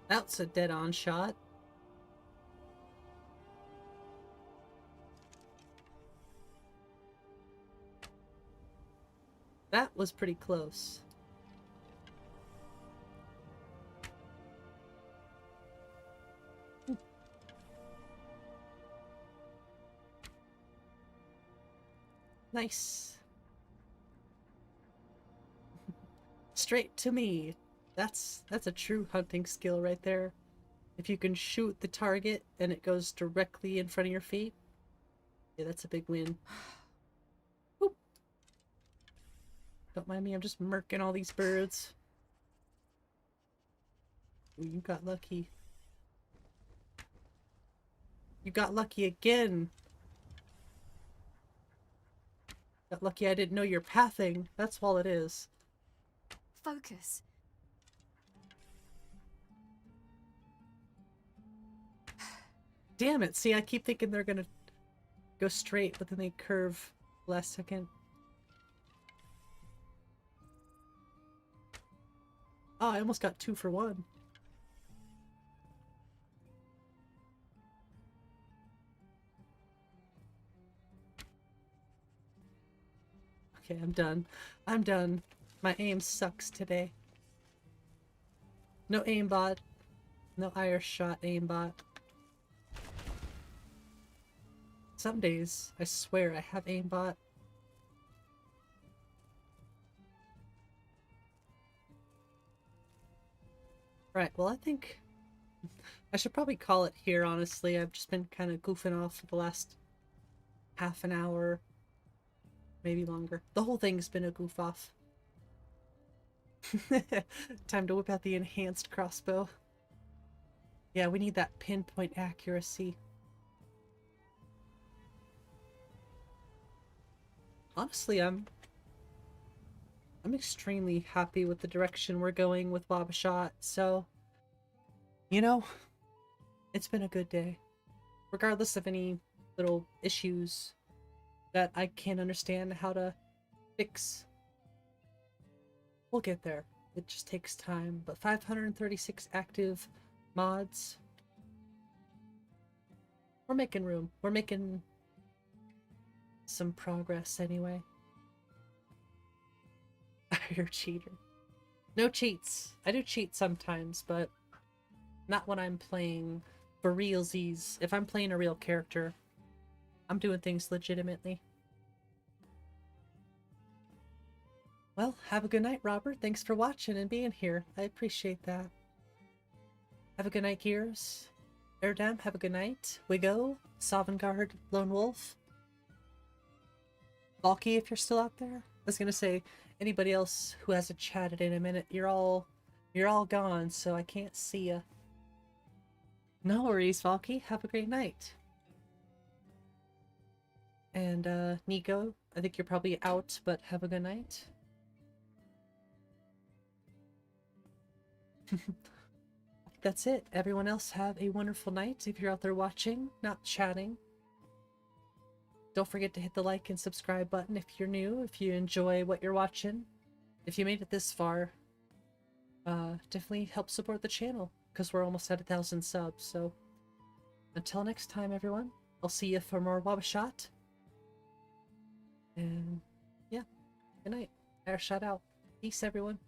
That's a dead-on shot. That was pretty close. Nice. Straight to me. That's a true hunting skill right there. If you can shoot the target and it goes directly in front of your feet, yeah, that's a big win. Oop. Don't mind me, I'm just murking all these birds. Ooh, you got lucky. You got lucky again. Got lucky I didn't know your pathing. That's all it is. Focus. Damn it. See, I keep thinking they're gonna go straight, but then they curve last second. Oh, I almost got 2 for 1. Okay, I'm done. I'm done. My aim sucks today. No aimbot. No Irish shot aimbot. Some days, I swear, I have aimbot. Right, well I think I should probably call it here, honestly. I've just been kind of goofing off for the last half an hour. maybe longer. The whole thing's been a goof off. Time to whip out the enhanced crossbow. Yeah, we need that pinpoint accuracy. Honestly, I'm extremely happy with the direction we're going with WabbaShot, so you know, it's been a good day. Regardless of any little issues that I can't understand how to fix. We'll get there. It just takes time. But 536 active mods. We're making room. We're making some progress anyway. You're a cheater. No cheats. I do cheat sometimes, but not when I'm playing for realsies. If I'm playing a real character, I'm doing things legitimately. Well, have a good night, Robert. Thanks for watching and being here. I appreciate that. Have a good night, Gears. Erdam, have a good night. Wigo, Sovngarde, Lone Wolf. Valky, if you're still out there. I was gonna say, anybody else who hasn't chatted in a minute, you're all gone, so I can't see ya. No worries, Valky. Have a great night. And, Nico, I think you're probably out, but have a good night. That's it. Everyone else have a wonderful night. If you're out there watching, not chatting. Don't forget to hit the like and subscribe button if you're new, if you enjoy what you're watching. If you made it this far, definitely help support the channel, because we're almost at 1,000 subs, so until next time, everyone, I'll see you for more WabbaShot. And yeah, good night. Air shot out. Peace, everyone.